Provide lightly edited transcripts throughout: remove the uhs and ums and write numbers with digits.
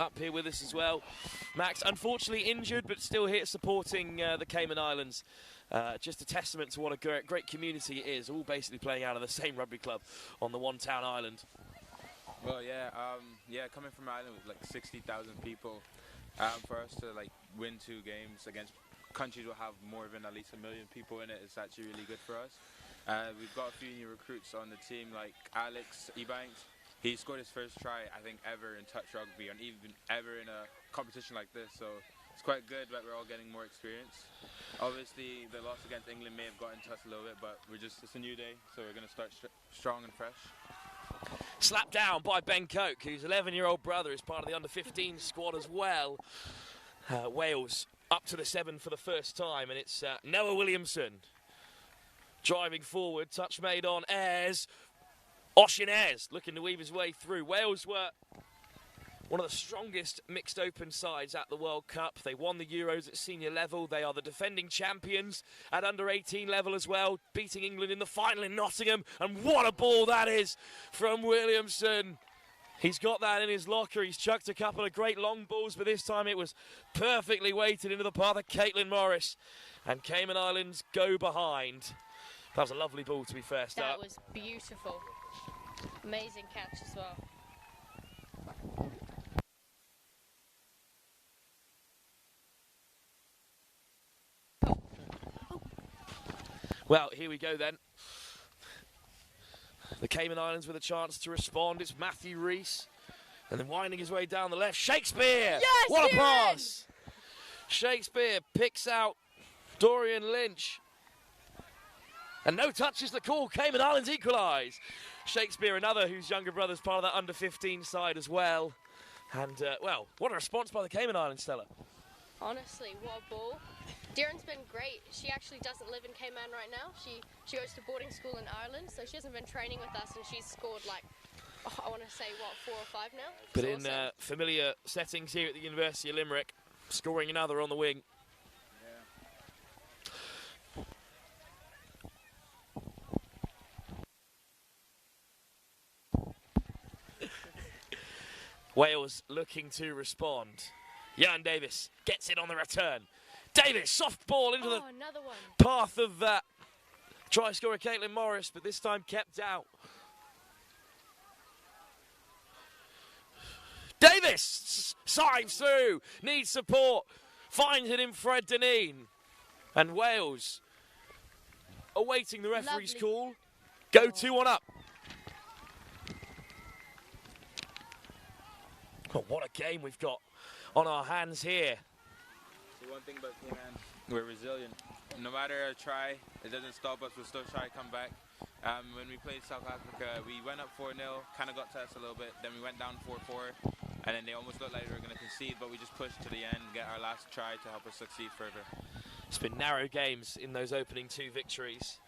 up here with us as well. Max, unfortunately injured, but still here supporting the Cayman Islands. Just a testament to what a great community it is, all basically playing out of the same rugby club on the one-town island. Well, yeah, coming from an island with like 60,000 people, for us to like win 2 games against countries will have more than at least 1 million people in it, it's actually really good for us. We've got a few new recruits on the team, like Alex Ebanks. He scored his first try, I think, ever in touch rugby, and even ever in a competition like this. So it's quite good that we're all getting more experience. Obviously, the loss against England may have gotten to us a little bit, but it's a new day, so we're going to start strong and fresh. Slapped down by Ben Coke, whose 11-year-old brother is part of the under-15 squad as well. Wales up to the 7 for the first time, and it's Noah Williamson driving forward. Touch made on Ayres. Oisin Ayres looking to weave his way through. Wales were one of the strongest mixed open sides at the World Cup. They won the Euros at senior level. They are the defending champions at under-18 level as well, beating England in the final in Nottingham. And what a ball that is from Williamson. He's got that in his locker. He's chucked a couple of great long balls, but this time it was perfectly weighted into the path of Caitlin Morris. And Cayman Islands go behind. That was a lovely ball, to be fair. That was beautiful. Amazing catch as well. Well, here we go then. The Cayman Islands with a chance to respond. It's Matthew Rees. And then winding his way down the left, Shakespeare! Yes, what a pass! Shakespeare picks out Dorian Lynch. And no touches the call. Cayman Islands equalise. Shakespeare, another whose younger brother's part of that under-15 side as well. And, well, what a response by the Cayman Islands, Stella. Honestly, what a ball. Darren's been great. She actually doesn't live in Cayman right now. She goes to boarding school in Ireland, so she hasn't been training with us, and she's scored like, I want to say, what, 4 or 5 now? But in familiar settings here at the University of Limerick, scoring another on the wing. Wales looking to respond. Jan Davis gets it on the return. Davis, soft ball into the path of that try scorer Caitlin Morris, but this time kept out. Davis sides through, needs support, finds it in Fred Deneen. And Wales, awaiting the referee's call, go 2-1 up. Oh, what a game we've got on our hands here. See, one thing about Cayman, we're resilient. No matter our try, it doesn't stop us. We'll still try to come back. When we played South Africa, we went up 4-0, kind of got to us a little bit. Then we went down 4-4, and then they almost looked like they were going to concede, but we just pushed to the end, get our last try to help us succeed further. It's been narrow games in those opening 2 victories,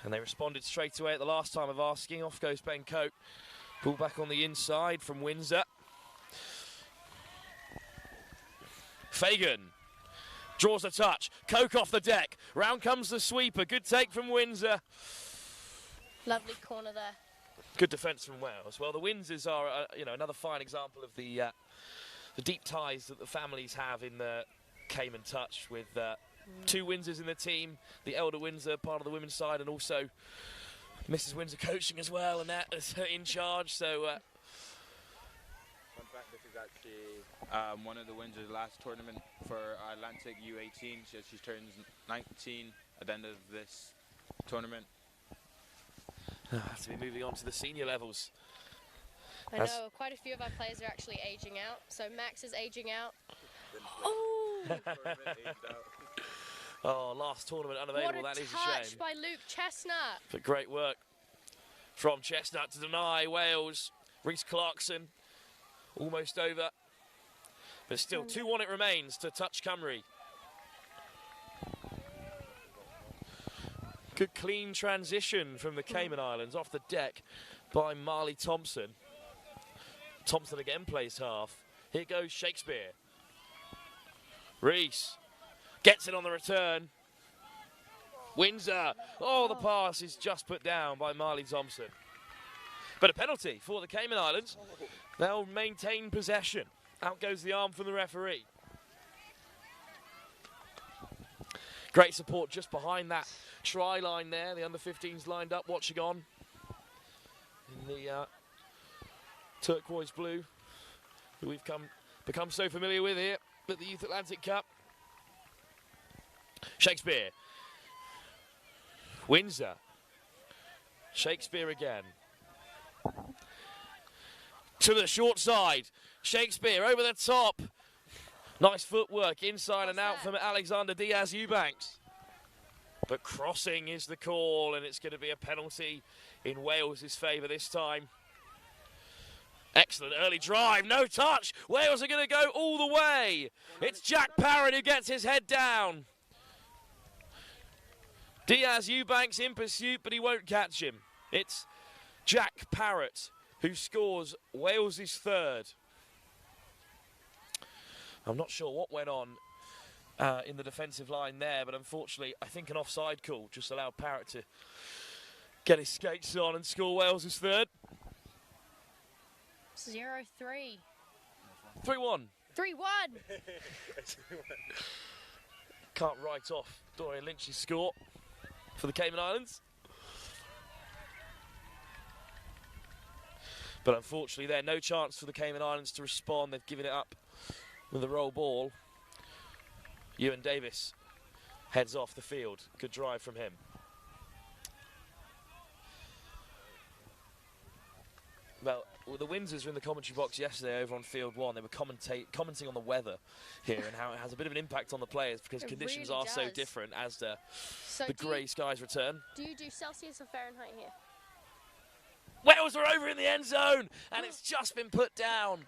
and they responded straight away at the last time of asking. Off goes Ben Coke. Ball back on the inside from Windsor. Fagan draws a touch. Coke off the deck. Round comes the sweeper. Good take from Windsor. Lovely corner there. Good defence from Wales. Well, the Windsors are, another fine example of the deep ties that the families have in the Cayman touch, with 2 Windsors in the team. The elder Windsor, part of the women's side, and also Mrs. Windsor coaching as well, and that is in charge. So. Fun fact, this is actually one of the Windsor's last tournament for Atlantic U18. She turns 19 at the end of this tournament. Have to be moving on to the senior levels. I know, quite a few of our players are actually aging out. So Max is aging out. Oh! Oh, last tournament unavailable, that is a shame. What a touch by Luke Chestnut. But great work from Chestnut to deny Wales. Reece Clarkson almost over. But still 2-1 it remains to touch Cymru. Good clean transition from the Cayman Islands off the deck by Marley Thompson. Thompson again plays half. Here goes Shakespeare. Rees gets it on the return. Windsor. Oh, the pass is just put down by Marley Thompson. But a penalty for the Cayman Islands. They'll maintain possession. Out goes the arm from the referee. Great support just behind that try line there. The under-15s lined up, watching on in the turquoise blue that we've become so familiar with here at the Youth Atlantic Cup. Shakespeare. Windsor. Shakespeare again. To the short side. Shakespeare over the top. Nice footwork inside and out from Alexander Diaz-Eubanks. But crossing is the call, and it's going to be a penalty in Wales' favour this time. Excellent early drive, no touch. Wales are going to go all the way. It's Jack Parrott who gets his head down. Diaz-Eubanks in pursuit, but he won't catch him. It's Jack Parrott who scores Wales' third. I'm not sure what went on in the defensive line there, but unfortunately, I think an offside call just allowed Parrott to get his skates on and score Wales' third. 0-3. 3-1. 3-1. Can't write off Dorian Lynch's score for the Cayman Islands. But unfortunately there, no chance for the Cayman Islands to respond. They've given it up with a roll ball. Ewan Davis heads off the field. Good drive from him. Well, the Windsors were in the commentary box yesterday over on Field 1. They were commenting on the weather here and how it has a bit of an impact on the players because conditions really are so does. different as the So grey skies return. do you do Celsius or Fahrenheit here? Wales are over in the end zone, and it's just been put down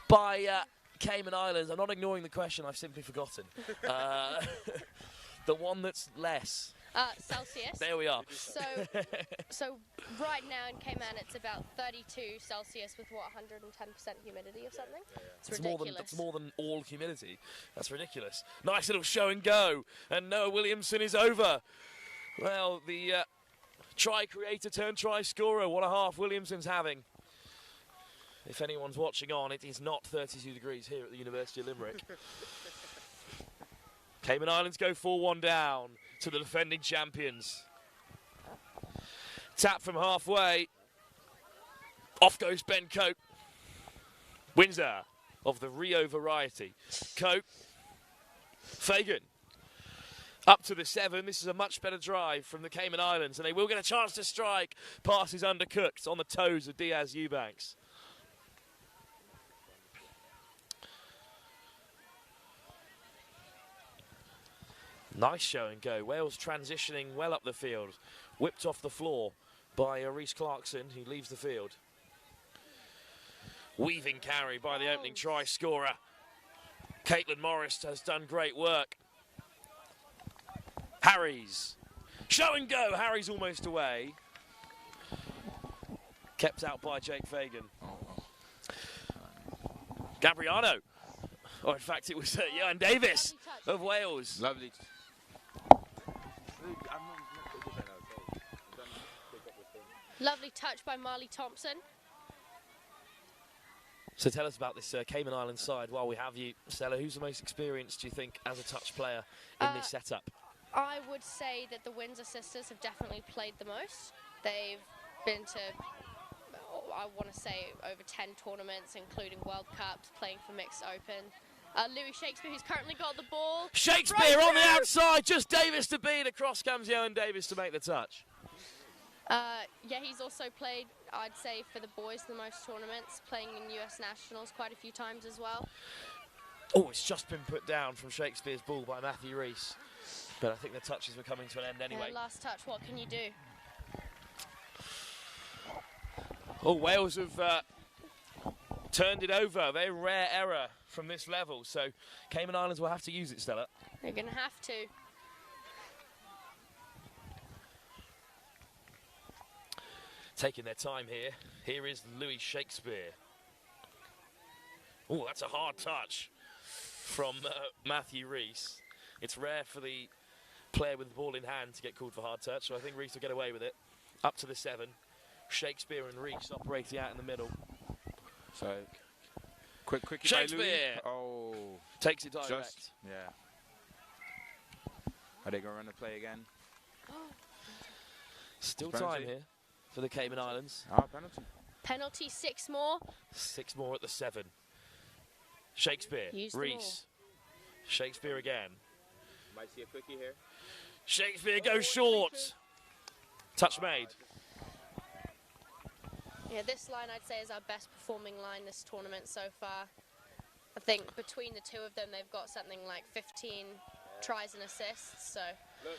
by Cayman Islands. I'm not ignoring the question, I've simply forgotten. The one that's less. Celsius. There we are. So right now in Cayman it's about 32 Celsius with what, 110% humidity or something? It's ridiculous. That's more than all humidity. That's ridiculous. Nice little show and go, and Noah Williamson is over. Well, the try creator turned try scorer. What a half Williamson's having. If anyone's watching on, it is not 32 degrees here at the University of Limerick. Cayman Islands go 4-1 down to the defending champions. Tap from halfway. Off goes Ben Cope. Windsor of the Rio variety. Cope. Fagan. Up to the 7. This is a much better drive from the Cayman Islands, and they will get a chance to strike. Pass is undercooked on the toes of Diaz-Eubanks. Nice show and go. Wales transitioning well up the field. Whipped off the floor by Rhys Clarkson, who leaves the field. Weaving carry by the opening try scorer. Caitlin Morris has done great work. Harries. Show and go. Harries almost away. Kept out by Jake Fagan. Gabriano. Or in fact, it was Ewan Davis of Wales. Lovely. Lovely touch by Marley Thompson. So tell us about this Cayman Islands side while we have you, Stella. Who's the most experienced, do you think, as a touch player in this setup? I would say that the Windsor sisters have definitely played the most. They've been to, I want to say, over 10 tournaments, including World Cups, playing for Mixed Open. Louis Shakespeare, who's currently got the ball. Shakespeare on the outside, just Davis to beat. Across comes Ewan Davis to make the touch. Yeah, he's also played, I'd say, for the boys the most tournaments, playing in US Nationals quite a few times as well. Oh, it's just been put down from Shakespeare's ball by Matthew Rees. But I think the touches were coming to an end anyway. Last touch, what can you do? Oh, Wales have turned it over. A very rare error from this level. So Cayman Islands will have to use it, Stella. They're going to have to. Taking their time here. Here is Louis Shakespeare. Oh, that's a hard touch from Matthew Rees. It's rare for the player with the ball in hand to get called for hard touch, so I think Rees will get away with it. Up to the 7. Shakespeare and Rees operating out in the middle. So Quickie by Shakespeare. Louis. Oh. Takes it direct. Just, yeah. Are they going to run the play again? Still Penalty. time here for the Cayman Islands. Penalty. Penalty, 6 more. 6 more at the 7. Shakespeare. Use them Reese. Shakespeare again. Might see a quickie here. Shakespeare goes short. Touch made. Yeah, this line I'd say is our best performing line this tournament so far. I think between the two of them, they've got something like 15 tries and assists. So,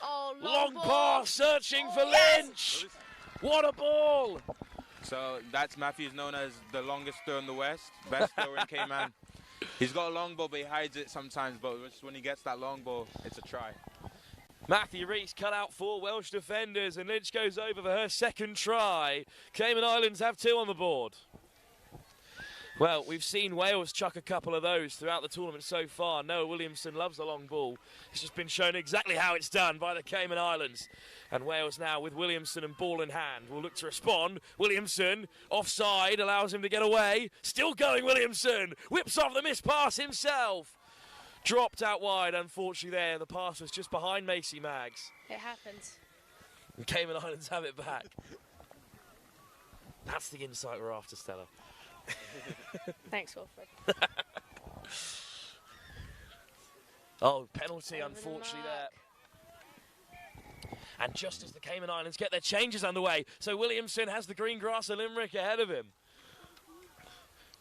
oh, Long ball. pass, searching for Yes! Lynch. What a ball! So that's Matthew's known as the longest throw in the West. Best thrower in Cayman. He's got a long ball, but he hides it sometimes. But just when he gets that long ball, it's a try. Matthew Reese cut out 4 Welsh defenders, and Lynch goes over for her second try. Cayman Islands have 2 on the board. Well, we've seen Wales chuck a couple of those throughout the tournament so far. Noah Williamson loves the long ball. It's just been shown exactly how it's done by the Cayman Islands. And Wales now, with Williamson and ball in hand, will look to respond. Williamson, offside, allows him to get away. Still going, Williamson. Whips off the missed pass himself. Dropped out wide, unfortunately there. The pass was just behind Macy Maggs. It happens. And Cayman Islands have it back. That's the insight we're after, Stella. Thanks, Wilfred. Oh, penalty, Over the unfortunately, mark. there. And just as the Cayman Islands get their changes underway, so Williamson has the green grass of Limerick ahead of him.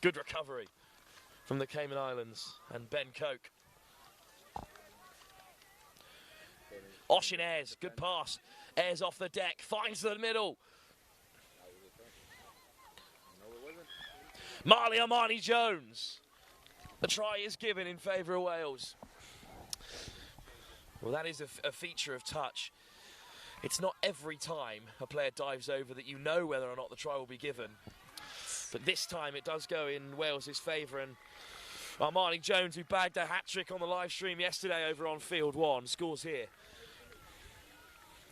Good recovery from the Cayman Islands and Ben Coke. Oshin Ayres, good pass. Ayres off the deck, finds the middle. Marley Armani Jones. The try is given in favour of Wales. Well, that is a feature of touch. It's not every time a player dives over that you know whether or not the try will be given. But this time it does go in Wales' favour, and Armani Jones, who bagged a hat-trick on the live stream yesterday over on Field 1, scores here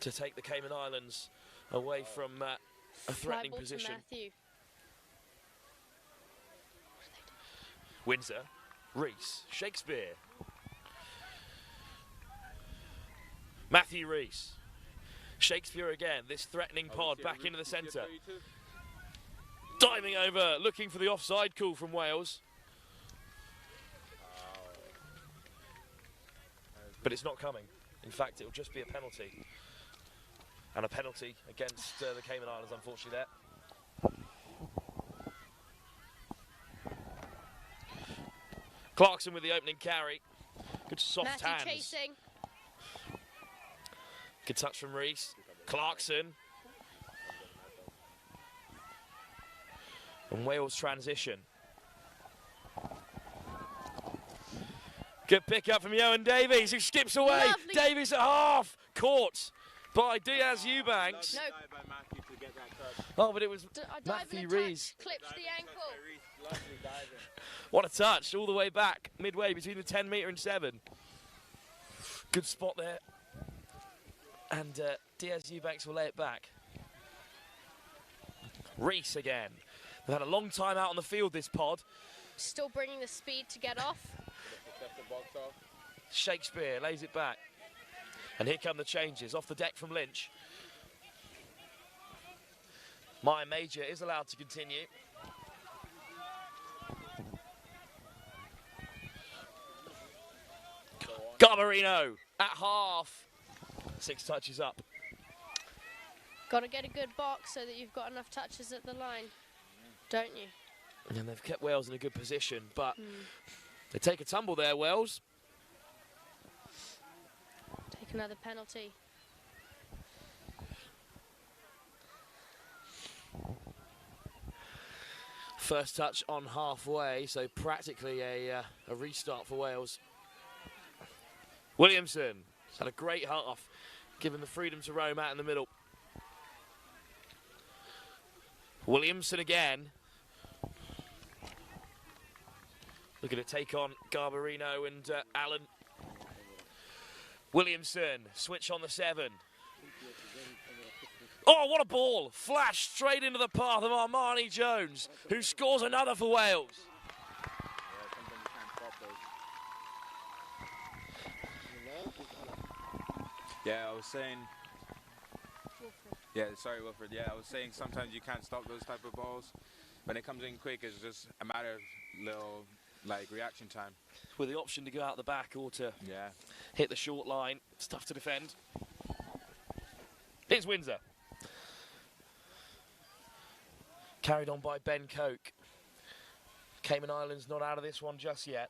to take the Cayman Islands away from a threatening Fly ball position. to Matthew. Windsor, Reese, Shakespeare. Matthew Reese. Shakespeare again, this threatening pod back into the centre. Diving over, looking for the offside call from Wales. But it's not coming. In fact, it'll just be a penalty. And a penalty against the Cayman Islands, unfortunately, there. Clarkson with the opening carry. Good soft Matthew hands. chasing. Good touch from Reese. Clarkson. And Wales transition. Good pick up from Johan Davies, who skips away. Lovely. Davies at half. Caught by Diaz Eubanks. No. Oh, but it was A dive Matthew and a touch Reese. clips the ankle. What a touch, all the way back, midway between the 10 metre and 7. Good spot there. And Diaz Eubanks will lay it back. Reese again. They've had a long time out on the field, this pod. Still bringing the speed to get off. Shakespeare lays it back. And here come the changes. Off the deck from Lynch. Maya Major is allowed to continue. Garbarino at half. 6 touches up. Got to get a good box so that you've got enough touches at the line, don't you? And they've kept Wales in a good position, but they take a tumble there, Wales. Take another penalty. First touch on halfway, so practically a restart for Wales. Williamson had a great half, given the freedom to roam out in the middle. Williamson again. Looking to take on Garbarino and Allen. Williamson, switch on the 7. Oh, what a ball! Flashed straight into the path of Armani Jones, who scores another for Wales. Yeah, I was saying. Yeah, sorry, Wilfred. Yeah, I was saying sometimes you can't stop those type of balls. When it comes in quick, it's just a matter of little, like, reaction time. With the option to go out the back or to Yeah. hit the short line. It's tough to defend. Here's Windsor. Carried on by Ben Coke. Cayman Islands not out of this one just yet.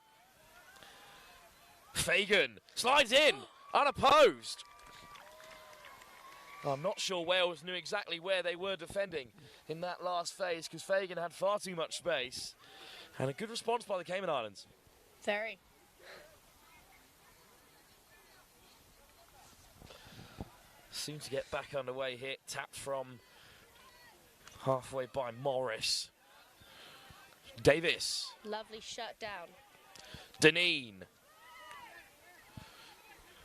Fagan slides in, unopposed. I'm not sure Wales knew exactly where they were defending in that last phase because Fagan had far too much space. And a good response by the Cayman Islands. Very. Seem to get back underway here. Tapped from halfway by Morris. Davis. Lovely shutdown. Deneen.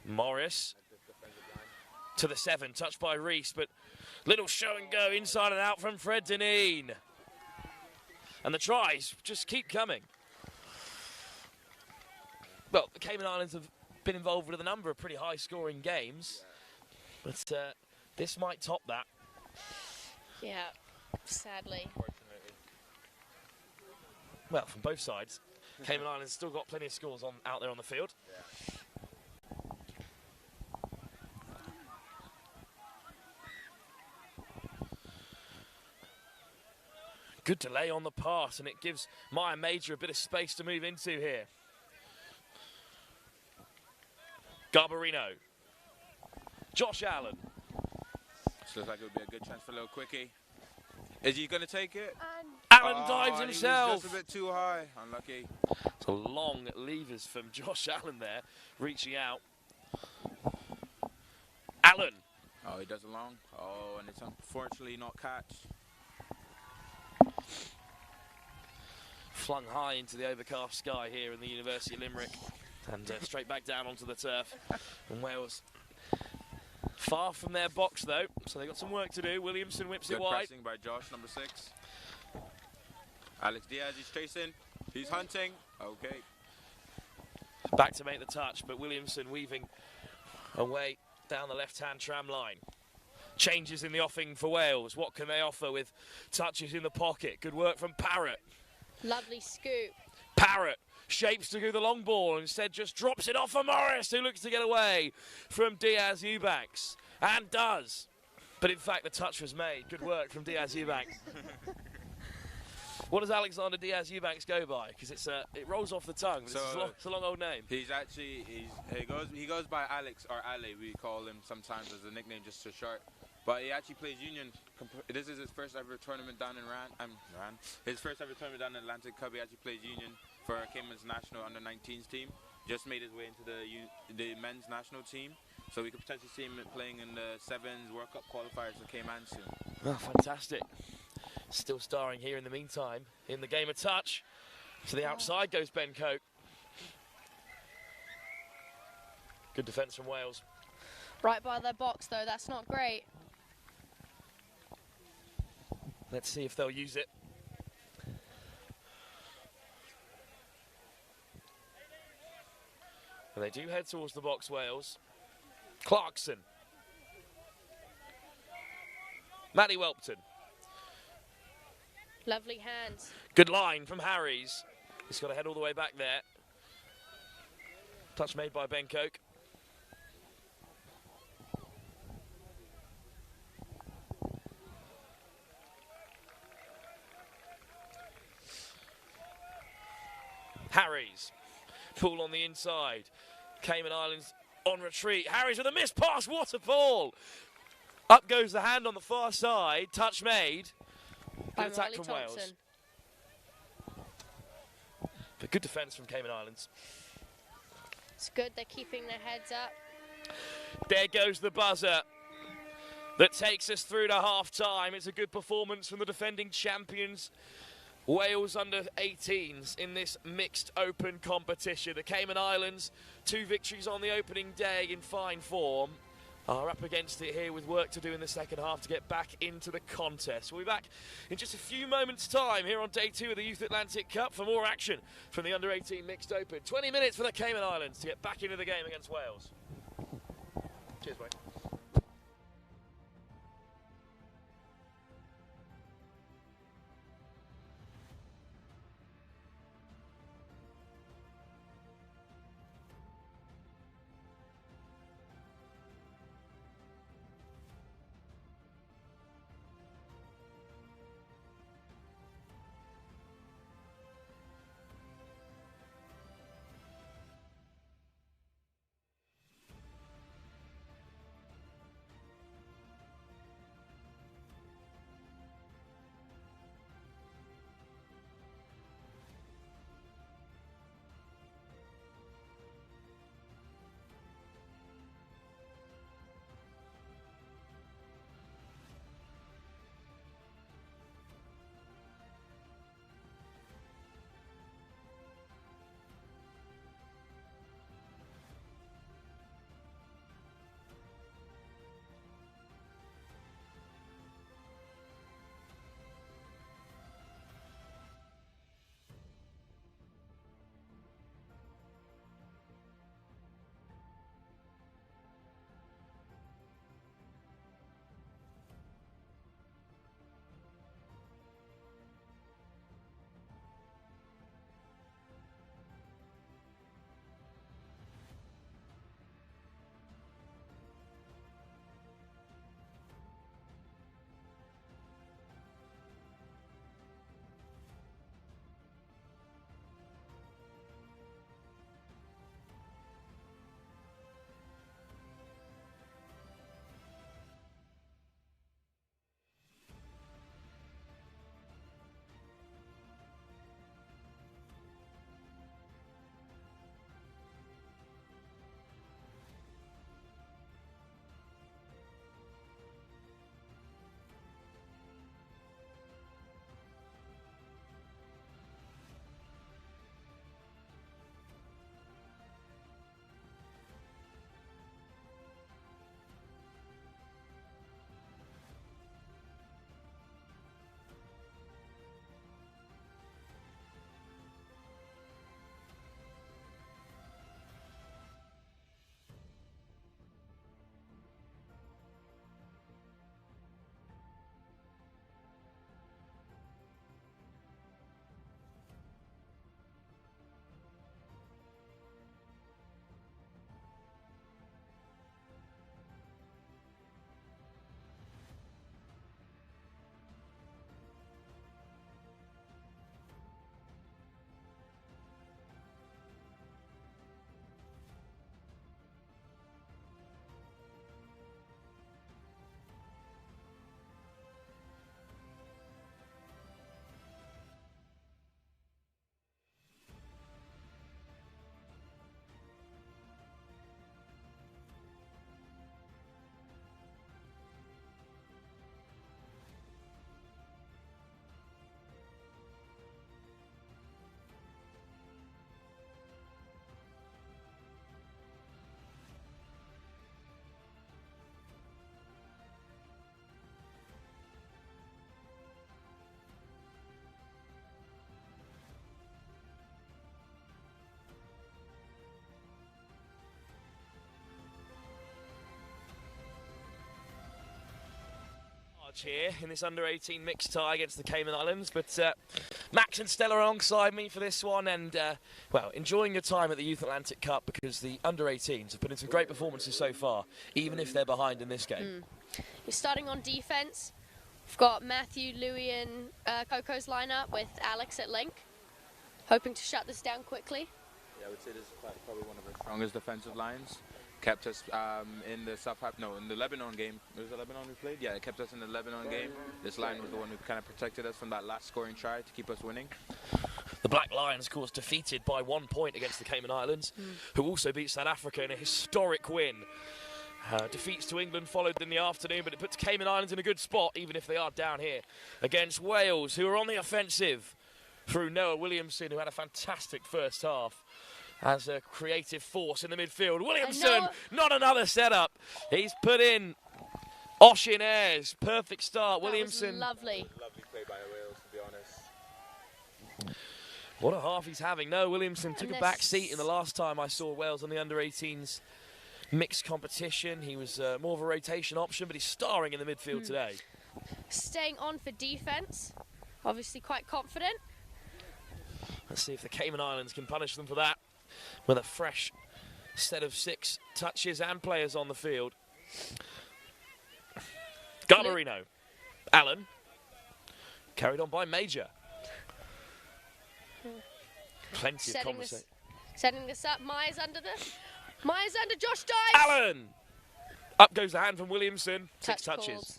Morris. To the 7, touched by Reese, but little show and go inside and out from Fred Deneen. And the tries just keep coming. Well, the Cayman Islands have been involved with a number of pretty high-scoring games, but this might top that. Yeah, sadly. Well, from both sides. Cayman Islands still got plenty of scores out there on the field. Yeah. Good delay on the pass, and it gives Maya Major a bit of space to move into here. Garbarino. Josh Allen. This looks like it would be a good chance for a little quickie. Is he going to take it? Allen dives He himself. was just a bit too high. Unlucky. It's a long levers from Josh Allen there, reaching out. Allen. Oh, he does it long. Oh, and it's unfortunately not catch. Flung high into the overcast sky here in the University of Limerick and straight back down onto the turf. And Wales far from their box though, so they've got some work to do. Williamson whips Good it wide. pressing by Josh, number 6. Alex Diaz, he's chasing. He's hunting. Okay. Back to make the touch, but Williamson weaving away down the left-hand tram line. Changes in the offing for Wales. What can they offer with touches in the pocket? Good work from Parrott. Lovely scoop. Parrott shapes to go the long ball, instead just drops it off for Morris, who looks to get away from Diaz Eubanks, and does. But in fact, the touch was made. Good work from Diaz Eubanks. What does Alexander Diaz Eubanks go by? Because it rolls off the tongue. It's a long old name. He goes by Alex or Ali. We call him sometimes as a nickname just to short. But he actually plays Union. This is his first ever tournament down in His first ever tournament down in Atlantic Cup. He actually plays Union for Cayman's national under-19s team. Just made his way into the men's national team. So we could potentially see him playing in the Sevens World Cup qualifiers for Cayman soon. Oh, fantastic. Still starring here in the meantime in the game of touch. To the outside goes Ben Coke. Good defence from Wales. Right by their box though, that's not great. Let's see if they'll use it. And they do head towards the box, Wales. Clarkson. Matty Welpton. Lovely hands. Good line from Harries. He's got to head all the way back there. Touch made by Ben Coke. Harries. Pull on the inside. Cayman Islands on retreat. Harries with a missed pass. What a ball. Up goes the hand on the far side. Touch made. Good attack from Wales. But good defence from Cayman Islands. It's good, they're keeping their heads up. There goes the buzzer that takes us through to half-time. It's a good performance from the defending champions, Wales under-18s, in this mixed open competition. The Cayman Islands, 2 victories on the opening day in fine form. are up against it here with work to do in the second half to get back into the contest. We'll be back in just a few moments' time here on day 2 of the Youth Atlantic Cup for more action from the Under-18 Mixed Open. 20 minutes for the Cayman Islands to get back into the game against Wales. Cheers, mate. Here in this under-18 mixed tie against the Cayman Islands, but Max and Stella are alongside me for this one, and well, enjoying your time at the Youth Atlantic Cup because the under-18s have put in some great performances so far, even if they're behind in this game. You're starting on defence. We've got Matthew, Louis and Coco's lineup with Alex at link, hoping to shut this down quickly. Yeah, I would say this is probably one of our strongest defensive lines. Kept us in the Lebanon game. It was the Lebanon we played? Yeah, it kept us in the Lebanon game. This line was the one who kind of protected us from that last scoring try to keep us winning. The Black Lions, of course, defeated by 1 point against the Cayman Islands, who also beat South Africa in a historic win. Defeats to England followed in the afternoon, but it puts Cayman Islands in a good spot, even if they are down here, against Wales, who are on the offensive through Noah Williamson, who had a fantastic first half. as a creative force in the midfield. Williamson, not another setup. He's put in Oshin airs. Perfect start. Williamson. Lovely. Lovely play by Wales, to be honest. What a half he's having. No, Williamson took a back seat in the last time I saw Wales on the under-18s mixed competition. He was more of a rotation option, but he's starring in the midfield today. Staying on for defence. Obviously quite confident. Let's see if the Cayman Islands can punish them for that with a fresh set of 6 touches and players on the field. Garbarino. Allen. Carried on by Major. Plenty of conversation. Setting this up. Myers under Josh Dice. Allen. Up goes the hand from Williamson. 6 touches. Calls.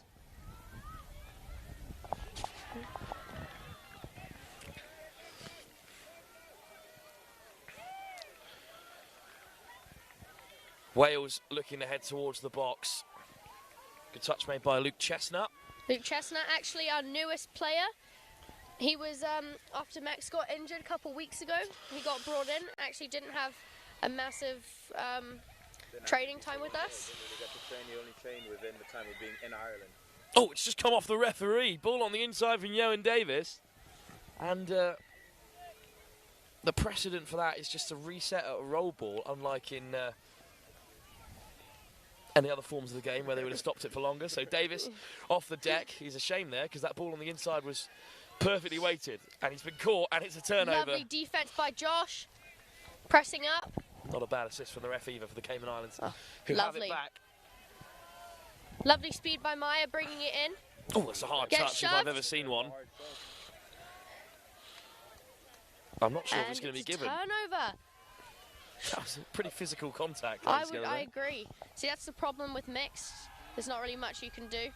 Wales looking to head towards the box. Good touch made by Luke Chestnut. Luke Chestnut, actually our newest player. He was, after Max got injured a couple weeks ago, he got brought in. Actually didn't have a massive training time with us. He only trained within the time of being in Ireland. Oh, it's just come off the referee. Ball on the inside from Ioan Davis. And the precedent for that is just a reset at a roll ball, unlike in any other forms of the game where they would have stopped it for longer. So Davis off the deck. He's a shame there because that ball on the inside was perfectly weighted. And he's been caught and it's a turnover. Lovely defence by Josh. Pressing up. Not a bad assist from the ref either for the Cayman Islands, who lovely. have it back. Lovely speed by Maya, bringing it in. Oh, that's a hard touch if I've ever seen one. I'm not sure if it's going to be given. Turnover. That was a pretty physical contact. I agree. See, that's the problem with mixed. There's not really much you can do.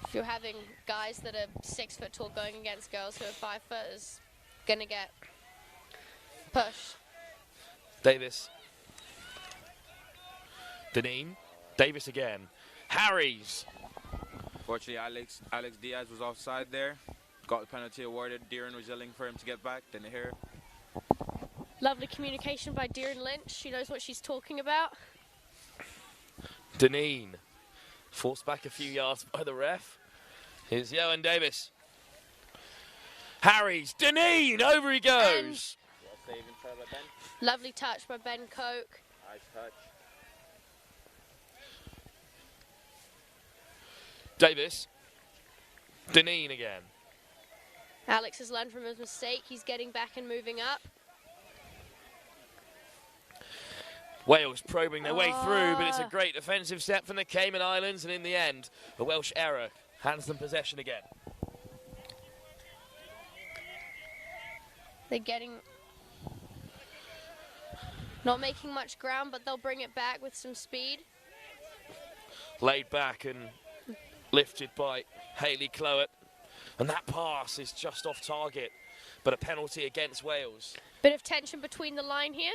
If you're having guys that are 6 foot tall going against girls who are 5 foot, is going to get pushed. Davis. Deneen. Davis again. Harries. Fortunately, Alex Diaz was offside there. Got the penalty awarded. Deeren was yelling for him to get back. Didn't hear. Lovely communication by Deeren Lynch. She knows what she's talking about. Deneen. Forced back a few yards by the ref. Here's Ioan Davis. Harries. Deneen. Over he goes. Lovely touch by Ben Coke. Nice touch. Davis. Deneen again. Alex has learned from his mistake. He's getting back and moving up. Wales probing their way through, but it's a great defensive step from the Cayman Islands, and in the end, a Welsh error hands them possession again. They're not making much ground, but they'll bring it back with some speed. Laid back and lifted by Hayley Clowett. And that pass is just off target, but a penalty against Wales. Bit of tension between the line here.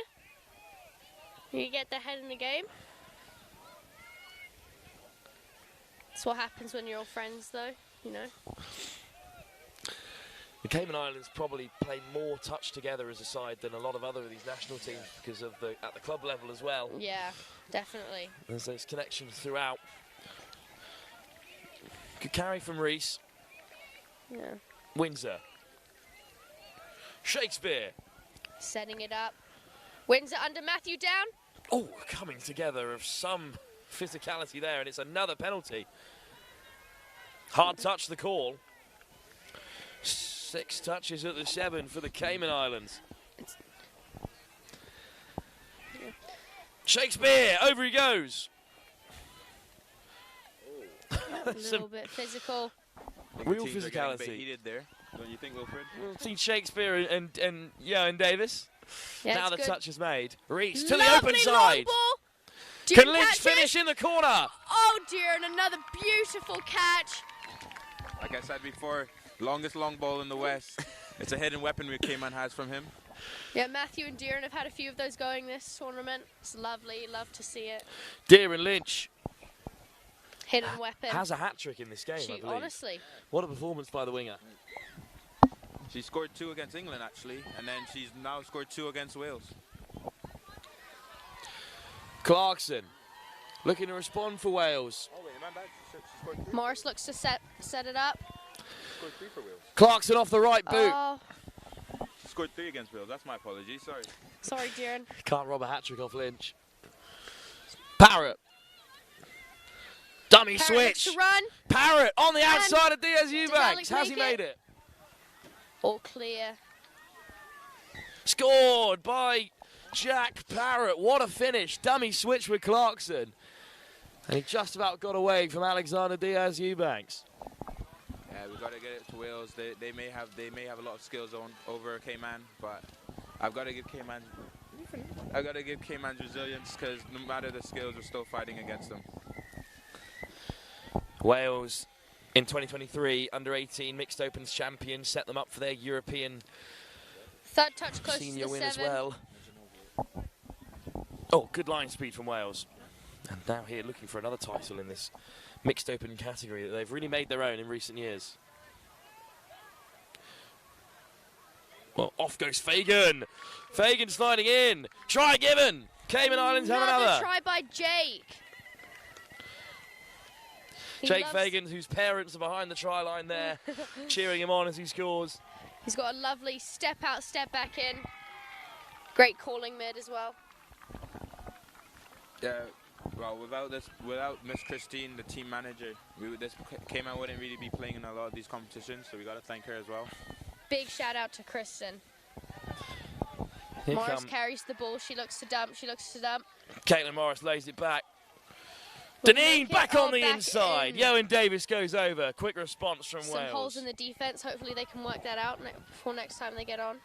You get their head in the game. That's what happens when you're all friends, though, you know. The Cayman Islands probably play more touch together as a side than a lot of other of these national teams because of at the club level as well. Yeah, definitely. There's those connections throughout. Good carry from Reese. Yeah. Windsor. Shakespeare. Setting it up. Windsor under Matthew down. Oh, coming together of some physicality there, and it's another penalty. Hard touch the call. 6 touches at the 7 for the Cayman Islands. Shakespeare, over he goes. A little bit physical. Real physicality. Heated there, don't you think, Wilfred? We'll see Shakespeare and Ioan Davis. Yeah, now the good. touch is made. Reese to Lovely the open side. Can Lynch finish in the corner? Oh dear, and another beautiful catch. Like I said before, longest long ball in the West. It's a hidden weapon Cayman has from him. Yeah, Matthew and Deeren have had a few of those going this tournament. It's lovely, love to see it. Deeren Lynch. Hidden weapon. Has a hat-trick in this game, I believe. Honestly. What a performance by the winger. She scored 2 against England, actually, and then she's now scored 2 against Wales. Clarkson looking to respond for Wales. Oh, wait, am I bad? She scored 3? Morris looks to set it up. She scored 3 for Wales. Clarkson off the right boot. Oh, She scored 3 against Wales. That's my apology. Sorry. sorry, Darren. Can't rob a hat-trick off Lynch. Parrott. Dummy Parrott looks switch. to run. Parrott on the And outside of Diaz does Eubanks. Alex Has he make made it? it? All clear. Scored by Jack Parrott. What a finish. Dummy switch with Clarkson. And he just about got away from Alexander Diaz Eubanks. Yeah, we've got to get it to Wales. They may have a lot of skills over Cayman, but I've got to give Cayman's resilience, because no matter the skills, we're still fighting against them. Wales in 2023 under-18 mixed opens champions, set them up for their European Third touch close senior to the win 7. as well. Oh, good line speed from Wales. And now here looking for another title in this mixed open category that they've really made their own in recent years. Well, off goes Fagan. Fagan sliding in. Try given. Cayman Islands have another. Try by Jake. He Jake loves- Fagan, whose parents are behind the try line there, cheering him on as he scores. He's got a lovely step out, step back in. Great calling mid as well. Yeah, well, without Miss Christine, the team manager, Cayman wouldn't really be playing in a lot of these competitions, so we got to thank her as well. Big shout out to Kristen. Here Morris come carries the ball. She looks to dump. She looks to dump. Caitlin Morris lays it back. Will Deneen make it? back Oh, on the back inside. in. Yoan Davis goes over. Quick response from Some Wales. holes in the defense. Hopefully they can work that out before next time they get on.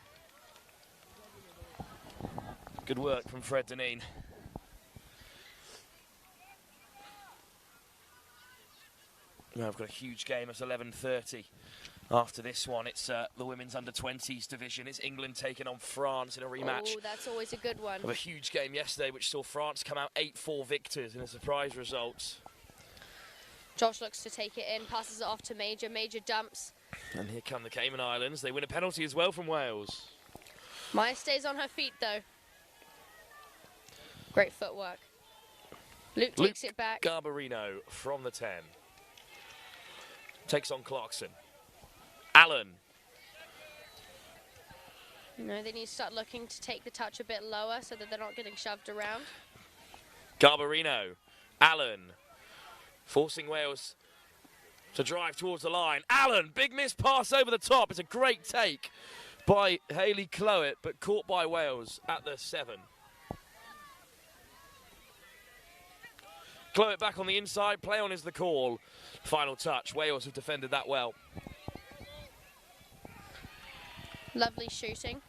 Good work from Fred Deneen. Now we've got a huge game at 11:30. After this one, it's the women's under-20s division. It's England taking on France in a rematch Oh, that's always a good one. of a huge game yesterday, which saw France come out 8-4 victors in a surprise result. Josh looks to take it in, passes it off to Major. Major dumps. And here come the Cayman Islands. They win a penalty as well from Wales. Maya stays on her feet though. Great footwork. Luke takes it back. Garbarino from the 10. Takes on Clarkson. Allen. No, they need to start looking to take the touch a bit lower so that they're not getting shoved around. Garbarino. Allen. Forcing Wales to drive towards the line. Allen, big miss pass over the top. It's a great take by Hayley Clowett, but caught by Wales at the 7. Clowett back on the inside. Play on is the call. Final touch. Wales have defended that well. Lovely shooting.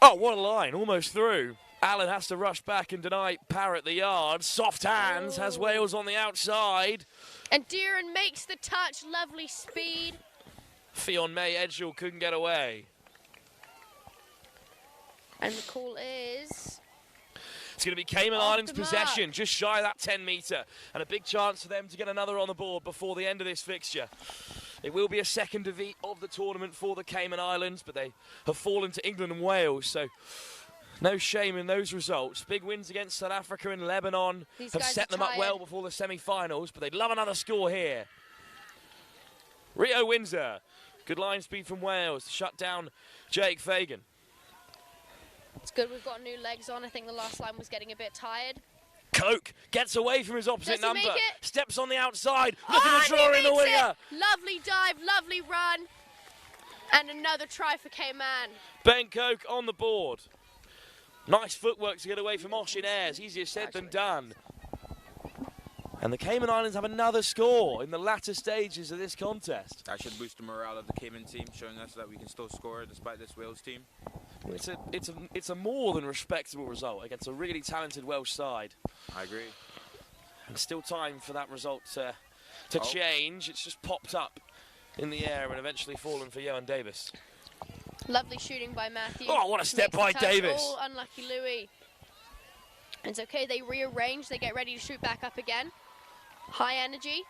Oh, what a line. Almost through. Allen has to rush back and deny Parrott the yard. Soft hands has Wales on the outside. And Deeren makes the touch. Lovely speed. Fionn May Edgell couldn't get away. And the call is... It's going to be Cayman Off Islands the mark. possession, just shy of that 10 metre. And a big chance for them to get another on the board before the end of this fixture. It will be a second defeat of the tournament for the Cayman Islands, but they have fallen to England and Wales, so no shame in those results. Big wins against South Africa and Lebanon These have guys set are them up well tired. before the semi-finals, but they'd love another score here. Rio Windsor, good line speed from Wales to shut down Jake Fagan. It's good we've got new legs on. I think the last line was getting a bit tired. Coke gets away from his opposite Does he number, make it? steps on the outside, looking Oh, to draw and he in the makes winger. it. Lovely dive, lovely run. And another try for Cayman. Ben Coke on the board. Nice footwork to get away from Oshin Ayres. Easier said than done. And the Cayman Islands have another score in the latter stages of this contest. That should boost the morale of the Cayman team, showing us that we can still score despite this Wales team. It's a more than respectable result against a really talented Welsh side. I agree. And still time for that result to change. It's just popped up in the air and eventually fallen for Yoan Davis. Lovely shooting by Matthew. Oh, what a step Makes by the touch. Davis. Oh, unlucky Louis. It's okay, they rearrange, they get ready to shoot back up again. High energy.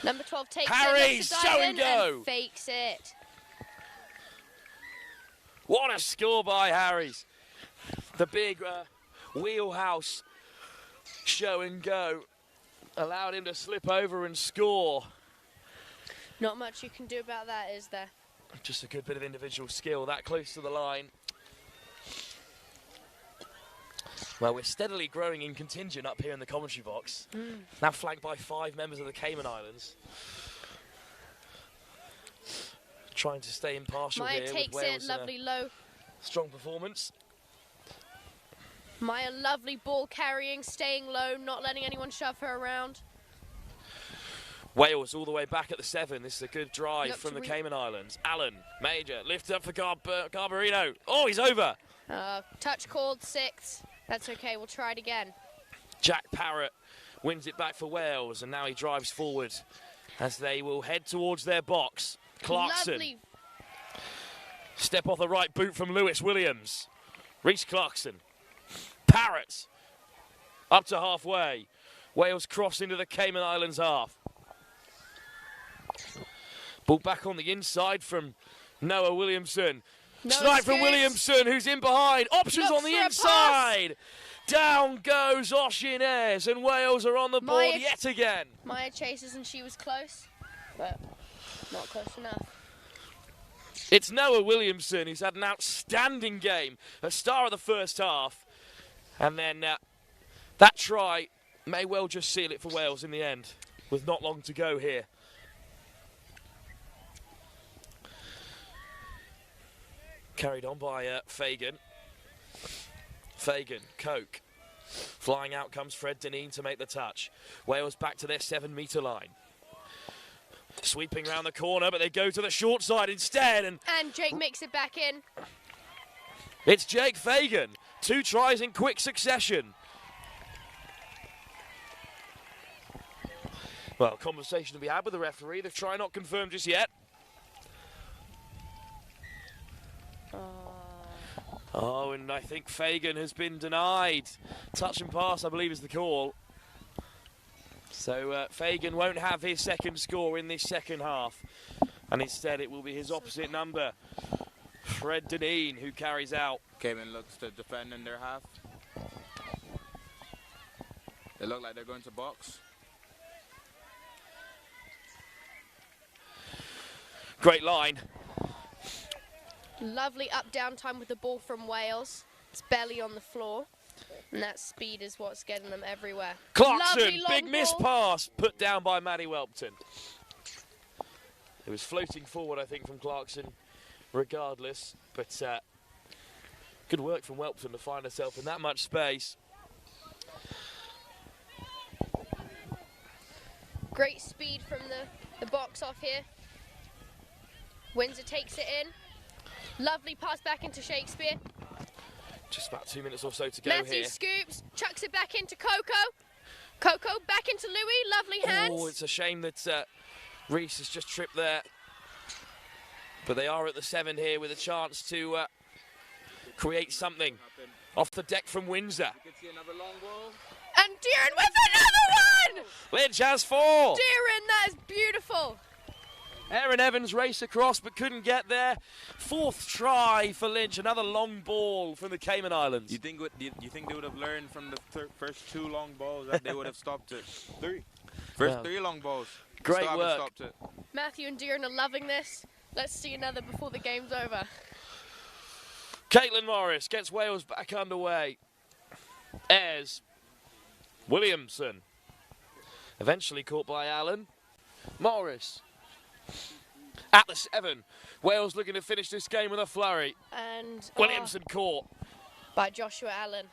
Number 12 takes Harry's it, looks to dive show in and go. and fakes it. What a score by Harry's. The big wheelhouse show and go allowed him to slip over and score. Not much you can do about that, is there? Just a good bit of individual skill, that close to the line. Well, we're steadily growing in contingent up here in the commentary box. Now flanked by 5 members of the Cayman Islands. Trying to stay impartial Maya here takes with Wales. it, lovely low. Strong performance. Maya, lovely ball carrying, staying low, not letting anyone shove her around. Wales all the way back at the 7. This is a good drive Look from to the Cayman Islands. Allen, major, lifts up for Garbarino. Oh, he's over. Touch called, 6. That's okay, we'll try it again. Jack Parrott wins it back for Wales, and now he drives forward as they will head towards their box. Clarkson. Lovely. Step off the right boot from Lewis Williams. Reece Clarkson. Parrott. Up to halfway. Wales cross into the Cayman Islands half. Ball back on the inside from Noah Williamson. Snipe from Williamson, who's in behind. Options on the inside. Down goes Oshinez, and Wales are on the board yet again. Maya chases, and she was close, but not close enough. It's Noah Williamson, who's had an outstanding game. A star of the first half. And then that try may well just seal it for Wales in the end, with not long to go here. Carried on by Fagan. Fagan, Coke. Flying out comes Fred Dineen to make the touch. Wales back to their 7-metre line. Sweeping round the corner, but they go to the short side instead. And Jake makes it back in. It's Jake Fagan. 2 tries in quick succession. Well, conversation to be had with the referee. The try not confirmed just yet. Oh, and I think Fagan has been denied. Touch and pass, I believe, is the call. So Fagan won't have his second score in this second half. And instead it will be his opposite number, Fred Dineen, who carries out. Cayman looks to defend in their half. They look like they're going to box. Great line. Lovely up-down time with the ball from Wales. It's barely on the floor. And that speed is what's getting them everywhere. Clarkson, big miss pass, put down by Maddie Welpton. It was floating forward, I think, from Clarkson, regardless. But good work from Welpton to find herself in that much space. Great speed from the box off here. Windsor takes it in. Lovely pass back into Shakespeare. Just about 2 minutes or so to go Matthew here. scoops, chucks it back into Coco. Coco back into Louis, lovely hands. Oh, it's a shame that Reese has just tripped there. But they are at the 7 here with a chance to create something. Off the deck from Windsor. You can see another long ball. And Deeren with another one! Lynch has 4. Deeren, that is beautiful. Aaron Evans raced across but couldn't get there. 4th try for Lynch, another long ball from the Cayman Islands. You think they would have learned from the first 2 long balls that they would have stopped it? 3. First 3 long balls. Great Still work. Stopped it. Matthew and Deeren are loving this. Let's see another before the game's over. Caitlin Morris gets Wales back underway. Ayres. Williamson. Eventually caught by Allen. Morris. At the 7. Wales looking to finish this game with a flurry. And Williamson caught. by Joshua Allen.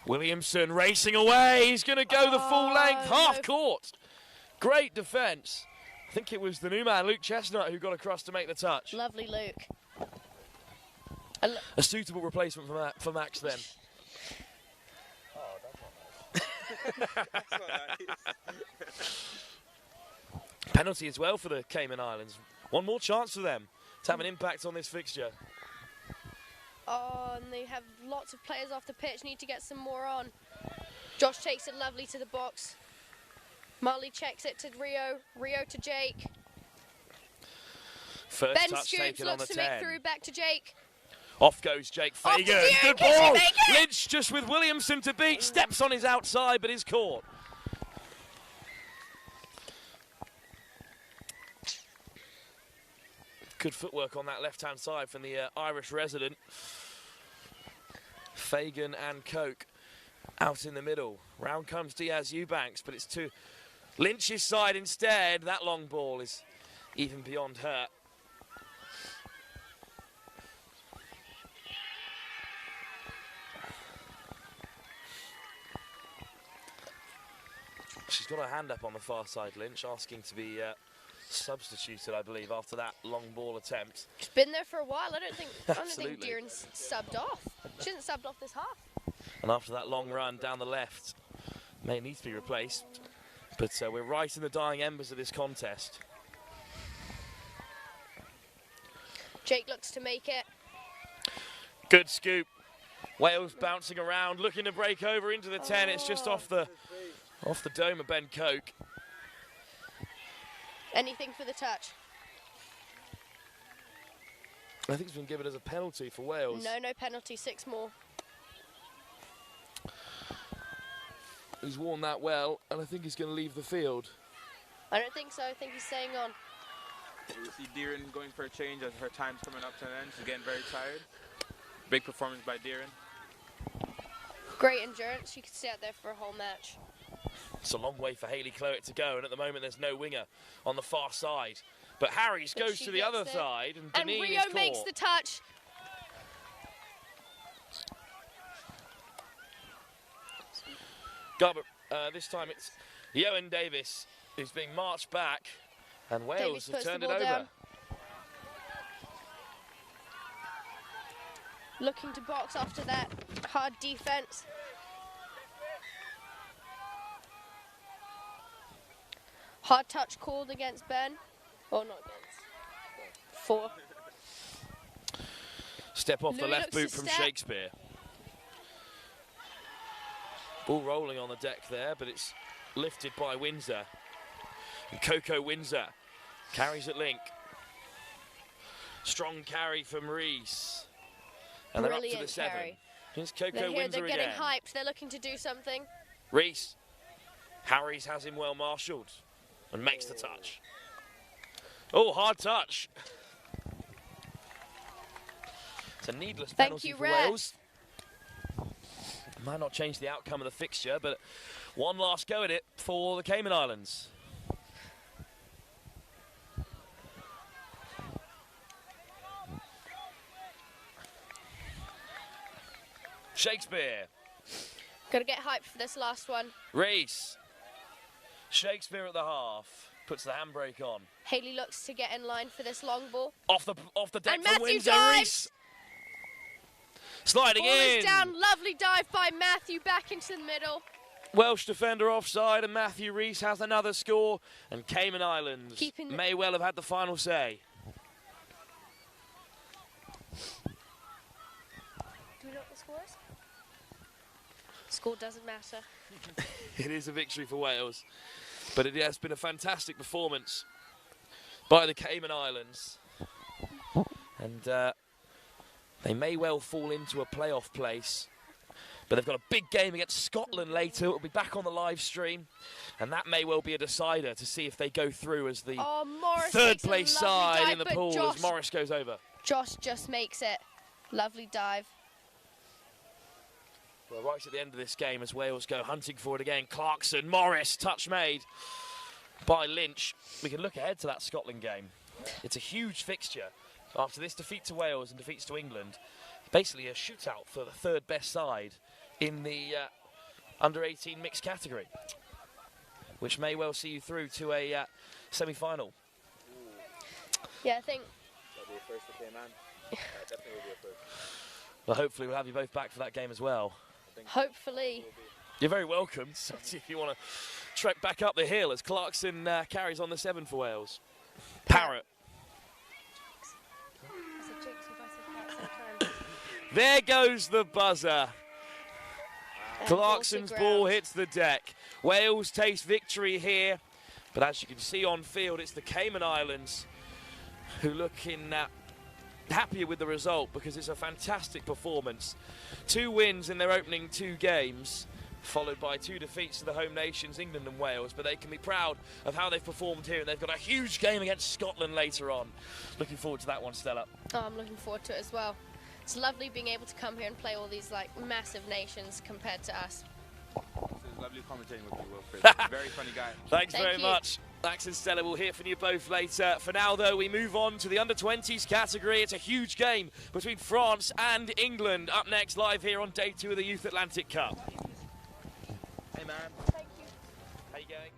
Williamson racing away. He's going to go the full length. Half no. court. Great defence. I think it was the new man, Luke Chestnut, who got across to make the touch. Lovely Luke. A suitable replacement for Max then. Penalty as well for the Cayman Islands. One more chance for them to have an impact on this fixture. Oh, and they have lots of players off the pitch, need to get some more on. Josh takes it lovely to the box. Marley checks it to Rio, Rio to Jake. First Ben touch scoops, taken on the looks to 10. make through back to Jake. Off goes Jake Off to Fagan. Deering, Good can she ball. make it? Lynch just with Williamson to beat. Steps on his outside, but is caught. Good footwork on that left-hand side from the Irish resident. Fagan and Koch out in the middle. Round comes Diaz Eubanks, but it's to Lynch's side instead. That long ball is even beyond her. She's got her hand up on the far side, Lynch, asking to be substituted, I believe, after that long ball attempt. She's been there for a while. I don't think Absolutely. Deeran's subbed off. She hasn't subbed off this half. And after that long run down the left, may need to be replaced. But we're right in the dying embers of this contest. Jake looks to make it. Good scoop. Wales bouncing around, looking to break over into the 10. It's just off the dome of Ben Koch. Anything for the touch? I think it's been given as a penalty for Wales. No penalty, 6 more. He's worn that well, and I think he's going to leave the field. I don't think so. I think he's staying on. You see Deering going for a change as her time's coming up to an end. She's getting very tired. Big performance by Deering. Great endurance. She could stay out there for a whole match. It's a long way for Hayley Cloet to go, and at the moment there's no winger on the far side. But Harries But goes she to the gets other there. side, and And Deneen Rio is makes caught. the touch. This time it's Yoan Davis who's being marched back, and Wales Davis have puts the turned it ball over. down. Looking to box after that hard defense. Hard touch called against Ben. Or not against. 4. Step off the Louis left looks boot to from step. Shakespeare. Ball rolling on the deck there, but it's lifted by Windsor. And Coco Windsor carries at link. Strong carry from Reese. And they're up to the Brilliant 7. carry. Here's Coco They're here, Windsor they're getting again. hyped. They're looking to do something. Reese. Harries has him well marshalled and makes the touch. Oh, hard touch. It's a needless Thank penalty you, for ref. Wales. Might not change the outcome of the fixture, but one last go at it for the Cayman Islands. Shakespeare. Got to get hyped for this last one. Reese. Shakespeare at the half. Puts the handbrake on. Hayley looks to get in line for this long ball. Off the deck And from Matthew Windsor. dives. Reese. Sliding Ball in. is down. Lovely dive by Matthew back into the middle. Welsh defender offside, and Matthew Reese has another score. And Cayman Islands Keeping the- may well have had the final say. Do we know what the score is? Score doesn't matter. It is a victory for Wales, but it has been a fantastic performance by the Cayman Islands. And they may well fall into a playoff place, but they've got a big game against Scotland later. It'll be back on the live stream, and that may well be a decider to see if they go through as the Oh, Morris third takes a place lovely side dive, in the but pool Josh, as Morris goes over. Josh just makes it. Lovely dive. Well, right at the end of this game as Wales go hunting for it again. Clarkson, Morris, touch made by Lynch. We can look ahead to that Scotland game. It's a huge fixture. After this defeat to Wales and defeats to England, basically a shootout for the third best side in the under-18 mixed category, which may well see you through to a semi-final. Yeah, I think That'll be a first for Cayman. Definitely will be a first. Well, hopefully we'll have you both back for that game as well. hopefully. You're very welcome. So if you want to trek back up the hill as Clarkson carries on the 7 for Wales. Parrott. There goes the buzzer. Clarkson's ball hits the deck. Wales taste victory here. But as you can see on field, it's the Cayman Islands who looking happier with the result because it's a fantastic performance. 2 wins in their opening 2 games, followed by 2 defeats to the home nations, England and Wales, but they can be proud of how they've performed here, and they've got a huge game against Scotland later on. Looking forward to that one, Stella. Oh, I'm looking forward to it as well. It's lovely being able to come here and play all these like massive nations compared to us. It's lovely commentating with you, Wilfred. Very funny guy. Thanks Thank very you. much. Max and Stella, we'll hear from you both later. For now, though, we move on to the under-20s category. It's a huge game between France and England. Up next, live here on day 2 of the Youth Atlantic Cup. Hey, man. Thank you. How you going?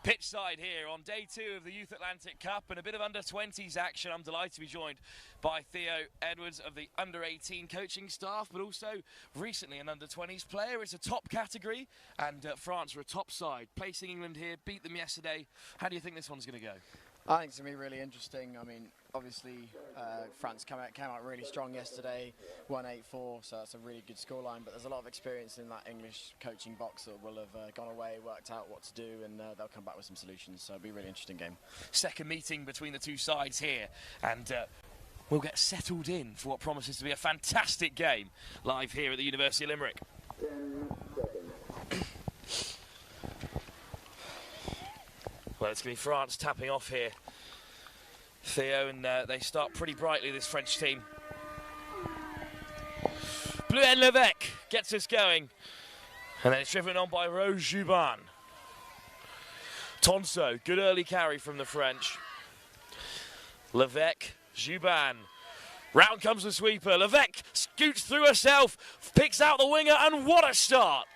Pitch side here on day 2 of the Youth Atlantic Cup and a bit of under-20s action. I'm delighted to be joined by Theo Edwards of the under-18 coaching staff, but also recently an under-20s player. It's a top category, and France are a top side. Placing England here, beat them yesterday. How do you think this one's going to go? I think it's going to be really interesting. I mean, obviously, France came out really strong yesterday, won 8-4, so that's a really good scoreline. But there's a lot of experience in that English coaching box that will have gone away, worked out what to do, and they'll come back with some solutions. So it'll be a really interesting game. Second meeting between the two sides here, and we'll get settled in for what promises to be a fantastic game live here at the University of Limerick. 10 seconds. Well, it's going to be France tapping off here, Theo, and they start pretty brightly, this French team. Bleu and Levesque gets us going, and then it's driven on by Rose Juban. Tonso, good early carry from the French. Levesque, Juban. Round comes the sweeper. Levesque scoots through herself, picks out the winger, and what a start!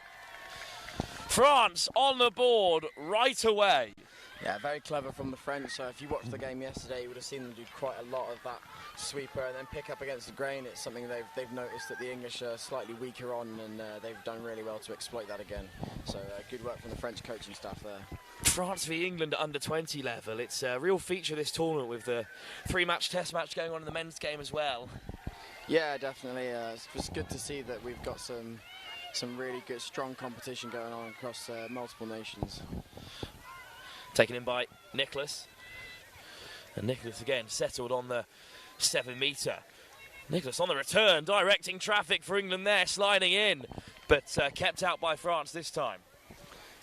France on the board right away. Yeah, very clever from the French. So if you watched the game yesterday, you would have seen them do quite a lot of that sweeper and then pick up against the grain. It's something they've noticed that the English are slightly weaker on, and they've done really well to exploit that again. So good work from the French coaching staff there. France v England at under 20 level. It's a real feature of this tournament with the 3-match test match going on in the men's game as well. Yeah, definitely. It's good to see that we've got some really good, strong competition going on across multiple nations. Taken in by Nicholas. And Nicholas again settled on the 7-metre. Nicholas on the return, directing traffic for England there, sliding in, but kept out by France this time.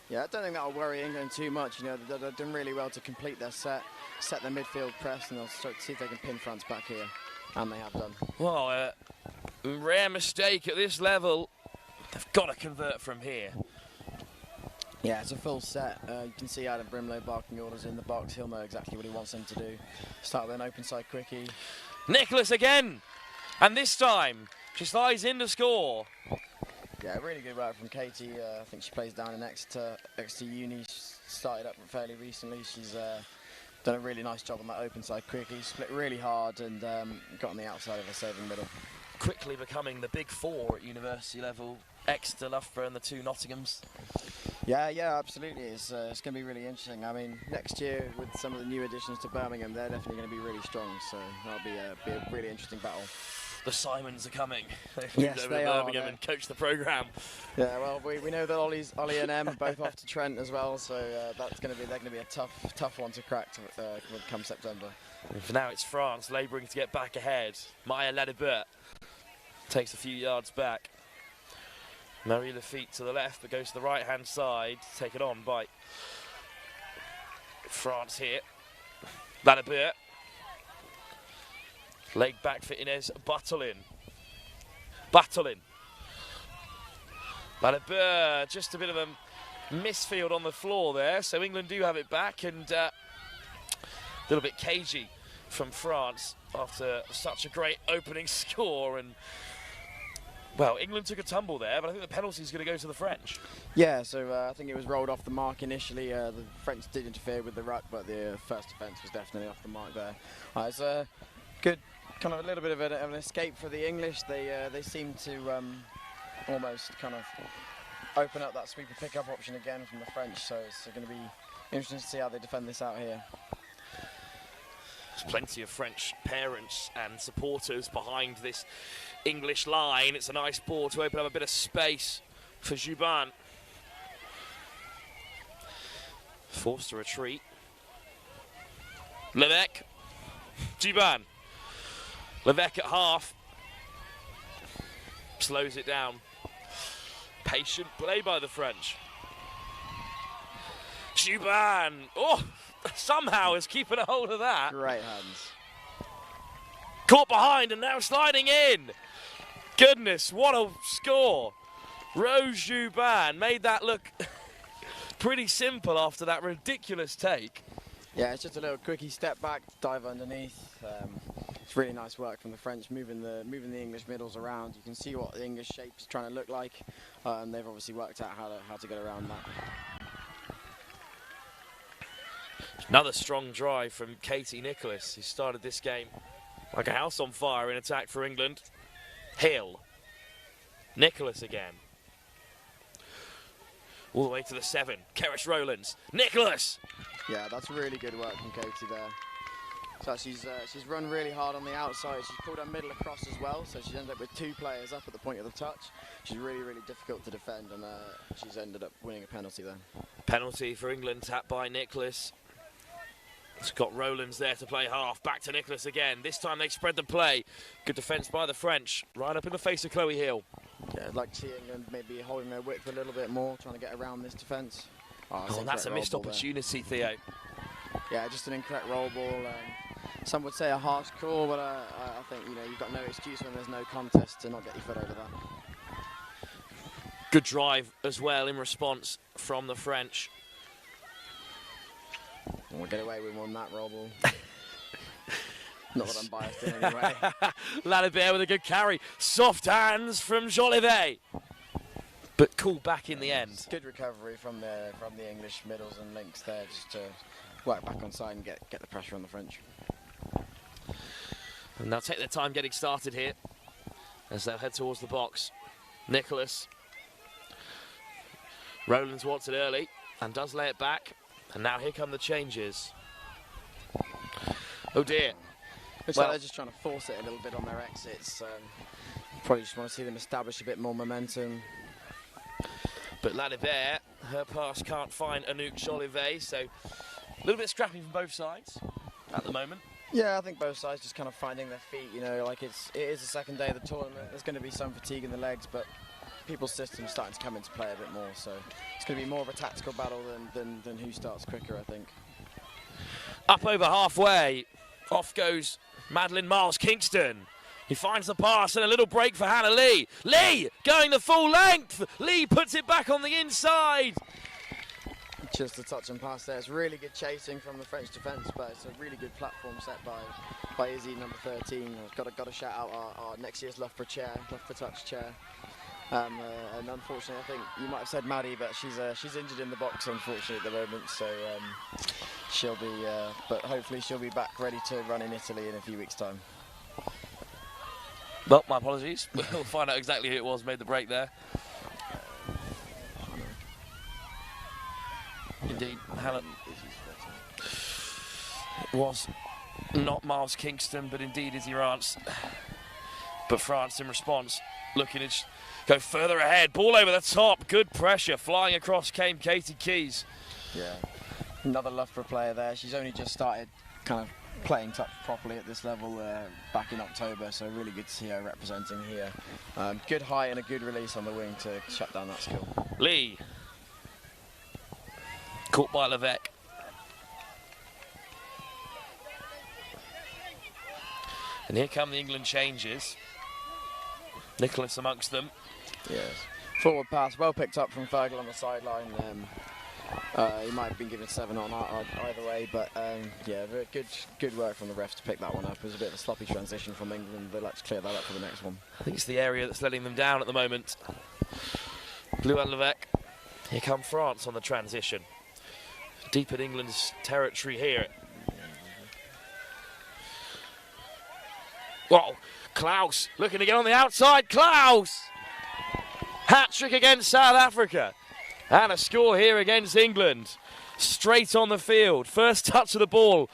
Yeah, I don't think that'll worry England too much. You know, they've done really well to complete their set their midfield press, and they'll start to see if they can pin France back here, and they have done. Well, rare mistake at this level. They've got to convert from here. Yeah, it's a full set. You can see Adam Brimlow barking orders in the box. He'll know exactly what he wants them to do. Start with an open side quickie. Nicholas again, and this time she slides in to score. Yeah, really good work from Katie. I think she plays down in Exeter Uni. She started up fairly recently. She's done a really nice job on that open side quickie. Split really hard and got on the outside of the saving middle. Quickly becoming the big four at university level. Exeter, Loughborough and the two Nottinghams. Yeah, absolutely. It's going to be really interesting. I mean, next year with some of the new additions to Birmingham, they're definitely going to be really strong. So that'll be a really interesting battle. The Simons are coming. Yes, over they to are. Birmingham and coach the programme. Yeah, well, we know that Ollie and Em are both off to Trent as well, so they're going to be a tough one to crack come September. And for now, it's France labouring to get back ahead. Maya Ladebert takes a few yards back. Marie Lafitte to the left, but goes to the right-hand side, taken on by France here. Ladebert. Leg back for Inez Bartolin. Ladebert, just a bit of a misfield on the floor there, so England do have it back, and a little bit cagey from France after such a great opening score. And well, England took a tumble there, but I think the penalty is going to go to the French. Yeah, so I think it was rolled off the mark initially. The French did interfere with the ruck, but the first offence was definitely off the mark there. It's a good, kind of a little bit of an escape for the English. They seem to almost kind of open up that sweeper pickup option again from the French, so it's going to be interesting to see how they defend this out here. There's plenty of French parents and supporters behind this English line. It's a nice ball to open up a bit of space for Juban. Forced to retreat. Levesque. Juban. Levesque at half. Slows it down. Patient play by the French. Juban. Oh, somehow is keeping a hold of that. Great hands. Caught behind and now sliding in. Goodness, what a score. Rose Juban made that look pretty simple after that ridiculous take. Yeah, it's just a little quickie step back, dive underneath. It's really nice work from the French, moving the English middles around. You can see what the English shape's trying to look like, and they've obviously worked out how to get around that. Another strong drive from Katie Nicholas, who started this game like a house on fire in attack for England. Hill. Nicholas again. All the way to the 7. Keris Rowlands. Nicholas! Yeah, that's really good work from Katie there. So she's run really hard on the outside. She's pulled her middle across as well, so she's ended up with 2 players up at the point of the touch. She's really, really difficult to defend, and she's ended up winning a penalty there. Penalty for England, tapped by Nicholas. It's got Rowlands there to play half. Back to Nicholas again. This time they spread the play. Good defence by the French. Right up in the face of Chloe Hill. Yeah, I'd like to see England maybe holding their width a little bit more, trying to get around this defence. Oh, that's a missed opportunity, Theo. Yeah, just an incorrect roll ball. Some would say a harsh call, but I think you've got no excuse when there's no contest to not get your foot over that. Good drive as well in response from the French. And we'll get away with one that roll ball. Not that I'm biased in any way. Lalibert with a good carry. Soft hands from Jolivet. But called back in the end. Good recovery from the English middles and links there, just to work back on side and get the pressure on the French. And they'll take their time getting started here as they'll head towards the box. Nicholas. Rowlands wants it early and does lay it back. And now here come the changes. Oh dear. Looks like they're just trying to force it a little bit on their exits. Probably just want to see them establish a bit more momentum. But Lalibert, her pass can't find Anouk Jolivet, so a little bit scrappy from both sides at the moment. Yeah, I think both sides just kind of finding their feet. You know, like it is the second day of the tournament. There's going to be some fatigue in the legs, but people's systems starting to come into play a bit more. So it's going to be more of a tactical battle than who starts quicker, I think. Up over halfway, off goes Madeline Miles Kingston. He finds the pass and a little break for Hannah Lee. Lee going the full length. Lee puts it back on the inside. Just a touch and pass there. It's really good chasing from the French defence, but it's a really good platform set by Izzy, number 13. I've got to shout out our next year's Love for Touch chair. And unfortunately, I think you might have said Maddie, but she's injured in the box, unfortunately, at the moment. So she'll be, but hopefully she'll be back ready to run in Italy in a few weeks' time. Well, my apologies. We'll find out exactly who it was made the break there. Indeed, Hannah. It was not Miles Kingston, but indeed Izzy Rance. But France, in response, looking to go further ahead. Ball over the top. Good pressure. Flying across came Katie Keys. Yeah, another Loughborough player there. She's only just started kind of playing touch properly at this level back in October, so really good to see her representing here. Good height and a good release on the wing to shut down that skill. Lee. Caught by Levesque. And here come the England changes. Nicholas amongst them. Yes. Forward pass, well picked up from Fergal on the sideline. He might have been given 7 on either way, but yeah, very good work from the refs to pick that one up. It was a bit of a sloppy transition from England. They'll like to clear that up for the next one. I think it's the area that's letting them down at the moment. Blue and Levesque. Here come France on the transition. Deep in England's territory here. Whoa, Klaus looking to get on the outside. Klaus! Hat-trick against South Africa. And a score here against England. Straight on the field. First touch of the ball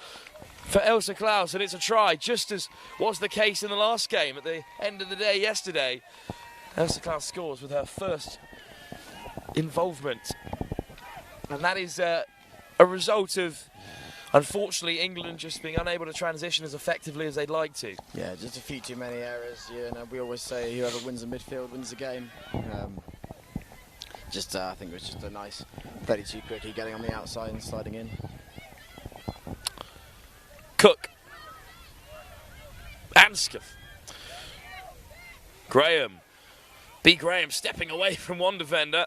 for Elsa Klaus, and it's a try, just as was the case in the last game at the end of the day yesterday. Elsa Klaus scores with her first involvement. And that is a result of, unfortunately, England just being unable to transition as effectively as they'd like to. Yeah, just a few too many errors. You know, we always say whoever wins the midfield wins the game. I think it was just a nice 32 quickie getting on the outside and sliding in. Cook. Anscombe. Graham. B. Graham stepping away from one defender.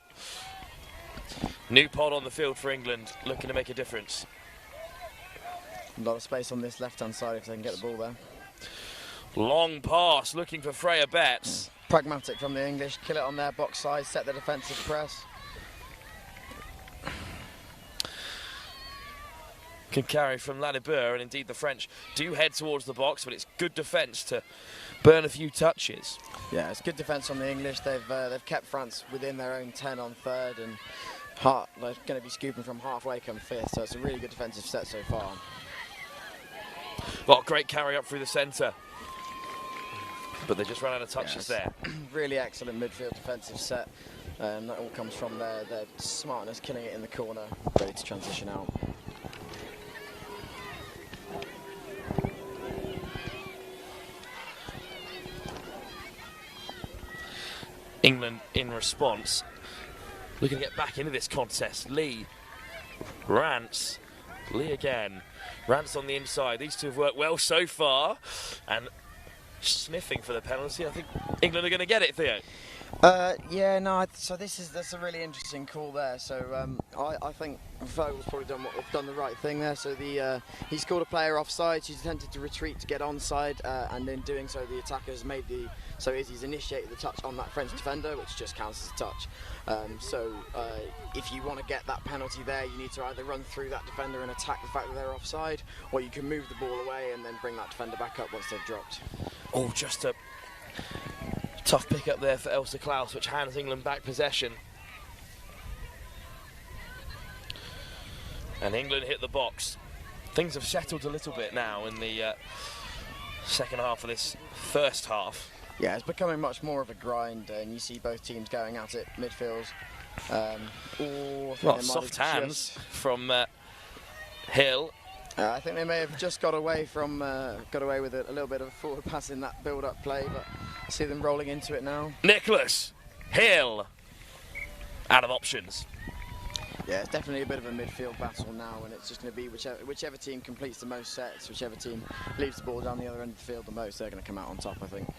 New pod on the field for England, looking to make a difference. A lot of space on this left-hand side if they can get the ball there. Long pass, looking for Freya Betts. Pragmatic from the English, kill it on their box side, set the defensive press. Good carry from Ladibur, and indeed the French do head towards the box, but it's good defence to burn a few touches. Yeah, it's good defence from the English. They've kept France within their own 10 on third, and they're going to be scooping from halfway come fifth, so it's a really good defensive set so far. Well, great carry up through the centre, but they just ran out of touches there. Really excellent midfield defensive set, and that all comes from their smartness, killing it in the corner, ready to transition out. England in response, looking to get back into this contest. Lee, Rance, Lee again, Rance on the inside. These two have worked well so far, and sniffing for the penalty. I think England are going to get it, Theo. Yeah, no. So that's a really interesting call there. So I think Vogel's probably done the right thing there. So he scored a player offside. He's attempted to retreat to get onside, and in doing so, the attacker's made he's initiated the touch on that French defender, which just counts as a touch. If you want to get that penalty there, you need to either run through that defender and attack the fact that they're offside, or you can move the ball away and then bring that defender back up once they've dropped. Oh, just a tough pick up there for Elsa Klaus, which hands England back possession. And England hit the box. Things have settled a little bit now in the second half of this first half. Yeah, it's becoming much more of a grind, and you see both teams going at it midfield. Soft hands from Hill. I think they may have just got away with a little bit of forward pass in that build-up play, but I see them rolling into it now. Nicholas Hill out of options. Yeah, it's definitely a bit of a midfield battle now, and it's just going to be whichever team completes the most sets, whichever team leaves the ball down the other end of the field the most, they're going to come out on top, I think.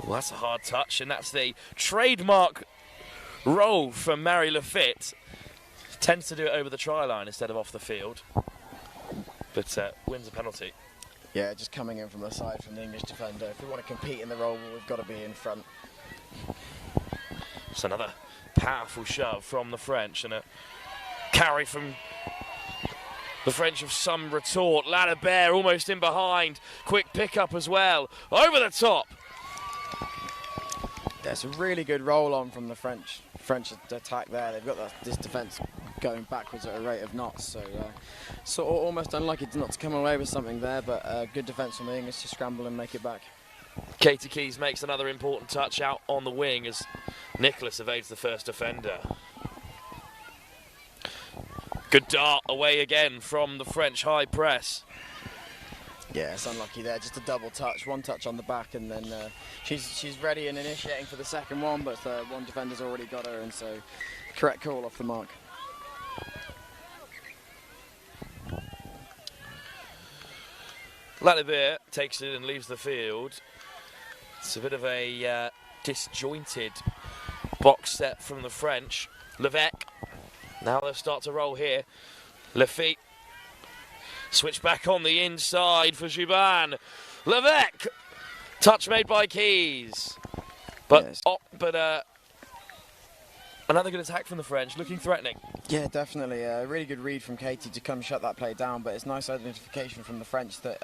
Well, that's a hard touch, and that's the trademark roll from Mary Lafitte. Tends to do it over the try line instead of off the field, but wins a penalty. Yeah, just coming in from the side from the English defender. If we want to compete in the role, we've got to be in front. It's another powerful shove from the French, and a carry from the French of some retort. Ladebert almost in behind. Quick pick-up as well. Over the top. There's a really good roll on from the French attack there. They've got this defence going backwards at a rate of knots, so almost unlucky not to come away with something there, but good defence from the English to scramble and make it back. Katie Keys makes another important touch out on the wing as Nicholas evades the first defender. Good dart away again from the French high press. Yeah, it's unlucky there. Just a double touch, one touch on the back, and then she's ready and initiating for the second one, but one defender's already got her, and so correct call off the mark. Ladebert takes it and leaves the field. It's a bit of a disjointed box set from the French. Levesque. Now they'll start to roll here. Lafitte. Switch back on the inside for Juban. Levesque. Touch made by Keys. But yes. Another good attack from the French, looking threatening. Yeah, definitely. A really good read from Katie to come shut that play down, but it's nice identification from the French that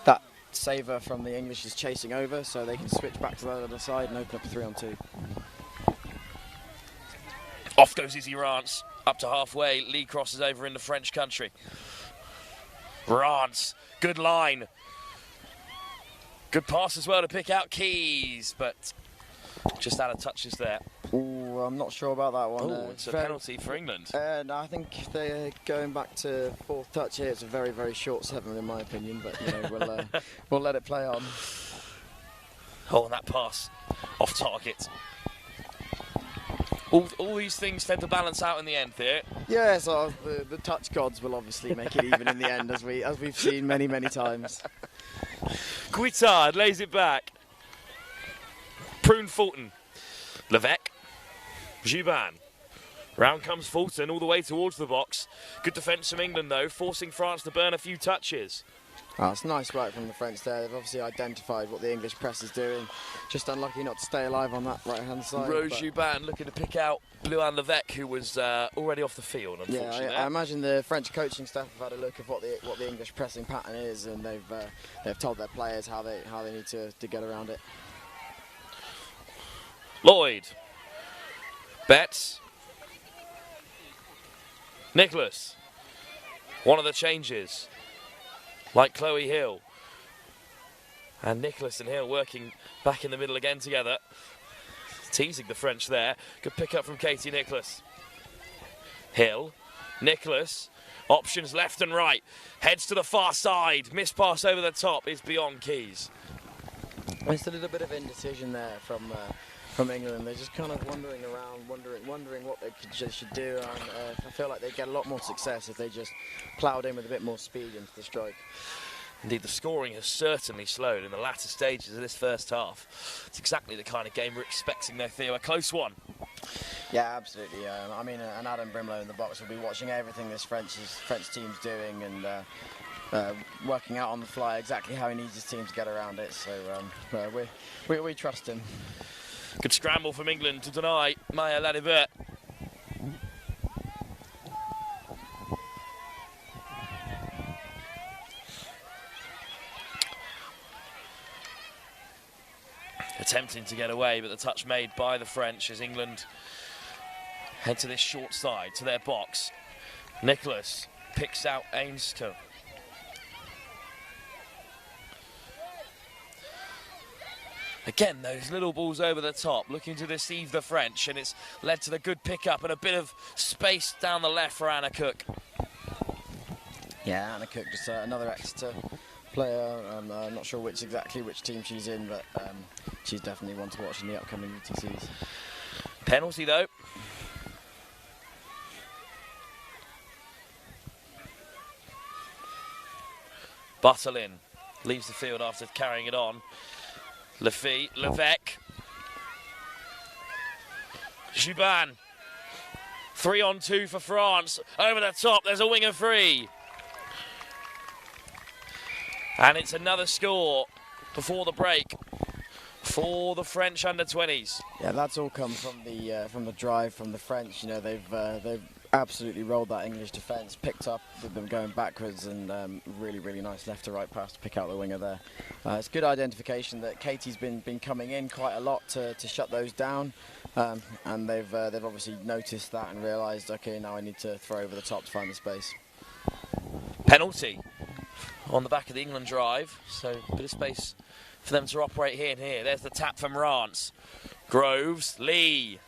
that saver from the English is chasing over, so they can switch back to the other side and open up a 3-on-2. Off goes Izzy Rance, up to halfway. Lee crosses over into French country. Rance, good line. Good pass as well to pick out Keys, but just out of touches there. Ooh, I'm not sure about that one. Oh, it's a penalty for England. No, I think they're going back to fourth touch here. It's a very, very short 7 in my opinion, but you know, we'll let it play on. Oh, and that pass off target. All these things tend to balance out in the end here. Yeah, so the touch gods will obviously make it even in the end, as we've seen many, many times. Guittard lays it back. Prune Fulton. Levesque. Juban. Round comes Fulton all the way towards the box. Good defence from England though, forcing France to burn a few touches. Oh, it's nice work from the French there. They've obviously identified what the English press is doing. Just unlucky not to stay alive on that right-hand side. Rose Juban looking to pick out Blouin Levesque, who was already off the field, unfortunately. Yeah, I imagine the French coaching staff have had a look at what the English pressing pattern is, and they've told their players how they need to get around it. Lloyd. Betts. Nicholas. One of the changes. Like Chloe Hill. And Nicholas and Hill working back in the middle again together. Teasing the French there. Good pick up from Katie Nicholas. Hill. Nicholas. Options left and right. Heads to the far side. Missed pass over the top is beyond Keys. It's a little bit of indecision there from England. They're just kind of wandering around, wondering what they should do. And I feel like they'd get a lot more success if they just ploughed in with a bit more speed into the strike. Indeed, the scoring has certainly slowed in the latter stages of this first half. It's exactly the kind of game we're expecting, though, Theo. A close one. Yeah, absolutely. I mean, and Adam Brimlow in the box will be watching everything this French team's doing and working out on the fly exactly how he needs his team to get around it. So we trust him. Good scramble from England to deny Maya Ladibert. Attempting to get away, but the touch made by the French as England head to this short side, to their box. Nicholas picks out Ainsker. Again, those little balls over the top, looking to deceive the French, and it's led to the good pick-up and a bit of space down the left for Anna Cook. Yeah, Anna Cook, just another Exeter player. I'm not sure which team she's in, but she's definitely one to watch in the upcoming UTCs. Penalty, though. Butterlin leaves the field after carrying it on. Levesque. Juban. 3-on-2 for France. Over the top, there's a winger free. And it's another score before the break for the French under-20s. Yeah, that's all come from the drive from the French. You know, they've absolutely rolled that English defence, picked up with them going backwards, and really nice left to right pass to pick out the winger there. It's good identification that Katie's been coming in quite a lot to shut those down, and they've obviously noticed that and realised, okay, now I need to throw over the top to find the space. Penalty on the back of the England drive, so a bit of space for them to operate here and here. There's the tap from Rance. Groves, Lee.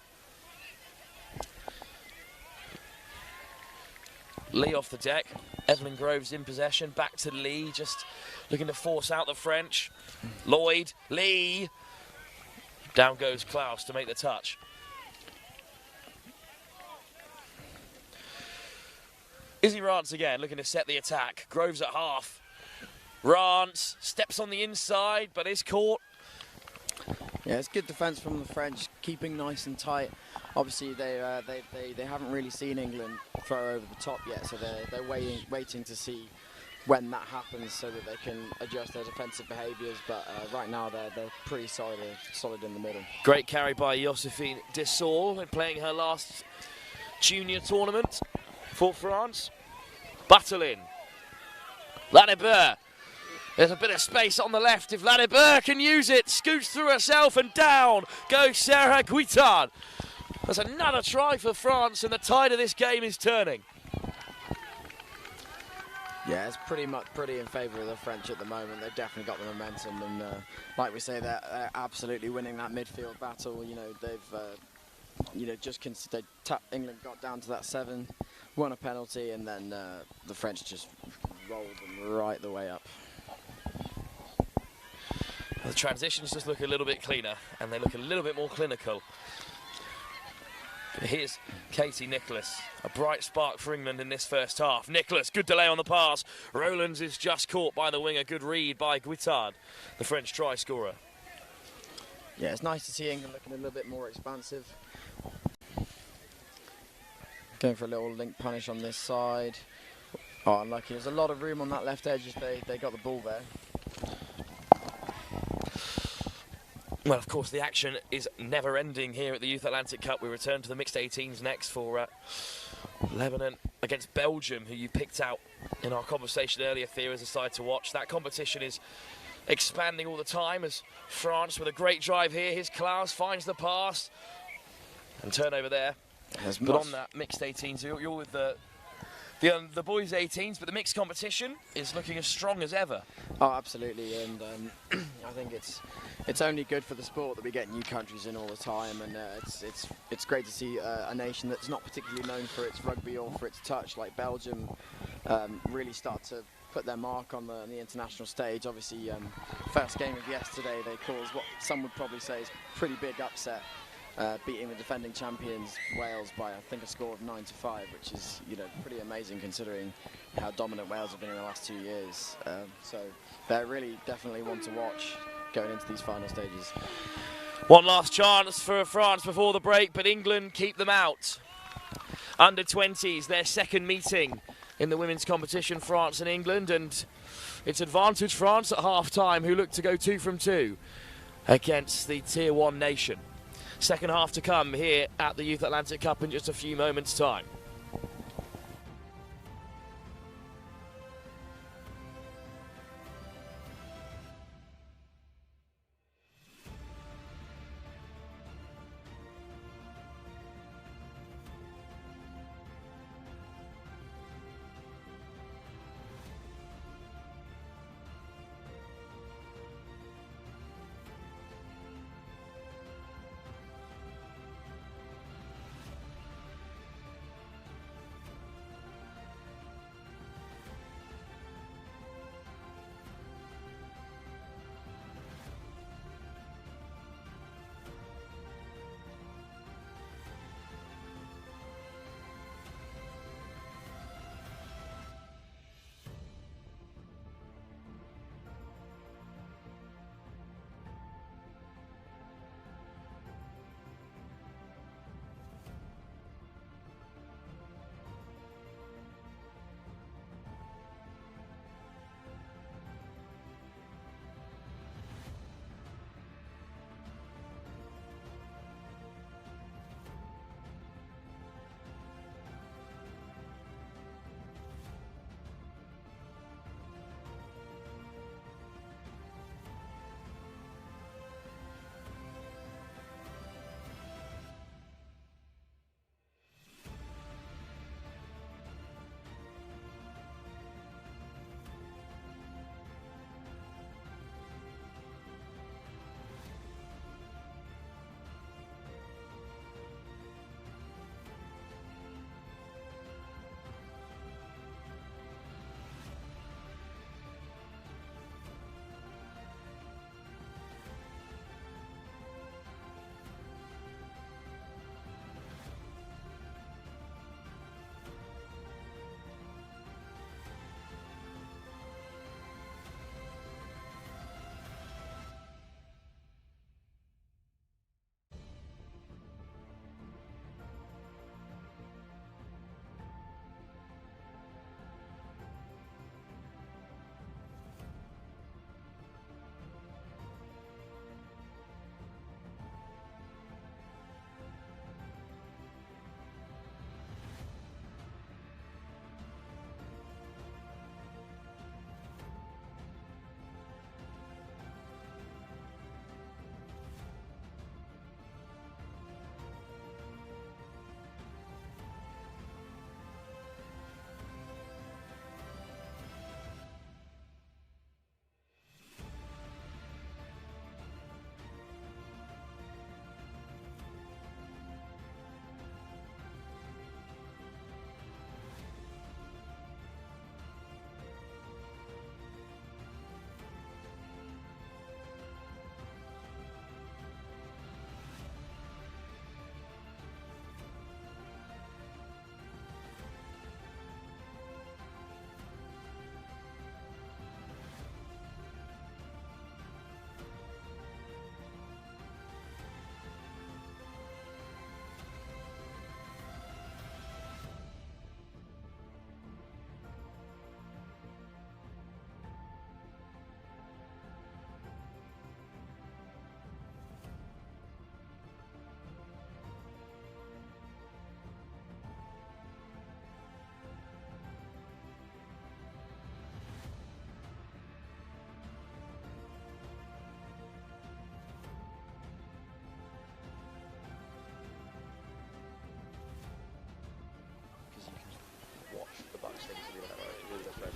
Lee off the deck. Evelyn Groves in possession. Back to Lee, just looking to force out the French. Lloyd, Lee. Down goes Klaus to make the touch. Izzy Rance again, looking to set the attack. Groves at half. Rance steps on the inside, but is caught. Yeah, it's good defence from the French, keeping nice and tight. Obviously, they haven't really seen England throw over the top yet, so they're waiting to see when that happens, so that they can adjust their defensive behaviours. But right now, they're pretty solid in the middle. Great carry by Josephine Dessau in playing her last junior tournament for France. Butterlin. Ladibert. There's a bit of space on the left if Ladibert can use it. Scoots through herself and down goes Sarah Guittard. There's another try for France and the tide of this game is turning. Yeah, it's pretty in favour of the French at the moment. They've definitely got the momentum, and like we say, they're absolutely winning that midfield battle. You know, they've England got down to that 7, won a penalty, and then the French just rolled them right the way up. The transitions just look a little bit cleaner and they look a little bit more clinical. Here's Katie Nicholas, a bright spark for England in this first half. Nicholas, good delay on the pass. Rowlands is just caught by the winger. Good read by Guittard, the French try scorer. Yeah, it's nice to see England looking a little bit more expansive. Going for a little link punish on this side. Oh, unlucky. There's a lot of room on that left edge as they got the ball there. Well, of course, the action is never ending here at the Youth Atlantic Cup. We return to the mixed 18s next for Lebanon against Belgium, who you picked out in our conversation earlier, Theo, as a side to watch. That competition is expanding all the time as France, with a great drive here. Here's Klaus, finds the pass. And turnover there. But on that mixed 18s, you're with the boys' 18s, but the mixed competition is looking as strong as ever. Oh, absolutely, and I think it's only good for the sport that we get new countries in all the time, and it's great to see a nation that's not particularly known for its rugby or for its touch, like Belgium, really start to put their mark on the international stage. Obviously, first game of yesterday, they caused what some would probably say is a pretty big upset. beating the defending champions Wales by I think a score of 9-5, which is pretty amazing considering how dominant Wales have been in the last 2 years. So they're really definitely one to watch going into these final stages. One last chance for France before the break, but England keep them out. Under 20s, their second meeting in the women's competition, France and England, and it's advantage France at half-time, who look to go 2 from 2 against the Tier 1 nation. Second half to come here at the Youth Atlantic Cup in just a few moments' time.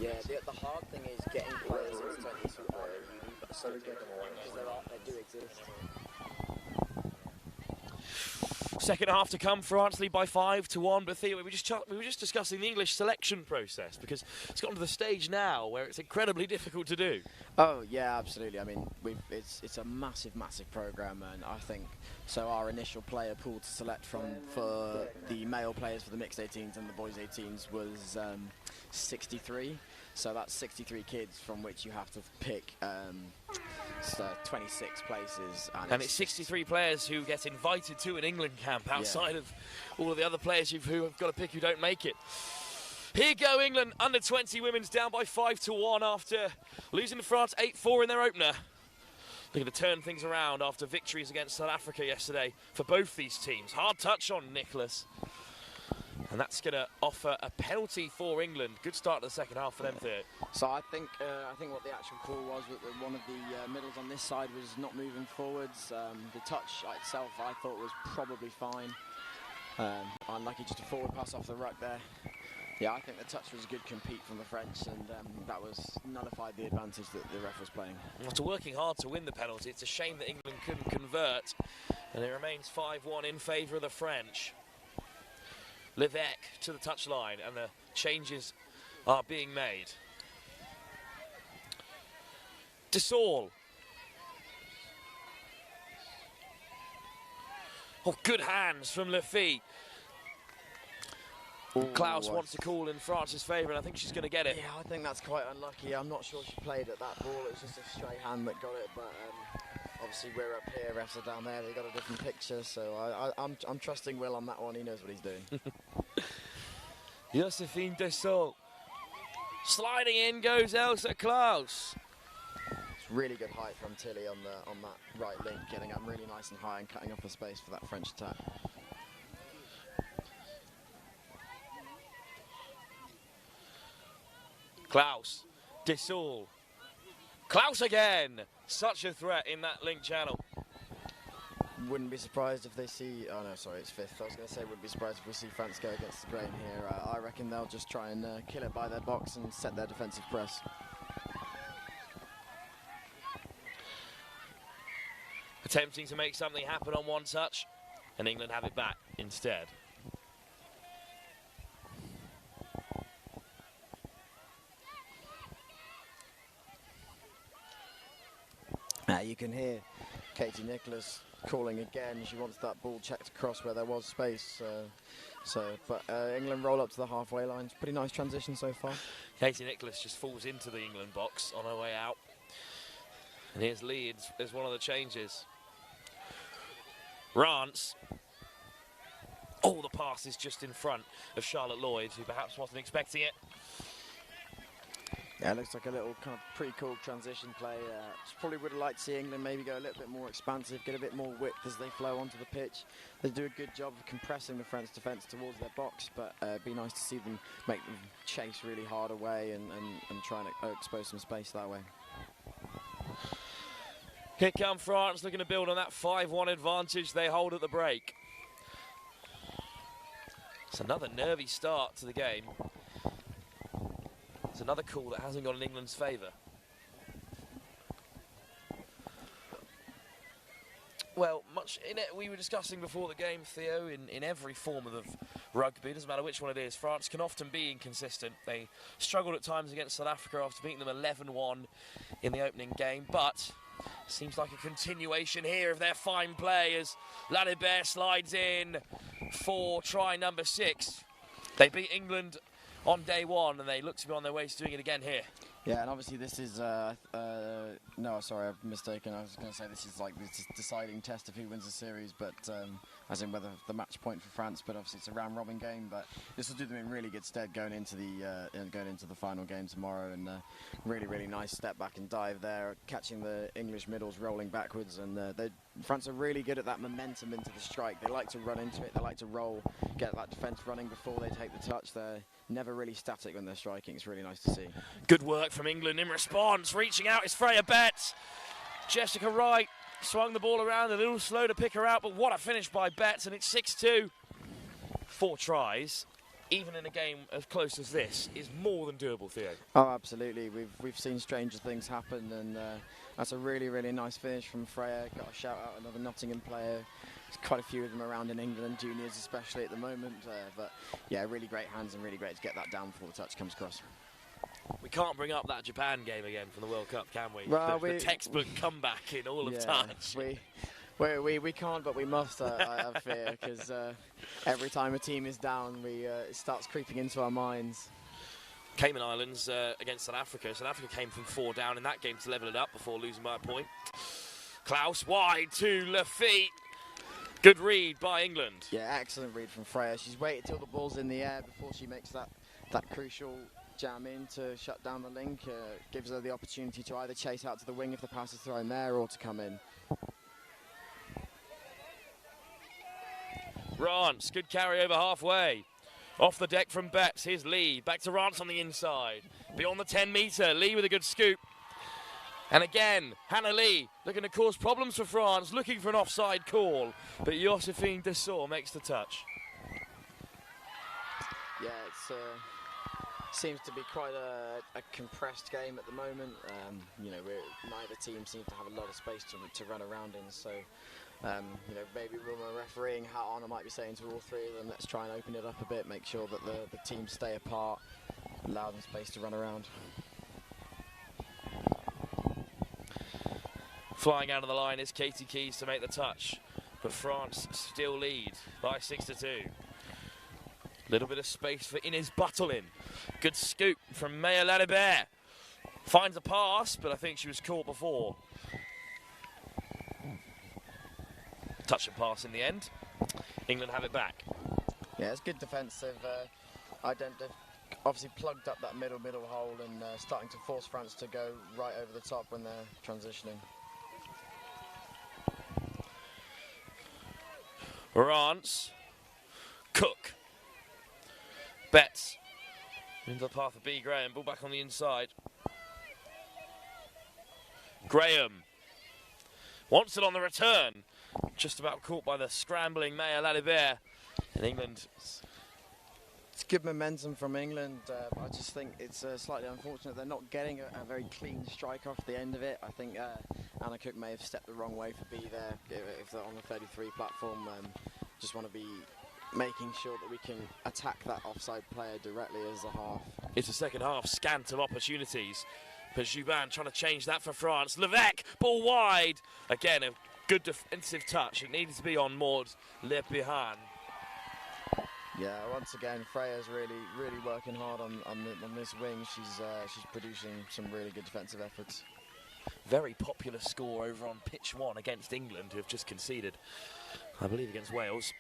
Yeah, the hard thing is getting players into 22 early, because they do exist. Second half to come. France lead by 5-1. But Theo, we were just discussing the English selection process, because it's gotten to the stage now where it's incredibly difficult to do. Oh yeah, absolutely. I mean, it's a massive program, and I think so. Our initial player pool to select from for the male players for the mixed 18s and the boys 18s was 63. So that's 63 kids from which you have to pick 26 places. And it's 63 players who get invited to an England camp outside of all of the other players who have got to pick who don't make it. Here go England, under 20 women's down by 5-1 after losing to France 8-4 in their opener. Looking to turn things around after victories against South Africa yesterday for both these teams. Hard touch on Nicholas. And that's going to offer a penalty for England. Good start to the second half for them, Theo. So I think what the actual call was that one of the middles on this side was not moving forwards. The touch itself I thought was probably fine. Unlucky just a forward pass off the ruck there. Yeah, I think the touch was a good compete from the French, and that was nullified the advantage that the ref was playing. After working hard to win the penalty, it's a shame that England couldn't convert, and it remains 5-1 in favour of the French. Levesque to the touchline, and the changes are being made. Desaul. Oh, good hands from Lefy. Klaus wants to call in France's favour, and I think she's going to get it. Yeah, I think that's quite unlucky. I'm not sure she played at that ball. It was just a straight hand that got it, but obviously we're up here, refs are down there. They got a different picture, so I'm trusting Will on that one. He knows what he's doing. Josephine Desaul. Sliding in goes Elsa Klaus. It's really good height from Tilly on that right link, getting up really nice and high and cutting off the space for that French attack. Klaus, Desaul, Klaus again! Such a threat in that link channel. Wouldn't be surprised if they see, oh no, sorry, it's fifth. I was going to say, wouldn't be surprised if we see France go against the grain here. I reckon they'll just try and kill it by their box and set their defensive press. Attempting to make something happen on one touch, and England have it back instead. Now you can hear Katie Nicholas calling again. She wants that ball checked across where there was space. But England roll up to the halfway line. It's pretty nice transition so far. Katie Nicholas just falls into the England box on her way out. And here's Leeds as one of the changes. Rance. Oh, the pass is just in front of Charlotte Lloyd, who perhaps wasn't expecting it. Yeah, it looks like a little kind of pretty cool transition play. Probably would have liked to see England maybe go a little bit more expansive, get a bit more width as they flow onto the pitch. They do a good job of compressing the French defence towards their box, but it'd be nice to see them make them chase really hard away and try and expose some space that way. Here come France, looking to build on that 5-1 advantage they hold at the break. It's another nervy start to the game. It's another call that hasn't gone in England's favour. Well, much in it we were discussing before the game, Theo, in every form of rugby, doesn't matter which one it is, France can often be inconsistent. They struggled at times against South Africa after beating them 11-1 in the opening game, but seems like a continuation here of their fine play as Ladibert slides in for try number 6. They beat England on day one, and they look to be on their way to doing it again here. Yeah, and obviously this is, no, sorry, I've mistaken. I was going to say this is deciding test of who wins the series, but as in whether the match point for France, but obviously it's a round-robin game, but this will do them in really good stead going into the final game tomorrow, and really nice step back and dive there, catching the English middles rolling backwards, and France are really good at that momentum into the strike. They like to run into it, they like to roll, get that defence running before they take the touch. They're never really static when they're striking. It's really nice to see. Good work from England in response. Reaching out is Freya Betts. Jessica Wright swung the ball around, a little slow to pick her out, but what a finish by Betts, and it's 6-2. 4 tries, even in a game as close as this, is more than doable, Theo. Oh, absolutely. We've seen stranger things happen, and that's a really nice finish from Freya. Got a shout out, another Nottingham player. There's quite a few of them around in England, juniors especially at the moment. But yeah, really great hands and really great to get that down before the touch comes across. We can't bring up that Japan game again from the World Cup, can we? Well, the textbook comeback in all of touch. We can't, but we must, I fear, because every time a team is down, it starts creeping into our minds. Cayman Islands against South Africa. South Africa came from 4 down in that game to level it up before losing by a point. Klaus wide to Lafitte. Good read by England. Yeah, excellent read from Freya. She's waited till the ball's in the air before she makes that crucial jam in to shut down the link. Gives her the opportunity to either chase out to the wing if the pass is thrown there or to come in. Rance, good carry over halfway. Off the deck from Betts, here's Lee. Back to Rance on the inside. Beyond the 10 metre, Lee with a good scoop. And again, Hannah Lee looking to cause problems for France, looking for an offside call. But Josephine Dessau makes the touch. Yeah, it seems to be quite a compressed game at the moment. Neither team seems to have a lot of space to run around in. So, maybe with my refereeing hat on, I might be saying to all 3 of them, let's try and open it up a bit, make sure that the teams stay apart, allow them space to run around. Flying out of the line is Katie Keys to make the touch. But France still lead by 6-2. Little bit of space for Ines Buttelin. Good scoop from Maya Lalibert. Finds a pass, but I think she was caught before. Touch and pass in the end. England have it back. Yeah, it's good defensive. Obviously plugged up that middle hole and starting to force France to go right over the top when they're transitioning. Rance. Cook. Betts. Into the path of B. Graham. Ball back on the inside. Graham. Wants it on the return. Just about caught by the scrambling Maya Lalibert. And England. It's good momentum from England. I just think it's slightly unfortunate they're not getting a very clean strike off the end of it. I think Anna Cook may have stepped the wrong way for B there if they're on the 33 platform. Just want to be making sure that we can attack that offside player directly as a half. It's a second half scant of opportunities. But Jubin trying to change that for France. Levesque, ball wide. Again, a good defensive touch. It needed to be on Maud Lepihan. Yeah, once again, Freya's really working hard on this wing. She's producing some really good defensive efforts. Very popular score over on pitch 1 against England, who have just conceded, I believe, against Wales.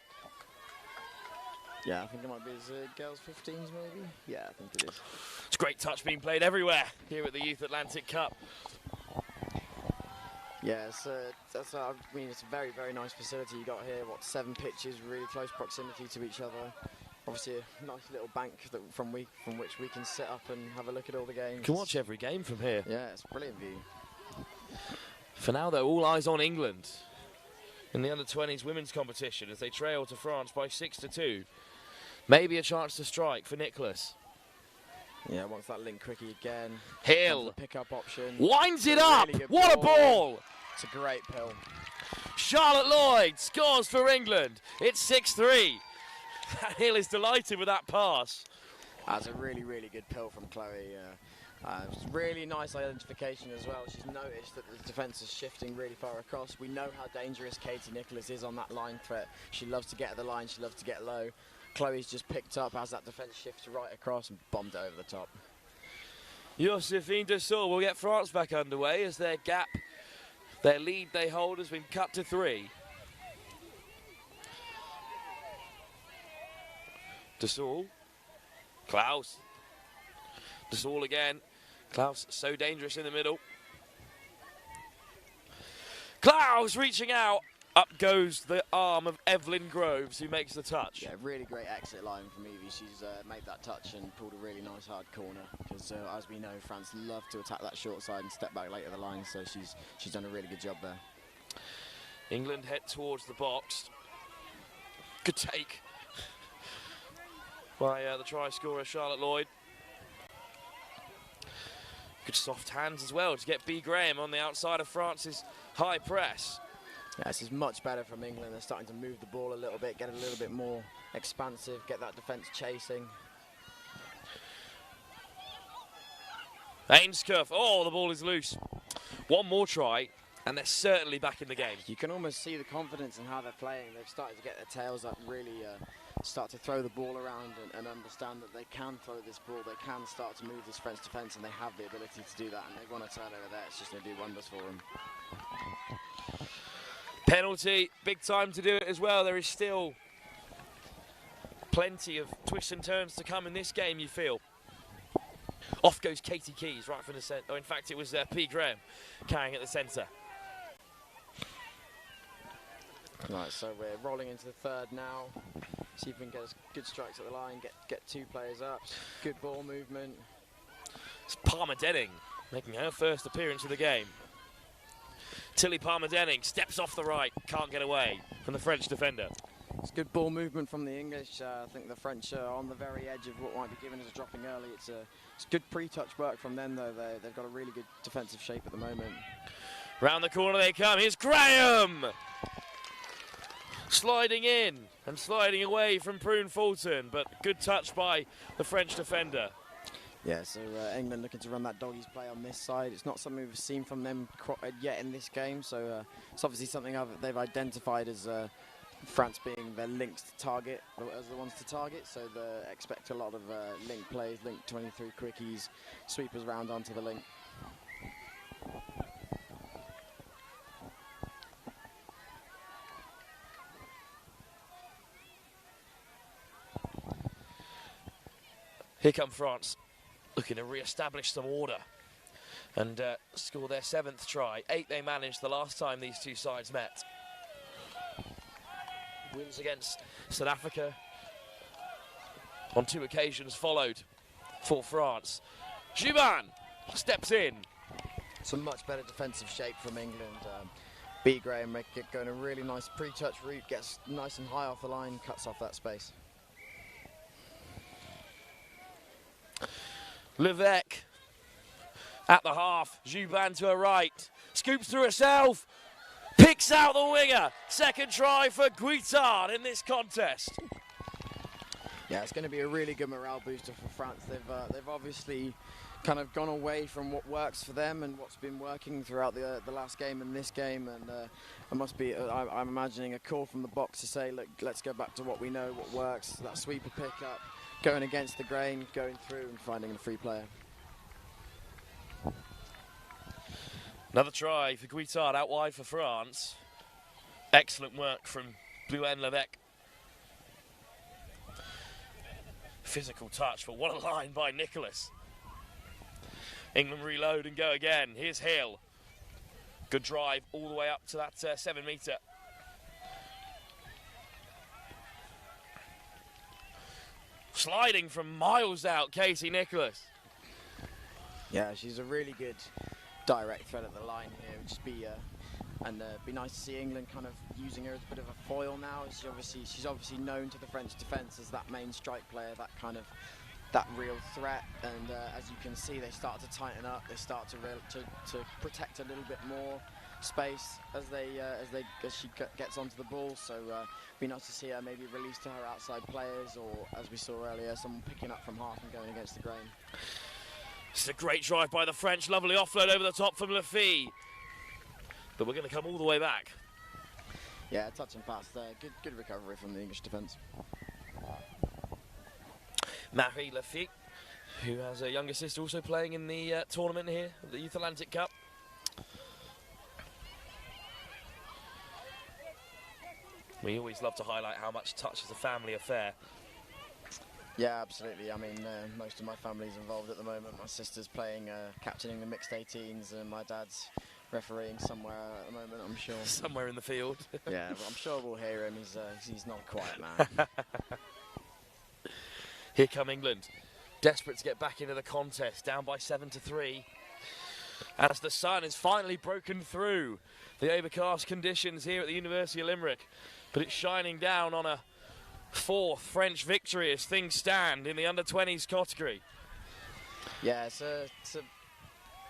Yeah, I think it might be girls 15s maybe. Yeah, I think it is. It's a great touch being played everywhere here at the Youth Atlantic Cup. Yeah, it's a very, very nice facility you got here. 7 pitches, really close proximity to each other. Obviously, a nice little bank from which we can sit up and have a look at all the games. You can watch every game from here. Yeah, it's a brilliant view. For now, though, all eyes on England in the under-20s women's competition as they trail to France by 6-2. Maybe a chance to strike for Nicholas. Yeah, wants that link quickie again. Hill. Pick-up option. Winds it up. Really what a ball. It's a great pill. Charlotte Lloyd scores for England. It's 6-3. Hill is delighted with that pass. That's a really, really good pill from Chloe. Really nice identification as well. She's noticed that the defence is shifting really far across. We know how dangerous Katie Nicholas is on that line threat. She loves to get at the line. She loves to get low. Chloe's just picked up as that defence shifts right across and bombed it over the top. Josephine Dessau will get France back underway as their lead they hold has been cut to 3. Dessau. Klaus. Dessau again. Klaus so dangerous in the middle. Klaus reaching out. Up goes the arm of Evelyn Groves, who makes the touch. Yeah, really great exit line from Evie. She's made that touch and pulled a really nice hard corner. Because as we know, France love to attack that short side and step back late at the line. So she's done a really good job there. England head towards the box. Good take by the try scorer Charlotte Lloyd. Good soft hands as well to get B. Graham on the outside of France's high press. Yeah, this is much better from England. They're starting to move the ball a little bit, get a little bit more expansive, get that defence chasing. Ainscuff, oh, the ball is loose. One more try, and they're certainly back in the game. You can almost see the confidence in how they're playing. They've started to get their tails up, really start to throw the ball around and understand that they can throw this ball. They can start to move this French defence, and they have the ability to do that. And they've won a turn over there. It's just going to do wonders for them. Penalty, big time to do it as well. There is still plenty of twists and turns to come in this game, you feel. Off goes Katie Keys right from the centre. Oh, in fact, it was P. Graham carrying at the centre. Right, so we're rolling into the third now. See if we can get us good strikes at the line, get two players up. Good ball movement. It's Palmer-Denning making her first appearance of the game. Tilly Palmer-Denning steps off the right, can't get away from the French defender. It's good ball movement from the English. I think the French are on the very edge of what might be given as a dropping early. It's good pre-touch work from them, though. They've got a really good defensive shape at the moment. Round the corner they come. Here's Graham! Sliding in and sliding away from Prune Fulton, but good touch by the French defender. Yeah, so England looking to run that doggies play on this side. It's not something we've seen from them yet in this game, so it's obviously something they've identified as France being their links to target, as the ones to target, so they expect a lot of link plays, link 23 quickies, sweepers round onto the link. Here come France, looking to re-establish some order and score their 7th try. 8 they managed the last time these two sides met. Wins against South Africa on 2 occasions followed for France. Juban steps in. Some much better defensive shape from England. B. Graham going a really nice pre-touch route, gets nice and high off the line, cuts off that space. Levesque at the half. Juban to her right. Scoops through herself. Picks out the winger. Second try for Guitard in this contest. Yeah, it's going to be a really good morale booster for France. They've obviously kind of gone away from what works for them and what's been working throughout the last game and this game. And it must be, I'm imagining, a call from the box to say, look, let's go back to what we know, what works. That sweeper pickup, going against the grain, going through and finding a free player. Another try for Guitard out wide for France. Excellent work from Bluen Levesque. Physical touch, but what a line by Nicholas. England reload and go again. Here's Hill. Good drive all the way up to that 7 metre. Sliding from miles out, Casey Nicholas. Yeah, she's a really good direct threat at the line here. It would just be nice to see England kind of using her as a bit of a foil now. She's obviously known to the French defence as that main strike player, that real threat. And as you can see, they start to tighten up. They start to protect a little bit more space as she gets onto the ball. So be nice to see her maybe release to her outside players, or as we saw earlier, someone picking up from half and going against the grain. This is a great drive by the French. Lovely offload over the top from Lafille. But we're going to come all the way back. Yeah, touch and pass there. Good recovery from the English defence. Marie Lafille, who has a younger sister also playing in the tournament here, the Youth Atlantic Cup. We always love to highlight how much touch is a family affair. Yeah, absolutely. I mean, most of my family's involved at the moment. My sister's playing, captaining the mixed 18s, and my dad's refereeing somewhere at the moment, I'm sure. Somewhere in the field. Yeah, well, I'm sure we'll hear him. He's not a quiet man. Here come England, desperate to get back into the contest, down by 7-3. As the sun is finally broken through the overcast conditions here at the University of Limerick, but it's shining down on a 4th French victory as things stand in the under-20s category. Yeah, it's a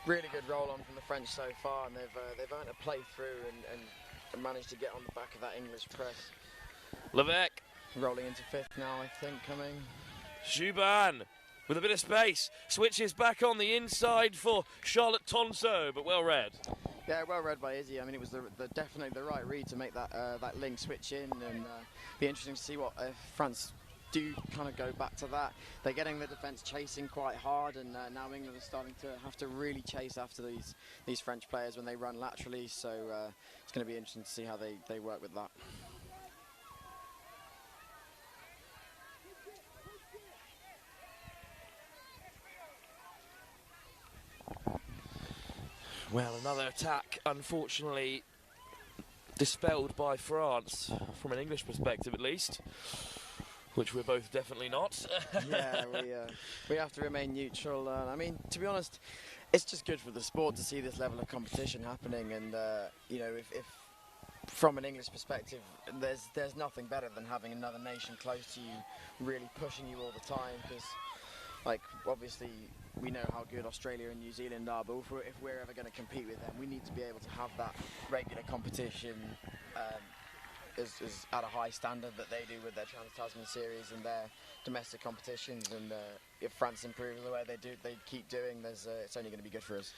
really good roll on from the French so far, and they've earned a play through and managed to get on the back of that English press. Levesque. Rolling into fifth now, I think, coming. Juban with a bit of space. Switches back on the inside for Charlotte Tonso, but well read. Yeah, well read by Izzy. I mean, it was definitely the right read to make that that link switch in, and be interesting to see what France do kind of go back to that. They're getting the defence chasing quite hard, and now England are starting to have to really chase after these French players when they run laterally. So it's going to be interesting to see how they work with that. Well, another attack, unfortunately, dispelled by France, from an English perspective at least, which we're both definitely not. Yeah, we have to remain neutral. I mean, to be honest, it's just good for the sport to see this level of competition happening, and you know, if from an English perspective, there's nothing better than having another nation close to you, really pushing you all the time, because, like, obviously we know how good Australia and New Zealand are, but if we're ever going to compete with them, we need to be able to have that regular competition is at a high standard that they do with their Trans-Tasman series and their domestic competitions. And if France improves the way they keep doing, it's only going to be good for us.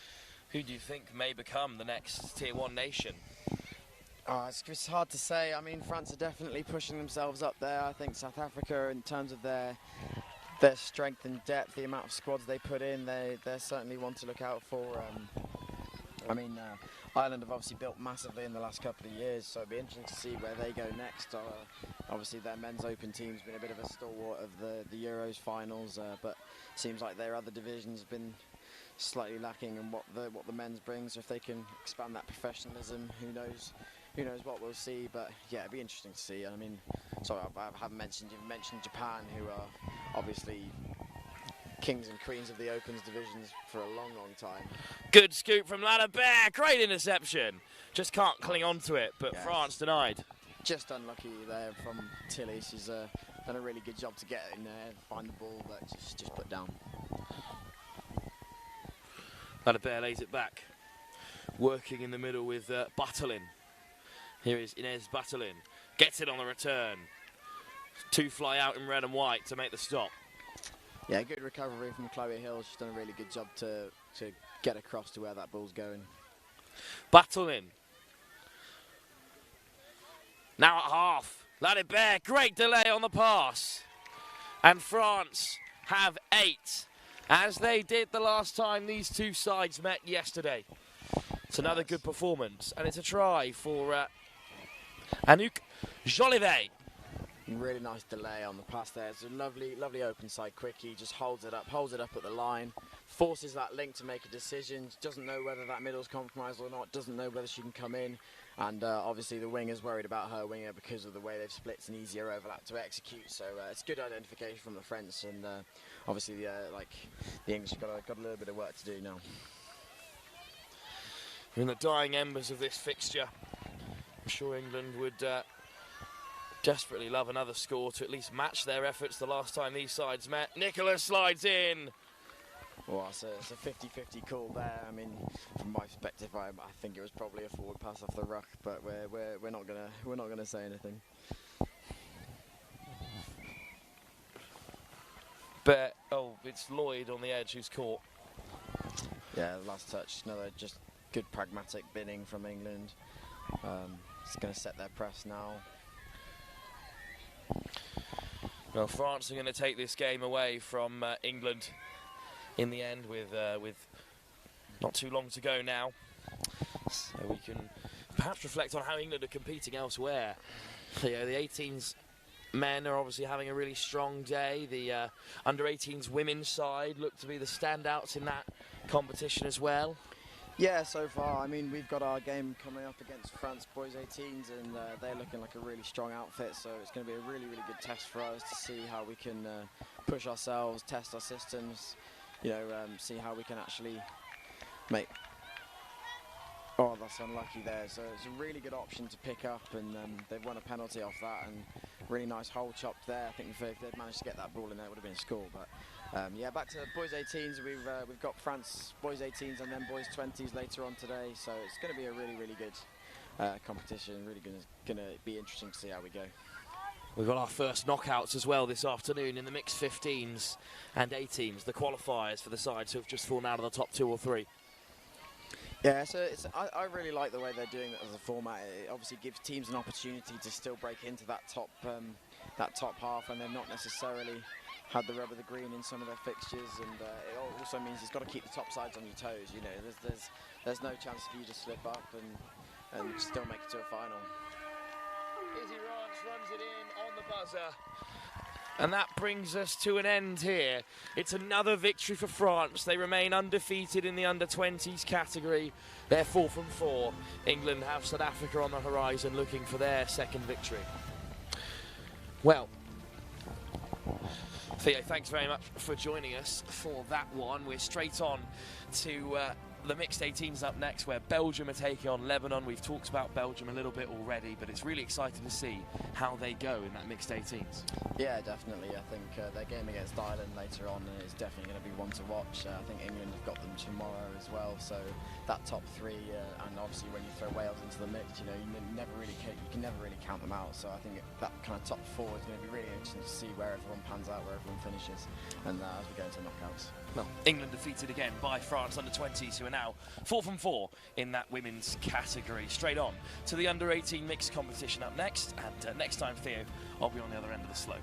Who do you think may become the next Tier 1 nation? It's hard to say. I mean, France are definitely pushing themselves up there. I think South Africa, in terms of their strength and depth, the amount of squads they put in, they're certainly one to look out for. I mean, Ireland have obviously built massively in the last couple of years, so it'll be interesting to see where they go next. Obviously, their men's open team's been a bit of a stalwart of the Euros finals, but seems like their other divisions have been slightly lacking in what the men's brings. So if they can expand that professionalism, who knows what we'll see. But yeah, it'd be interesting to see. I mean, sorry, I haven't mentioned, you've mentioned Japan, who are obviously kings and queens of the Opens divisions for a long, long time. Good scoop from Ladabert, great interception. Just can't cling on to it, but yes. France denied. Just unlucky there from Tilly. She's done a really good job to get in there, find the ball, but just put down. Ladabert lays it back, working in the middle with Battelin. Here is Inez Battelin, gets it on the return. Two fly out in red and white to make the stop. Yeah, good recovery from Chloe Hill. She's done a really good job to get across to where that ball's going. Battelin. Now at half. Ladabert, great delay on the pass. And France have 8, as they did the last time these two sides met yesterday. It's another good performance, and it's a try for Anouk Jolivet. Really nice delay on the pass there. It's a lovely open side quickie. Just holds it up at the line, forces that link to make a decision. Doesn't know whether that middle's compromised or not. Doesn't know whether she can come in. And obviously the winger's worried about her winger because of the way they've split. It's an easier overlap to execute. So it's good identification from the French, and obviously the English have got a little bit of work to do now. We're in the dying embers of this fixture. I'm sure England would desperately love another score to at least match their efforts the last time these sides met. Nicholas slides in. Well, it's a 50-50 call there. I mean, from my perspective, I think it was probably a forward pass off the ruck, but we're not gonna say anything. But it's Lloyd on the edge who's caught. Yeah, last touch. Another just good pragmatic bidding from England. It's going to set their press now. Well, France are going to take this game away from England in the end with not too long to go now. So we can perhaps reflect on how England are competing elsewhere. The 18s men are obviously having a really strong day. The under-18s women's side look to be the standouts in that competition as well. Yeah, so far, I mean, we've got our game coming up against France boys 18s, and they're looking like a really strong outfit, so it's going to be a really, really good test for us to see how we can push ourselves, test our systems, see how we can actually make... Oh, that's unlucky there. So it's a really good option to pick up, and they've won a penalty off that, and really nice hole chopped there. I think if they'd managed to get that ball in there, it would have been a score, but... yeah, back to boys 18s. We've got France boys 18s and then boys 20s later on today, so it's going to be a really, really good competition. Really going to be interesting to see how we go. We've got our first knockouts as well this afternoon in the mixed 15s and 18s, the qualifiers for the sides who have just fallen out of the top 2 or 3. Yeah, so I really like the way they're doing it as a format. It obviously gives teams an opportunity to still break into that top half, and they've not necessarily had the rub of the green in some of their fixtures, and it also means you've got to keep the top sides on your toes. You know, there's no chance for you to slip up and still make it to a final. Izzy Ranch runs it in on the buzzer. And that brings us to an end here. It's another victory for France. They remain undefeated in the under-20s category. They're 4 from 4. England have South Africa on the horizon looking for their second victory. Well, Theo, thanks very much for joining us for that one. We're straight on to the mixed 18s up next, where Belgium are taking on Lebanon. We've talked about Belgium a little bit already, but it's really exciting to see how they go in that mixed 18s. Yeah, definitely. I think their game against Ireland later on is definitely going to be one to watch. I think England have got them tomorrow as well, so that top 3, and obviously when you throw Wales into the mix, you know, you can never really count them out. So I think that kind of top 4 is going to be really interesting to see where everyone pans out, where everyone finishes, and as we go into knockouts. Well, England defeated again by France under-20s, who are now 4 from 4 in that women's category. Straight on to the under-18 mixed competition up next, and next time, Theo, I'll be on the other end of the slope.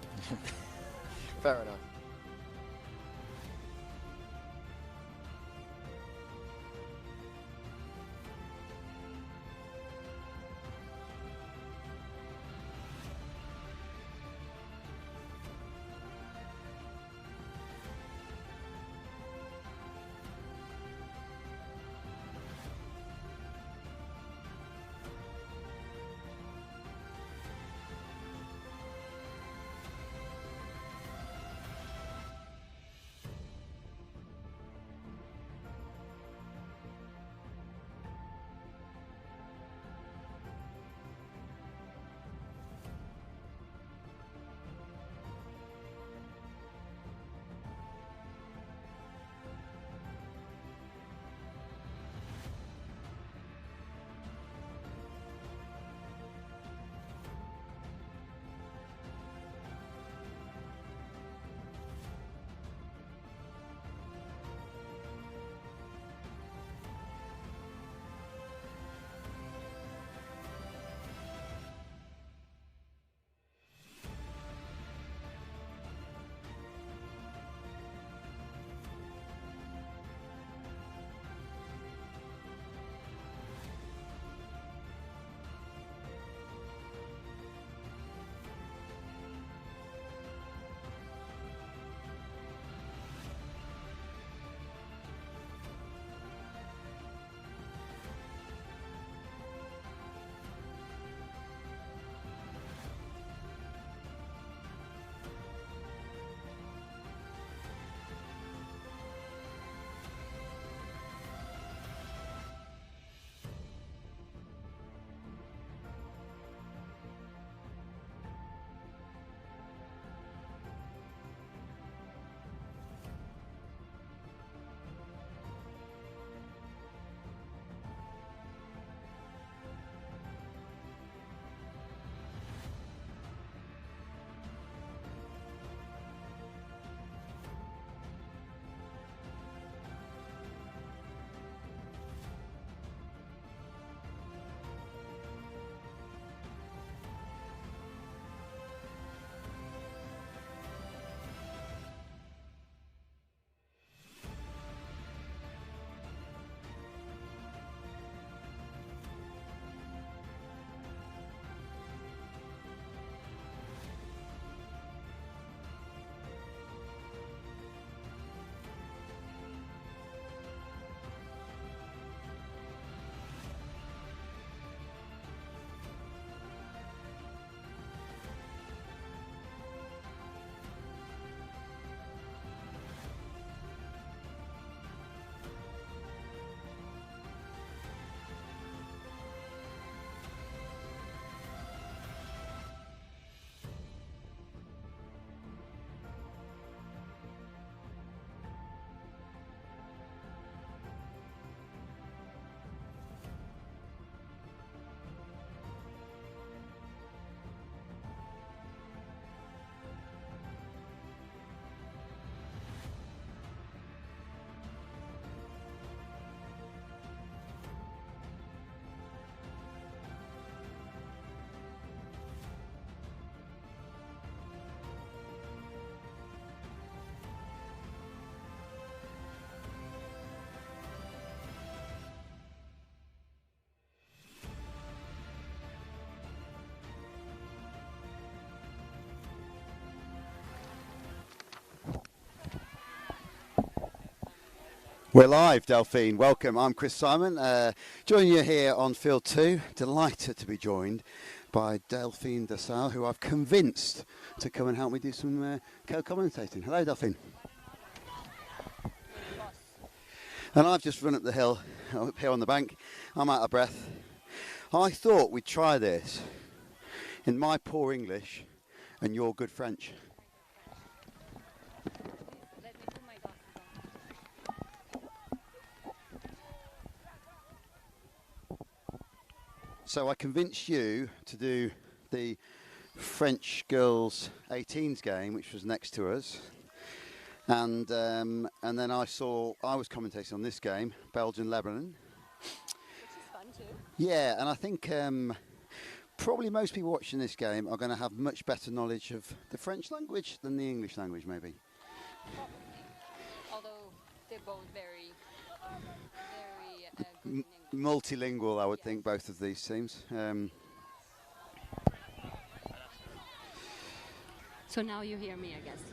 Fair enough. We're live, Delphine. Welcome. I'm Chris Simon. Joining you here on Field 2. Delighted to be joined by Delphine Dessau, who I've convinced to come and help me do some co-commentating. Hello, Delphine. And I've just run up the hill, up here on the bank. I'm out of breath. I thought we'd try this in my poor English and your good French. So I convinced you to do the French girls 18s game, which was next to us, and then I was commentating on this game, Belgium Lebanon. Which is fun too. Yeah, and I think probably most people watching this game are going to have much better knowledge of the French language than the English language, maybe. Probably. Although they're both very good in English. Multilingual, I would think, both of these teams. So now you hear me, I guess.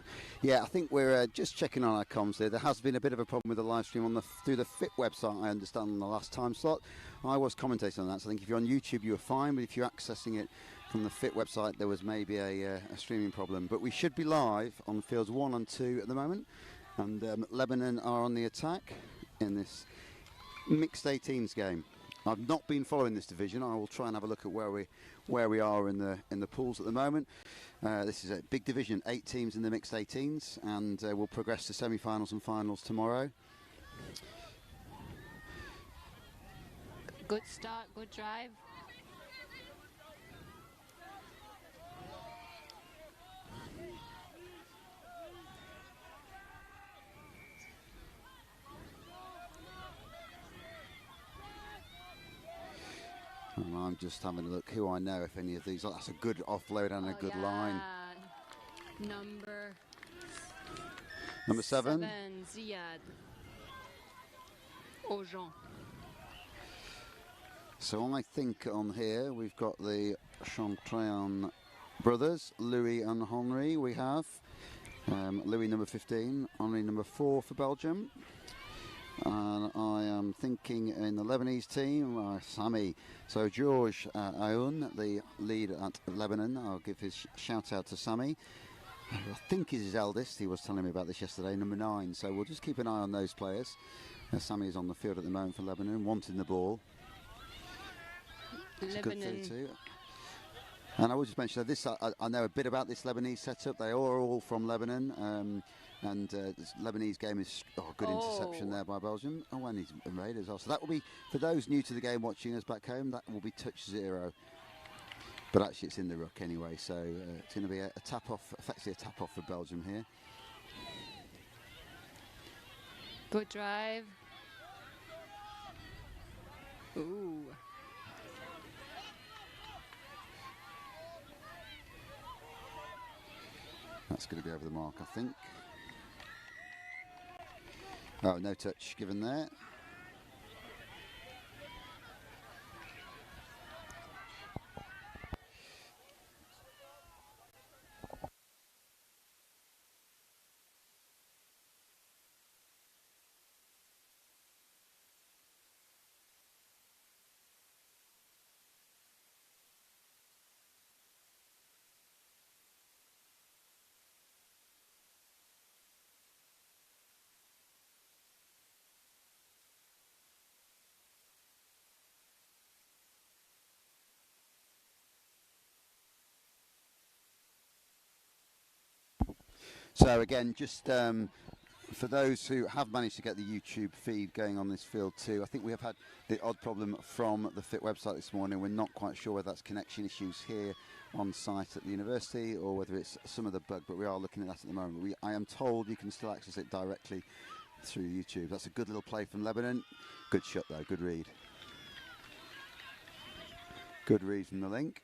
Yeah, I think we're just checking on our comms there. There has been a bit of a problem with the live stream through the FIT website, I understand, on the last time slot. I was commentating on that, so I think if you're on YouTube, you were fine, but if you're accessing it from the FIT website, there was maybe a streaming problem. But we should be live on fields 1 and 2 at the moment, and Lebanon are on the attack in this mixed 18s game. I've not been following this division. I will try and have a look at where we are in the pools at the moment. This is a big division, 8 teams in the mixed 18s, and we'll progress to semi-finals and finals tomorrow. Good start, good drive. And I'm just having a look who I know, if any of these. Oh, that's a good offload and a good line. Number 7. Ziad. Ojan. So I think on here we've got the Chantrain brothers, Louis and Henri. We have Louis number 15, Henri number 4 for Belgium. And I am thinking in the Lebanese team, Sami. So George Aoun, the lead at Lebanon. I'll give his shout out to Sami. I think he's his eldest. He was telling me about this yesterday, number 9. So we'll just keep an eye on those players. Sami is on the field at the moment for Lebanon, wanting the ball. It's a good 32. And I will just mention that this, I know a bit about this Lebanese setup. They are all from Lebanon. And this Lebanese game is good interception there by Belgium. Oh, and he's made as well. So that will be, for those new to the game watching us back home, that will be touch 0. But actually it's in the ruck anyway, so it's going to be a tap-off, effectively a tap-off for Belgium here. Good drive. Ooh. That's going to be over the mark, I think. Oh, no touch given there. So again, just for those who have managed to get the YouTube feed going on this field too, I think we have had the odd problem from the FIT website this morning. We're not quite sure whether that's connection issues here on site at the university or whether it's some of the bug, but we are looking at that at the moment. I am told you can still access it directly through YouTube. That's a good little play from Lebanon. Good shot though, good read. Good read from the link.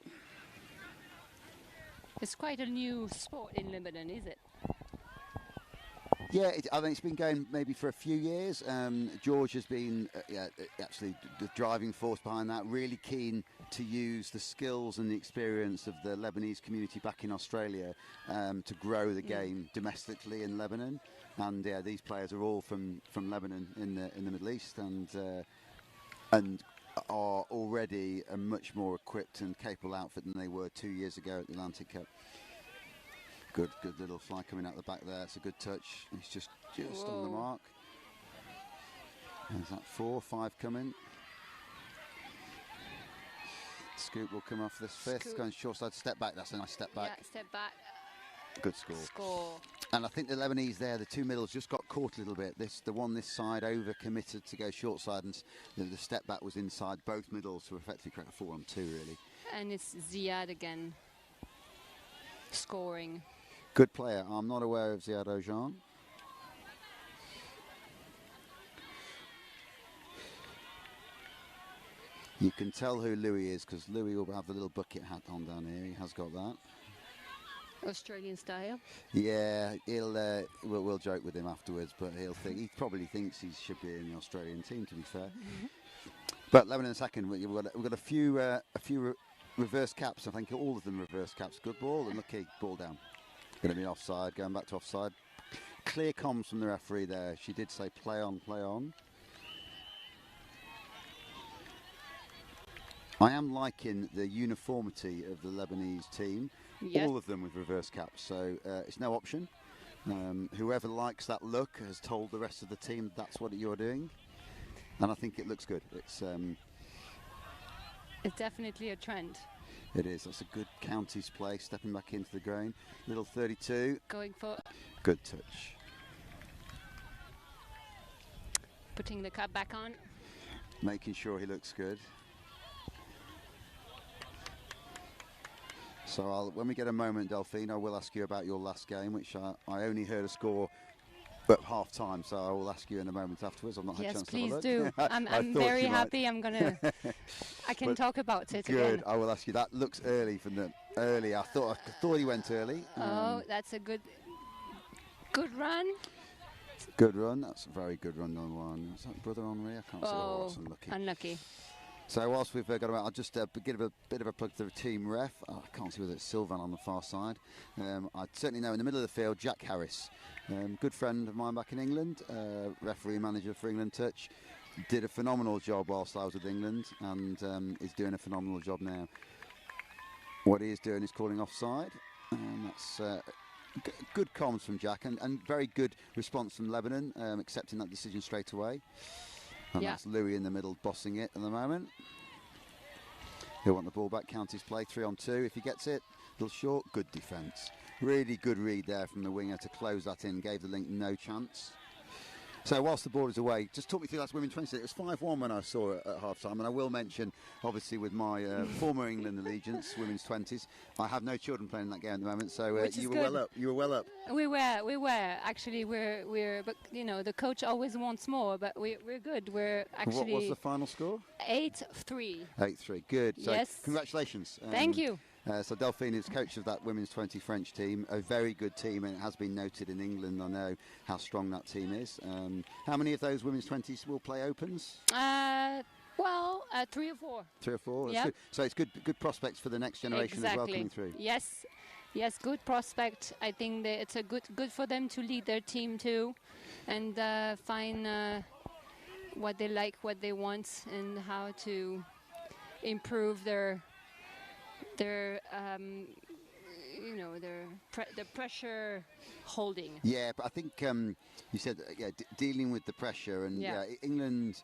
It's quite a new sport in Lebanon, is it? Yeah, I think it's been going maybe for a few years. George has been actually the driving force behind that, really keen to use the skills and the experience of the Lebanese community back in Australia to grow the game domestically in Lebanon. And these players are all from Lebanon in the Middle East and are already a much more equipped and capable outfit than they were 2 years ago at the Atlantic Cup. Good little fly coming out the back there. It's a good touch. He's just on the mark. There's that 4-5 coming. Scoop will come off this fifth. Scoop. Going short side, step back. That's a nice step back. Yeah, step back. Good score. Score. And I think the Lebanese there, the two middles just got caught a little bit. The one this side over committed to go short side, and the step back was inside both middles to effectively create a 4-on-2 really. And it's Ziad again. Scoring. Good player. I'm not aware of Ziad Ojan. You can tell who Louis is because Louis will have the little bucket hat on down here. He has got that. Australian style. Yeah, we'll joke with him afterwards, but he probably thinks he should be in the Australian team, to be fair. But Lebanon second, we've got a few reverse caps. I think all of them reverse caps. Good ball, and lucky ball down. Going to be offside. Going back to offside. Clear comms from the referee there. She did say play on, play on. I am liking the uniformity of the Lebanese team. Yes. All of them with reverse caps, so it's no option. Whoever likes that look has told the rest of the team that's what you're doing, and I think it looks good. It's definitely a trend. It is. That's a good counties play, stepping back into the grain. Little 32. Going for Good touch. putting the cap back on. Making sure he looks good. So when we get a moment, Delphine, I will ask you about your last game, which I only heard a score at half time, so I will ask you in a moment afterwards. I've not had a chance to have a look. Yes, please do. I'm very happy. I can talk about it good. again. I will ask you. That looks early from the early. I thought he went early. Oh, that's a good run. Good run. That's a very good run on one. Is that Brother Henri? I can't see. Oh, that's unlucky. Unlucky. So whilst we've got about, I'll just give a bit of a plug to the team ref. I can't see whether it's Sylvan on the far side. I certainly know in the middle of the field, Jack Harris, good friend of mine back in England, referee manager for England Touch, did a phenomenal job whilst I was with England, and is doing a phenomenal job now. What he is doing is calling offside, and that's good comms from Jack, and very good response from Lebanon, accepting that decision straight away. And that's Louis in the middle bossing it at the moment. He'll want the ball back, counties play, 3-on-2. If he gets it, a little short, good defence. Really good read there from the winger to close that in, gave the link no chance. So whilst the ball is away, just talk me through that women's 20. It was 5-1 when I saw it at half-time, and I will mention, obviously, with my former England allegiance, women's 20s, I have no children playing in that game at the moment, so you were well up. You were well up. We were. Actually, we're. But you know, the coach always wants more, but we're good. We're actually. What was the final score? 8-3. 8-3. Good. So yes. Congratulations. Thank you. So Delphine is coach of that women's 20 French team, a very good team, and it has been noted in England. I know how strong that team is. How many of those women's 20s will play opens? 3 or 4. 3 or 4. Yeah. Good. So it's good prospects for the next generation as well coming through. Yes, good prospect. I think that it's a good for them to lead their team too, and find what they like, what they want, and how to improve their the pressure holding. Yeah, but I think you said dealing with the pressure, and England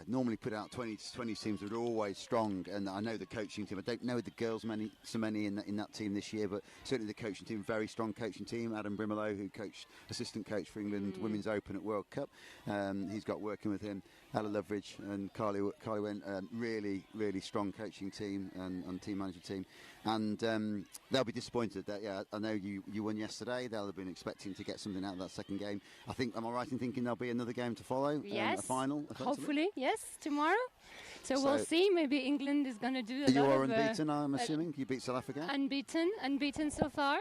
normally put out 20 teams that are always strong, and I know the coaching team. I don't know the girls so many in that team this year, but certainly the coaching team, very strong coaching team. Adam Brimelow, who coached assistant coach for England Women's Open at World Cup, he's got working with him. Ella Loveridge and Carly Went, really strong coaching team and team manager team, and they'll be disappointed that I know you won yesterday. They'll have been expecting to get something out of that second game. I think, am I right in thinking there'll be another game to follow? Yes, a final. Hopefully, yes, tomorrow. So we'll see. Maybe England is going to do a lot of. You are unbeaten, I'm assuming. You beat South Africa. Unbeaten so far.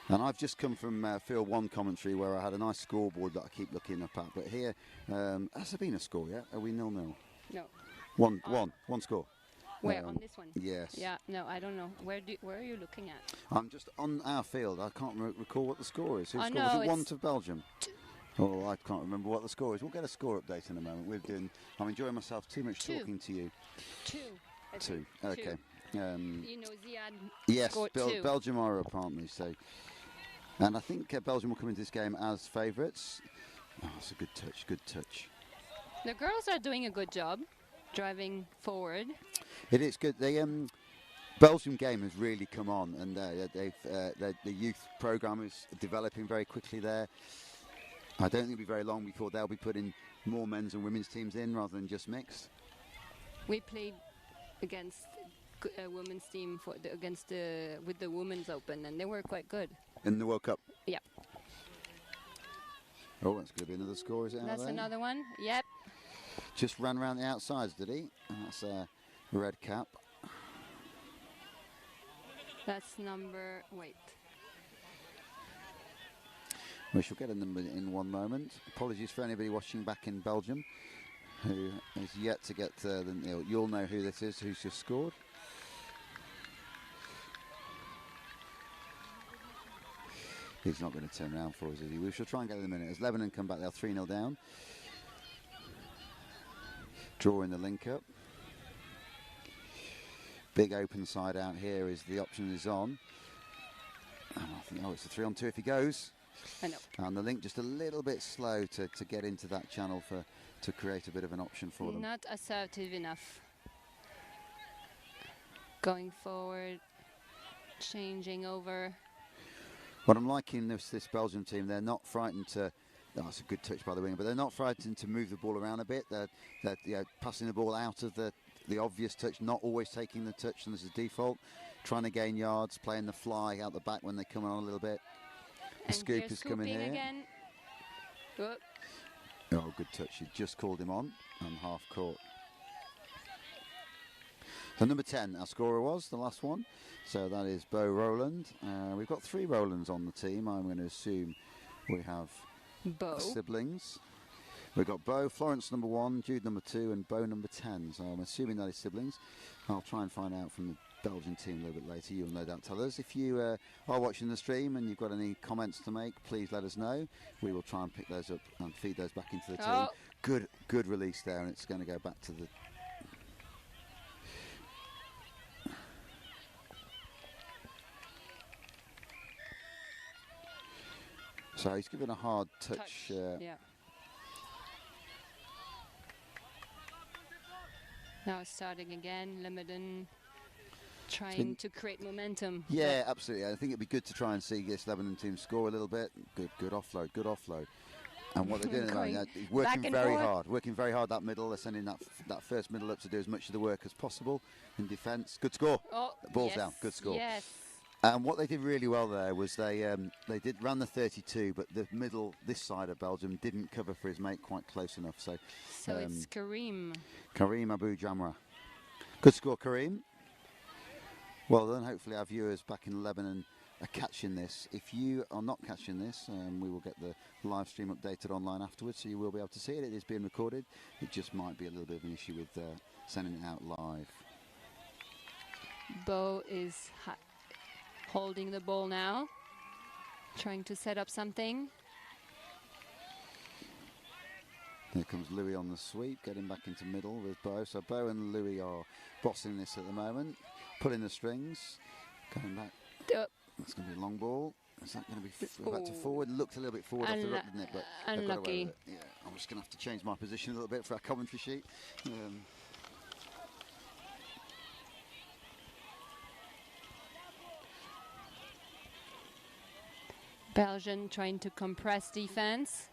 And I've just come from Field 1 commentary where I had a nice scoreboard that I keep looking up at. But here, has there been a score yet? Are we 0-0? No. One score. Where, on this one? Yes. Yeah, no, I don't know. Where are you looking at? I'm just on our field. I can't recall what the score is. Who scored? no, Was it 1 it's to Belgium? Oh, I can't remember what the score is. We'll get a score update in a moment. I'm enjoying myself too much 2. talking to you. 2. I 2. think. Okay. 2. You know, Ziad Yes, scored 2. Belgium are up, aren't they? So, and I think Belgium will come into this game as favourites. Oh, it's a good touch. Good touch. The girls are doing a good job driving forward. It is good. The Belgium game has really come on, and the youth programme is developing very quickly there. I don't think it'll be very long before they'll be putting more men's and women's teams in rather than just mixed. We played against a women's team with the Women's Open, and they were quite good. In the World Cup? Yeah. Oh, that's going to be another score, is it? That's another one. Yep. Just ran around the outsides, did he? And that's a red cap. That's number. Wait. We shall get a number in one moment. Apologies for anybody watching back in Belgium who is yet to get you'll know who this is, who's just scored. He's not going to turn around for us, is he? We shall try and get in a minute. As Lebanon come back, they're 3-0 down. Drawing the link up. Big open side out here is the option is on. And I think, it's a 3-on-2 if he goes. I know. And the link just a little bit slow to get into that channel to create a bit of an option for them. Not assertive enough. Going forward, changing over. What I'm liking this Belgium team, they're not frightened to. That's a good touch by the winger, but they're not frightened to move the ball around a bit. They're passing the ball out of the obvious touch, not always taking the touch, and this is default. Trying to gain yards, playing the fly out the back when they come on a little bit. The And scoop is coming here. Again. Whoop. Oh, good touch. He just called him on and half court. So number 10, our scorer was the last one. So that is Bo Rowland. We've got 3 Rowlands on the team. I'm going to assume we have Bo. siblings. We've got Bo, Florence number 1, Jude number 2, and Bo number 10. So I'm assuming that is siblings. I'll try and find out from the Belgian team a little bit later. You'll no doubt tell us. If you are watching the stream and you've got any comments to make, please let us know. We will try and pick those up and feed those back into the team. Good release there, and it's going to go back to the. So he's given a hard touch. Yeah. Now it's starting again. Lebanon trying to create momentum. Yeah, absolutely. I think it'd be good to try and see this Lebanon team score a little bit. Good offload, good offload. And what they're doing at the moment, is working very hard that middle. They're sending that first middle up to do as much of the work as possible in defence. Good score. Oh, Ball's down. Good score. Yes. And what they did really well there was they ran the 32, but the middle, this side of Belgium, didn't cover for his mate quite close enough. So it's Kareem Abu Jamra. Good score, Kareem. Well done. Hopefully our viewers back in Lebanon are catching this. If you are not catching this, we will get the live stream updated online afterwards, so you will be able to see it. It is being recorded. It just might be a little bit of an issue with sending it out live. Bo is holding the ball now, trying to set up something. Here comes Louis on the sweep, getting back into middle with Bo. So Bo and Louis are bossing this at the moment, pulling the strings, going back. That's going to be a long ball. Is that going to be back to forward? Looked a little bit forward off the ruck, didn't it? But unlucky. Yeah, I'm just going to have to change my position a little bit for our commentary sheet. Belgium trying to compress defense.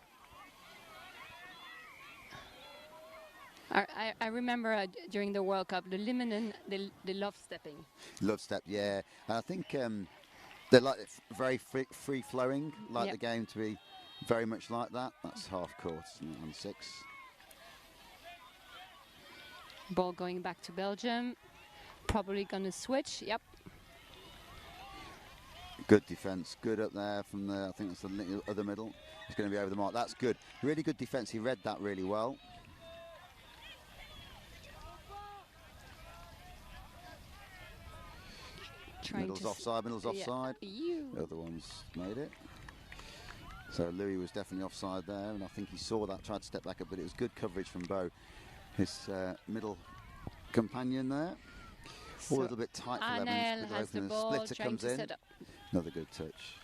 I remember during the World Cup, the Lebanon, they love stepping. Love step, yeah. And I think they like it very free-flowing, like the game to be very much like that. That's half court, isn't it, on 6. Ball going back to Belgium. Probably going to switch, yep. Good defence, good up there from the, I think it's the other middle. It's going to be over the mark. That's good. Really good defence. He read that really well. Middle's offside, middle's offside. The other one's made it. So Louis was definitely offside there, and I think he saw that, tried to step back up, but it was good coverage from Bo, his middle companion there. So a little bit tight for Lebanon. Has the ball, splitter comes in. Another good touch.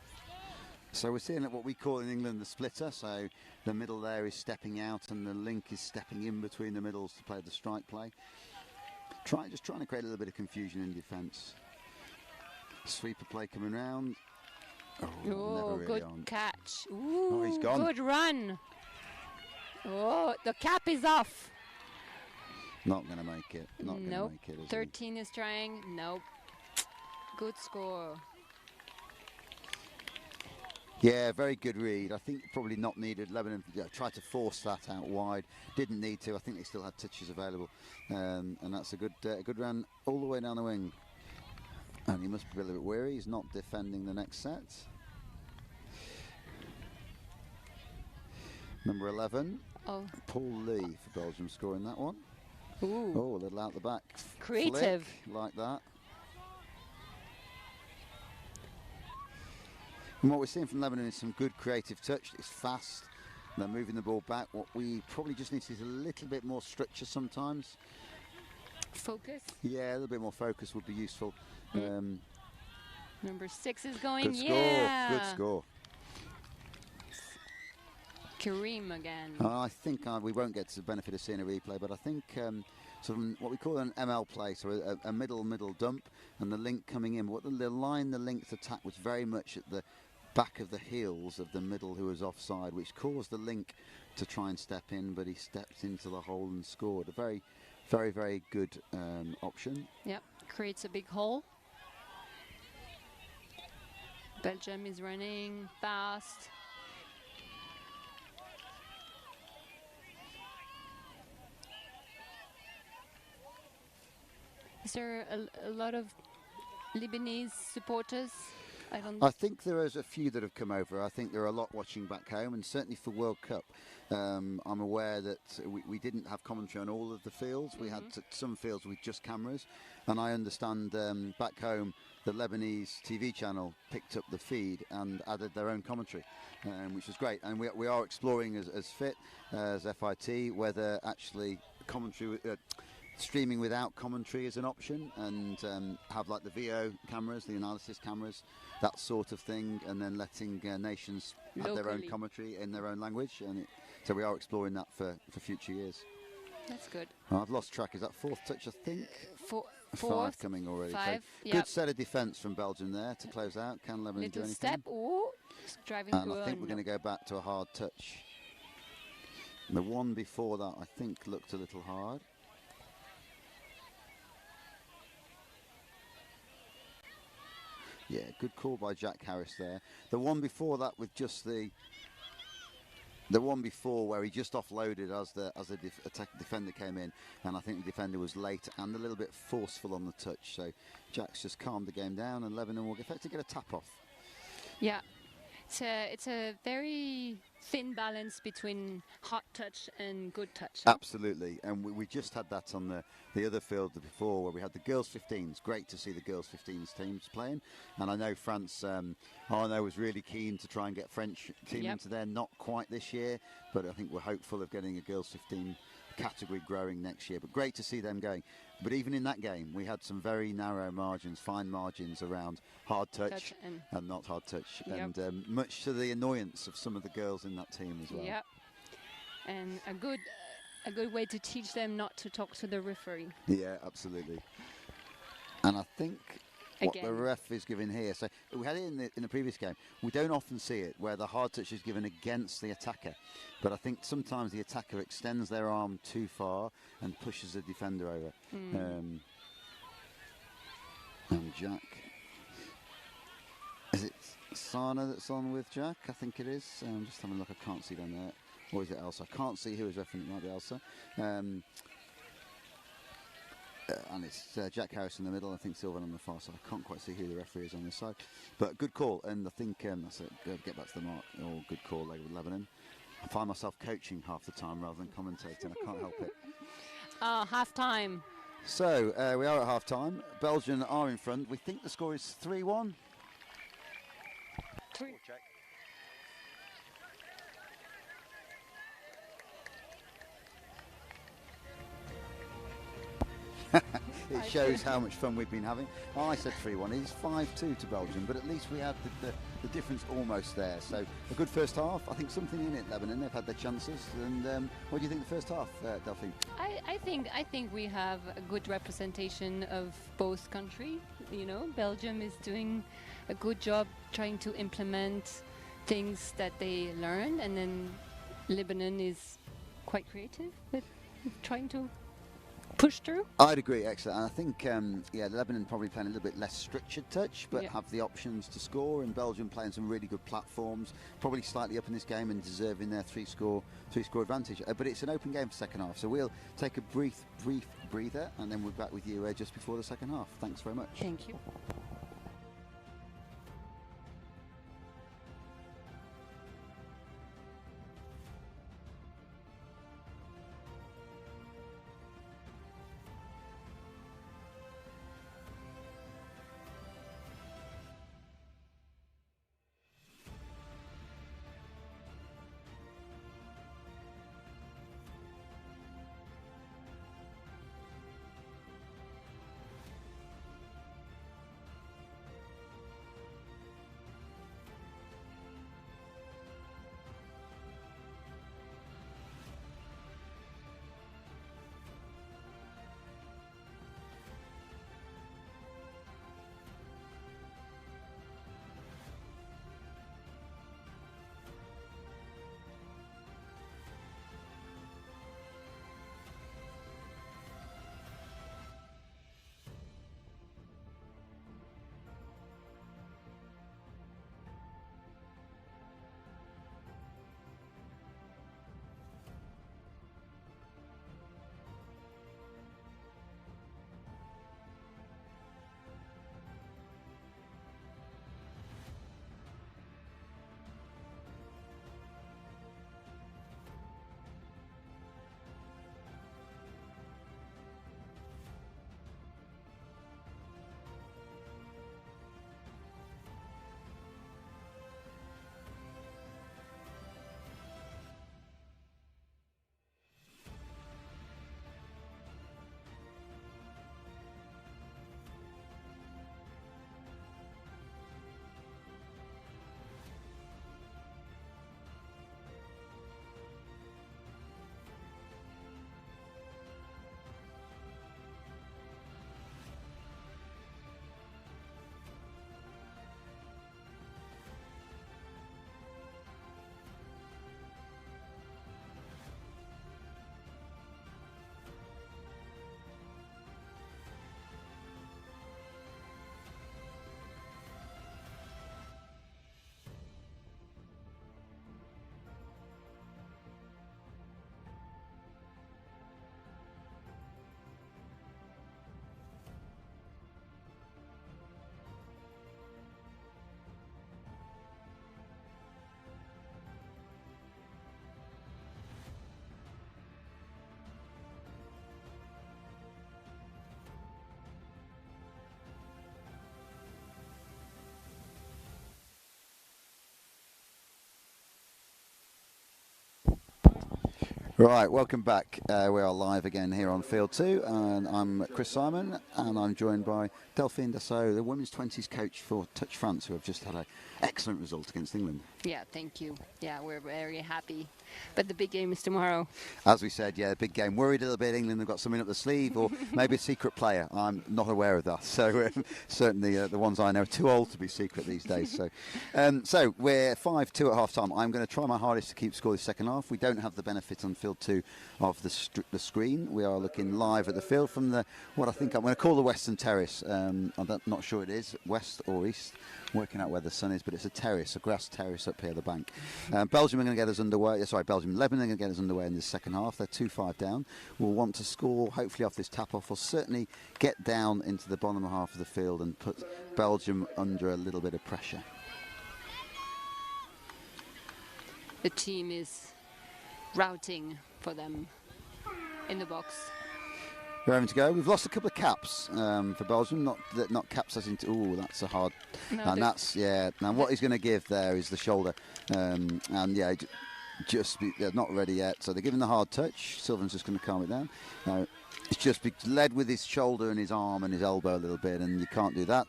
So we're seeing what we call in England the splitter. So the middle there is stepping out, and the link is stepping in between the middles to play the strike play. Just trying to create a little bit of confusion in defence. Sweeper play coming round. Oh, never really good on. catch. Ooh, oh, he's gone. Good run. Oh, the cap is off. Not going to make it. Not going to make it. 13 is trying. Nope. Good score. Yeah, very good read. I think probably not needed. Lebanon tried to force that out wide. Didn't need to. I think they still had touches available. And that's a good run all the way down the wing. And he must be a little bit weary. He's not defending the next set. Number 11, Paul Lee for Belgium scoring that one. Ooh. Oh, a little out the back. Creative. Flick, like that. And what we're seeing from Lebanon is some good creative touch. It's fast. They're moving the ball back. What we probably just need to see is a little bit more structure sometimes. Focus. Yeah, a little bit more focus would be useful. Number 6 is going. Good score. Yeah. Good score. Kareem again. I think we won't get to the benefit of seeing a replay, but I think sort of what we call an ML play, so a middle dump, and the link coming in. What the line, the linked attack was very much at the back of the heels of the middle who was offside, which caused the link to try and step in, but he stepped into the hole and scored. A very, very, very good option. Yep, creates a big hole. Belgium is running fast. Is there a lot of Lebanese supporters? I think there is a few that have come over. I think there are a lot watching back home, and certainly for World Cup. I'm aware that we didn't have commentary on all of the fields. We had some fields with just cameras, and I understand back home the Lebanese TV channel picked up the feed and added their own commentary, which was great. And we are exploring as FIT, as FIT, whether actually commentary streaming without commentary is an option, and have like the VO cameras, the analysis cameras, that sort of thing, and then letting nations have their own commentary in their own language. And so we are exploring that for future years. That's good. I've lost track. Is that fourth touch, I think? Fourth coming already. 5, so good set of defence from Belgium there to close out. Can Lebanon do anything? Step. Ooh, driving and I think we're going to go back to a hard touch. The one before that, I think, looked a little hard. Yeah, good call by Jack Harris there. The one before that with just the one before where he just offloaded as the defender came in, and I think the defender was late and a little bit forceful on the touch. So Jack's just calmed the game down, and Lebanon will effectively get a tap off. Yeah. It's a very thin balance between hot touch and good touch. Absolutely, and we just had that on the other field before, where we had the girls 15s. Great to see the girls 15s teams playing, and I know France, Arnaud was really keen to try and get French team into there. Not quite this year, but I think we're hopeful of getting a girls 15 category growing next year. But great to see them going. But even in that game, we had some very narrow margins, fine margins around hard touch and not hard touch, and much to the annoyance of some of the girls in that team as well. Yep, and a good way to teach them not to talk to the referee. Yeah, absolutely. And I think what the ref is giving here, so we had it in the previous game. We don't often see it where the hard touch is given against the attacker, but I think sometimes the attacker extends their arm too far and pushes the defender over. And Jack, is it Sana that's on with Jack? I think it is. I'm just having a look. I can't see down there. Or is it Elsa? I can't see who is refereeing. It might be Elsa. and it's Jack Harris in the middle. I think Sylvan on the far side. I can't quite see who the referee is on this side, but good call. And I think that's it. Get back to the mark. Oh, good call there with Lebanon. I find myself coaching half the time rather than commentating. I can't help it. Half time. So we are at half time. Belgium are in front. We think the score is 3-1. Three. Check. It shows how much fun we've been having. I said 3-1. It's 5-2 to Belgium, but at least we had the difference almost there. So a good first half. I think something in it, Lebanon. They've had their chances. And what do you think the first half, Delphine? I think we have a good representation of both countries. You know, Belgium is doing a good job trying to implement things that they learn, and then Lebanon is quite creative with trying to push through. I'd agree, excellent. And I think, Lebanon probably playing a little bit less structured touch, but Yeah. have the options to score. And Belgium playing some really good platforms, probably slightly up in this game and deserving their three-score advantage. But it's an open game for second half, so we'll take a brief breather, and then we're back with you just before the second half. Thanks very much. Thank you. Right, welcome back. We are live again here on Field 2, and I'm Chris Simon, and I'm joined by Delphine Dassault, the women's 20s coach for Touch France, who have just had an excellent result against England. Yeah, thank you. Yeah, we're very happy. But the big game is tomorrow. As we said, yeah, big game. Worried a little bit England have got something up the sleeve, or maybe a secret player. I'm not aware of that. So certainly the ones I know are too old to be secret these days. So so we're 5-2 at half time. I'm going to try my hardest to keep score this second half. We don't have the benefit on Field field 2 of the screen. We are looking live at the field from what I think I'm going to call the Western Terrace. I'm not sure it is west or east, working out where the sun is, but it's a terrace, a grass terrace up here at the bank. Belgium are going to get us underway. Lebanon are going to get us underway in the second half. They're 2-5 down. We'll want to score, hopefully off this tap-off. We'll certainly get down into the bottom half of the field and put Belgium under a little bit of pressure. The team is routing for them in the box. We're having to go. We've lost a couple of caps for Belgium. Not caps as into. Oh, that's a hard. No, and that's Now what he's going to give there is the shoulder, and yeah, they're not ready yet. So they're giving the hard touch. Sylvan's just going to calm it down. No, it's just led with his shoulder and his arm and his elbow a little bit, and you can't do that.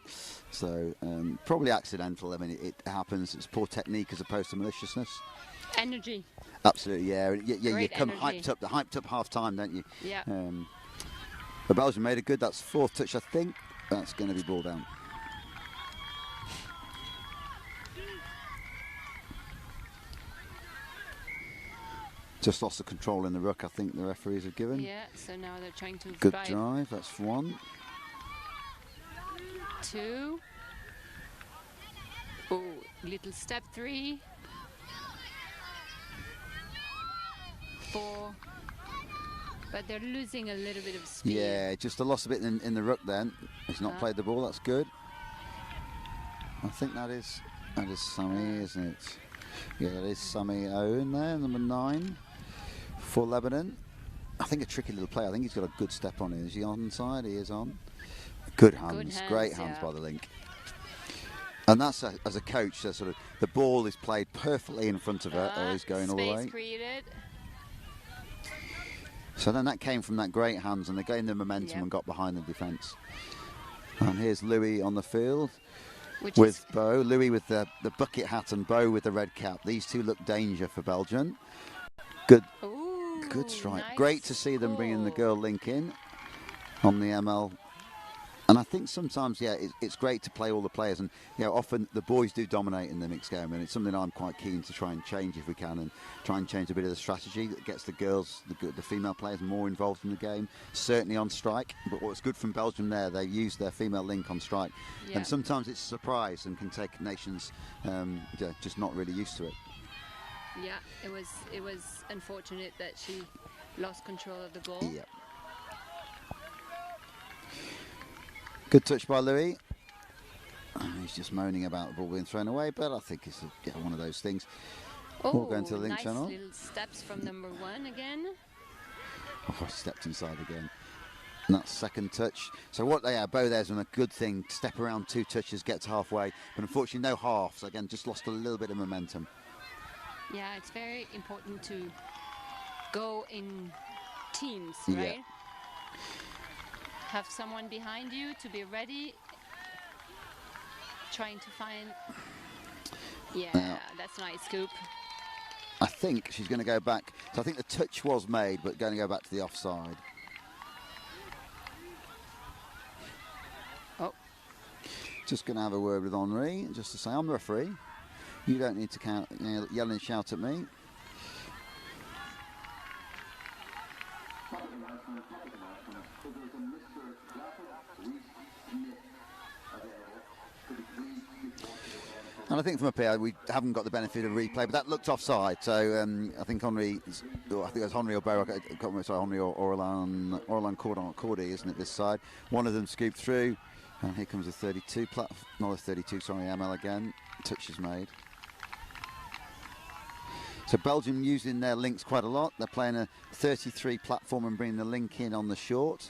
So probably accidental. I mean, it happens. It's poor technique as opposed to maliciousness. Energy. Absolutely, yeah. You come energy. hyped up half time, don't you? Yeah. But Belgium made it good. That's fourth touch, I think. That's going to be ball down. Just lost the control in the ruck, I think the referees have given. Yeah, so now they're trying to Good drive, that's 1. 2. Oh, little step 3. 4. But they're losing a little bit of speed. Yeah, just a loss a bit in the ruck then. He's not played the ball, that's good. I think that is Sammy, isn't it? Yeah, that is Sammy Owen there, number 9 for Lebanon. I think a tricky little play. I think he's got a good step on it. Is he onside? He is on. Good hands, great hands by the link. And that's as a coach, sort of the ball is played perfectly in front of her, or he's going all the way. Space created. So then that came from that great hands, and they gained the momentum and got behind the defence. And here's Louis on the field with Bo. Louis with the bucket hat and Bo with the red cap. These two look danger for Belgium. Good strike. Nice. Great to see them bringing the girl link in on the ML. And I think sometimes, yeah, it's great to play all the players, and often the boys do dominate in the mixed game, and it's something I'm quite keen to try and change if we can, and try and change a bit of the strategy that gets the girls, the female players, more involved in the game. Certainly on strike, but what's good from Belgium there, they use their female link on strike, and sometimes it's a surprise and can take nations just not really used to it. Yeah, it was unfortunate that she lost control of the ball. Yeah. Good touch by Louis. He's just moaning about the ball being thrown away, but I think it's one of those things. We'll go into the link nice channel. Little steps from number 1 again. Oh, I stepped inside again. And that's second touch. So what they have, Bo there's on a good thing. Step around 2 touches, gets halfway, but unfortunately no halves. Again, just lost a little bit of momentum. Yeah, it's very important to go in teams, right? Yeah. Have someone behind you to be ready. Trying to find. Yeah, that's nice scoop. I think she's going to go back. So I think the touch was made, but going to go back to the offside. Oh. Just going to have a word with Henri, just to say, I'm the referee. You don't need to yell and shout at me. And I think from up here we haven't got the benefit of replay, but that looked offside. So I think Henri, it was Henri or Bo, Henri or Orlan Cordy, isn't it? This side, one of them scooped through, and here comes a 32 not a 32, sorry, ML again. Touch is made. So Belgium using their links quite a lot. They're playing a 33 platform and bringing the link in on the short,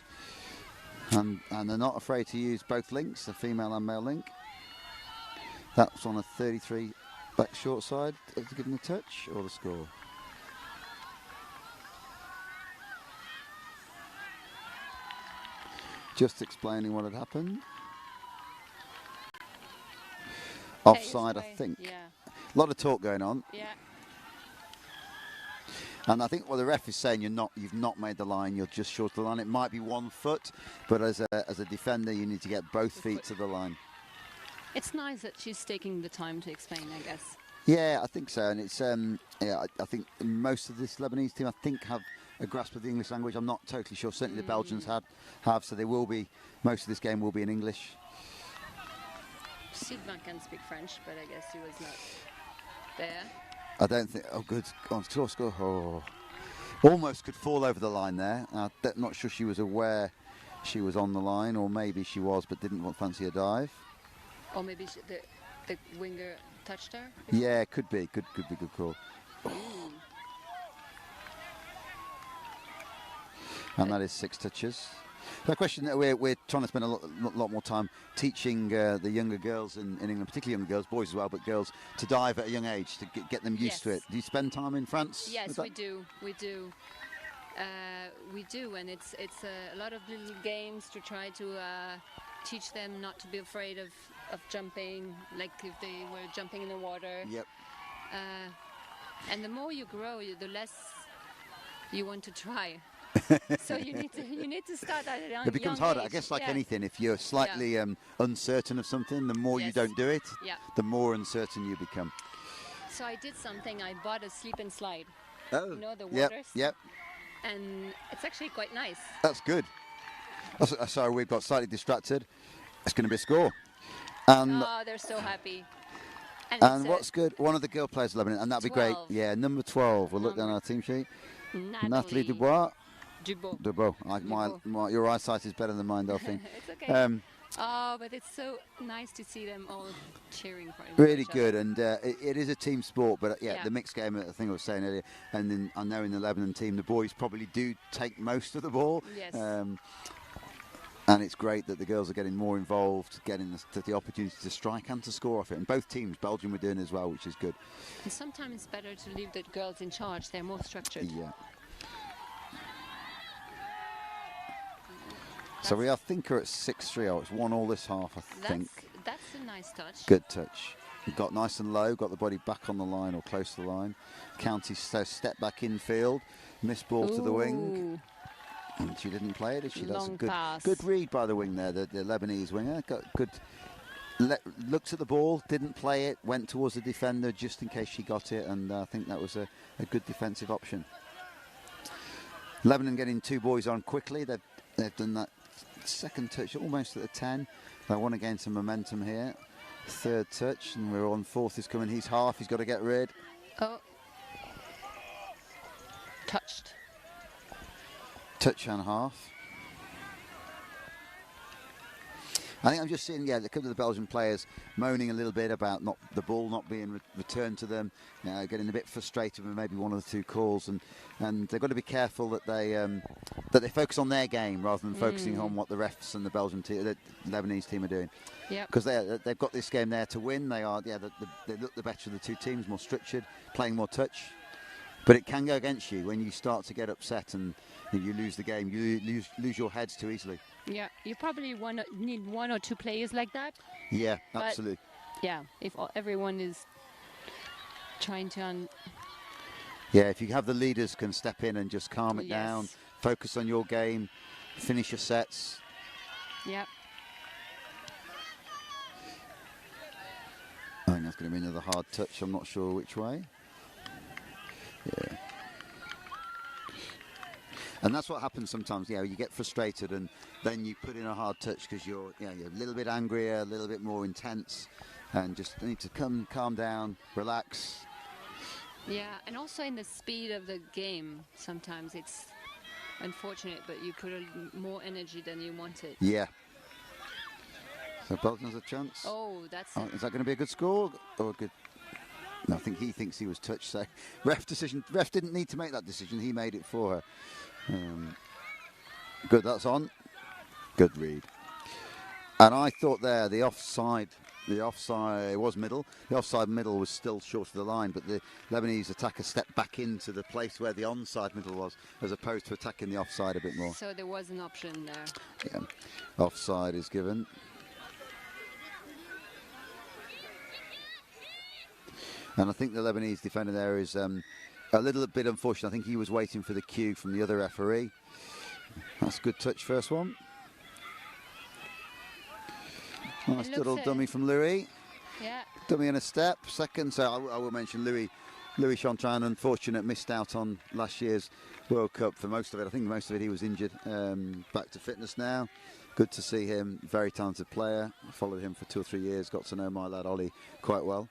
and they're not afraid to use both links, the female and male link. That's on a 33 back short side. To give them a touch or the score. Just explaining what had happened. Offside, I think. Yeah. A lot of talk going on. Yeah. And I think what the ref is saying, you've not made the line, you're just short of the line. It might be 1 foot, but as a defender, you need to get both feet to the line. It's nice that she's taking the time to explain, I guess. Yeah, I think so, and it's I think most of this Lebanese team, I think, have a grasp of the English language. I'm not totally sure. Certainly the Belgians have, so they will be. Most of this game will be in English. Sylvain can speak French, but I guess he was not there. I don't think. Oh, good. On score. Oh, almost could fall over the line there. I'm not sure she was aware she was on the line, or maybe she was, but didn't fancy a dive. Or maybe the winger touched her. Yeah, could be. Could be good call. And that is 6 touches. The question that we're trying to spend a lot more time teaching the younger girls in England, particularly younger girls, boys as well, but girls, to dive at a young age to get them used to it. Do you spend time in France? Yes, we do. We do, and it's a lot of little games to try to teach them not to be afraid of jumping, like if they were jumping in the water. Yep. And the more you grow, the less you want to try. So you need to start at a young age. It becomes harder, I guess, like anything. If you're slightly uncertain of something, the more you don't do it, the more uncertain you become. So I did something. I bought a slip and slide. Oh, you know, the waters. Yep. And it's actually quite nice. That's good. Sorry, we've got slightly distracted. It's going to be a score. Oh, they're so happy. And what's good? One of the girl players, Lebanon, and that'd be great. Yeah, number 12. We'll look down our team sheet. Natalie Dubois. Dubois. Your eyesight is better than mine, Delphine. It's okay. But it's so nice to see them all cheering for each really other. good, and it is a team sport, but the mixed game, I think I was saying earlier, and then I know in the Lebanon team, the boys probably do take most of the ball. Yes. And it's great that the girls are getting more involved, getting the opportunity to strike and to score off it. And both teams, Belgium were doing as well, which is good. And sometimes it's better to leave the girls in charge. They're more structured. Yeah. So we, I think, are at 6-3. Oh, it's 1-1 this half, I think. That's a nice touch. Good touch. Got nice and low, got the body back on the line or close to the line. County step back infield, missed ball to the wing. And she didn't play it, did she? That's a good read by the wing there, the Lebanese winger. Got good. Looked at the ball, didn't play it, went towards the defender just in case she got it, and I think that was a good defensive option. Lebanon getting 2 boys on quickly. They've done that second touch almost at the 10. They want to gain some momentum here. 3rd touch, and we're on 4th is coming. He's half, he's got to get rid. Oh. Touched. Touch and half. I think I'm just seeing, a couple of the Belgian players moaning a little bit about the ball not being returned to them, getting a bit frustrated with maybe one or 2 calls, and they've got to be careful that they focus on their game rather than focusing on what the refs and the Belgian team, the Lebanese team are doing. Yeah. Because they've got this game there to win. They look the better of the 2 teams, more structured, playing more touch. But it can go against you when you start to get upset and you lose the game. You lose your heads too easily. Yeah, you probably need 1 or 2 players like that. Yeah, absolutely. Yeah, if everyone is trying to... if you have the leaders can step in and just calm it down, focus on your game, finish your sets. Yeah. I think that's going to be another hard touch. I'm not sure which way. Yeah. And that's what happens sometimes. You get frustrated and then you put in a hard touch because you're a little bit angrier, a little bit more intense, and just need to calm down, relax. Yeah, and also in the speed of the game, sometimes it's unfortunate, but you put more energy than you wanted. Yeah. So Belgium has a chance. Oh, that's is that going to be a good score or a good? No, I think he thinks he was touched. So ref didn't need to make that decision. He made it for her. Good, that's on. Good read. And I thought there the offside was middle. The offside middle was still short of the line, but the Lebanese attacker stepped back into the place where the onside middle was, as opposed to attacking the offside a bit more. So there was an option there. Yeah, offside is given. And I think the Lebanese defender there is a little bit unfortunate. I think he was waiting for the cue from the other referee. That's a good touch, first one. Nice little dummy from Louis. Yeah. dummy and a step. Second, so I will mention Louis Chantran, unfortunate, missed out on last year's World Cup for most of it. I think most of it he was injured. Back to fitness now. Good to see him. Very talented player. I followed him for 2 or 3 years. Got to know my lad Ollie quite well.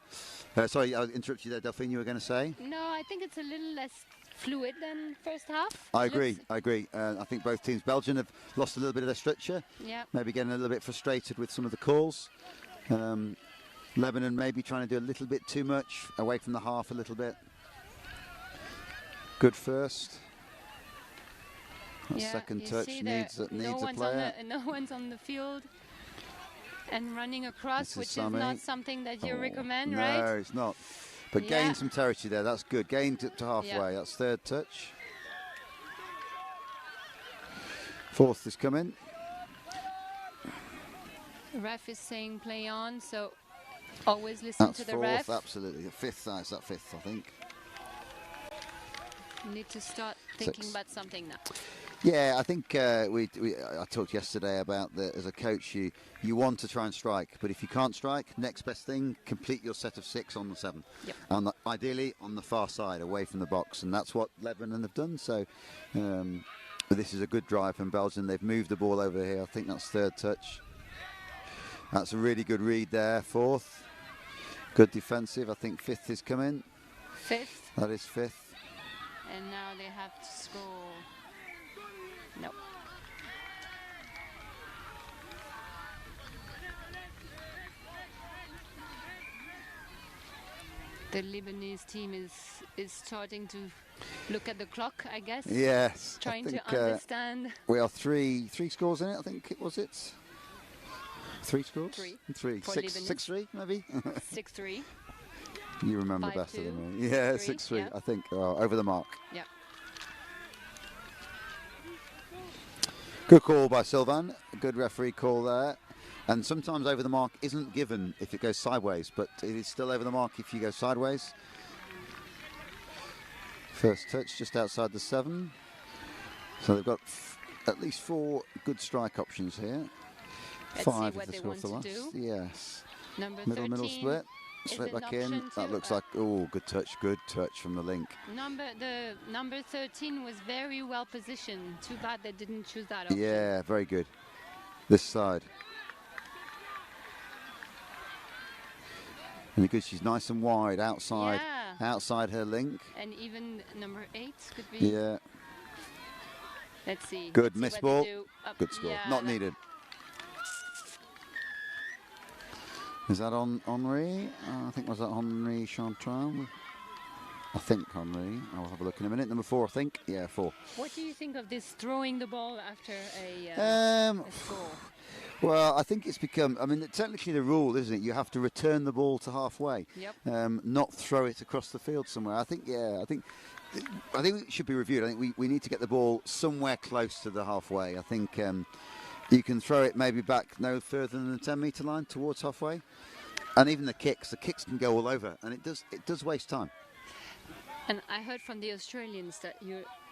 Sorry, I interrupted you there, Delphine. You were going to say? No, I think it's a little less fluid than first half. I agree. I think both teams. Belgium have lost a little bit of their structure. Yeah. Maybe getting a little bit frustrated with some of the calls. Lebanon maybe trying to do a little bit too much, away from the half a little bit. Good first. That second touch needs a player. No one's on the field and running across, which is not something that you recommend, right? No, it's not. But gain some territory there. That's good. Gained to halfway. Yeah. That's third touch. Fourth is coming. Ref is saying play on, so always listen to the ref. Fourth, absolutely. Fifth, is that fifth, I think. You need to start thinking about something now. Yeah, I think I talked yesterday about that as a coach, you want to try and strike, but if you can't strike, next best thing, complete your set of 6 on the 7. Yep. And ideally on the far side, away from the box, and that's what Lebanon have done. So this is a good drive from Belgium. They've moved the ball over here. I think that's third touch. That's a really good read there. Fourth, good defensive. I think fifth is coming. Fifth. That is fifth. And now they have to score. No. The Lebanese team is starting to look at the clock, I guess. Yes. Trying to understand. We are three scores in it, I think it was it. 3 scores? Three. 6-3 maybe? 6-3. You remember 5-2, better than me. Yeah, 6-3, yeah. I think. Over the mark. Yeah. Good call by Sylvain. Good referee call there. And sometimes over the mark isn't given if it goes sideways, but it is still over the mark if you go sideways. First touch just outside the 7. So they've got at least 4 good strike options here. Let's 5 see what if the they score's want the to last. do. Yes. Number Middle 13 split. is Straight an back in. option That too. looks like, good touch from the link. The number 13 was very well positioned. Too bad they didn't choose that option. Yeah, very good. This side. And because she's nice and wide outside, outside her link. And even number 8 could be. Yeah. Let's see. Good Let's miss see ball. what Good score. Yeah, Not needed. Is that on Henri? I think was that Henri Chantran? I think Henri. I'll have a look in a minute. Number 4, I think. Yeah, 4. What do you think of this throwing the ball after a score? Well, I think it's become. I mean, technically the rule, isn't it? You have to return the ball to halfway, not throw it across the field somewhere. I think it should be reviewed. I think we need to get the ball somewhere close to the halfway. I think you can throw it maybe back no further than the 10-metre line towards halfway, and even the kicks can go all over, and it does waste time. And I heard from the Australians that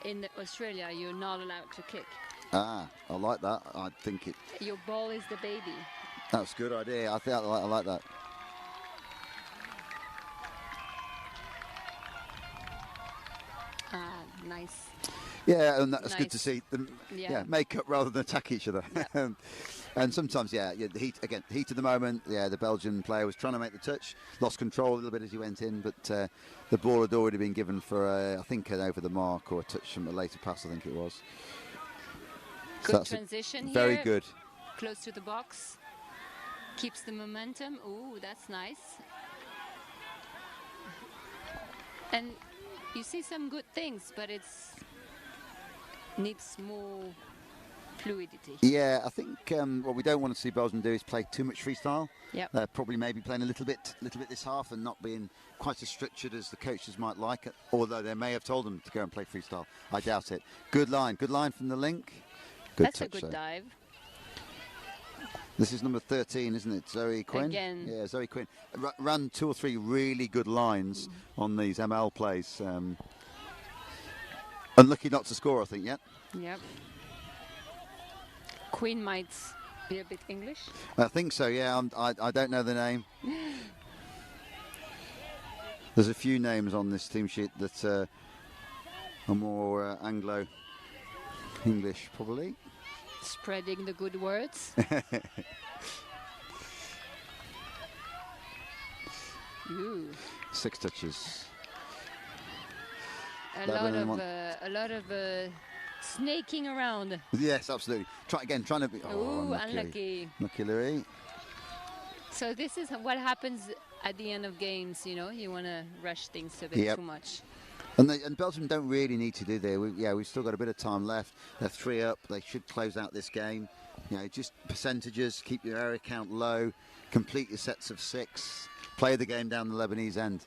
in Australia you're not allowed to kick. I like that. I think your ball is the baby. That's a good idea. I like that. Nice. Yeah, and that's good to see them. Yeah. Make up rather than attack each other. Yeah. And sometimes, the heat of the moment. Yeah, the Belgian player was trying to make the touch, lost control a little bit as he went in, but the ball had already been given for, I think, an over the mark or a touch from a later pass. I think it was. Good transition here. Very good. Close to the box. Keeps the momentum. Ooh, that's nice. And you see some good things, but it's needs more fluidity. Yeah, I think what we don't want to see Belgium do is play too much freestyle. Yep. Probably maybe playing a little bit this half and not being quite as structured as the coaches might like it, although they may have told them to go and play freestyle. I doubt it. Good line from the link. Good That's touch, a good though. dive. This is number 13, isn't it? Zoe Quinn? Again. Yeah, Zoe Quinn. Ran 2 or 3 really good lines on these ML plays. Unlucky not to score, I think, yet. Yep. Queen might be a bit English. I think so, yeah. I don't know the name. There's a few names on this team sheet that are more Anglo-English, probably. Spreading the good words. Ooh. 6 touches. A lot of snaking around. Yes, absolutely. Try again, trying to be. Oh, unlucky. Lucky Louis. So this is what happens at the end of games, you know. You want to rush things a bit too much. And Belgium don't really need to do there. We've still got a bit of time left. They're 3 up. They should close out this game. You know, just percentages. Keep your area count low. Complete your sets of 6. Play the game down the Lebanese end.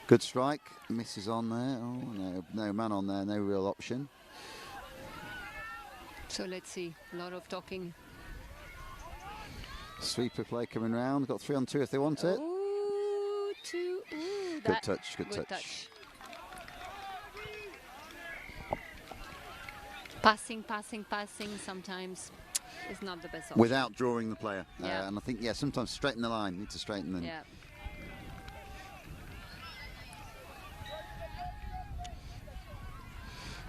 Good strike. Misses on there. Oh no man on there. No real option. So let's see. A lot of talking. Sweeper play coming round. Got 3 on 2 if they want it. Ooh, 2. Ooh, good touch. Good touch. Passing sometimes is not the best option. Without drawing the player. Yeah. And I think, sometimes straighten the line. Need to straighten them. Yeah.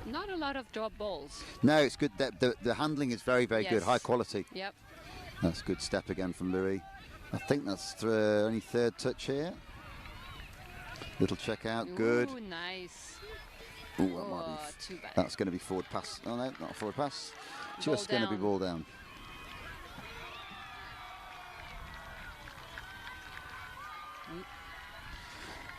Not a lot of drop balls. No, it's good. The handling is very, very good. High quality. Yep. That's a good step again from Louis. I think that's only 3rd touch here. Little check out. Good. Ooh, nice. Ooh, that might be too bad. That's going to be forward pass. Oh no, not a forward pass. Just going to be ball down.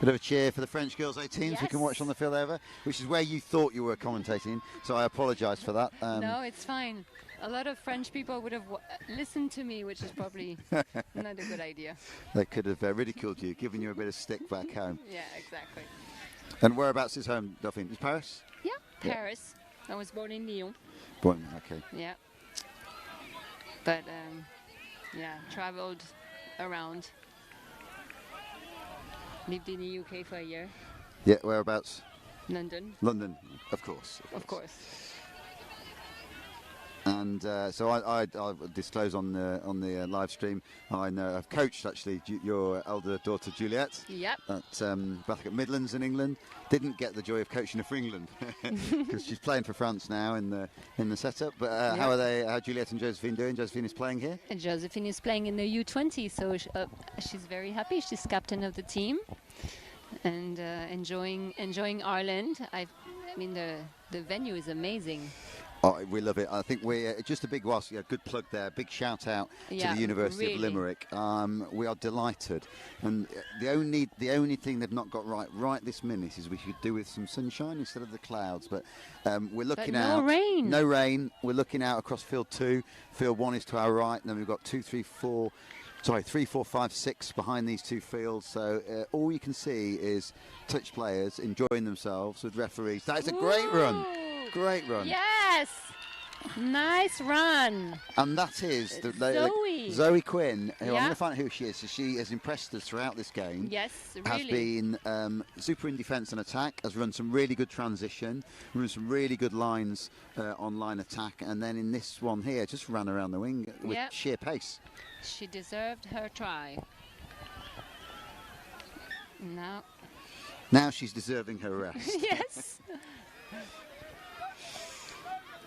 Bit of a cheer for the French girls 18s we can watch on the field over, which is where you thought you were commentating, so I apologise for that. No, it's fine. A lot of French people would have listened to me, which is probably not a good idea. They could have ridiculed you, given you a bit of stick back home. Yeah, exactly. And whereabouts is home, Delphine? Is Paris? Yeah, Paris. I was born in Lyon. Okay. Yeah. But, travelled around. Lived in the UK for a year. Yeah, whereabouts? London. London, of course. Of course. And so I'll disclose on the live stream. I've coached actually your elder daughter Juliet. Yep. At Bathurst Midlands in England. Didn't get the joy of coaching her for England because she's playing for France now in the setup. But how are they? How are Juliet and Josephine doing? Josephine is playing here. And Josephine is playing in the U20, so she's very happy. She's captain of the team and enjoying Ireland. I mean the venue is amazing. Oh, we love it. I think we're just a big good plug there. Big shout out to the University of Limerick. We are delighted, and the only thing they've not got right this minute is we should do with some sunshine instead of the clouds. But we're looking out. No rain. No rain. We're looking out across field 2. Field 1 is to our right, and then we've got 3, 4, 5, 6 behind these 2 fields. So all you can see is touch players enjoying themselves with referees. That is a great run. Great run. Yes! Nice run. And that is Zoe Quinn, who I'm going to find out who she is. So she has impressed us throughout this game. Yes, really. Has been super in defence and attack, has run some really good transition, run some really good lines on line attack, and then in this one here, just ran around the wing with sheer pace. She deserved her try. Now she's deserving her rest. Yes.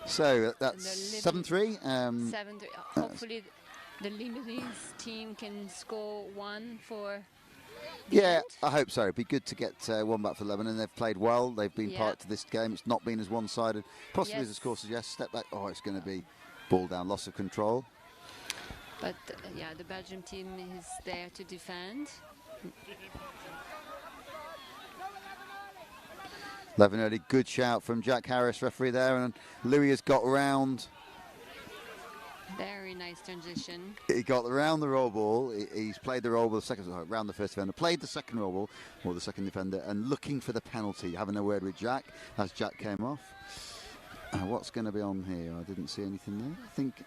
So that's 7-3. 7-3. Hopefully the Lebanese team can score 1 for the end. I hope so. It'd be good to get 1 back for Lebanon. They've played well. They've been part of this game. It's not been as one-sided. Possibly as the score suggests. Step back. Oh, it's going to be ball down, loss of control. But the Belgium team is there to defend. Levin early, good shout from Jack Harris, referee there, and Louis has got round. Very nice transition. He got around the roll ball. He's played the roll ball round the first defender, played the second roll ball, or the second defender, and looking for the penalty, having a word with Jack as Jack came off. What's going to be on here? I didn't see anything there. I think.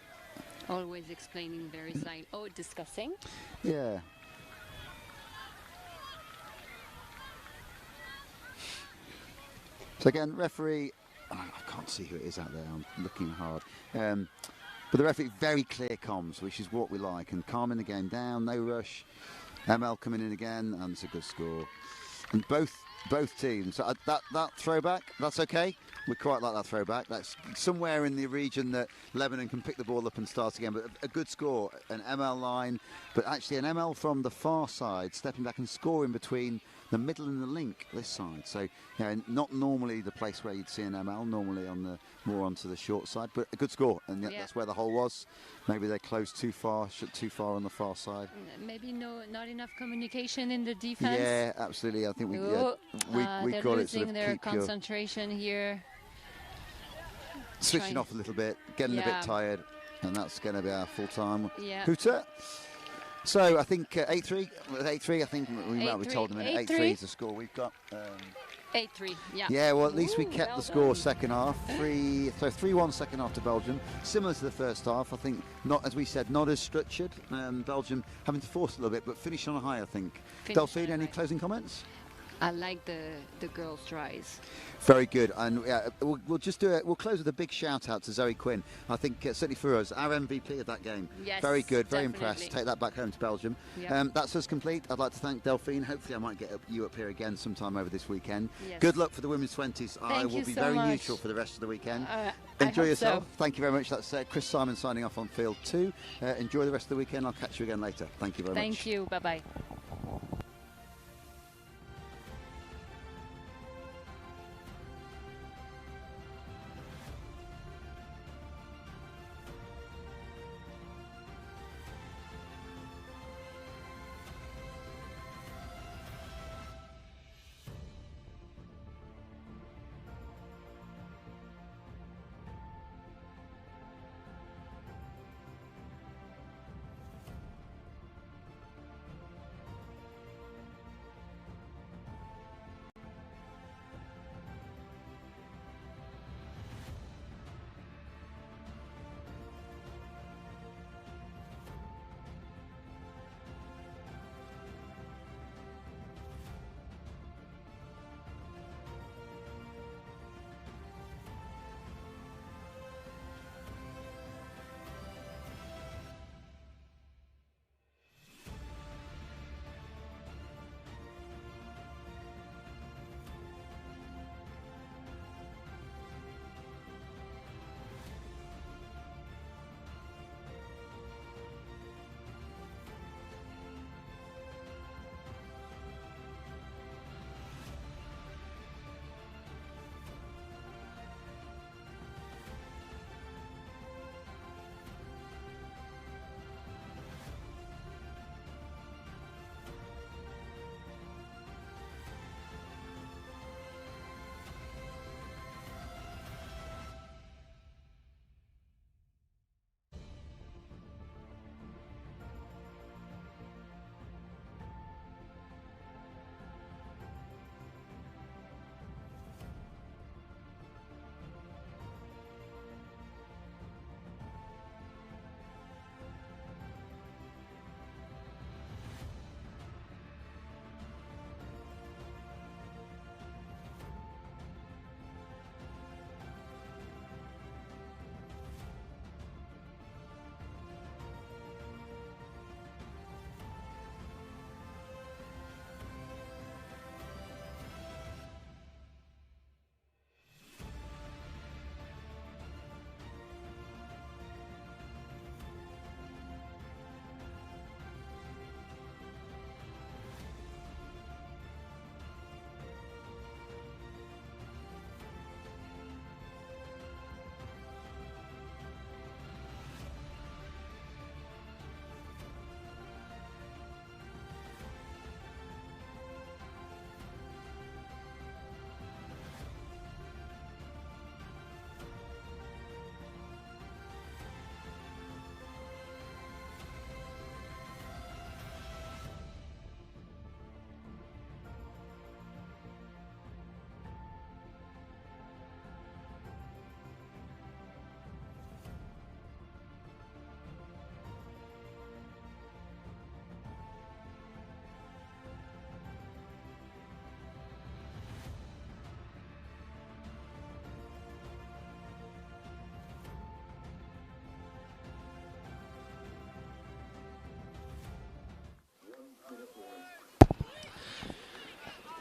Always explaining very silent. Oh, discussing. Yeah. So again, referee, I can't see who it is out there, I'm looking hard. But the referee, very clear comms, which is what we like, and calming the game down, no rush. ML coming in again, and it's a good score. And both teams. That throwback, that's okay. We quite like that throwback. That's somewhere in the region that Lebanon can pick the ball up and start again. But a good score, an ML line, but actually an ML from the far side, stepping back and scoring between the middle and the link this side. So, not normally the place where you'd see an ML, normally on the more onto the short side, but a good score, and that's where the hole was. Maybe they closed too far on the far side. Maybe not enough communication in the defense. Yeah, absolutely. I think we they're call it losing sort of their keep concentration here. switching off a little bit, getting a bit tired, and that's going to be our full-time hooter. So I think 8-3. 8-3. I think we might be told in a minute. 8-3 is the score we've got. 8-3. Yeah. Yeah. Well, at least we kept the score second half. 3-1 second half to Belgium. Similar to the first half. I think not, as we said, not as structured. Belgium having to force a little bit, but finish on a high. I think. Delphine, any closing comments? I like the girls' tries. Very good, and we'll just do it. We'll close with a big shout out to Zoe Quinn. I think certainly for us, our MVP of that game. Yes, very good, very definitely. impressed. Take that back home to Belgium. Yep. That's us complete. I'd like to thank Delphine. Hopefully, I might get you up here again sometime over this weekend. Yes. Good luck for the women's 20s. I will be very neutral for the rest of the weekend. Enjoy yourself. So. Thank you very much. That's Chris Simon signing off on field 2. Enjoy the rest of the weekend. I'll catch you again later. Thank you very much. Thank you. Bye bye.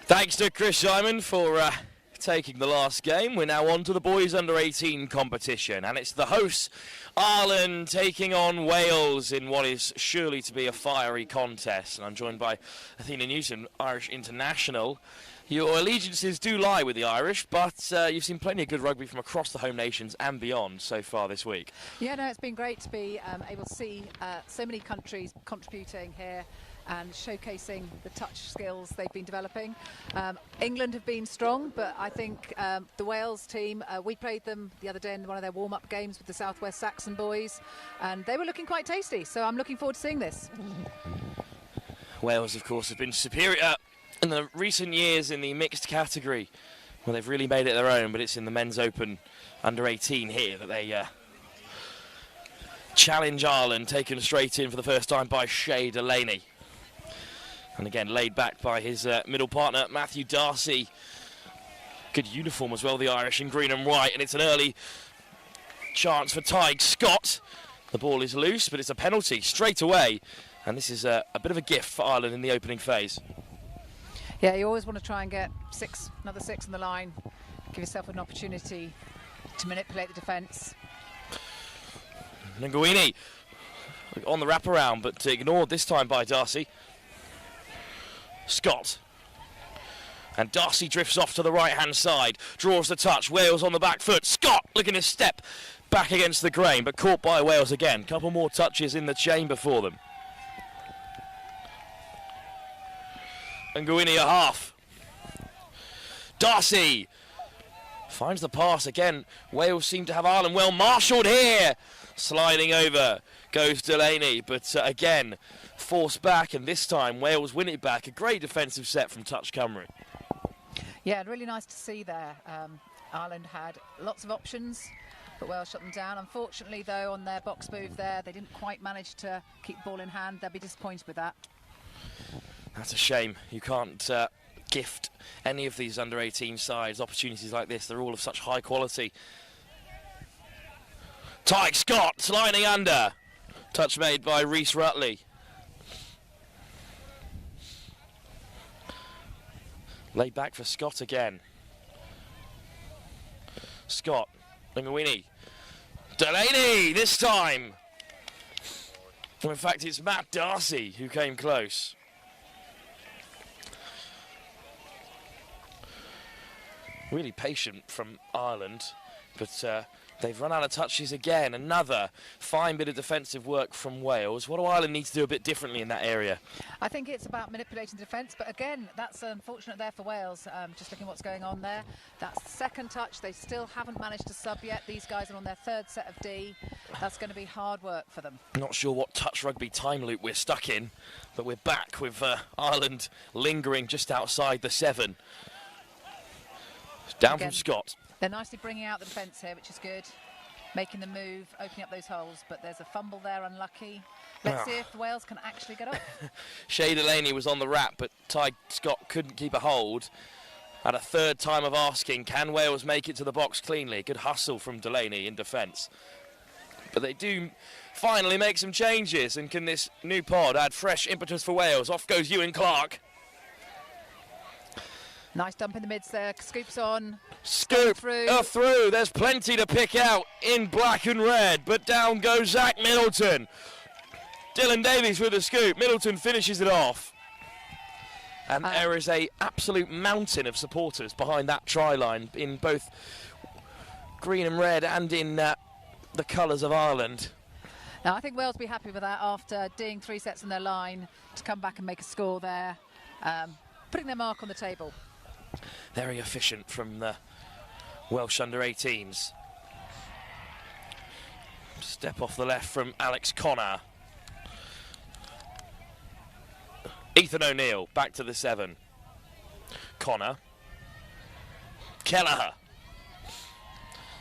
Thanks to Chris Simon for taking the last game. We're now on to the boys under 18 competition, and it's the hosts Ireland taking on Wales in what is surely to be a fiery contest. And I'm joined by Athena Newton, Irish international. Your allegiances do lie with the Irish, but you've seen plenty of good rugby from across the home nations and beyond so far this week. Yeah, no, it's been great to be able to see so many countries contributing here and showcasing the touch skills they've been developing. England have been strong, but I think the Wales team, we played them the other day in one of their warm-up games with the South West Saxon boys, and they were looking quite tasty, so I'm looking forward to seeing this. Wales, of course, have been superior in the recent years in the mixed category. Well, they've really made it their own, but it's in the men's open under 18 here that they challenge Ireland, taken straight in for the first time by Shea Delaney. And again, laid back by his middle partner, Matthew Darcy. Good uniform as well, the Irish in green and white. And it's an early chance for Tig Scott. The ball is loose, but it's a penalty straight away. And this is a bit of a gift for Ireland in the opening phase. Yeah, you always want to try and get another six on the line. Give yourself an opportunity to manipulate the defence. Nguini on the wraparound, but ignored this time by Darcy. Scott. And Darcy drifts off to the right-hand side, draws the touch, Wales on the back foot. Scott looking to step back against the grain, but caught by Wales again. Couple more touches in the chamber for them. Nguini a half. Darcy finds the pass again. Wales seem to have Ireland well marshalled here. Sliding over goes Delaney, but again forced back, and this time Wales win it back. A great defensive set from Touch Cymru. Yeah, really nice to see there. Ireland had lots of options, but Wales shut them down. Unfortunately, though, on their box move there, they didn't quite manage to keep the ball in hand. They'll be disappointed with that. That's a shame. You can't gift any of these under 18 sides opportunities like this. They're all of such high quality. Tig Scott sliding under. Touch made by Rhys Rutley. Laid back for Scott again. Scott, Nguini. Delaney this time. Well, in fact, it's Matt Darcy who came close. Really patient from Ireland, but they've run out of touches again. Another fine bit of defensive work from Wales. What do Ireland need to do a bit differently in that area? I think it's about manipulating defence, but again, that's unfortunate there for Wales. Just looking what's going on there. That's the second touch. They still haven't managed to sub yet. These guys are on their third set of D. That's going to be hard work for them. Not sure what touch rugby time loop we're stuck in, but we're back with Ireland lingering just outside the 7. Down again, from Scott. They're nicely bringing out the defence here, which is good. Making the move, opening up those holes, but there's a fumble there, unlucky. Let's see if Wales can actually get up. Shea Delaney was on the wrap, but Tig Scott couldn't keep a hold. At a third time of asking, can Wales make it to the box cleanly? Good hustle from Delaney in defence. But they do finally make some changes, and can this new pod add fresh impetus for Wales? Off goes Ewan Clark. Nice dump in the mids there, scoops on. Scoop through. There's plenty to pick out in black and red, but down goes Zach Middleton. Dylan Davies with a scoop. Middleton finishes it off. And there is a absolute mountain of supporters behind that try line in both green and red and in the colours of Ireland. Now, I think Wales will be happy with that after doing 3 sets on their line to come back and make a score there, putting their mark on the table. Very efficient from the Welsh under-18s. Step off the left from Alex Connor. Ethan O'Neill back to the 7. Connor. Kelleher.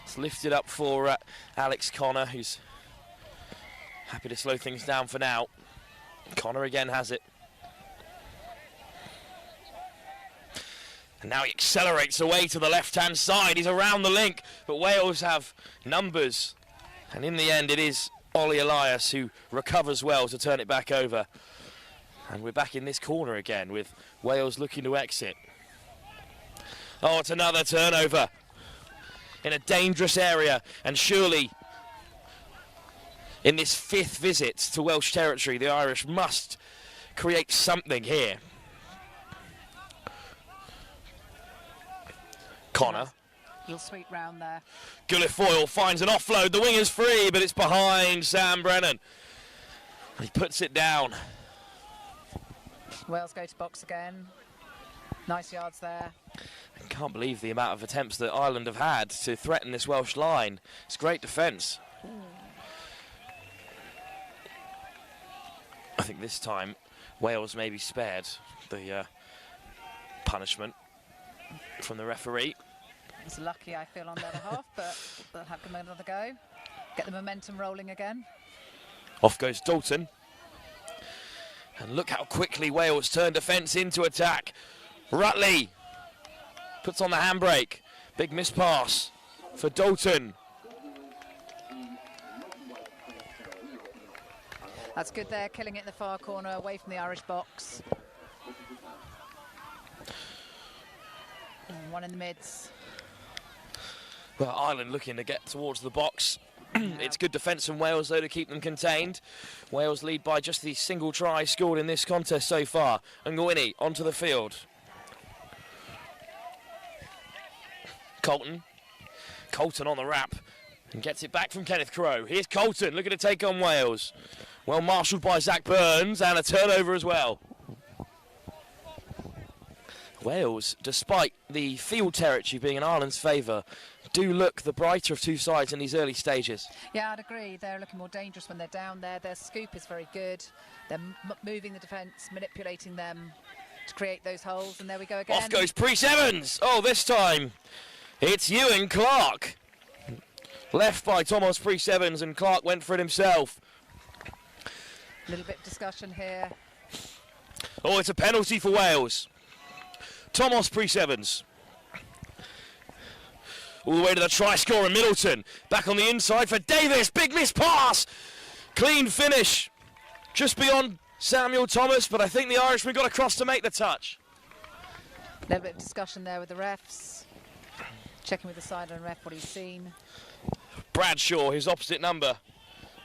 It's lifted up for Alex Connor, who's happy to slow things down for now. Connor again has it. And now he accelerates away to the left-hand side. He's around the link, but Wales have numbers. And in the end, it is Ollie Elias who recovers well to turn it back over. And we're back in this corner again with Wales looking to exit. Oh, it's another turnover in a dangerous area, and surely in this 5th visit to Welsh territory, the Irish must create something here. Connor. Little sweep round there. Guilfoyle finds an offload. The wing is free, but it's behind Sam Brennan. He puts it down. Wales go to box again. Nice yards there. I can't believe the amount of attempts that Ireland have had to threaten this Welsh line. It's great defence. I think this time Wales may be spared the punishment from the referee. It's lucky, I feel, on their behalf, but they'll have to give another go. Get the momentum rolling again. Off goes Dalton. And look how quickly Wales turn defence into attack. Rutley puts on the handbrake. Big miss pass for Dalton. That's good there, killing it in the far corner, away from the Irish box. And one in the mids. Well, Ireland looking to get towards the box. It's good defence from Wales, though, to keep them contained. Wales lead by just the single try scored in this contest so far. And Gwynny onto the field. Colton on the wrap and gets it back from Kenneth Crowe. Here's Colton looking to take on Wales. Well marshalled by Zach Burns, and a turnover as well. Wales, despite the field territory being in Ireland's favour, do look the brighter of two sides in these early stages. Yeah, I'd agree. They're looking more dangerous when they're down there. Their scoop is very good. They're moving the defence, manipulating them to create those holes, and there we go again. Off goes Priest Evans. Oh, this time it's Ewan Clark. Left by Thomas Priest Evans, and Clark went for it himself. A little bit of discussion here. Oh, it's a penalty for Wales. Thomas Priest Evans. All the way to the try scorer, Middleton. Back on the inside for Davis. Big miss pass. Clean finish. Just beyond Samuel Thomas, but I think the Irishman got across to make the touch. A little bit of discussion there with the refs. Checking with the sideline ref what he's seen. Bradshaw, his opposite number,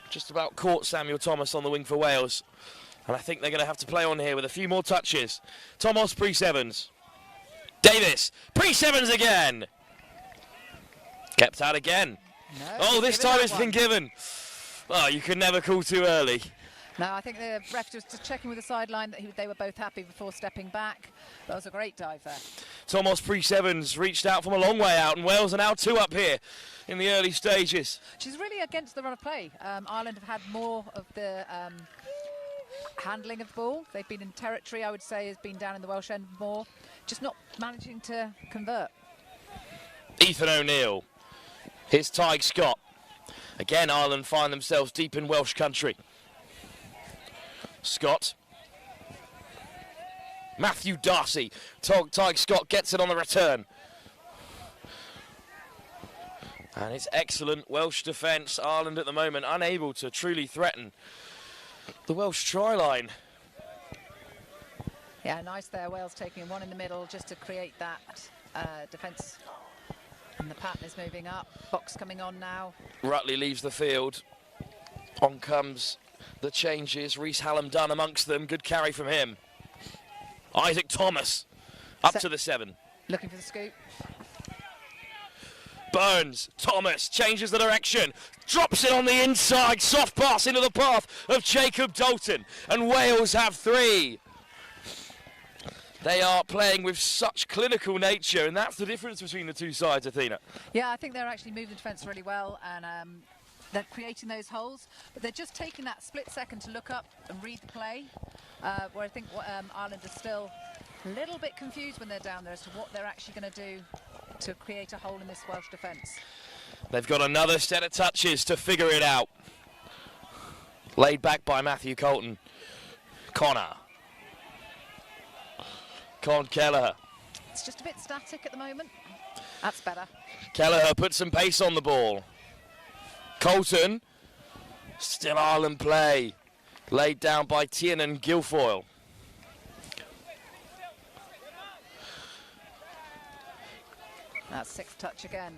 just about caught Samuel Thomas on the wing for Wales. And I think they're going to have to play on here with a few more touches. Thomas Priest Evans. Davis. Priest Evans again. Kept out again. No, oh, this time it's been given. Oh, you could never call too early. No, I think the ref was just checking with the sideline that they were both happy before stepping back. That was a great dive there. Thomas Priest Evans reached out from a long way out, and Wales are now 2 up here in the early stages. She's really against the run of play. Ireland have had more of the handling of the ball. They've been in territory, I would say, has been down in the Welsh end more. Just not managing to convert. Ethan O'Neill. Here's Tyg Scott. Again, Ireland find themselves deep in Welsh country. Scott. Matthew Darcy. Tyg Scott gets it on the return. And it's excellent Welsh defence. Ireland at the moment unable to truly threaten the Welsh try line. Yeah, nice there. Wales taking one in the middle just to create that defence. And the pattern is moving up. Box coming on now. Rutley leaves the field. On comes the changes. Rhys Hallam Dunn amongst them. Good carry from him. Isaac Thomas up to the 7. Looking for the scoop. Burns, Thomas changes the direction, drops it on the inside, soft pass into the path of Jacob Dalton, and Wales have 3. They are playing with such clinical nature, and that's the difference between the two sides, Athena. Yeah, I think they're actually moving the defence really well, and they're creating those holes, but they're just taking that split second to look up and read the play, where I think Ireland is still a little bit confused when they're down there as to what they're actually going to do to create a hole in this Welsh defence. They've got another set of touches to figure it out. Laid back by Matthew Colton. Connor. Con Kelleher. It's just a bit static at the moment. That's better. Kelleher puts some pace on the ball. Colton. Still Ireland play. Laid down by Tiernan Guilfoyle. That's 6th touch again.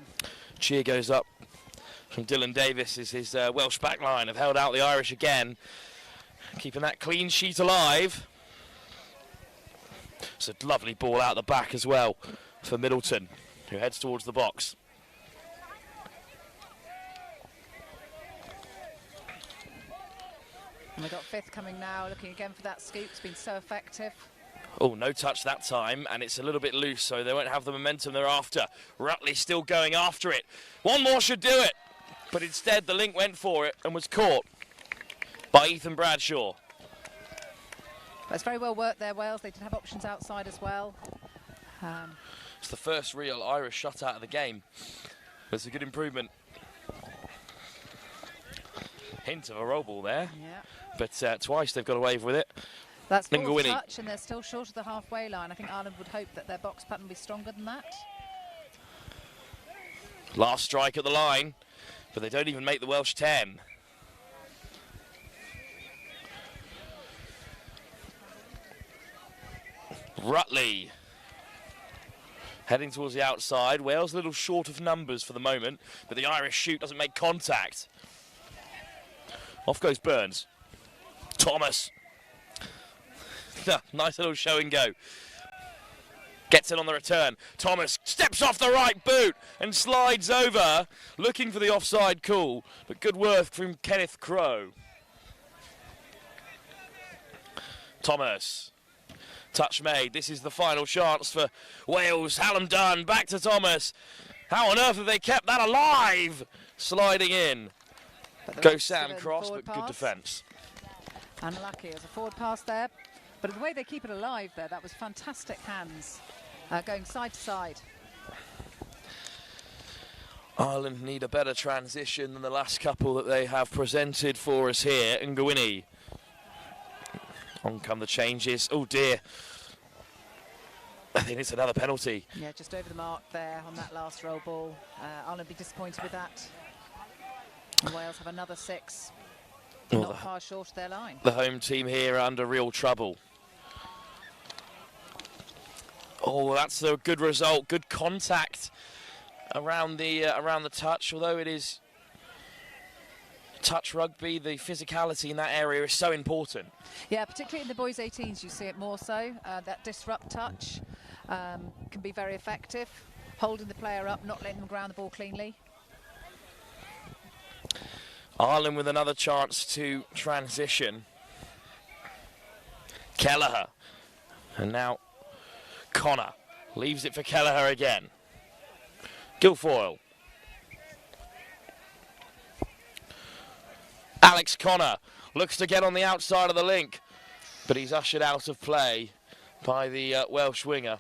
Cheer goes up from Dylan Davis as his Welsh backline have held out the Irish again, keeping that clean sheet alive. It's a lovely ball out the back as well for Middleton, who heads towards the box. And we've got 5th coming now, looking again for that scoop. It's been so effective. Oh, no touch that time, and it's a little bit loose, so they won't have the momentum they're after. Rutley still going after it. One more should do it, but instead the link went for it and was caught by Ethan Bradshaw. But it's very well worked there, Wales. They did have options outside as well. It's the first real Irish shutout of the game. It's a good improvement. Hint of a roll ball there, but twice they've got away with it. That's 4th touch, and they're still short of the halfway line. I think Ireland would hope that their box pattern will be stronger than that. Last strike at the line, but they don't even make the Welsh 10. Rutley heading towards the outside. Wales a little short of numbers for the moment, but the Irish shoot doesn't make contact. Off goes Burns. Thomas. Nice little show and go. Gets it on the return. Thomas steps off the right boot and slides over, looking for the offside call, but good work from Kenneth Crowe. Thomas. Touch made. This is the final chance for Wales. Hallam done. Back to Thomas. How on earth have they kept that alive? Sliding in. Go Sam Cross, but good defence. Unlucky. There's a forward pass there. But the way they keep it alive there, that was fantastic hands. Going side to side. Ireland need a better transition than the last couple that they have presented for us here. Ngawini. On come the changes. Oh dear. I think it's another penalty. Yeah, just over the mark there on that last roll ball. Ireland be disappointed with that. And Wales have another 6. Not far short of their line. The home team here are under real trouble. Oh, that's a good result. Good contact around the touch. Although it is touch rugby, the physicality in that area is so important. Yeah, particularly in the boys' 18s, you see it more so. That disrupt touch can be very effective. Holding the player up, not letting them ground the ball cleanly. Ireland with another chance to transition. Kelleher. And now Connor leaves it for Kelleher again. Guilfoyle. Alex Connor looks to get on the outside of the link, but he's ushered out of play by the Welsh winger.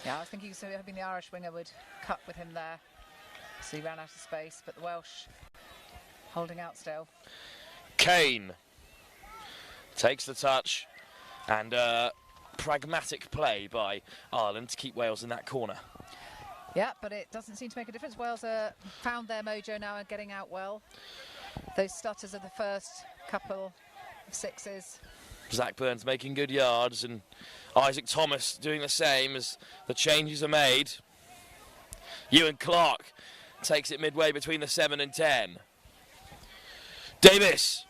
Yeah, I was thinking hoping the Irish winger would cut with him there. So he ran out of space, but the Welsh holding out still. Kane takes the touch, and pragmatic play by Ireland to keep Wales in that corner. Yeah, but it doesn't seem to make a difference. Wales found their mojo now and getting out well. Those stutters are the first couple of 6s. Zach Burns making good yards, and Isaac Thomas doing the same as the changes are made. Ewan Clark takes it midway between the 7 and 10. Davis.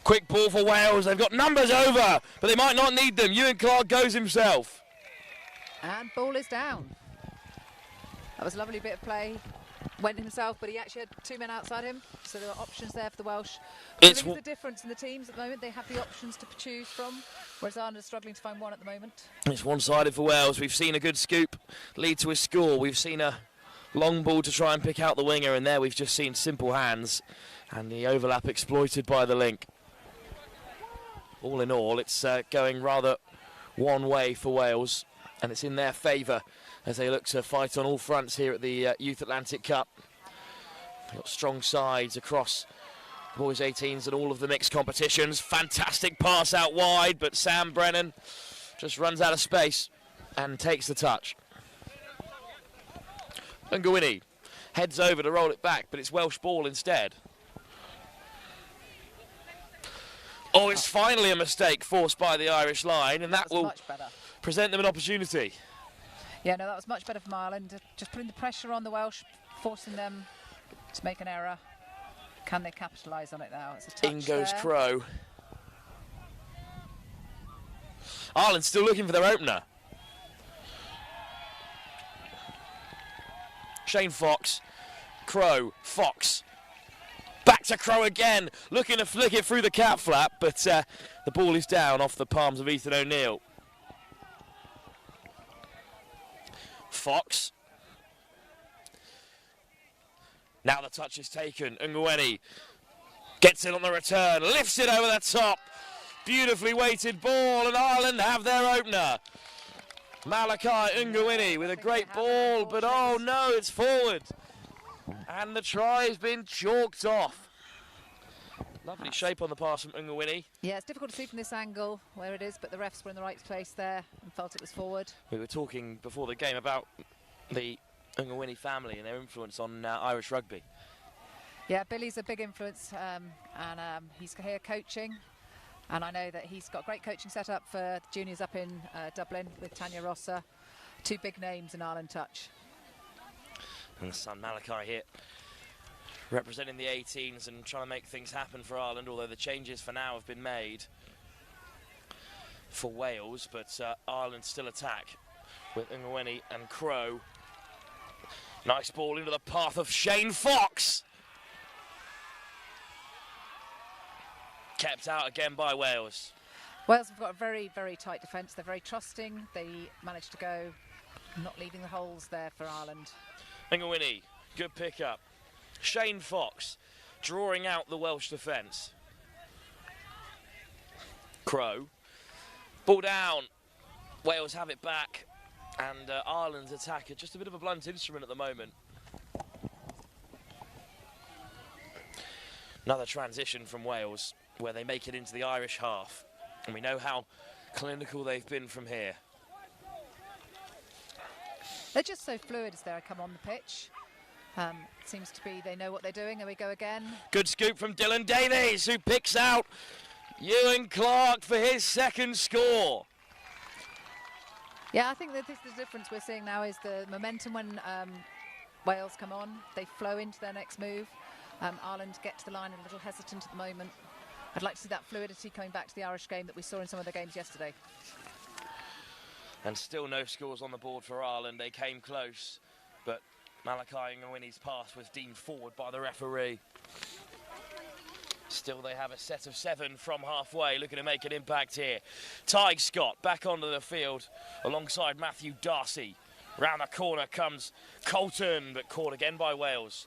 Quick ball for Wales. They've got numbers over, but they might not need them. Ewan Clark goes himself. And ball is down. That was a lovely bit of play. Went himself, but he actually had 2 men outside him, so there were options there for the Welsh. It's the difference in the teams at the moment. They have the options to choose from, whereas Ireland is struggling to find one at the moment. It's one-sided for Wales. We've seen a good scoop lead to a score. We've seen a long ball to try and pick out the winger, and there we've just seen simple hands and the overlap exploited by the link. All in all, it's going rather one way for Wales, and it's in their favour as they look to fight on all fronts here at the Youth Atlantic Cup. They've got strong sides across boys 18s and all of the mixed competitions. Fantastic pass out wide, but Sam Brennan just runs out of space and takes the touch. Ngawini heads over to roll it back, but it's Welsh ball instead. Oh, it's finally a mistake forced by the Irish line, and that will present them an opportunity. Yeah, no, that was much better from Ireland. Just putting the pressure on the Welsh, forcing them to make an error. Can they capitalise on it now? It's a touch In goes there. Crow. Ireland still looking for their opener. Shane Fox, Crow, Fox. Back to Crow again, looking to flick it through the cap flap, but the ball is down off the palms of Ethan O'Neill. Fox. Now the touch is taken. Ngweni gets it on the return, lifts it over the top. Beautifully weighted ball, and Ireland have their opener. Malachi Ngweni with a great ball, but oh no, it's forward. And the try has been chalked off. Lovely shape on the pass from Ngweni. Yeah, it's difficult to see from this angle where it is, but the refs were in the right place there and felt it was forward. We were talking before the game about the Ngweni family and their influence on Irish rugby. Yeah, Billy's a big influence, and he's here coaching. And I know that he's got great coaching set up for the juniors up in Dublin with Tanya Rossa. Two big names in Ireland touch. And the son Malachi here representing the 18s and trying to make things happen for Ireland, although the changes for now have been made for Wales, but Ireland still attack with Ngweni and Crow. Nice ball into the path of Shane Fox. Kept out again by Wales. Wales have got a very, very tight defence. They're very trusting. They managed to go, not leaving the holes there for Ireland. Ngweni, good pick up. Shane Fox drawing out the Welsh defence. Crow. Ball down. Wales have it back. And Ireland's attack is just a bit of a blunt instrument at the moment. Another transition from Wales where they make it into the Irish half. And we know how clinical they've been from here. They're just so fluid as they come on the pitch. Seems to be they know what they're doing, and we go again. Good scoop from Dylan Davies, who picks out Ewan Clark for his second score. Yeah, I think that this is the difference we're seeing now is the momentum when Wales come on. They flow into their next move. Ireland get to the line a little hesitant at the moment. I'd like to see that fluidity coming back to the Irish game that we saw in some of the games yesterday. And still no scores on the board for Ireland. They came close, but Malachi Ngwini's pass was deemed forward by the referee. Still they have a set of 7 from halfway, looking to make an impact here. Ty Scott back onto the field alongside Matthew Darcy. Round the corner comes Colton, but caught again by Wales.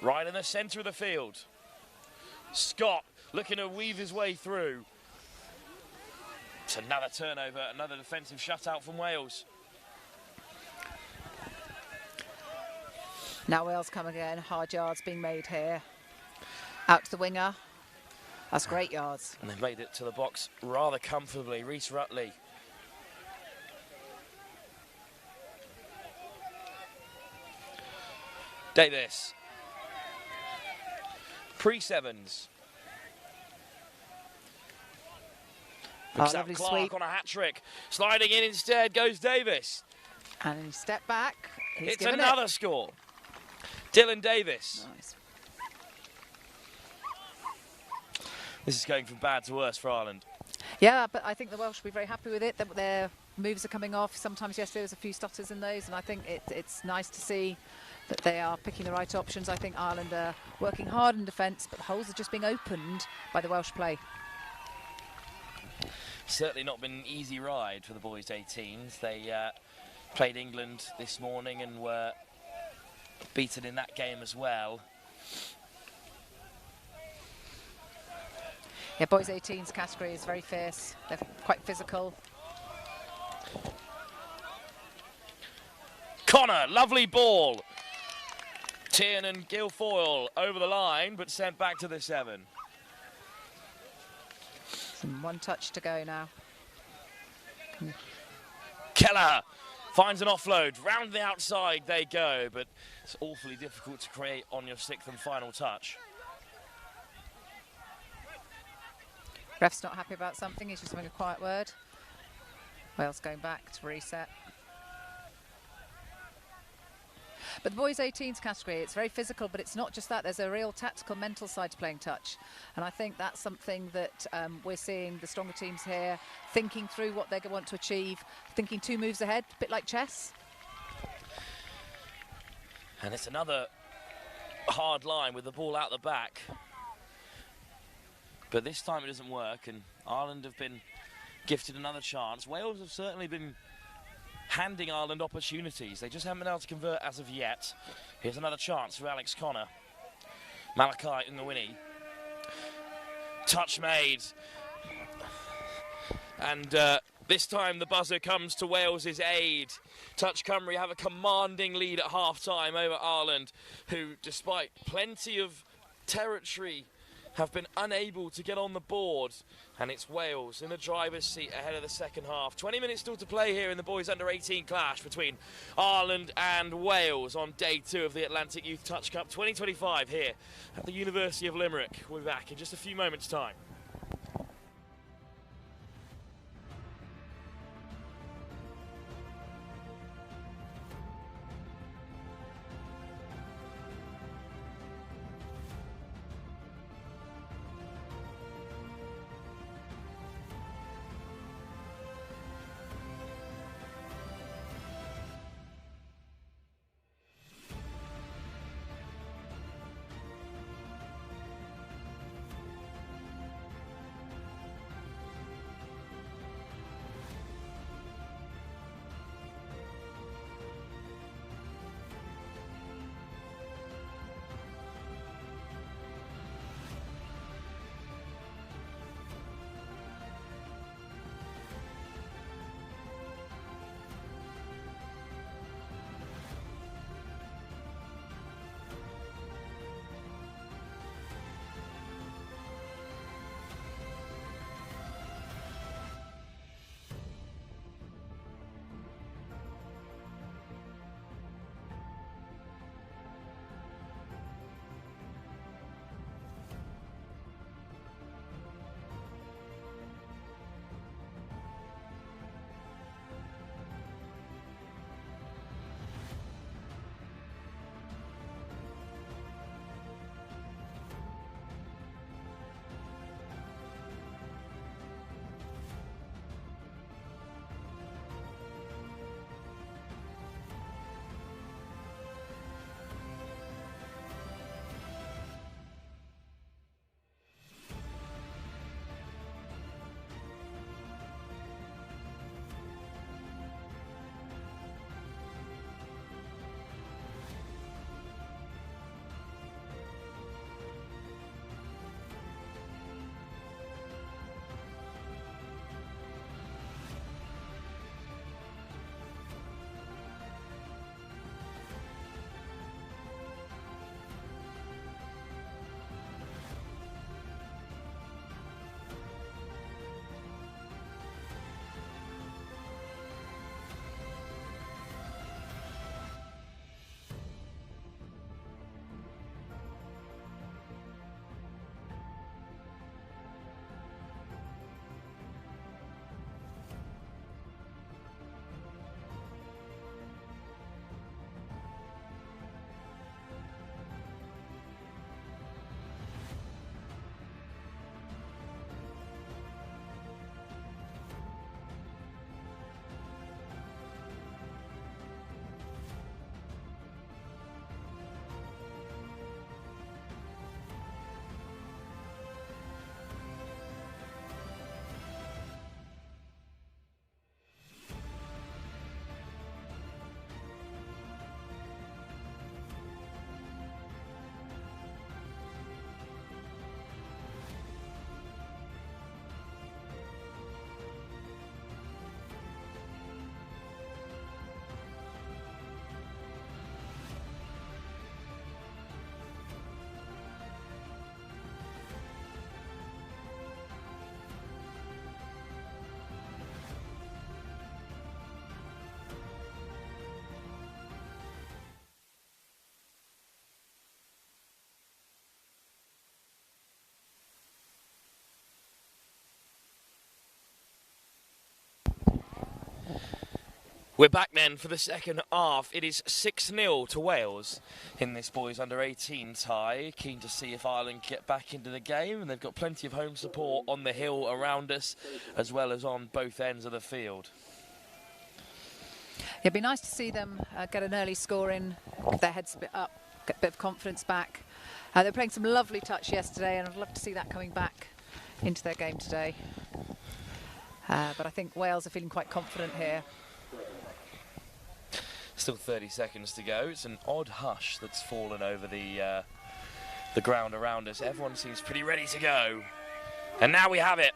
Right in the centre of the field. Scott looking to weave his way through. It's another turnover, another defensive shutout from Wales. Now Wales come again, hard yards being made here. Out to the winger. That's great yards. And they've made it to the box rather comfortably. Rhys Rutley. Davis. Pre-sevens. Picks out lovely Clark sweep. on a hat-trick. Sliding in instead goes Davis. And he step back. He's It's given another score. Dylan Davis. Nice. This is going from bad to worse for Ireland. Yeah, but I think the Welsh will be very happy with it. That their moves are coming off. Sometimes yesterday there was a few stutters in those, and I think it's nice to see that they are picking the right options. I think Ireland are working hard in defence, but the holes are just being opened by the Welsh play. Certainly not been an easy ride for the boys' 18s. They played England this morning and were beaten in that game as well. Yeah, boys 18s category is very fierce. They're quite physical. Connor, lovely ball. Tiernan Guilfoyle over the line, but sent back to the 7. And 1 touch to go now. Keller finds an offload. Round the outside they go, but it's awfully difficult to create on your 6th and final touch. Ref's not happy about something. He's just having a quiet word. Wales going back to reset. But the boys 18s category, it's very physical, but it's not just that. There's a real tactical, mental side to playing touch. And I think that's something that we're seeing the stronger teams here thinking through what they want to achieve, thinking 2 moves ahead, a bit like chess. And it's another hard line with the ball out the back. But this time it doesn't work, and Ireland have been gifted another chance. Wales have certainly been handing Ireland opportunities. They just haven't been able to convert as of yet. Here's another chance for Alex Connor. Malachi Ngawini. Touch made. And this time the buzzer comes to Wales's aid. Touch Cymru have a commanding lead at half-time over Ireland, who, despite plenty of territory, have been unable to get on the board. And it's Wales in the driver's seat ahead of the second half. 20 minutes still to play here in the boys under-18 clash between Ireland and Wales on day 2 of the Atlantic Youth Touch Cup 2025 here at the University of Limerick. We'll be back in just a few moments' time. We're back then for the second half. It is 6-0 to Wales in this boys under-18 tie. Keen to see if Ireland get back into the game, and they've got plenty of home support on the hill around us as well as on both ends of the field. It'd be nice to see them get an early score in, get their heads a bit up, get a bit of confidence back. They're playing some lovely touch yesterday, and I'd love to see that coming back into their game today. But I think Wales are feeling quite confident here. Still 30 seconds to go. It's an odd hush that's fallen over the ground around us. Everyone seems pretty ready to go. And now we have it.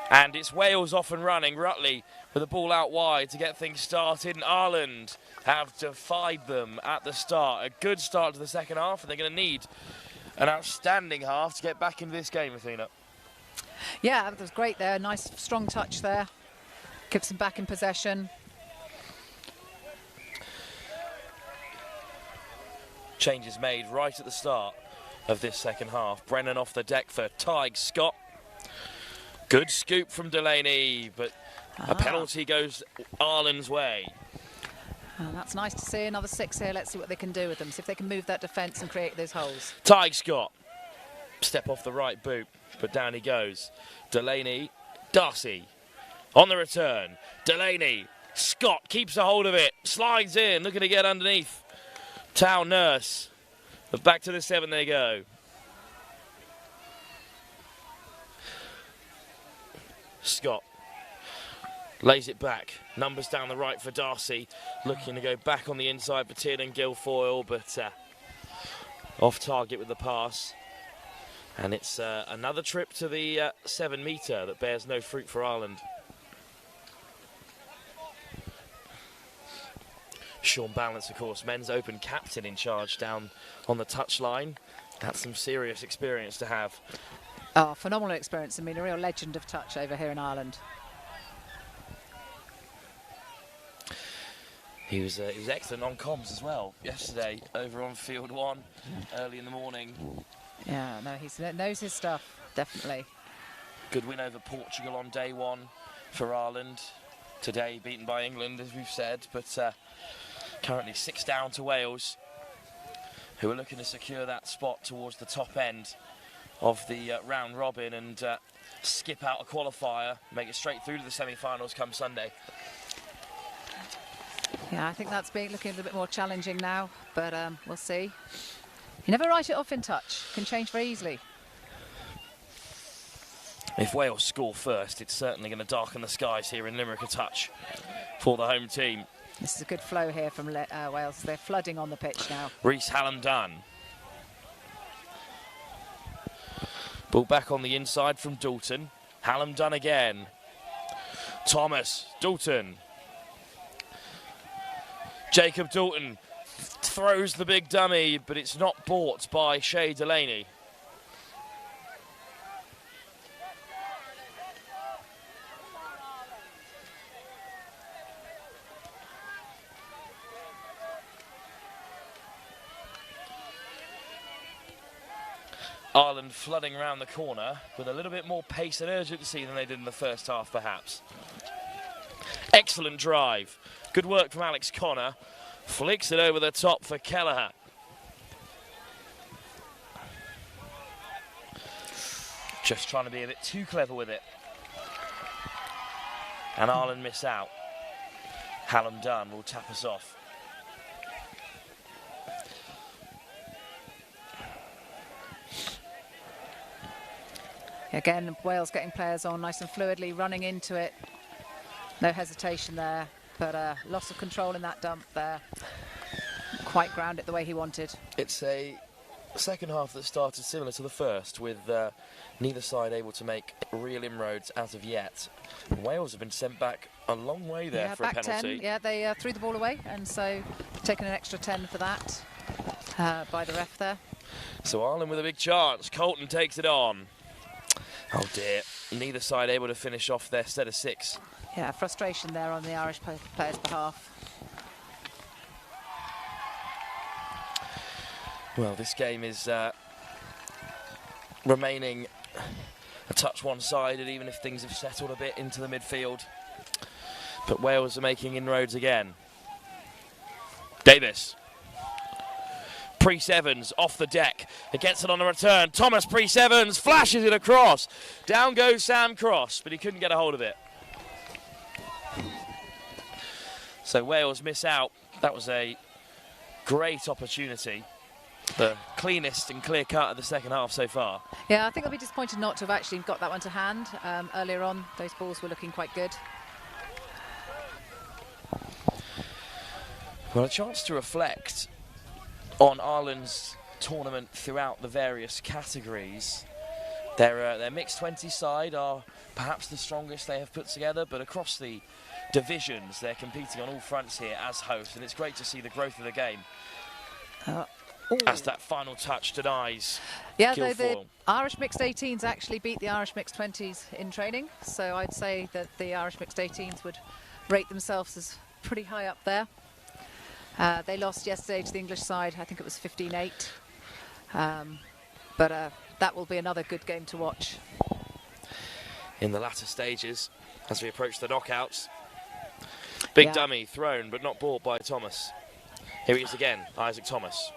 And it's Wales off and running. Rutley with the ball out wide to get things started. And Ireland have defied them at the start. A good start to the second half, and they're going to need an outstanding half to get back into this game, Athena. Yeah, that was great there. Nice, strong touch there. Keeps them back in possession. Changes made right at the start of this second half. Brennan off the deck for Tig Scott. Good scoop from Delaney, but a penalty goes Ireland's way. That's nice to see. Another 6 here. Let's see what they can do with them. See if they can move that defence and create those holes. Tig Scott. Step off the right boot, but down he goes. Delaney, Darcy. On the return. Delaney. Scott keeps a hold of it. Slides in, looking to get underneath. Town Nurse, but back to the 7 they go. Scott lays it back. Numbers down the right for Darcy. Looking to go back on the inside for Tiernan Guilfoyle, but off target with the pass. And it's another trip to the 7 metre that bears no fruit for Ireland. Sean Balance, of course, men's open captain in charge down on the touchline. That's some serious experience to have. Oh, phenomenal experience. I mean, a real legend of touch over here in Ireland. He was excellent on comms as well yesterday over on field 1 early in the morning. Yeah, no, he knows his stuff, definitely. Good win over Portugal on day 1 for Ireland. Today beaten by England, as we've said, but currently 6 down to Wales, who are looking to secure that spot towards the top end of the round robin and skip out a qualifier, make it straight through to the semi-finals come Sunday. Yeah, I think that's looking a little bit more challenging now, but we'll see. You never write it off in touch. Can change very easily. If Wales score first, it's certainly going to darken the skies here in Limerick a touch for the home team. This is a good flow here from Wales. They're flooding on the pitch now. Rhys Hallam-Dunn. Ball back on the inside from Dalton. Hallam-Dunn again. Thomas, Dalton. Jacob Dalton throws the big dummy, but it's not bought by Shea Delaney. Ireland flooding around the corner with a little bit more pace and urgency than they did in the first half, perhaps. Excellent drive. Good work from Alex Connor. Flicks it over the top for Kelleher. Just trying to be a bit too clever with it. And Ireland miss out. Hallam-Dunn will tap us off. Again, Wales getting players on nice and fluidly, running into it. No hesitation there, but loss of control in that dump there. Quite ground it the way he wanted. It's a second half that started similar to the first, with neither side able to make real inroads as of yet. Wales have been sent back a long way there for a penalty. 10. Yeah, they threw the ball away, and so taken an extra 10 for that by the ref there. So Ireland with a big chance. Colton takes it on. Oh dear, neither side able to finish off their set of 6. Yeah, frustration there on the Irish players' behalf. Well, this game is remaining a touch one-sided, even if things have settled a bit into the midfield. But Wales are making inroads again. Davis. Priest Evans off the deck. Against it on the return. Thomas Priest Evans flashes it across. Down goes Sam Cross, but he couldn't get a hold of it. So Wales miss out. That was a great opportunity. The cleanest and clear cut of the second half so far. Yeah, I think I'll be disappointed not to have actually got that one to hand. Earlier on, those balls were looking quite good. Well, a chance to reflect on Ireland's tournament throughout the various categories. Their mixed 20 side are perhaps the strongest they have put together, but across the divisions they're competing on all fronts here as hosts, and it's great to see the growth of the game as that final touch denies Yeah, the Irish mixed 18s actually beat the Irish mixed 20s in training, so I'd say that the Irish mixed 18s would rate themselves as pretty high up there. They lost yesterday to the English side. I think it was 15-8. But that will be another good game to watch. In the latter stages, as we approach the knockouts. Big dummy thrown, but not bought by Thomas. Here he is again, Isaac Thomas.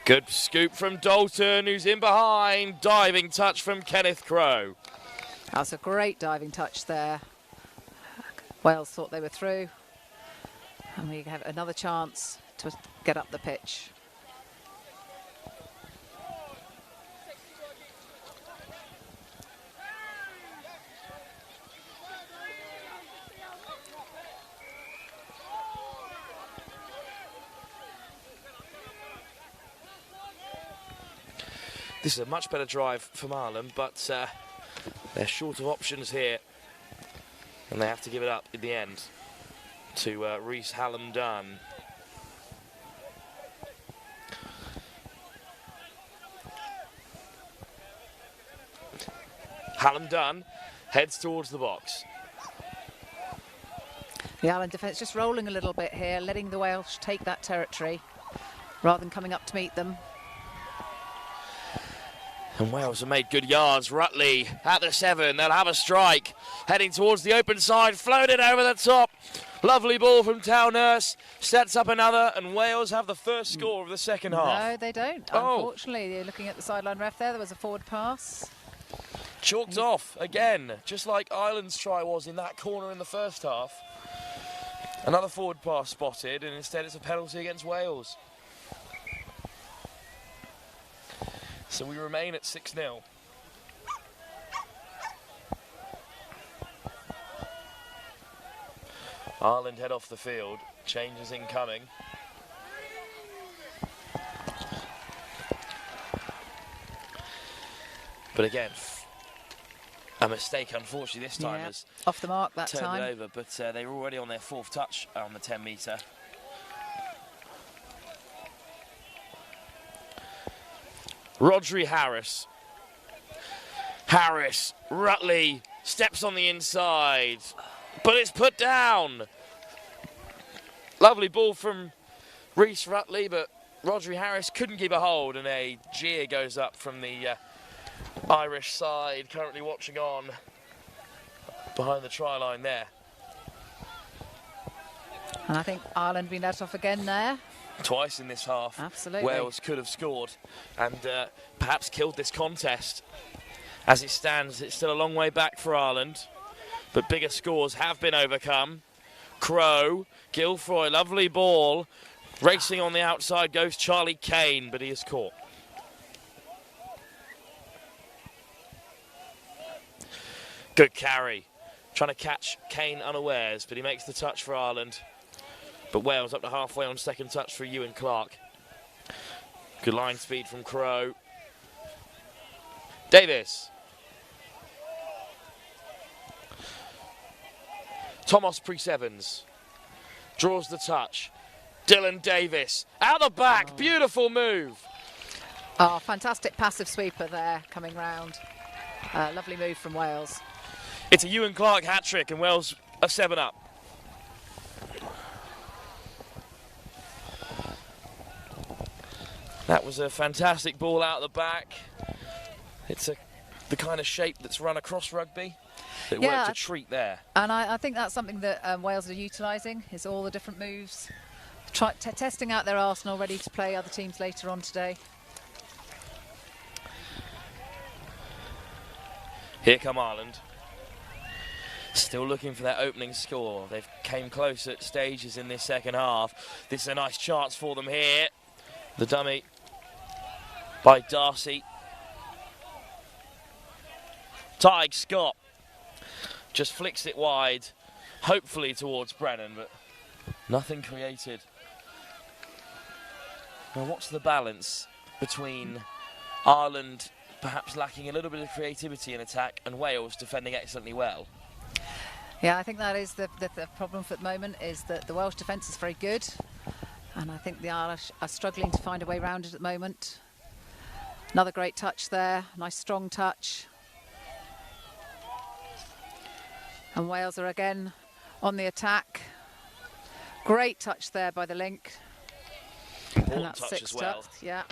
Good scoop from Dalton, who's in behind. Diving touch from Kenneth Crowe. That's a great diving touch there. Wales thought they were through. And we have another chance to get up the pitch. This is a much better drive from Ireland, but they're short of options here. And they have to give it up in the end to Rhys Hallam-Dunn. Hallam-Dunn heads towards the box. The Ireland defence just rolling a little bit here, letting the Welsh take that territory rather than coming up to meet them. And Wales have made good yards. Rutley at the 7. They'll have a strike. Heading towards the open side. Floated over the top. Lovely ball from Townurse. Sets up another. And Wales have the first score of the second half. No, they don't. Unfortunately, you're looking at the sideline ref there. There was a forward pass. Chalked off again. Just like Ireland's try was in that corner in the first half. Another forward pass spotted. And instead it's a penalty against Wales. So we remain at 6-0. Ireland head off the field. Changes incoming. But again, a mistake, unfortunately, this time has off the mark that turned time. it over. But they were already on their fourth touch on the 10-metre. Rodri Harris. Harris, Rutley, steps on the inside, but it's put down. Lovely ball from Rhys Rutley, but Rodri Harris couldn't keep a hold, and a jeer goes up from the Irish side, currently watching on behind the try line there. And I think Ireland been let off again there. Twice in this half. Absolutely. Wales could have scored and perhaps killed this contest. As it stands, it's still a long way back for Ireland, but bigger scores have been overcome. Crowe, Gilfroy, lovely ball. Racing on the outside goes Charlie Kane, but he is caught. Good carry. Trying to catch Kane unawares, but he makes the touch for Ireland. But Wales up to halfway on second touch for Ewan Clark. Good line speed from Crowe. Davis. Thomas Priest Evans draws the touch. Dylan Davis out the back. Beautiful move. Oh, fantastic passive sweeper there coming round. Lovely move from Wales. It's a Ewan Clark hat-trick and Wales are 7 up. That was a fantastic ball out the back. It's a the kind of shape that's run across rugby. It Yeah, worked a treat there. And I think that's something that Wales are utilising, is all the different moves. Testing out their arsenal, ready to play other teams later on today. Here come Ireland. Still looking for their opening score. They've came close at stages in this second half. This is a nice chance for them here. The dummy by Darcy. Tig Scott just flicks it wide, hopefully towards Brennan, but nothing created. Now what's the balance between Ireland perhaps lacking a little bit of creativity in attack and Wales defending excellently well? Yeah, I think that is the problem for the moment, is that the Welsh defence is very good, and I think the Irish are struggling to find a way around it at the moment. Another great touch there, nice strong touch. And Wales are again on the attack. Great touch there by the link. Important And that's touch six as well. touched, yeah.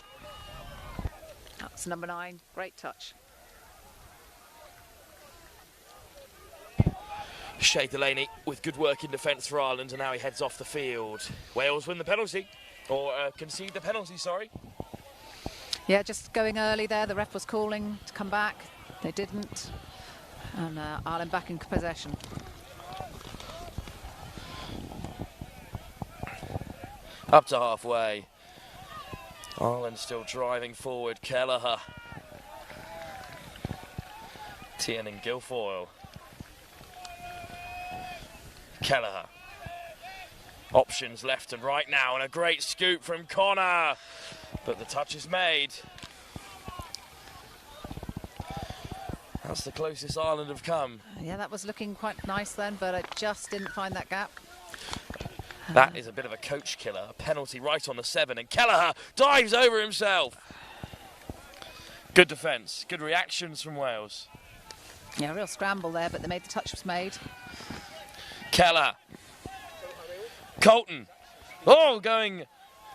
That's number 9, great touch. Shea Delaney with good work in defence for Ireland, and now he heads off the field. Wales win the penalty, or concede the penalty, sorry. Yeah, just going early there. The ref was calling to come back. They didn't. And Ireland back in possession. Up to halfway. Ireland still driving forward. Kelleher. Tiernan Guilfoyle. Kelleher. Options left and right now, and a great scoop from Connor. But the touch is made. That's the closest Ireland have come. Yeah, that was looking quite nice then, but it just didn't find that gap. That is a bit of a coach killer. A penalty right on the 7, and Kelleher dives over himself. Good defence, good reactions from Wales. Yeah, real scramble there, but they made the touch was made. Kelleher. Colton. Oh, going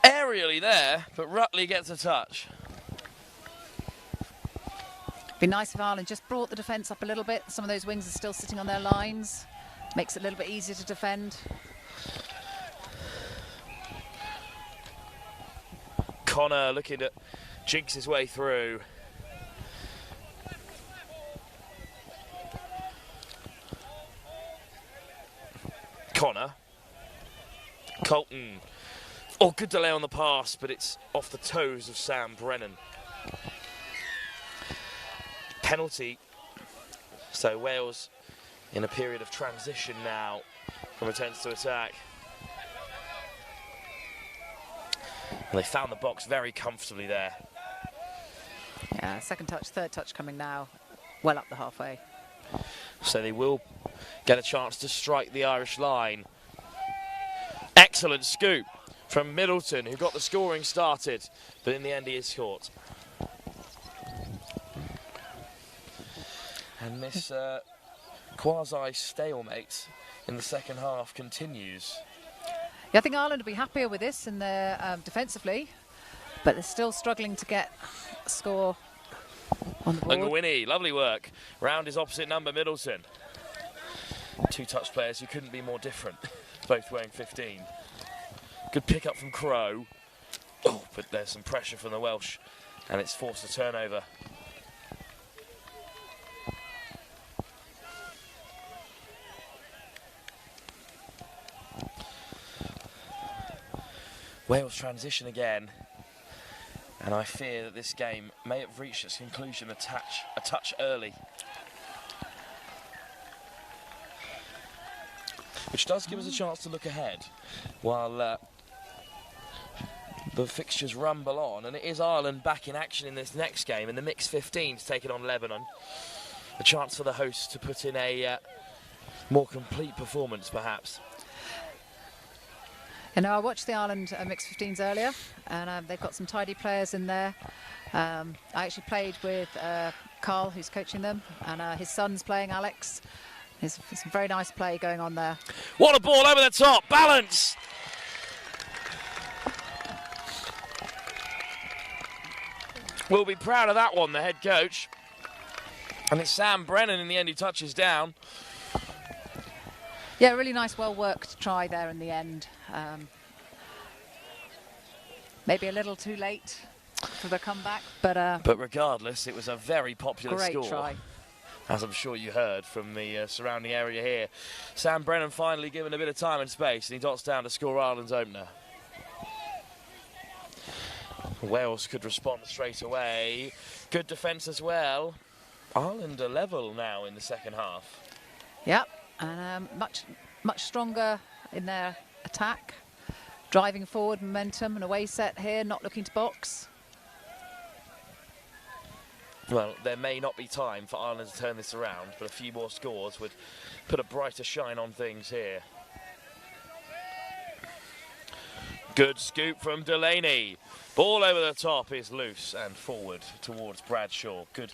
aerially there, but Rutley gets a touch. Be nice if Ireland just brought the defence up a little bit. Some of those wings are still sitting on their lines. Makes it a little bit easier to defend. Connor looking to jinx his way through. Connor. Colton. Oh, good delay on the pass, but it's off the toes of Sam Brennan. Penalty. So Wales in a period of transition now from attempts to attack. And they found the box very comfortably there. Yeah, second touch, third touch coming now. Well up the halfway. So they will get a chance to strike the Irish line. Excellent scoop from Middleton, who got the scoring started, but in the end he is caught. And this quasi-stalemate in the second half continues. Yeah, I think Ireland will be happier with this in their defensively, but they're still struggling to get a score on the board. Ngwini, lovely work. Round his opposite number, Middleton. Two touch players who couldn't be more different, both wearing 15. Good pick up from Crow. Oh, but there's some pressure from the Welsh, and it's forced a turnover. Wales transition again, and I fear that this game may have reached its conclusion a touch early. Which does give us a chance to look ahead while the fixtures rumble on, and it is Ireland back in action in this next game in the mixed 15s taking on Lebanon. A chance for the hosts to put in a more complete performance perhaps. You know, I watched the Ireland mixed 15s earlier, and they've got some tidy players in there. I actually played with Carl, who's coaching them, and his son's playing, Alex. There's some very nice play going on there. What a ball over the top, balance! We'll be proud of that one, the head coach. And it's Sam Brennan in the end who touches down. Yeah, really nice, well-worked try there in the end. Maybe a little too late for the comeback, but regardless, it was a very popular great score. Try. As I'm sure you heard from the surrounding area here. Sam Brennan finally given a bit of time and space, and he dots down to score Ireland's opener. Wales could respond straight away. Good defence as well. Ireland are level now in the second half. Yep, and much stronger in their attack. Driving forward, momentum, and away set here, not looking to box. Well, there may not be time for Ireland to turn this around, but a few more scores would put a brighter shine on things here. Good scoop from Delaney. Ball over the top is loose and forward towards Bradshaw. Good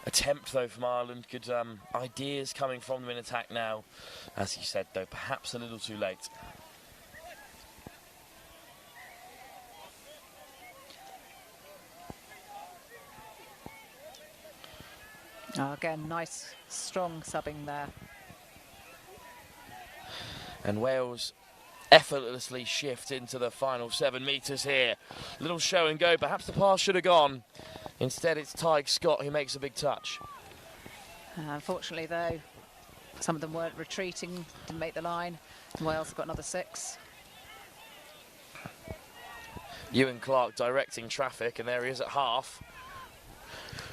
attempt, though, from Ireland. Good ideas coming from them in attack now. As you said, though, perhaps a little too late. Oh, again, nice, strong subbing there. And Wales effortlessly shift into the final 7 metres here. Little show and go. Perhaps the pass should have gone. Instead, it's Tig Scott who makes a big touch. Unfortunately, though, some of them weren't retreating, didn't make the line. And Wales have got another 6. Ewan Clark directing traffic, and there he is at half.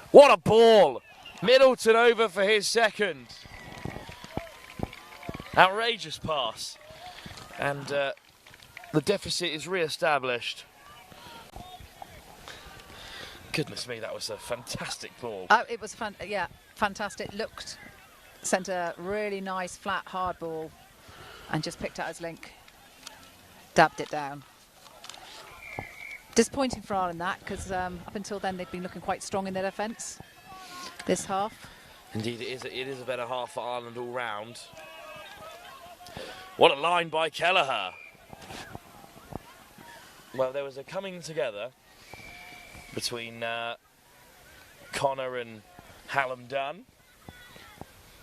What a ball! Middleton over for his second. Outrageous pass. And the deficit is re-established. Goodness me, that was a fantastic ball. It was fantastic. Sent a really nice, flat, hard ball and just picked out his link. Dabbed it down. Disappointing for Ireland that, because up until then they've been looking quite strong in their defence this half. Indeed, it is a better half for Ireland all round. What a line by Kelleher. Well, there was a coming together between Connor and Hallam Dunn.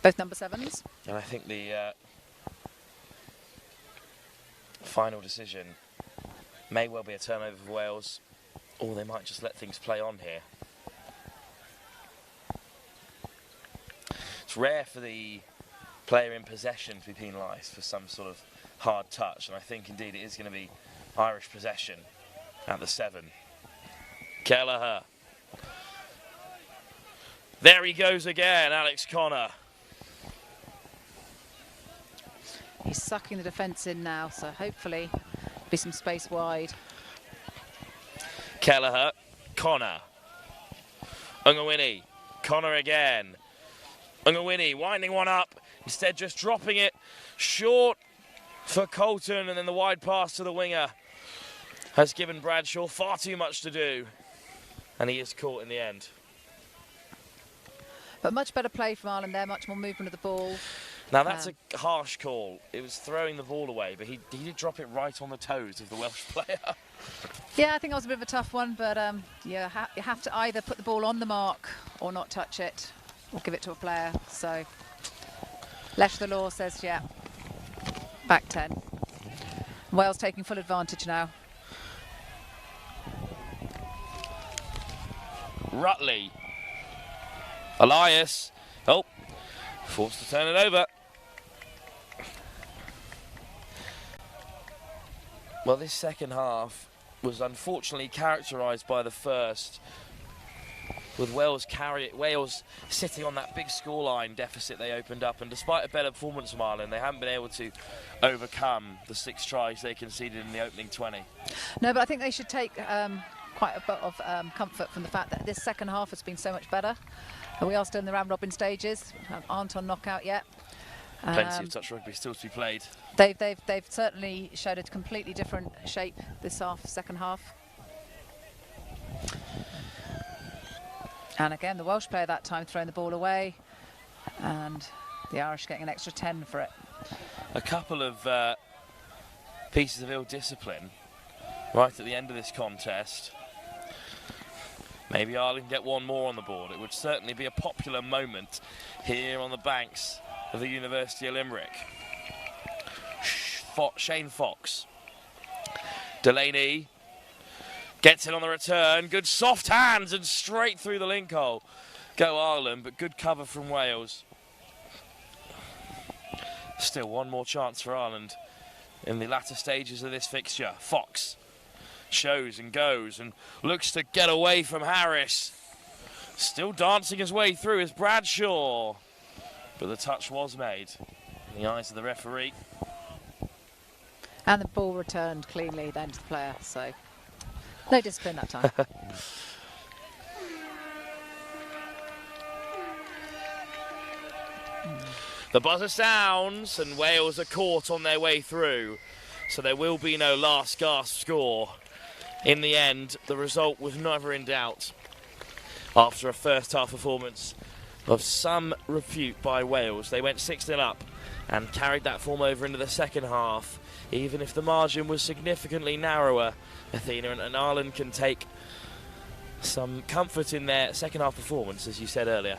Both number 7s. And I think the final decision may well be a turnover for Wales, or they might just let things play on here. It's rare for the player in possession to be penalised for some sort of hard touch, and I think indeed it is going to be Irish possession at the 7. Kelleher. There he goes again, Alex Connor. He's sucking the defence in now, so hopefully be some space wide. Kelleher, Connor. Ungawini, Connor again. Ungawini winding one up, instead just dropping it short for Colton, and then the wide pass to the winger has given Bradshaw far too much to do, and he is caught in the end. But much better play from Ireland there, much more movement of the ball. Now that's a harsh call. It was throwing the ball away, but he did drop it right on the toes of the Welsh player. Yeah, I think that was a bit of a tough one, but you have to either put the ball on the mark or not touch it, or give it to a player. So Lesh the law says, yeah, back 10. Wales taking full advantage now. Rutley. Elias. Oh, forced to turn it over. Well, this second half was unfortunately characterised by the first, with Wales sitting on that big scoreline deficit they opened up, and despite a better performance from Ireland, they haven't been able to overcome the 6 tries they conceded in the opening 20. No, but I think they should take quite a bit of comfort from the fact that this second half has been so much better. We are still in the round-robin stages, aren't on knockout yet. Plenty of touch rugby still to be played. They've certainly showed a completely different shape this second half. And again, the Welsh player that time throwing the ball away, and the Irish getting an extra 10 for it. A couple of pieces of ill discipline right at the end of this contest. Maybe Ireland get one more on the board. It would certainly be a popular moment here on the banks of the University of Limerick. Shane Fox. Delaney gets it on the return. Good soft hands and straight through the link hole. Go Ireland, but good cover from Wales. Still one more chance for Ireland in the latter stages of this fixture. Fox shows and goes and looks to get away from Harris. Still dancing his way through is Bradshaw. But the touch was made in the eyes of the referee. And the ball returned cleanly then to the player, so no discipline that time. The buzzer sounds and Wales are caught on their way through, so there will be no last gasp score. In the end, the result was never in doubt after a first half performance of some repute by Wales. They went 6-0 up and carried that form over into the second half, even if the margin was significantly narrower. Athena, and Ireland can take some comfort in their second half performance, as you said earlier.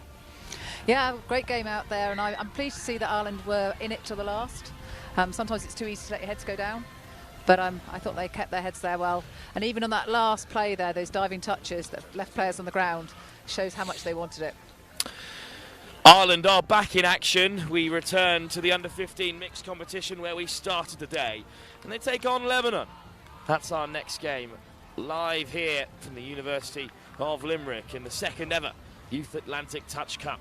Yeah, great game out there, and I'm pleased to see that Ireland were in it to the last. Sometimes it's too easy to let your heads go down, but I thought they kept their heads there well. And even on that last play there, those diving touches that left players on the ground, shows how much they wanted it. Ireland are back in action. We return to the under-15 mixed competition where we started the day, and they take on Lebanon. That's our next game, live here from the University of Limerick in the second ever Youth Atlantic Touch Cup.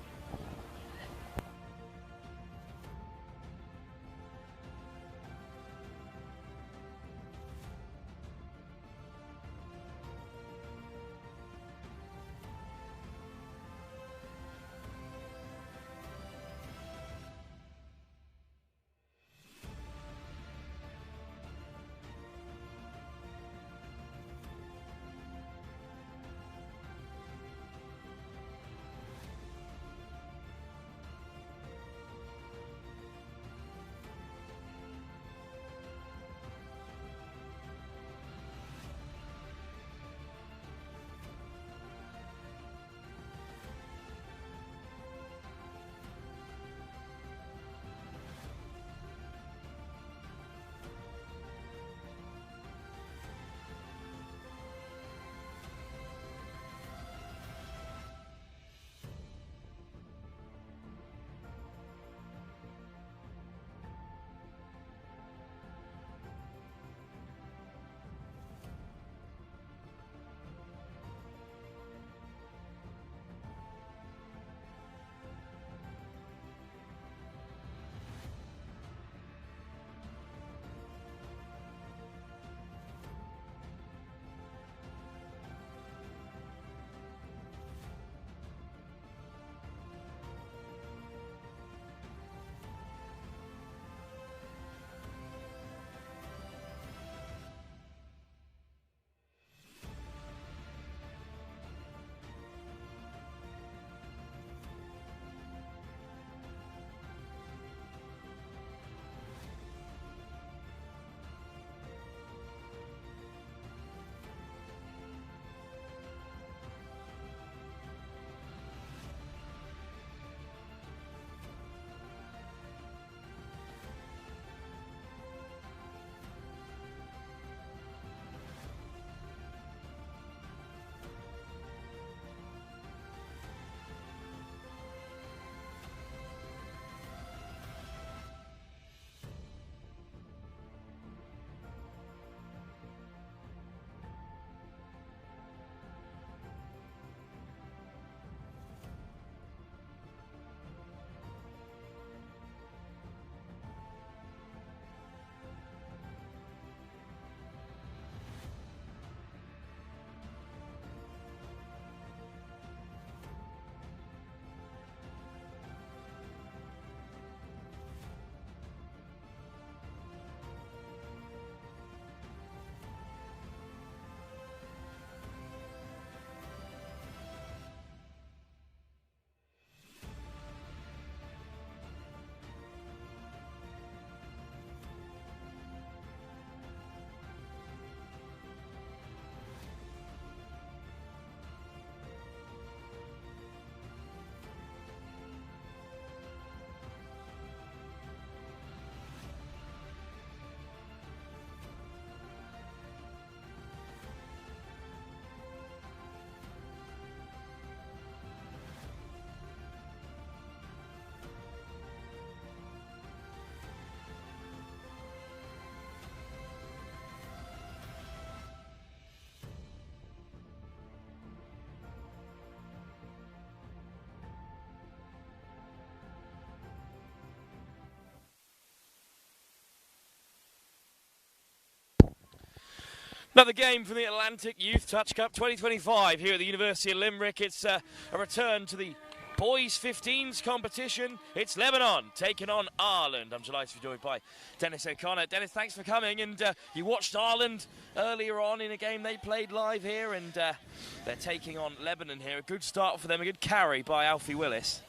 Another game from the Atlantic Youth Touch Cup 2025 here at the University of Limerick. It's a return to the Boys 15s competition. It's Lebanon taking on Ireland. I'm delighted to be joined by Dennis O'Connor. Dennis, thanks for coming. And you watched Ireland earlier on in a game they played live here, and they're taking on Lebanon here. A good start for them, a good carry by Alfie Willis.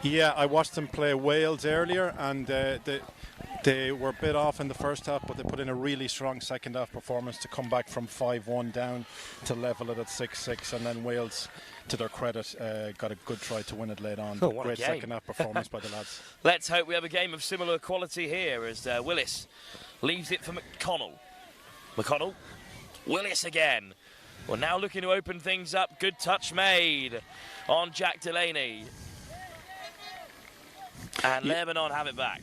Yeah, I watched them play Wales earlier, and they were a bit off in the first half, but they put in a really strong second half performance to come back from 5-1 down to level it at 6-6, and then Wales, to their credit, got a good try to win it late on. Great second half performance by the lads. Let's hope we have a game of similar quality here as Willis leaves it for McConnell. McConnell, Willis again. Well, now looking to open things up. Good touch made on Jack Delaney. And Lebanon have it back.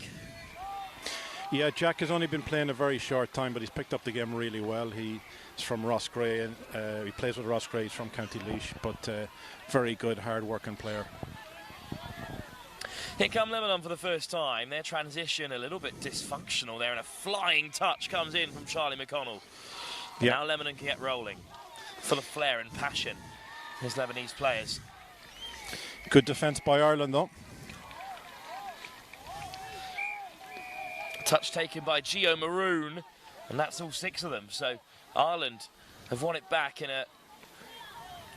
Yeah, Jack has only been playing a very short time, but he's picked up the game really well. He's from Rossgray, and he plays with Rossgray. He's from County Laois, but very good, hard-working player. Here come Lebanon for the first time. Their transition a little bit dysfunctional there, and a flying touch comes in from Charlie McConnell. Yeah. Now Lebanon can get rolling, full of flair and passion. His Lebanese players. Good defence by Ireland, though. Touch taken by Gio Maroon, and that's all 6 of them. So Ireland have won it back in a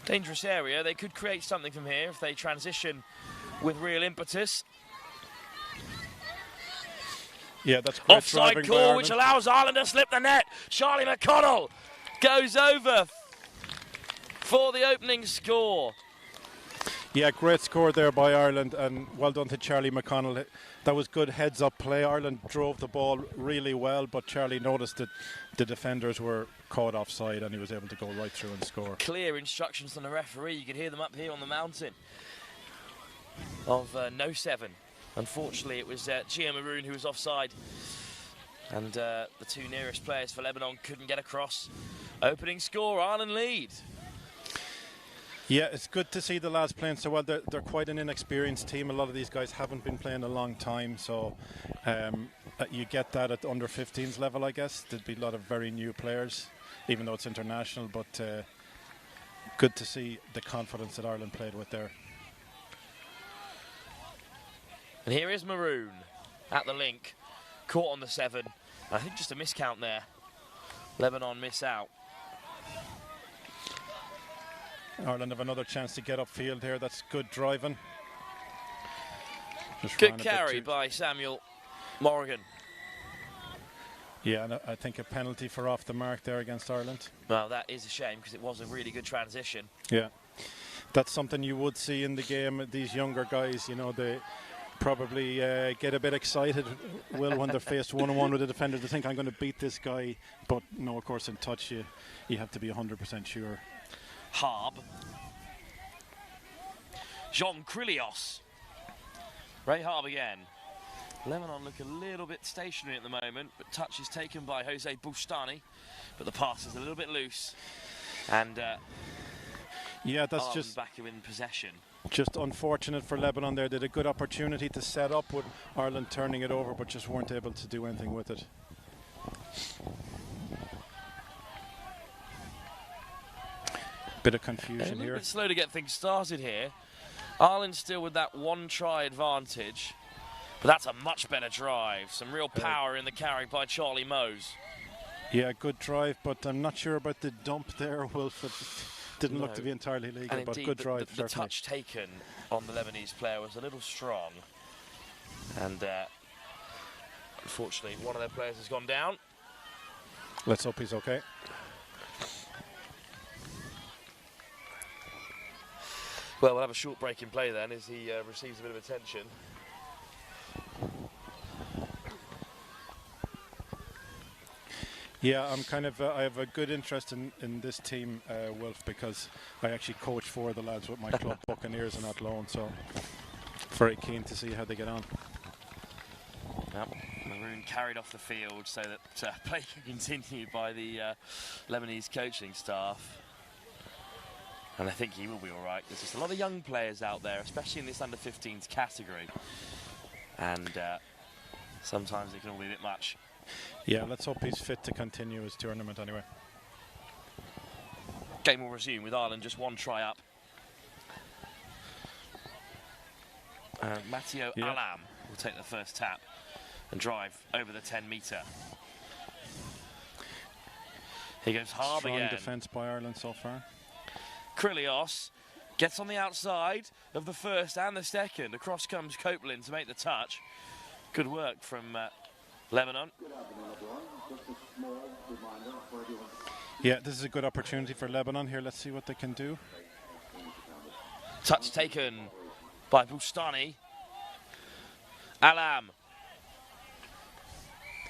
dangerous area. They could create something from here if they transition with real impetus. Yeah, that's great offside call, which allows Ireland to slip the net. Charlie McConnell goes over for the opening score. Yeah, great score there by Ireland, and well done to Charlie McConnell. That was good heads-up play. Ireland drove the ball really well, but Charlie noticed that the defenders were caught offside, and he was able to go right through and score. Clear instructions from the referee. You could hear them up here on the mountain of no 7. Unfortunately, it was Gio Maroon who was offside, and the 2 nearest players for Lebanon couldn't get across. Opening score, Ireland lead. Yeah, it's good to see the lads playing so well. They're quite an inexperienced team. A lot of these guys haven't been playing a long time, so you get that at under 15s level, I guess. There'd be a lot of very new players, even though it's international, but good to see the confidence that Ireland played with there. And here is Maroon at the link, caught on the 7. I think just a miscount there. Lebanon miss out. Ireland have another chance to get upfield here. That's good driving. Good carry by Samuel Morgan. Yeah, and I think a penalty for off the mark there against Ireland. Well, that is a shame because it was a really good transition. Yeah, that's something you would see in the game. These younger guys, you know, they probably get a bit excited, when they're faced one-on-one with a defender. They think, I'm going to beat this guy. But no, of course, in touch, you have to be 100% sure. Harb. Jean Krillios. Ray Harb again. Lebanon look a little bit stationary at the moment, but touch is taken by Jose Bustani, but the pass is a little bit loose, and yeah, that's just back in possession. Just unfortunate for Lebanon there. They had a good opportunity to set up with Ireland turning it over, but just weren't able to do anything with it. Bit of confusion here. A bit slow to get things started here. Ireland still with that 1 try advantage, but that's a much better drive. Some real power in the carry by Charlie Mose. Yeah, good drive, but I'm not sure about the dump there, Wilf. It didn't look to be entirely legal, and but indeed, good drive. The touch taken on the Lebanese player was a little strong, and unfortunately one of their players has gone down. Let's hope he's okay. Well, we'll have a short break in play then as he receives a bit of attention. Yeah, I'm kind of, I have a good interest in this team, Wilf, because I actually coach 4 of the lads with my club, Buccaneers, and at loan, so very keen to see how they get on. Yep. Maroon carried off the field so that play can continue by the Lebanese coaching staff. And I think he will be all right. There's just a lot of young players out there, especially in this under-15s category. And sometimes it can all be a bit much. Yeah, let's hope he's fit to continue his tournament anyway. Game will resume with Ireland just one try up. Matteo Alam will take the first tap and drive over the 10-metre. Here goes Harb Strong again. defence by Ireland so far. Krillios gets on the outside of the first and the second. Across comes Copeland to make the touch. Good work from Lebanon. Yeah, this is a good opportunity for Lebanon here. Let's see what they can do. Touch taken by Bustani. Alam.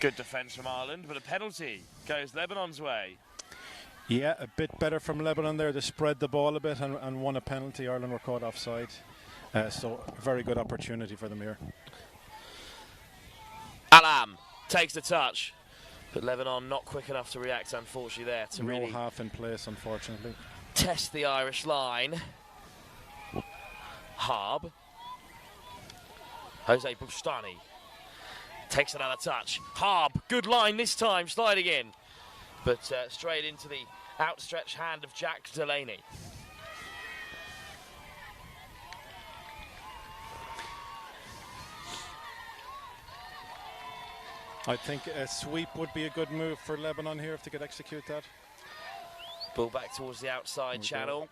Good defence from Ireland, but a penalty goes Lebanon's way. Yeah, a bit better from Lebanon there. They spread the ball a bit and won a penalty. Ireland were caught offside. So very good opportunity for them here. Alam takes the touch, but Lebanon not quick enough to react, unfortunately, there to No really half in place, unfortunately. test the Irish line. Harb. Jose Bustani takes another touch. Harb, good line this time, sliding in, but straight into the outstretched hand of Jack Delaney. I think a sweep would be a good move for Lebanon here if they could execute that. Ball back towards the outside channel,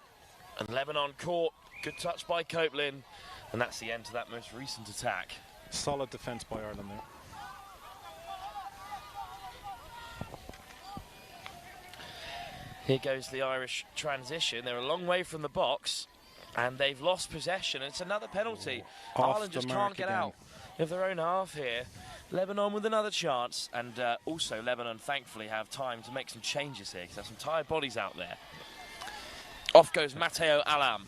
and Lebanon caught. Good touch by Copeland, and that's the end to that most recent attack. Solid defence by Ireland there. Here goes the Irish transition. They're a long way from the box, and they've lost possession. It's another penalty. Ireland just can't get out of their own half here. Lebanon with another chance, and also Lebanon thankfully have time to make some changes here because there's some tired bodies out there. Off goes Matteo Alam.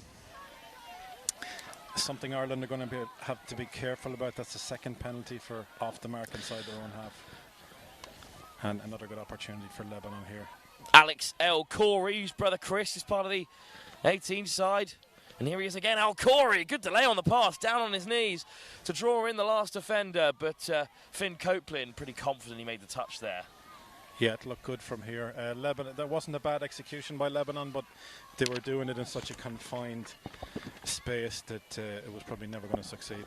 Something Ireland are going to have to be careful about. That's the second penalty for off the mark inside their own half. And another good opportunity for Lebanon here. Alex El Khoury, whose brother Chris is part of the 18 side. And here he is again, El Khoury. Good delay on the pass, down on his knees to draw in the last defender. But Finn Copeland, pretty confident he made the touch there. Yeah, it looked good from here. Lebanon, that wasn't a bad execution by Lebanon, but they were doing it in such a confined space that it was probably never going to succeed.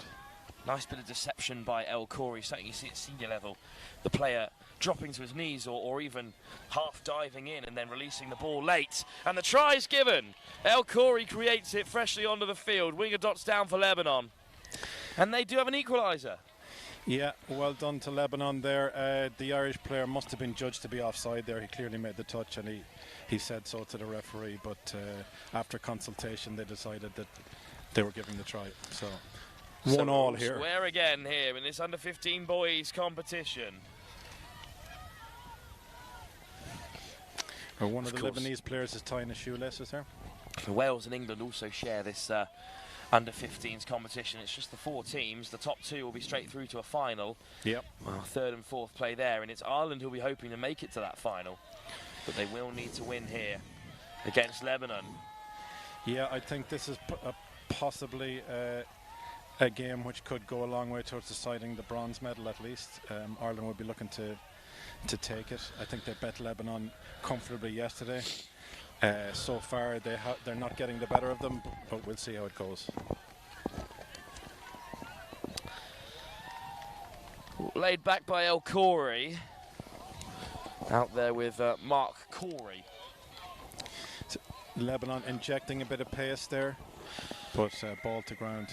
Nice bit of deception by El Khoury, something you see at senior level. The player dropping to his knees or even half diving in and then releasing the ball late. And the try is given. El Khoury creates it freshly onto the field. Winger dots down for Lebanon. And they do have an equaliser. Yeah, well done to Lebanon there. The Irish player must have been judged to be offside there. He clearly made the touch and he said so to the referee, but after consultation they decided that they were giving the try. So 1-1 here. Square again here in this under-15 boys competition. One of the Lebanese players is tying his shoelaces there. Wales and England also share this under-15s competition. It's just the 4 teams. The top 2 will be straight through to a final. Yep. Well, 3rd and 4th play there, and it's Ireland who'll be hoping to make it to that final. But they will need to win here against Lebanon. Yeah, I think this is possibly a game which could go a long way towards deciding the bronze medal at least. Ireland will be looking to take it. I think they bet Lebanon comfortably yesterday. So far they're not getting the better of them, but we'll see how it goes. Laid back by El Khoury. Out there with Mark Corey. So Lebanon injecting a bit of pace there, but ball to ground.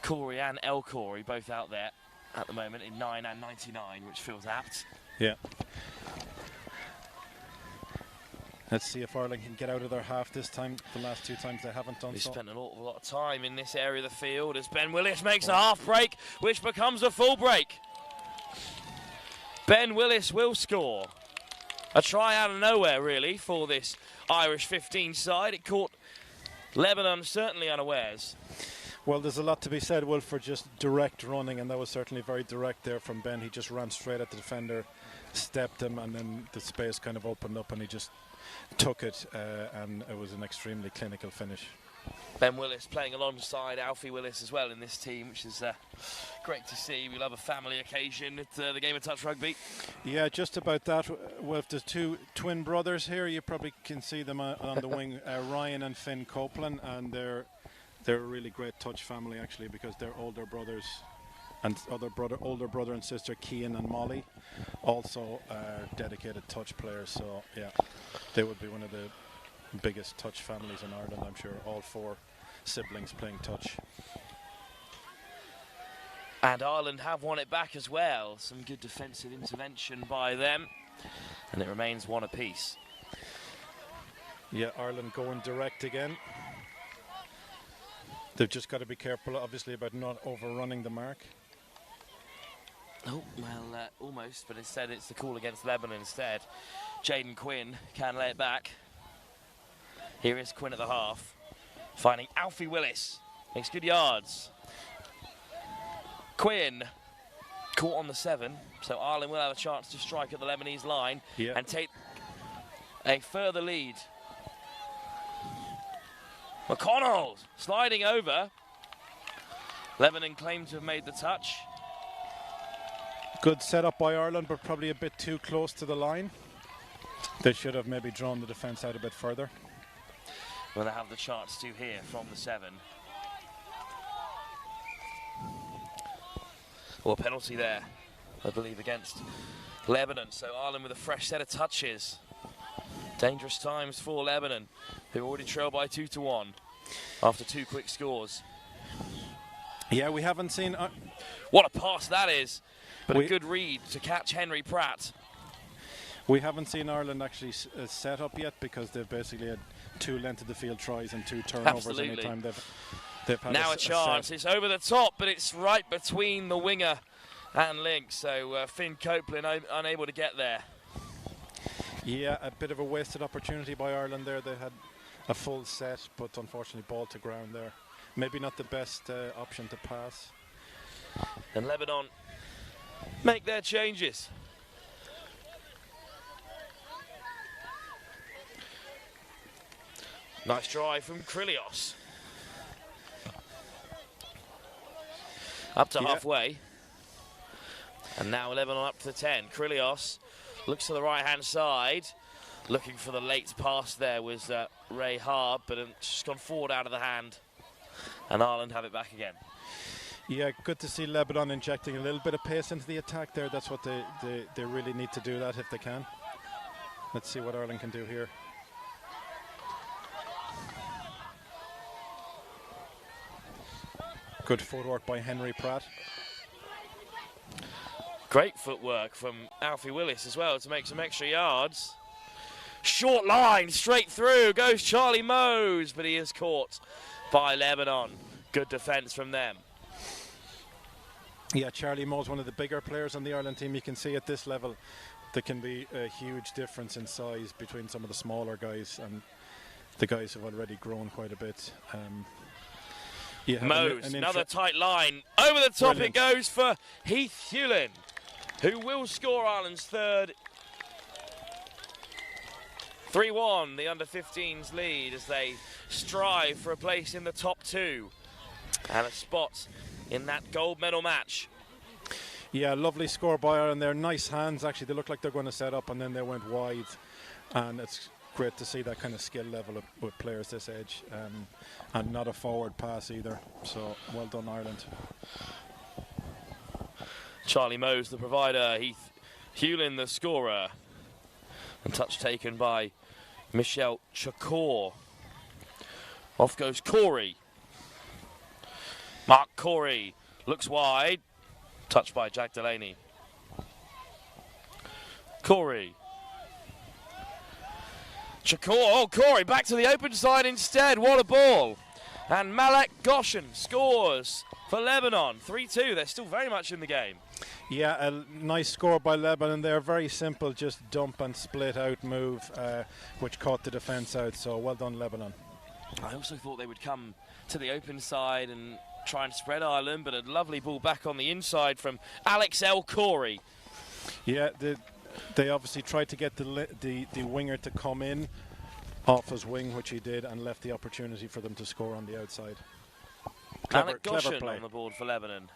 Corey and El Khoury both out there at the moment in 9 and 99, which feels apt. Yeah. Let's see if Ireland can get out of their half this time. The last 2 times they haven't done so. They spent an awful lot of time in this area of the field as Ben Willis makes a half break, which becomes a full break. Ben Willis will score. A try out of nowhere, really, for this Irish 15 side. It caught Lebanon certainly unawares. Well, there's a lot to be said, Will, for just direct running, and that was certainly very direct there from Ben. He just ran straight at the defender, stepped him, and then the space kind of opened up, and he just took it, and it was an extremely clinical finish. Ben Willis playing alongside Alfie Willis as well in this team, which is great to see. We love a family occasion at the game of touch rugby. Yeah, just about that. With the two twin brothers here, you probably can see them on the wing, Ryan and Finn Copeland, and they're a really great touch family actually, because they're older brothers, and older brother and sister Cian and Molly also dedicated touch players. So yeah, they would be one of the biggest touch families in Ireland, I'm sure. All 4 siblings playing touch. And Ireland have won it back as well. Some good defensive intervention by them, and it remains 1 apiece. Yeah, Ireland going direct again. They've just got to be careful, obviously, about not overrunning the mark. Oh, well, almost, but instead it's the call against Lebanon instead. Jaden Quinn can lay it back. Here is Quinn at the half, finding Alfie Willis. Makes good yards. Quinn caught on the 7, so Ireland will have a chance to strike at the Lebanese line and take a further lead. McConnell sliding over. Lebanon claim to have made the touch. Good setup by Ireland, but probably a bit too close to the line. They should have maybe drawn the defence out a bit further. Well, they have the chance to here from the 7. Well, a penalty there, I believe, against Lebanon. So Ireland with a fresh set of touches. Dangerous times for Lebanon, who already trail by 2-1 after 2 quick scores. Yeah, we haven't seen... what a pass that is, but a good read to catch Henry Pratt. We haven't seen Ireland actually set up yet, because they've basically had 2 length of the field tries and 2 turnovers anytime they've had now a chance. It's over the top, but it's right between the winger and Link. So Finn Copeland unable to get there. Yeah, a bit of a wasted opportunity by Ireland there. They had a full set, but unfortunately ball to ground there. Maybe not the best option to pass. And Lebanon make their changes. Nice drive from Krillios. Up to halfway. And now Lebanon up to the 10. Krillios looks to the right-hand side. Looking for the late pass there was Ray Harb, but it's just gone forward out of the hand. And Ireland have it back again. Yeah, good to see Lebanon injecting a little bit of pace into the attack there. That's what they really need to do that if they can. Let's see what Ireland can do here. Good footwork by Henry Pratt. Great footwork from Alfie Willis as well to make some extra yards. Short line, straight through, goes Charlie Mose, but he is caught by Lebanon. Good defence from them. Yeah, Charlie Mose, one of the bigger players on the Ireland team. You can see at this level there can be a huge difference in size between some of the smaller guys and the guys who have already grown quite a bit. Mose, another tight line. Over the top Brilliant. It goes for Heath Hewlin, who will score Ireland's third. 3-1, the under-15s lead as they strive for a place in the top 2 and a spot in that gold medal match. Yeah, lovely score by Ireland there. Nice hands, actually. They look like they're going to set up, and then they went wide. And it's great to see that kind of skill level with players this age. And not a forward pass either. So, well done, Ireland. Charlie Mose, the provider. Heath Hewlin, the scorer. And touch taken by Michelle Chakor. Off goes Corey. Mark Corey looks wide. Touched by Jack Delaney. Corey. Chakor, oh, Corey back to the open side instead. What a ball. And Malek Goshen scores for Lebanon. 3-2, they're still very much in the game. Yeah, a nice score by Lebanon there. Very simple, just dump and split out move, which caught the defence out. So well done, Lebanon. I also thought they would come to the open side and try and spread Ireland, but a lovely ball back on the inside from Alex L. Corey. Yeah, they obviously tried to get the winger to come in off his wing, which he did, and left the opportunity for them to score on the outside. Alec Clever Goshen play. on the board for Lebanon.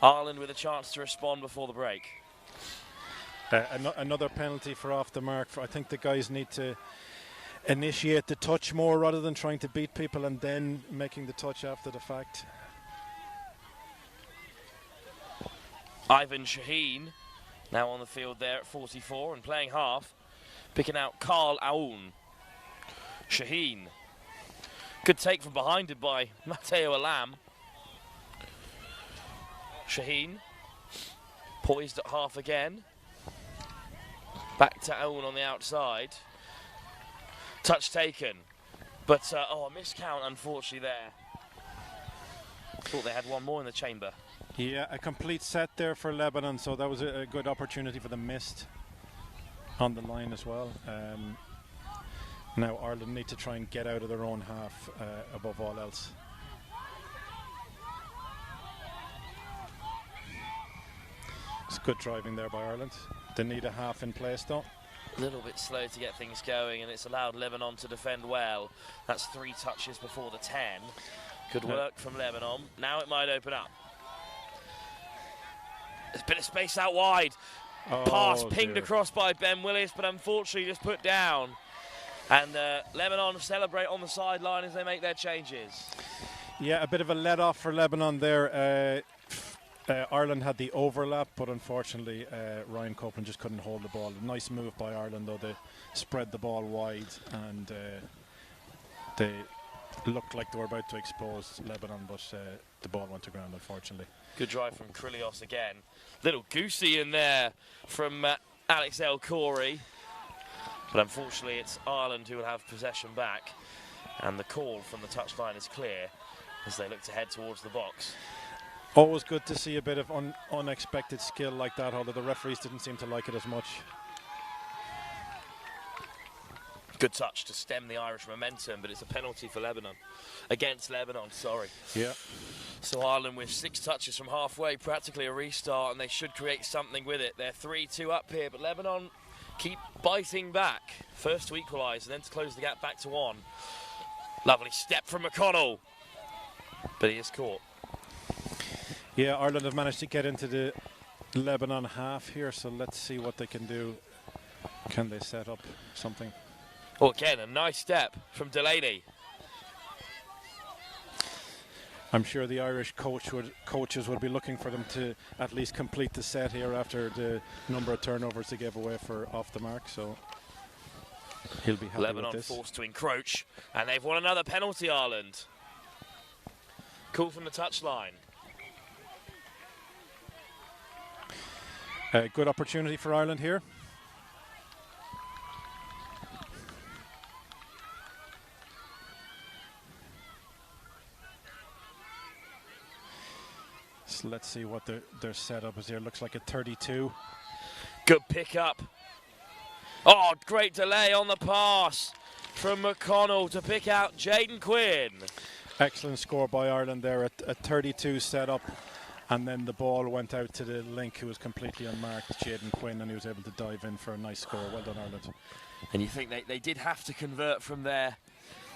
Ireland with a chance to respond before the break. Another penalty for off the mark. I think the guys need to initiate the touch more rather than trying to beat people and then making the touch after the fact. Ivan Shaheen now on the field there at 44 and playing half, picking out Carl Aoun. Shaheen. Good take from behind it by Matteo Alam. Shaheen. Poised at half again. Back to Aoun on the outside. Touch taken. But, a miscount unfortunately there. Thought they had one more in the chamber. Yeah, a complete set there for Lebanon, so that was a good opportunity for the missed on the line as well. Now Ireland need to try and get out of their own half above all else. It's good driving there by Ireland. They need a half in place though. A little bit slow to get things going, and it's allowed Lebanon to defend well. That's 3 touches before the 10. Good work from Lebanon. Now it might open up. There's a bit of space out wide. Pass pinged across by Ben Willis, but unfortunately just put down. And Lebanon celebrate on the sideline as they make their changes. Yeah, a bit of a let off for Lebanon there. Ireland had the overlap, but unfortunately Ryan Copeland just couldn't hold the ball. A nice move by Ireland though. They spread the ball wide and they looked like they were about to expose Lebanon, but the ball went to ground unfortunately. Good drive from Krillios again. Little goosey in there from Alex El Khoury. But unfortunately it's Ireland who will have possession back. And the call from the touchline is clear as they look to head towards the box. Always good to see a bit of unexpected skill like that, although the referees didn't seem to like it as much. Good touch to stem the Irish momentum, but it's a penalty for Lebanon. Against Lebanon, sorry. Yeah. So Ireland with 6 touches from halfway, practically a restart, and they should create something with it. They're 3-2 up here, but Lebanon keep biting back. First to equalise, and then to close the gap back to 1. Lovely step from McConnell, but he is caught. Yeah, Ireland have managed to get into the Lebanon half here, so let's see what they can do. Can they set up something? Oh, again, a nice step from I'm sure the Irish coaches would be looking for them to at least complete the set here after the number of turnovers they gave away for off the mark, so he'll be happy Lebanon with this. Forced to encroach, and they've won another penalty, Ireland. Call from the touchline. Good opportunity for Ireland here. So let's see what their setup is here. Looks like a 32. Good pick up. Oh, great delay on the pass from McConnell to pick out Jaden Quinn. Excellent score by Ireland there at a 32 setup. And then the ball went out to the link who was completely unmarked, Jaden Quinn, and he was able to dive in for a nice score. Well done, Ireland. And you think they did have to convert from there.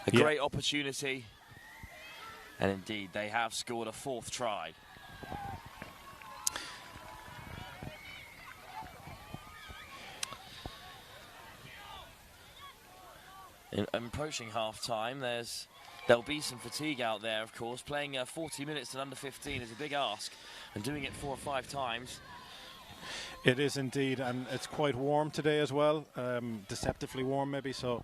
A great opportunity. And indeed, they have scored a 4th try. In approaching half-time, there'll be some fatigue out there, of course. Playing 40 minutes at under 15 is a big ask, and doing it 4 or 5 times. It is indeed, and it's quite warm today as well, deceptively warm maybe, so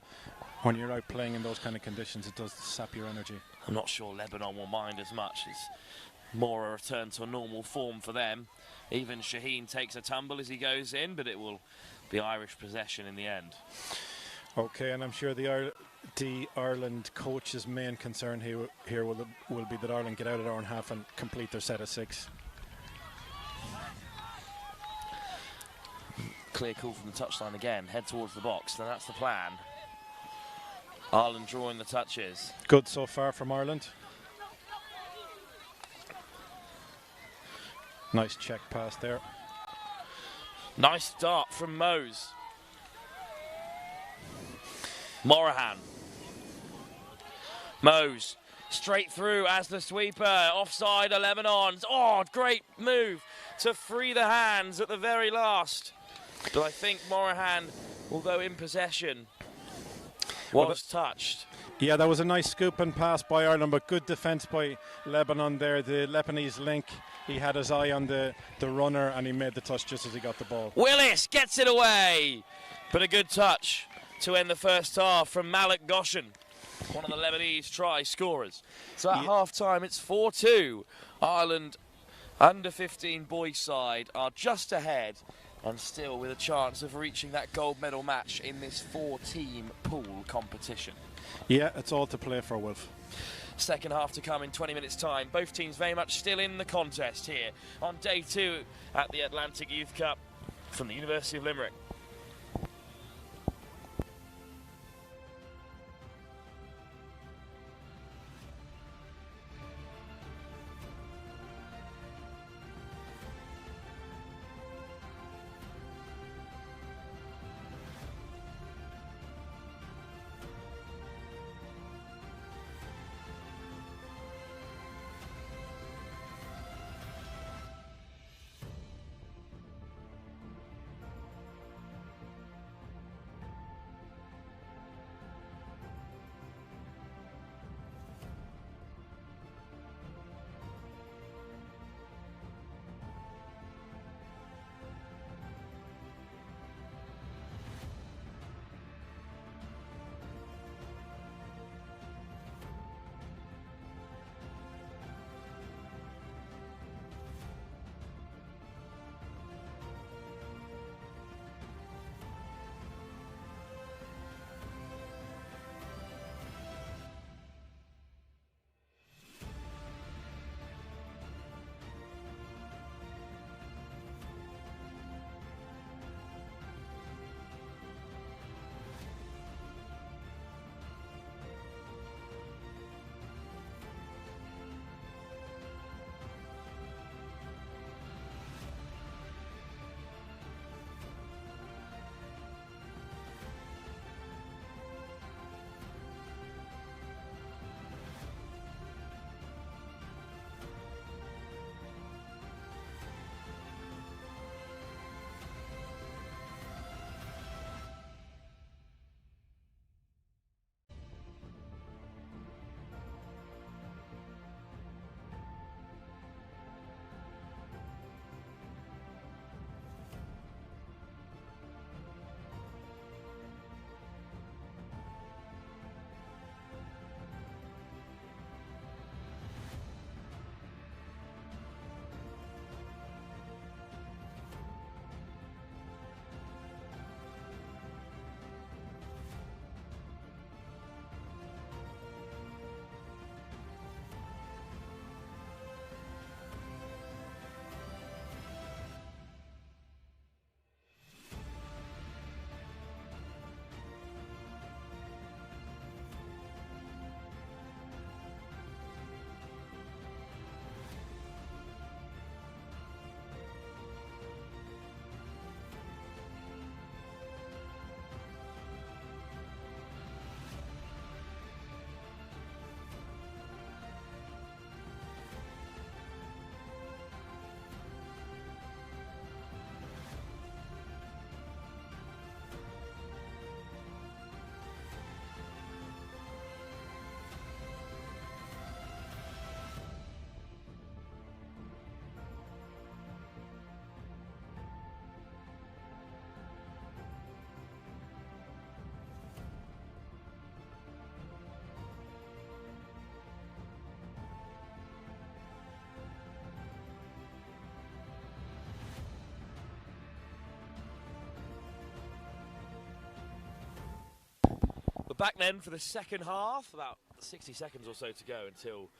when you're out playing in those kind of conditions, it does sap your energy. I'm not sure Lebanon will mind as much. It's more a return to a normal form for them. Even Shaheen takes a tumble as he goes in, but it will be Irish possession in the end. Okay, and I'm sure the Ireland coach's main concern here will be that Ireland get out of their own half and complete their set of 6. Clear call from the touchline again. Head towards the box, and that's the plan. Ireland drawing the touches. Good so far from Ireland. Nice check pass there. Nice start from Mose. Morahan. Mose straight through as the sweeper. Offside, Lebanon. Oh, great move to free the hands at the very last. But I think Morahan, although in possession, was touched. Yeah, that was a nice scoop and pass by Ireland, but good defence by Lebanon there. The Lebanese link, he had his eye on the runner and he made the touch just as he got the ball. Willis gets it away, but a good touch to end the first half from Malik Goshen, one of the Lebanese try scorers. So at half-time, it's 4-2. Ireland, under 15 boys side, are just ahead and still with a chance of reaching that gold medal match in this 4-team pool competition. Yeah, it's all to play for, Wolf. Second half to come in 20 minutes' time. Both teams very much still in the contest here on day 2 at the Atlantic Youth Cup from the University of Limerick. Back then for the second half, about 60 seconds or so to go until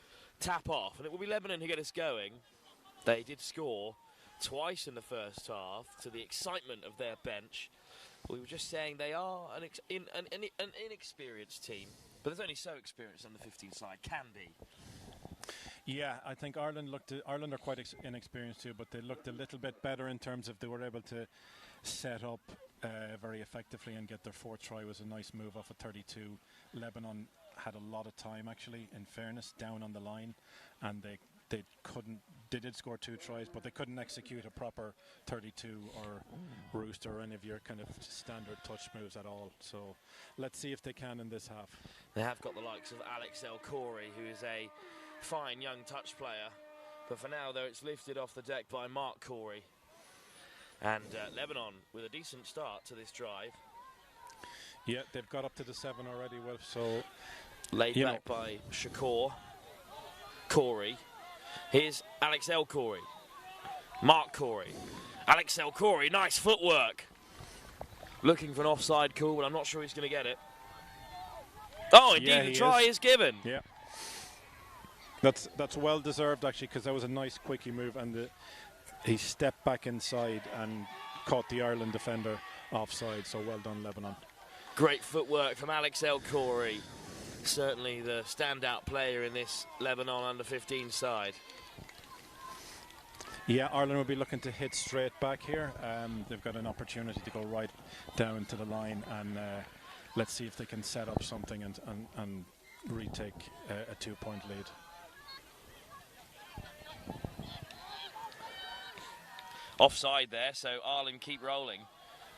tap off, and it will be Lebanon who get us going. They did score twice in the first half to the excitement of their bench. We were just saying they are an inexperienced team, but there's only so experienced on the 15 side can be. Yeah, I think Ireland are quite inexperienced too, but they looked a little bit better in terms of they were able to set up very effectively and get their fourth try. Was a nice move off of 32. Lebanon had a lot of time, actually, in fairness, down on the line, and they did score 2 tries, but they couldn't execute a proper 32 or roost or any of your kind of standard touch moves at all. So let's see if they can in this half. They have got the likes of Alex El Khoury, who is a fine young touch player, but for now, though, it's lifted off the deck by Mark Khoury. And Lebanon with a decent start to this drive. Yeah, they've got up to the 7 already, Wilf, so laid back by Shakur. Khoury. Here's Alex El Khoury. Mark Khoury. Alex El Khoury, nice footwork. Looking for an offside call, but I'm not sure he's going to get it. Oh, indeed, the try is given. Yeah. That's well deserved, actually, because that was a nice quickie move, and he stepped back inside and caught the Ireland defender offside, so well done, Lebanon. Great footwork from Alex El Khoury. Certainly the standout player in this Lebanon under-15 side. Yeah, Ireland will be looking to hit straight back here. They've got an opportunity to go right down to the line, and let's see if they can set up something and retake a 2-point lead. Offside there, so Ireland keep rolling.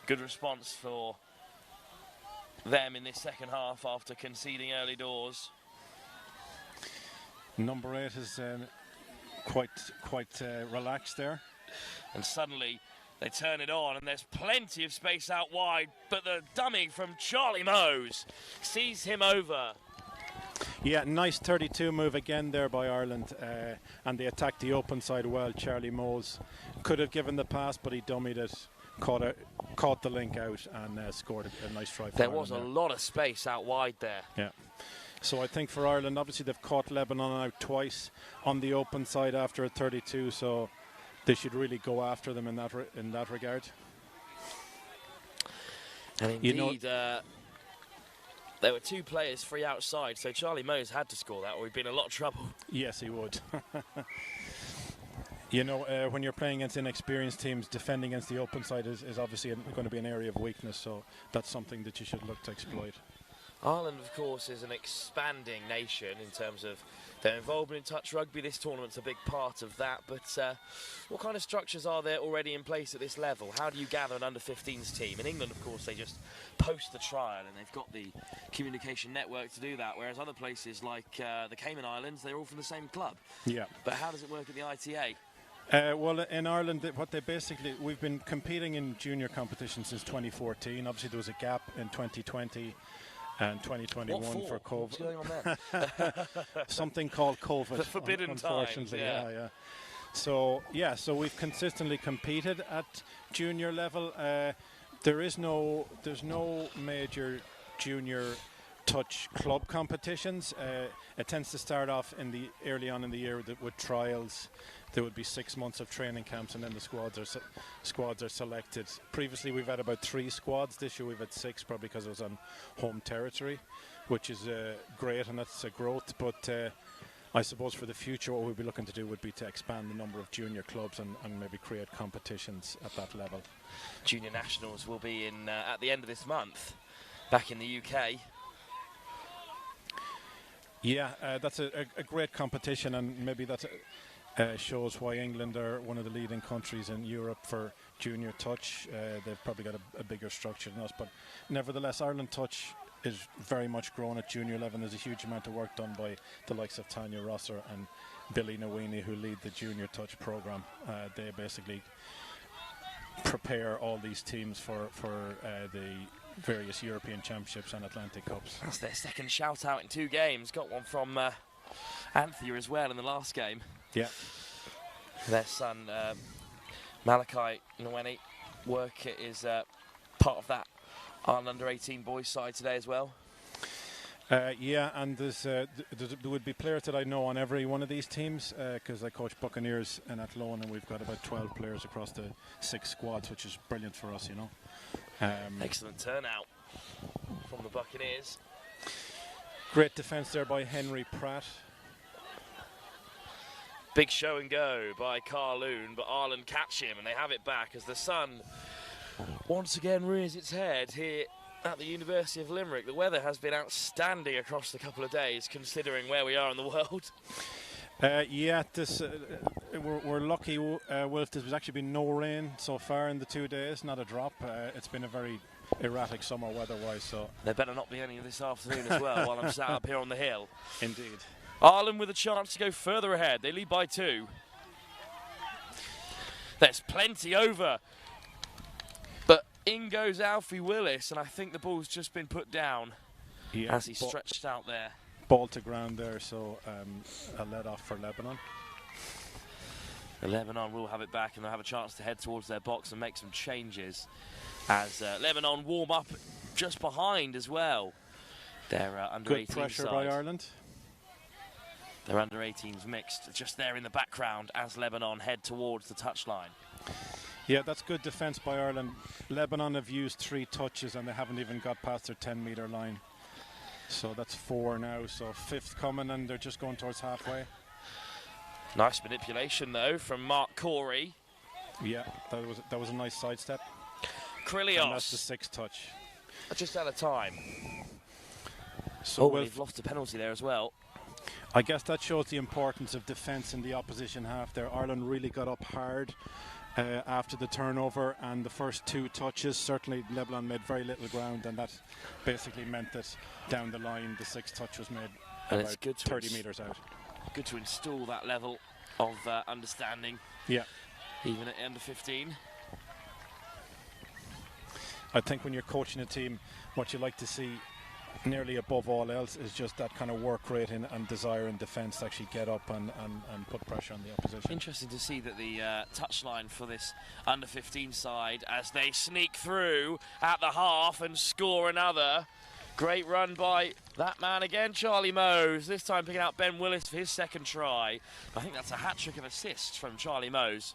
Good response for them in this second half after conceding early doors. Number 8 is quite relaxed there. And suddenly they turn it on, and there's plenty of space out wide, but the dummy from Charlie Mose sees him over. Yeah, nice 32 move again there by Ireland, and they attacked the open side well. Charlie Mose could have given the pass, but he dummied it, caught the link out, and scored a nice try for There Ireland was a lot of space out wide there. Yeah. So I think for Ireland, obviously they've caught Lebanon out twice on the open side after a 32, so they should really go after them in that regard. And indeed, there were 2 players free outside, so Charlie Mose had to score that, or he'd been in a lot of trouble. Yes, he would. When you're playing against inexperienced teams, defending against the open side is obviously going to be an area of weakness, so that's something that you should look to exploit. Ireland, of course, is an expanding nation in terms of their involvement in touch rugby. This tournament's a big part of that, but what kind of structures are there already in place at this level? How do you gather an under-15s team? In England, of course, they just post the trial and they've got the communication network to do that, whereas other places like the Cayman Islands, they're all from the same club. Yeah. But how does it work at the ITA? Well, in Ireland, we've been competing in junior competition since 2014. Obviously, there was a gap in 2020 and 2021 for COVID. What's going on there? Something called COVID. The forbidden unfortunately, times, yeah. So we've consistently competed at junior level. There's no major junior touch club competitions. It tends to start off early on in the year with trials. There would be 6 months of training camps, and then the squads are selected. Previously, we've had about 3 squads. This year, we've had 6, probably because it was on home territory, which is great, and that's a growth. But I suppose for the future, what we'll be looking to do would be to expand the number of junior clubs and maybe create competitions at that level. Junior nationals will be in at the end of this month, back in the UK. Yeah, that's a great competition, and maybe that shows why England are one of the leading countries in Europe for junior touch. They've probably got a bigger structure than us, but nevertheless, Ireland touch is very much grown at junior level. There's a huge amount of work done by the likes of Tanya Rosser and Billy Nawini, who lead the junior touch program. They basically prepare all these teams for the various European Championships and Atlantic Cups. That's their second shout out in 2 games. Got one from Anthea as well in the last game. Yeah. Their son Malachi Nwene work is part of that Ireland under-18 boys side today as well. Yeah, and there would be players that I know on every one of these teams because I coach Buccaneers in Athlone, and we've got about 12 players across the 6 squads, which is brilliant for us, Excellent turnout from the Buccaneers. Great defence there by Henry Pratt. Big show and go by Carloon, but Ireland catch him and they have it back as the sun once again rears its head here at the University of Limerick. The weather has been outstanding across the couple of days, considering where we are in the world. Yeah, we're lucky, Wilf. There's actually been no rain so far in the 2 days, not a drop. It's been a very erratic summer weather-wise, so... There better not be any this afternoon as well, while I'm sat up here on the hill. Indeed. Ireland with a chance to go further ahead. They lead by 2. There's plenty over. But in goes Alfie Willis, and I think the ball's just been put down as he stretched out there. Ball to ground there, so a let-off for Lebanon. Lebanon will have it back, and they'll have a chance to head towards their box and make some changes as Lebanon warm up just behind as well. They're under 18 Good pressure side. by Ireland. They're under 18s mixed, just there in the background as Lebanon head towards the touchline. Yeah, that's good defence by Ireland. Lebanon have used 3 touches and they haven't even got past their 10-metre line. So that's 4 now, so 5th coming and they're just going towards halfway. Nice manipulation though from Mark Corey. Yeah, that was a nice sidestep. Krillios. And that's the 6th touch. Just out of time. So we've lost a penalty there as well. I guess that shows the importance of defence in the opposition half there. Ireland really got up hard after the turnover, and the first 2 touches, certainly Lebanon made very little ground, and that basically meant that down the line the 6th touch was made and about it's good 30 metres out. Good to install that level of understanding. Yeah. Even at under 15. I think when you're coaching a team, what you like to see nearly above all else is just that kind of work rate and desire in defence to actually get up and put pressure on the opposition. Interesting to see that the touchline for this under 15 side as they sneak through at the half and score another. Great run by that man again, Charlie Mose, this time picking out Ben Willis for his 2nd try. I think that's a hat-trick of assists from Charlie Mose.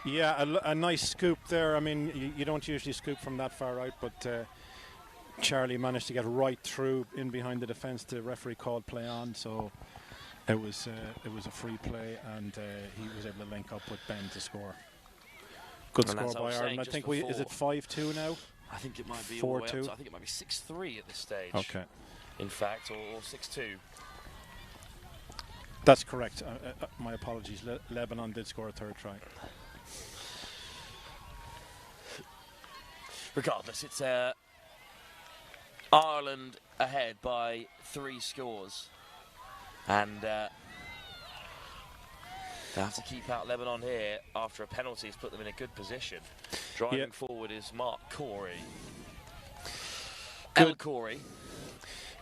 Yeah, a nice scoop there. I mean, you don't usually scoop from that far out, but Charlie managed to get right through in behind the defence. The referee called play on, so it was a free play, and he was able to link up with Ben to score. Good score by Ireland. I think is it 5-2 now? I think it might be 4-2. I think it might be 6-3 at this stage. Okay. In fact, or 6-2. That's correct. My apologies. Lebanon did score a 3rd try. Regardless, it's Ireland ahead by 3 scores, and they have to keep out Lebanon here after a penalty has put them in a good position. Driving forward is Mark Corey. El Corey.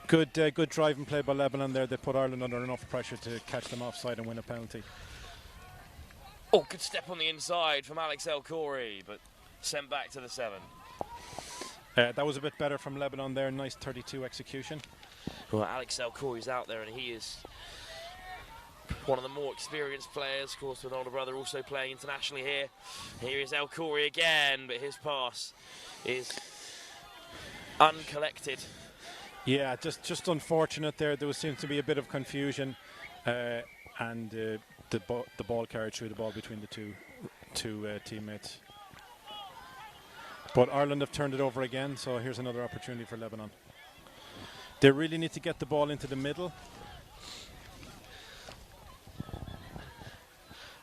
Good driving play by Lebanon there. They put Ireland under enough pressure to catch them offside and win a penalty. Oh, good step on the inside from Alex El Corey, but sent back to the 7. That was a bit better from Lebanon there. Nice 32 execution. Well, Alex El Corey's out there, and he is one of the more experienced players, of course, with an older brother also playing internationally here. Here is El Corey again, but his pass is uncollected. Yeah, just unfortunate there. There seems to be a bit of confusion, and the ball carried through the ball between the two teammates. But Ireland have turned it over again, so here's another opportunity for Lebanon. They really need to get the ball into the middle.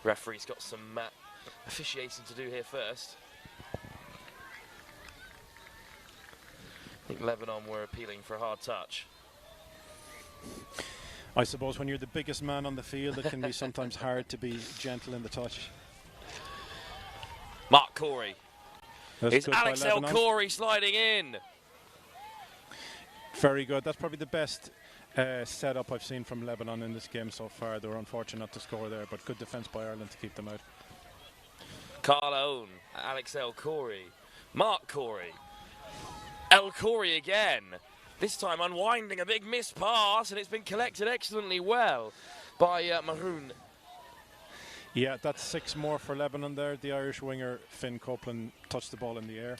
Referee's got some officiating to do here first. I think Lebanon were appealing for a hard touch. I suppose when you're the biggest man on the field, it can be sometimes hard to be gentle in the touch. Mark Corey. It's Alex El Corey sliding in. Very good. That's probably the best setup I've seen from Lebanon in this game so far. They were unfortunate not to score there, but good defence by Ireland to keep them out. Carl Owen, Alex El Corey, Mark Corey, El Corey again. This time unwinding a big missed pass, and it's been collected excellently well by Maroon. Yeah, that's 6 more for Lebanon there. The Irish winger Finn Copeland touched the ball in the air.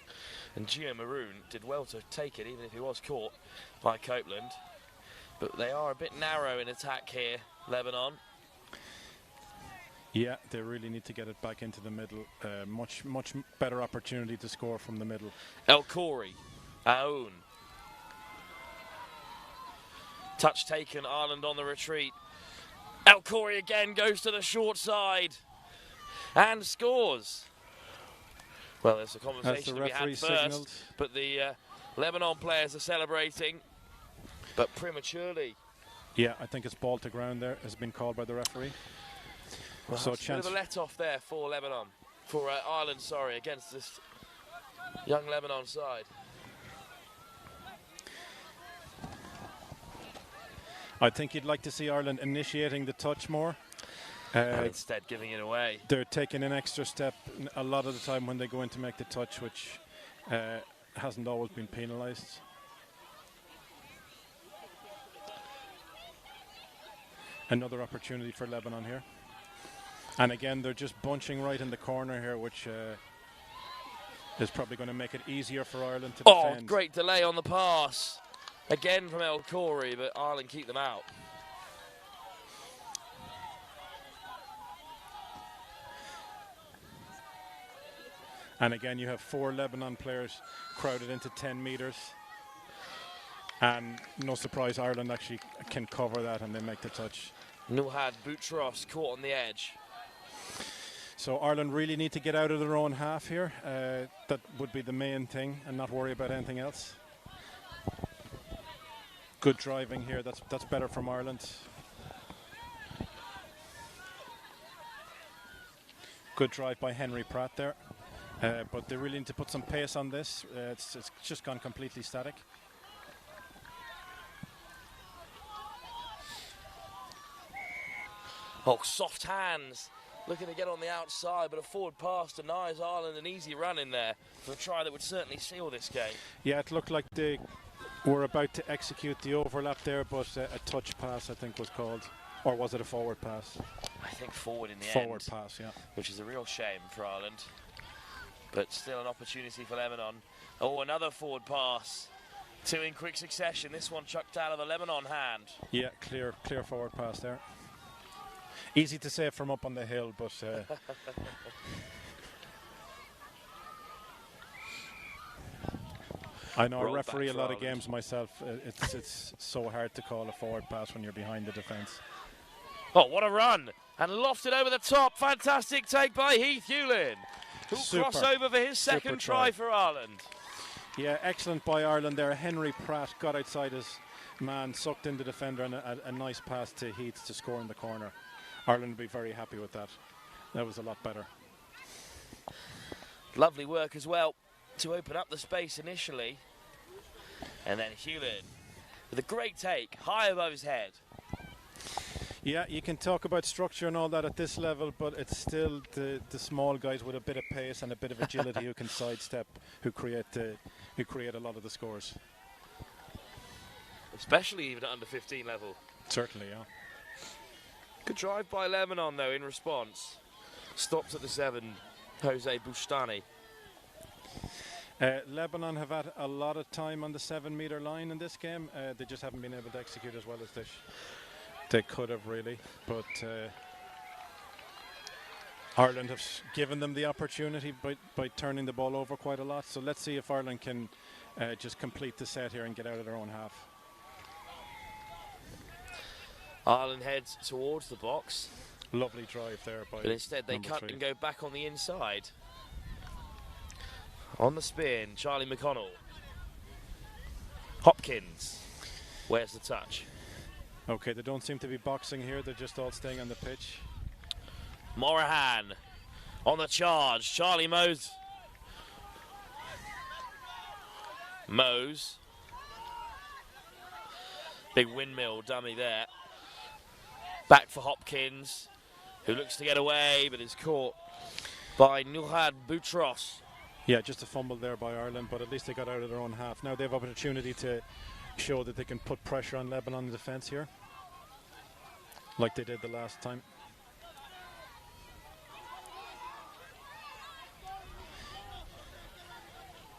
And Gio Maroon did well to take it, even if he was caught by Copeland. But they are a bit narrow in attack here, Lebanon. Yeah, they really need to get it back into the middle. Much better opportunity to score from the middle. El Khoury, Aoun. Touch taken, Ireland on the retreat. El Khoury again goes to the short side and scores. Well, there's a conversation to be had first, but the Lebanon players are celebrating, but prematurely. Yeah, I think it's ball to ground there, has been called by the referee. Well, so a bit of a let-off there for Lebanon, for Ireland, sorry, against this young Lebanon side. I think you'd like to see Ireland initiating the touch more. And instead giving it away. They're taking an extra step a lot of the time when they go in to make the touch, which hasn't always been penalised. Another opportunity for Lebanon here. And again, they're just bunching right in the corner here, which is probably going to make it easier for Ireland to defend. Oh, great delay on the pass. Again from El Khoury, but Ireland keep them out. And again, you have 4 Lebanon players crowded into 10 metres. And no surprise, Ireland actually can cover that and they make the touch. Nuhad Boutros caught on the edge. So Ireland really need to get out of their own half here. That would be the main thing and not worry about anything else. Good driving here, that's better from Ireland. Good drive by Henry Pratt there. But they really need to put some pace on this. It's just gone completely static. Oh, soft hands. Looking to get on the outside, but a forward pass denies Ireland an easy run in there for a try that would certainly seal this game. Yeah, it looked like they were about to execute the overlap there, but a touch pass, I think, was called. Or was it a forward pass? I think forward in the end. Forward pass, yeah. Which is a real shame for Ireland. But still an opportunity for Lebanon. Oh, another forward pass. 2 in quick succession. This one chucked out of the Lebanon hand. Yeah, clear forward pass there. Easy to say from up on the hill, but I know I referee a lot of games myself. It's so hard to call a forward pass when you're behind the defence. Oh, what a run! And lofted over the top. Fantastic take by Heath Hewlin, who'll cross over for his second try for Ireland. Yeah, excellent by Ireland there. Henry Pratt got outside his man, sucked in the defender, and a nice pass to Heath to score in the corner. Ireland will be very happy with that. That was a lot better. Lovely work as well to open up the space initially. And then Hewlin with a great take, high above his head. Yeah, you can talk about structure and all that at this level, but it's still the small guys with a bit of pace and a bit of agility who can sidestep, who create a lot of the scores. Especially even at under 15 level. Certainly, yeah. Good drive by Lebanon, though, in response. Stopped at the 7, Jose Boustany. Lebanon have had a lot of time on the 7-metre line in this game. They just haven't been able to execute as well as they could have, really. But Ireland have given them the opportunity by turning the ball over quite a lot. So let's see if Ireland can just complete the set here and get out of their own half. Ireland heads towards the box. Lovely drive there by But instead they cut and go back on the inside. On the spin, Charlie McConnell. Hopkins. Where's the touch? Okay, they don't seem to be boxing here. They're just all staying on the pitch. Morahan on the charge. Charlie Mose. Big windmill dummy there. Back for Hopkins, who looks to get away, but is caught by Nuhad Boutros. Yeah, just a fumble there by Ireland, but at least they got out of their own half. Now they have opportunity to show that they can put pressure on Lebanon defence here, like they did the last time.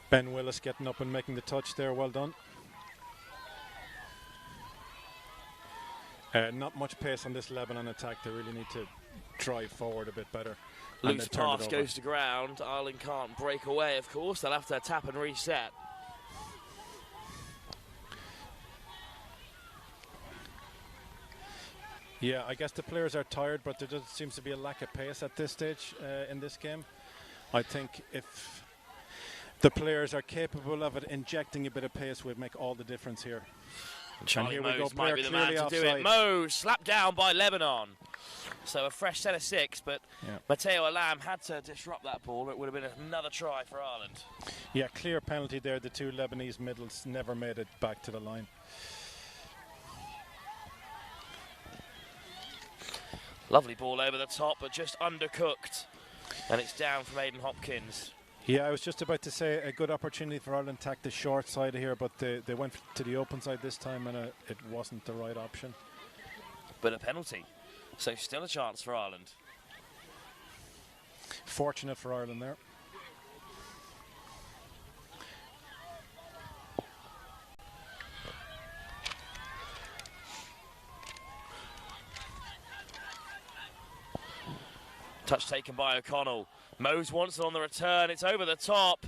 Ben Willis getting up and making the touch there, well done. Not much pace on this Lebanon attack. They really need to drive forward a bit better. And Loose then turn it pass over. goes to ground. Ireland can't break away, of course. They'll have to tap and reset. Yeah, I guess the players are tired, but there just seems to be a lack of pace at this stage in this game. I think if the players are capable of it, injecting a bit of pace would make all the difference here. Charlie here we go, Mose might player be the man clearly to do it. offside. Mose slapped down by Lebanon. So a fresh set of 6, but Yeah. Matteo Alam had to disrupt that ball. It would have been another try for Ireland. Yeah, clear penalty there. The two Lebanese middles never made it back to the line. Lovely ball over the top, but just undercooked. And it's down from Aidan Hopkins. Yeah, I was just about to say a good opportunity for Ireland to attack the short side here, but they went to the open side this time and it wasn't the right option. But a penalty. So still a chance for Ireland. Fortunate for Ireland there. Touch taken by O'Connell. Mose wants it on the return. It's over the top.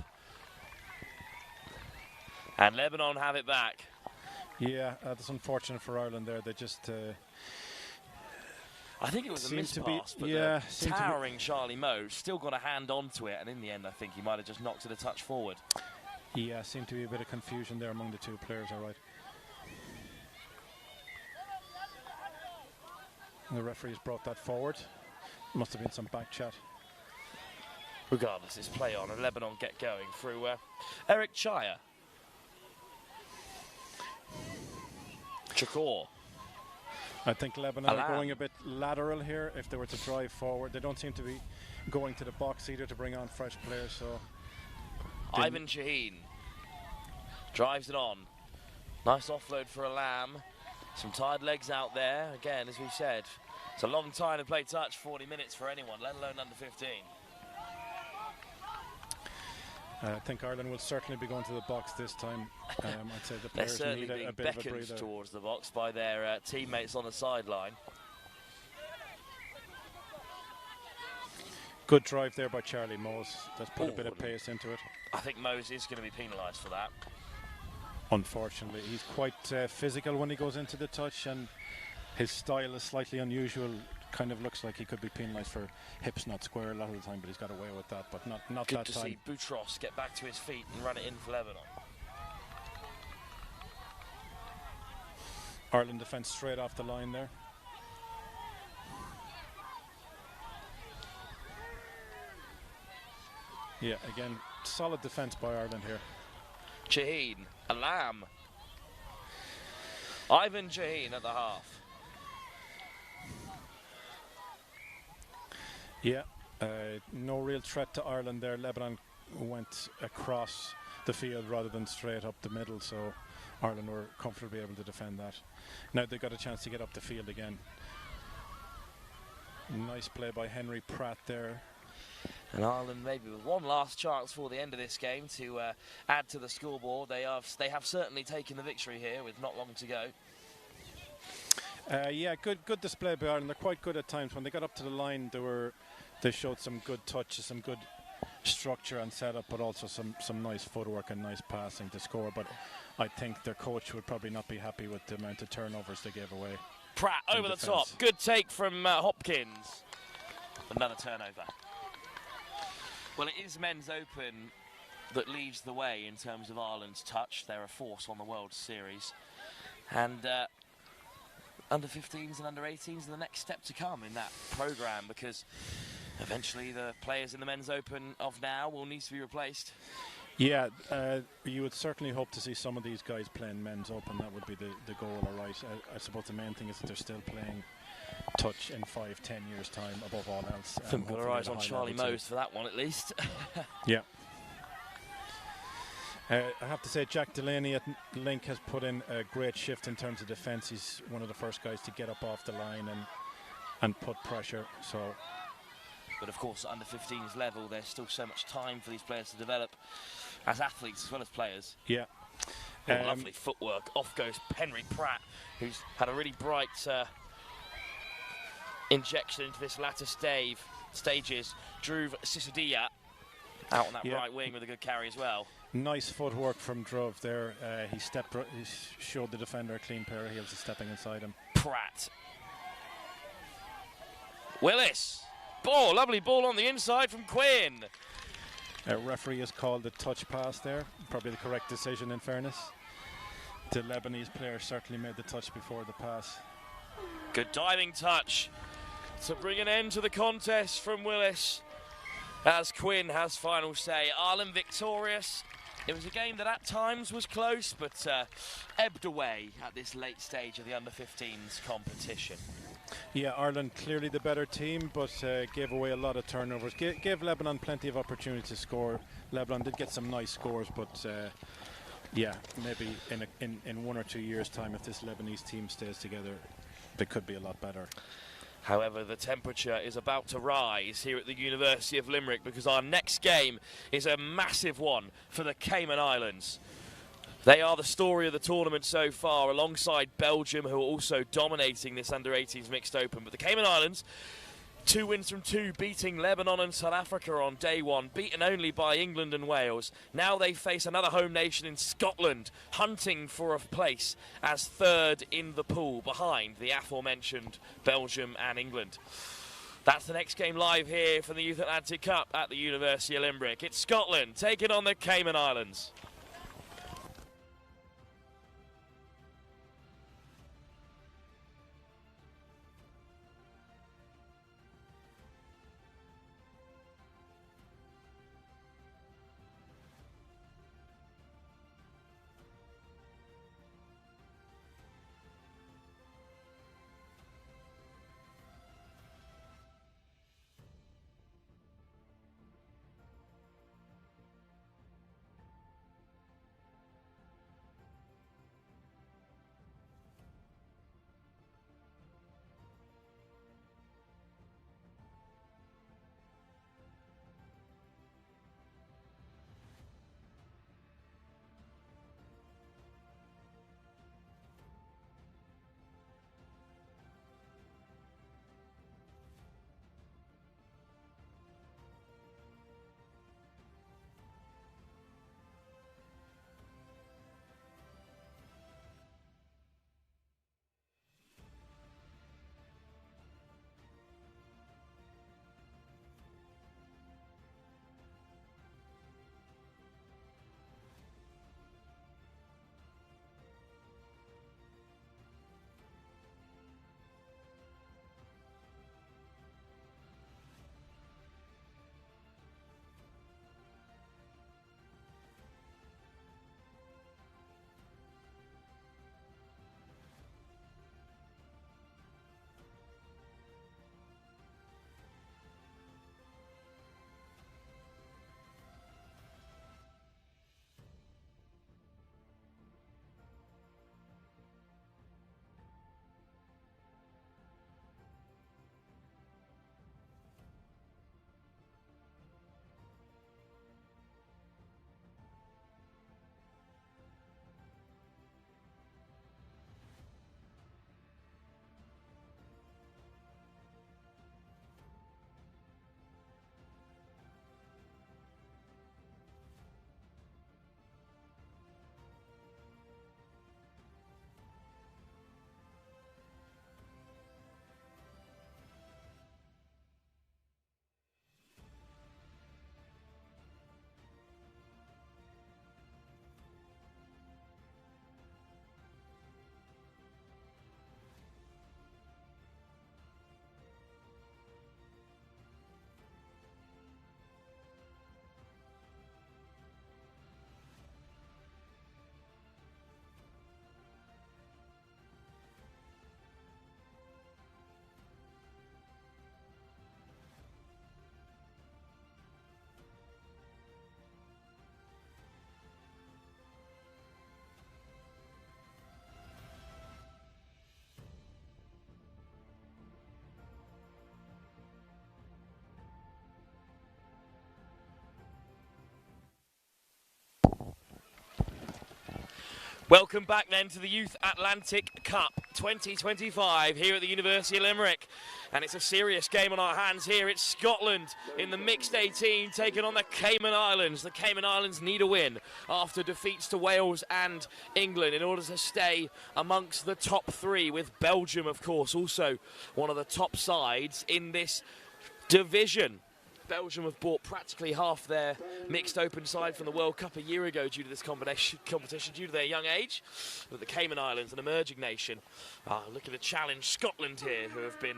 And Lebanon have it back. Yeah, that's unfortunate for Ireland there. They just... I think it was a seemed missed to be- pass, but yeah, the seemed to be- towering Charlie Mose still got a hand onto it, and in the end I think he might have just knocked it a touch forward. Yeah, seemed to be a bit of confusion there among the two players, all right. And the referees brought that forward. Must have been some back chat. Regardless, it's play on, and Lebanon get going through Eric Chaya. Chakor. I think Lebanon are Alam. going a bit lateral here if they were to drive forward. They don't seem to be going to the box either to bring on fresh players, so... Ivan Shaheen drives it on. Nice offload for Alam. Some tired legs out there. Again, as we said, it's a long time to play touch, 40 minutes for anyone, let alone under 15. I think Ireland will certainly be going to the box this time. I'd say the They're players certainly need being a bit of a beckoned breather. towards the box by their teammates on the sideline. Good drive there by Charlie Mose. That's put a Ooh. bit of pace into it. I think Mose is going to be penalised for that. Unfortunately, he's quite physical when he goes into the touch, and his style is slightly unusual. Kind of looks like he could be penalised for hips not square a lot of the time, but he's got away with that. But not Good that to time. see Boutros get back to his feet and run it in for Lebanon. Ireland defence straight off the line there. Yeah, again, solid defence by Ireland here. Shaheen, Alam. Ivan Shaheen at the half. Yeah, no real threat to Ireland there. Lebanon went across the field rather than straight up the middle, so Ireland were comfortably able to defend that. Now they got a chance to get up the field again. Nice play by Henry Pratt there. And Ireland maybe with one last chance for the end of this game to add to the scoreboard. They have certainly taken the victory here with not long to go. Yeah, good display by Ireland. They're quite good at times. When they got up to the line, they showed some good touches, some good structure and setup, but also some nice footwork and nice passing to score. But I think their coach would probably not be happy with the amount of turnovers they gave away. Pratt over the top. Good take from Hopkins. Another turnover. Well, it is Men's Open that leads the way in terms of Ireland's touch. They're a force on the World Series. And under 15s and under 18s are the next step to come in that programme, because eventually the players in the Men's Open of now will need to be replaced. Yeah, you would certainly hope to see some of these guys playing Men's Open. That would be the goal, all right. I suppose the main thing is that they're still playing touch in 5-10 years' time above all else. I think we've got our eyes on Charlie Mose for that one at least. Yeah. I have to say, Jack Delaney at Link has put in a great shift in terms of defence. He's one of the first guys to get up off the line and put pressure. So, but of course, at under 15s level, there's still so much time for these players to develop as athletes as well as players. Yeah. Lovely footwork. Off goes Henry Pratt, who's had a really bright injection into this latter stages. Drew Sisadia out on that right wing with a good carry as well. Nice footwork from Druv there. He showed the defender a clean pair of heels stepping inside him. Pratt. Willis. Ball, lovely ball on the inside from Quinn. Referee has called the touch pass there. Probably the correct decision in fairness. The Lebanese player certainly made the touch before the pass. Good diving touch to bring an end to the contest from Willis, as Quinn has final say. Ireland victorious. It was a game that at times was close, but ebbed away at this late stage of the under-15s competition. Yeah, Ireland clearly the better team, but gave away a lot of turnovers. Gave Lebanon plenty of opportunity to score. Lebanon did get some nice scores, but yeah, maybe in 1 or 2 years' time, if this Lebanese team stays together, they could be a lot better. However, the temperature is about to rise here at the University of Limerick, because our next game is a massive one for the Cayman Islands. They are the story of the tournament so far, alongside Belgium, who are also dominating this under-18s mixed open. But the Cayman Islands, 2 wins from 2, beating Lebanon and South Africa on day 1, beaten only by England and Wales. Now they face another home nation in Scotland, hunting for a place as 3rd in the pool, behind the aforementioned Belgium and England. That's the next game live here from the Youth Atlantic Cup at the University of Limerick. It's Scotland taking on the Cayman Islands. Welcome back then to the Youth Atlantic Cup 2025 here at the University of Limerick. And it's a serious game on our hands here. It's Scotland in the mixed 18 taking on the Cayman Islands. The Cayman Islands need a win after defeats to Wales and England in order to stay amongst the top three, with Belgium, of course, also one of the top sides in this division. Belgium have bought practically half their mixed open side from the World Cup a year ago due to this competition due to their young age. But the Cayman Islands, an emerging nation, are looking to challenge Scotland here, who have been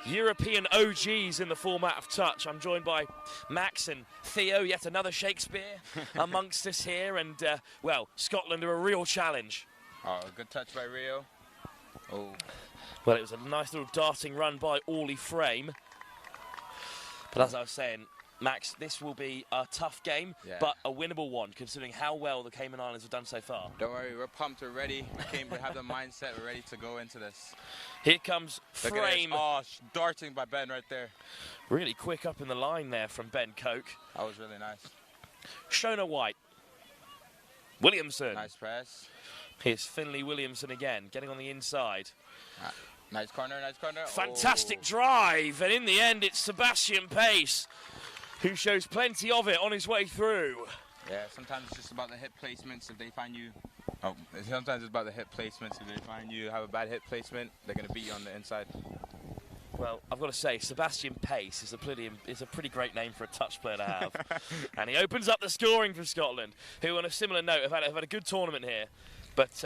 European OGs in the format of touch. I'm joined by Max and Theo, yet another Shakespeare amongst us here. And, well, Scotland are a real challenge. Oh, good touch by Rio. Oh. Well, it was a nice little darting run by Orley Frame. But as I was saying, Max, this will be a tough game, but a winnable one, considering how well the Cayman Islands have done so far. Don't worry, we're pumped, we're ready. We have the mindset, we're ready to go into this. Here comes Frame. Oh, darting by Ben right there. Really quick up in the line there from Ben Coke. That was really nice. Shona White. Williamson. Nice press. Here's Finlay Williamson again, getting on the inside. Nice corner, nice corner. Fantastic drive, and in the end it's Sebastian Pace, who shows plenty of it on his way through. Yeah, sometimes it's just about the hip placements. If they find you... Oh, sometimes it's about the hip placements. If they find you have a bad hip placement, they're going to beat you on the inside. Well, I've got to say, Sebastian Pace is a pretty great name for a touch player to have. And he opens up the scoring for Scotland, who on a similar note have had a good tournament here. But...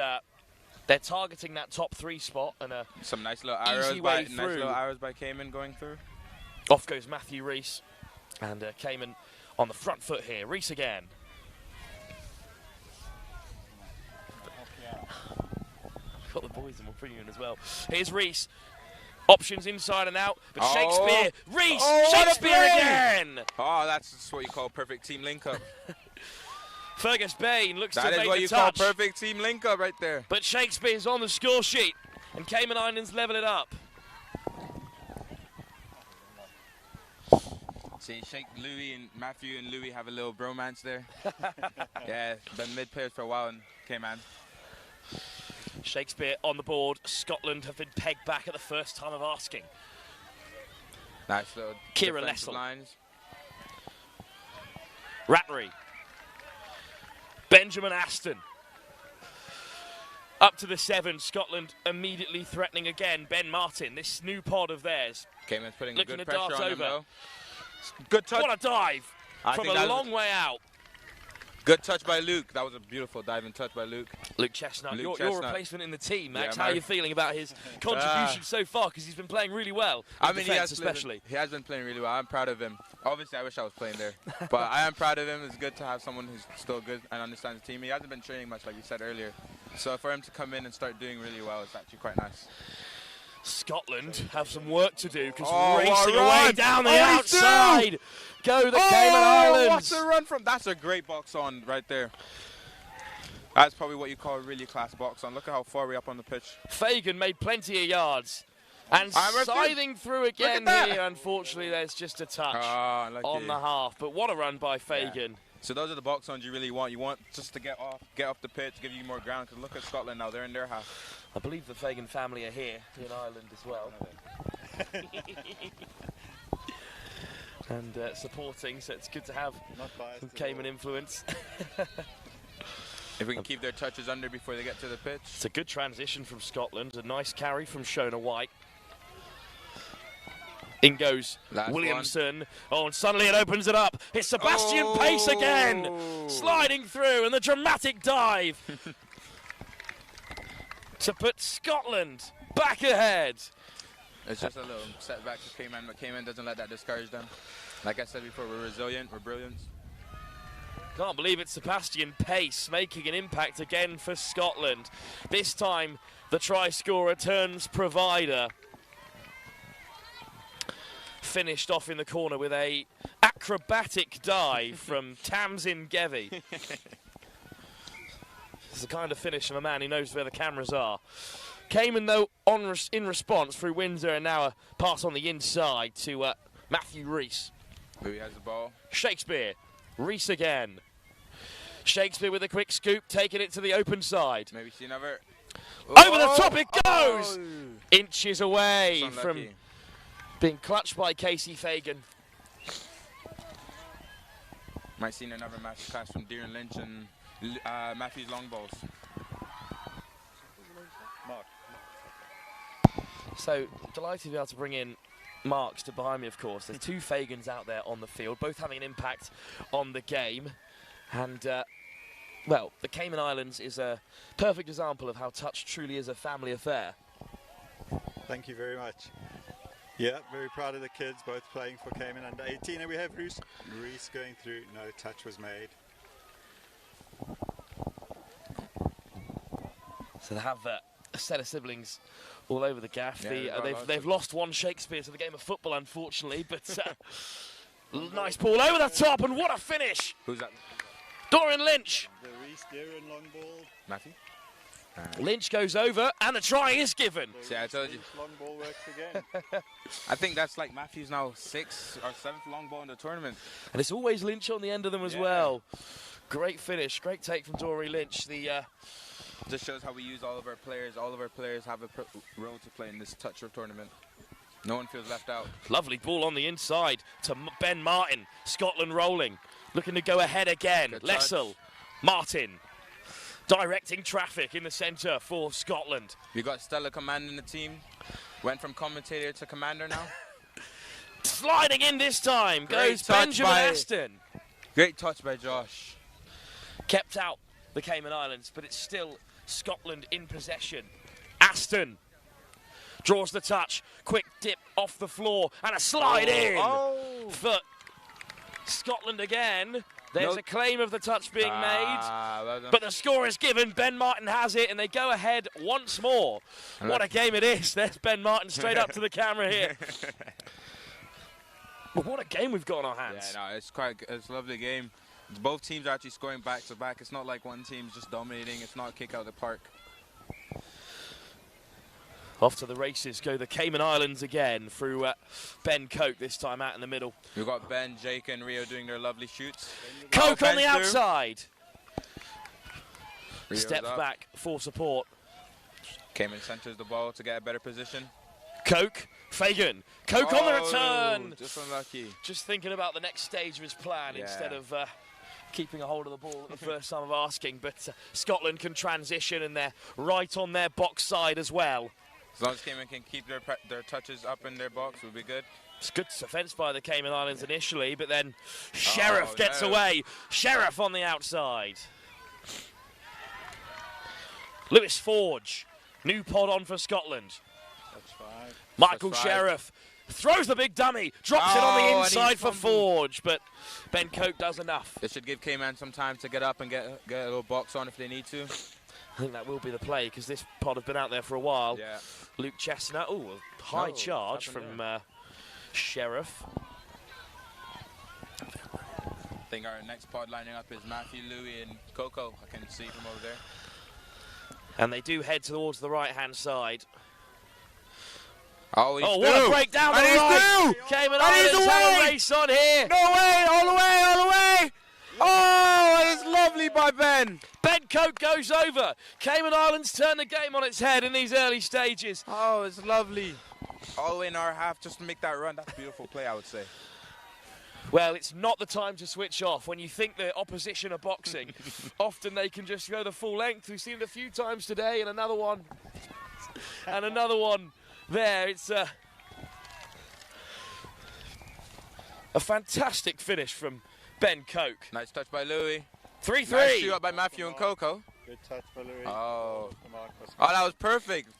they're targeting that top three spot, and some nice little arrows by Cayman going through. Off goes Matthew Rees, and Cayman on the front foot here. Rees again. Got the boys in, we'll bring you in as well. Here's Rees. Options inside and out, but Shakespeare, Rees, Shakespeare again! Oh, that's what you call perfect team link-up. Fergus Bain looks to make the touch. That is what you call perfect team link-up right there. But Shakespeare's on the score sheet, and Cayman Islands level it up. See, Matthew and Louis have a little bromance there. Yeah, been mid players for a while in Cayman. Shakespeare on the board. Scotland have been pegged back at the first time of asking. Nice little Kira Lessel. Lines. Rattery. Benjamin Aston. Up to the 7, Scotland immediately threatening again. Ben Martin, this new pod of theirs. Cayman's putting looking good to pressure dart on over. Him, though. Good touch. What a dive from a long way out. Good touch by Luke. That was a beautiful diving touch by Luke. Luke Chestnut, your replacement in the team, Max. Yeah, how are you feeling about his contribution so far? Because he's been playing really well. I mean, he has been playing really well. I'm proud of him. Obviously, I wish I was playing there. But I am proud of him. It's good to have someone who's still good and understands the team. He hasn't been training much, like you said earlier. So for him to come in and start doing really well, it's actually quite nice. Scotland have some work to do because racing away down the outside go the Cayman Islands. What's the run from? That's a great box on right there. That's probably what you call a really class box on. Look at how far we're up on the pitch. Fagan made plenty of yards. And scything through again here. Unfortunately, there's just a touch on the half. But what a run by Fagan. Yeah. So those are the box ons you really want. You want just to get off the pitch, give you more ground. Because look at Scotland now; they're in their half. I believe the Fagan family are here in Ireland as well, and supporting. So it's good to have some Cayman influence. If we can keep their touches under before they get to the pitch. It's a good transition from Scotland. A nice carry from Shona White. In goes Williamson. Oh, and suddenly it opens it up. It's Sebastian Pace again. Sliding through, and the dramatic dive to put Scotland back ahead. It's just a little setback for Cayman, but Cayman doesn't let that discourage them. Like I said before, we're resilient, we're brilliant. Can't believe it's Sebastian Pace making an impact again for Scotland. This time, the try scorer turns provider. Finished off in the corner with a acrobatic dive from Tamsin Gevy. It's the kind of finish of a man who knows where the cameras are. Cayman, though, in response through Windsor, and now a pass on the inside to Matthew Rees. Who has the ball? Shakespeare. Rees again. Shakespeare with a quick scoop, taking it to the open side. Maybe see another. Over the top it goes! Inches away from being clutched by Casey Fagan. Might see another masterclass from Darren Lynch and Matthew's long balls. So, delighted to be able to bring in Mark stood behind me, of course. There's two Fagans out there on the field, both having an impact on the game. And, well, the Cayman Islands is a perfect example of how touch truly is a family affair. Thank you very much. Yeah, very proud of the kids, both playing for Cayman under 18. And we have Reese going through. No touch was made. So they have a set of siblings all over the gaff. Yeah, they've lost one Shakespeare to the game of football, unfortunately, but nice ball over the top, and what a finish! Who's that? Dorian Lynch. The Reese Darren long ball. Matthew? Lynch goes over, and the try is given. See, I told you. Long ball works again. I think that's like Matthew's now 6th or 7th long ball in the tournament. And it's always Lynch on the end of them as well. Great finish, great take from Dorian Lynch. Just shows how we use all of our players. All of our players have a role to play in this touch tournament. No one feels left out. Lovely ball on the inside to Ben Martin. Scotland rolling, looking to go ahead again. Lessel, Martin, directing traffic in the centre for Scotland. We got Stella commanding the team. Went from commentator to commander now. Sliding in this time goes Benjamin Aston. Great touch by Josh. Kept out the Cayman Islands, but it's still Scotland in possession. Aston draws the touch, quick dip off the floor, and a slide in for Scotland again. There's a claim of the touch being made, but the score is given. Ben Martin has it, and they go ahead once more. What a game it is. There's Ben Martin straight up to the camera here. But what a game we've got on our hands. Yeah, no, it's a lovely game. Both teams are actually scoring back to back. It's not like one team's just dominating. It's not a kick out of the park. Off to the races go the Cayman Islands again through Ben Coke, this time out in the middle. We've got Ben, Jake and Rio doing their lovely shoots. Coke on the outside. Steps back for support. Cayman centers the ball to get a better position. Coke, Fagan. Coke on the return. Just unlucky. Just thinking about the next stage of his plan instead of keeping a hold of the ball at the first time of asking. But Scotland can transition, and they're right on their box side as well. As long as Cayman can keep their touches up in their box, we'll be good. It's good defence by the Cayman Islands initially, but then Sheriff gets away. Sheriff on the outside. Lewis Forge, new pod on for Scotland. That's fine. Michael Sheriff throws the big dummy, drops it on the inside for Forge, but Ben Coke does enough. It should give Cayman some time to get up and get a little box on if they need to. I think that will be the play, because this pod has been out there for a while. Yeah. Luke Chestnut, a high charge from Sheriff. I think our next pod lining up is Matthew, Louis and Coco. I can see from over there. And they do head towards the right-hand side. Oh, what a break down the right! Cayman Islands have a race on here. No way! All the way! All the way! Oh, it's lovely by Ben. Ben Coke goes over. Cayman Islands turn the game on its head in these early stages. Oh, it's lovely. All the way in our half just to make that run. That's a beautiful play, I would say. Well, it's not the time to switch off. When you think the opposition are boxing, often they can just go the full length. We've seen it a few times today, and another one. And another one there. It's a fantastic finish from Ben Coke. Nice touch by Louis. 3-3. Nice shoot up by Matthew and Coco. Good touch by Louis. Oh, that was perfect.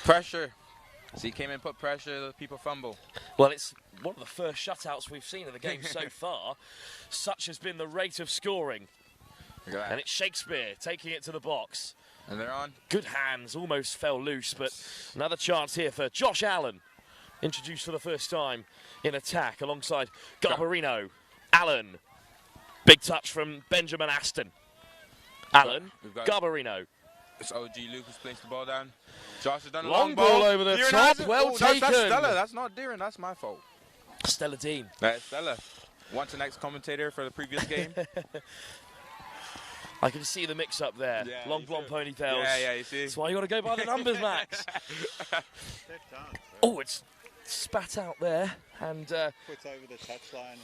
Pressure. See, came in, put pressure, the people fumble. Well, it's one of the first shutouts we've seen of the game so far. Such has been the rate of scoring. And it's Shakespeare taking it to the box. And they're on. Good hands, almost fell loose, but another chance here for Josh Allen. Introduced for the first time in attack alongside Garbarino. Allen. Big touch from Benjamin Aston. Allen, Garbarino. It's OG Luke who's placed the ball down. Josh has done a long ball over the top. Well taken. That's Stella. That's not Darren. That's my fault. Stella Dean. That's Stella. Once the next commentator for the previous game. I can see the mix-up there. Yeah, Long blonde ponytails. Yeah, you see. That's why you got to go by the numbers, Max. Oh, it's spat out there and puts over the touchline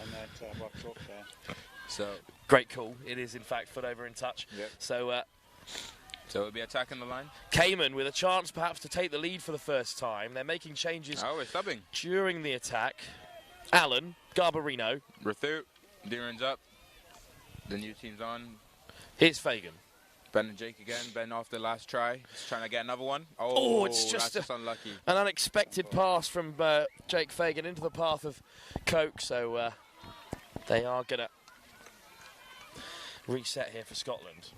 on that box off there. So great call. It is in fact foot over in touch. Yep. So we'll be attacking the line. Cayman with a chance perhaps to take the lead for the first time. They're making changes. Oh, we're subbing during the attack. Allen, Garbarino. We're through. Deeran's up. The new team's on. Here's Fagan. Ben and Jake again. Ben off the last try. He's trying to get another one. Oh, it's just unlucky. An unexpected pass from Jake Fagan into the path of Coke. So they are going to reset here for Scotland.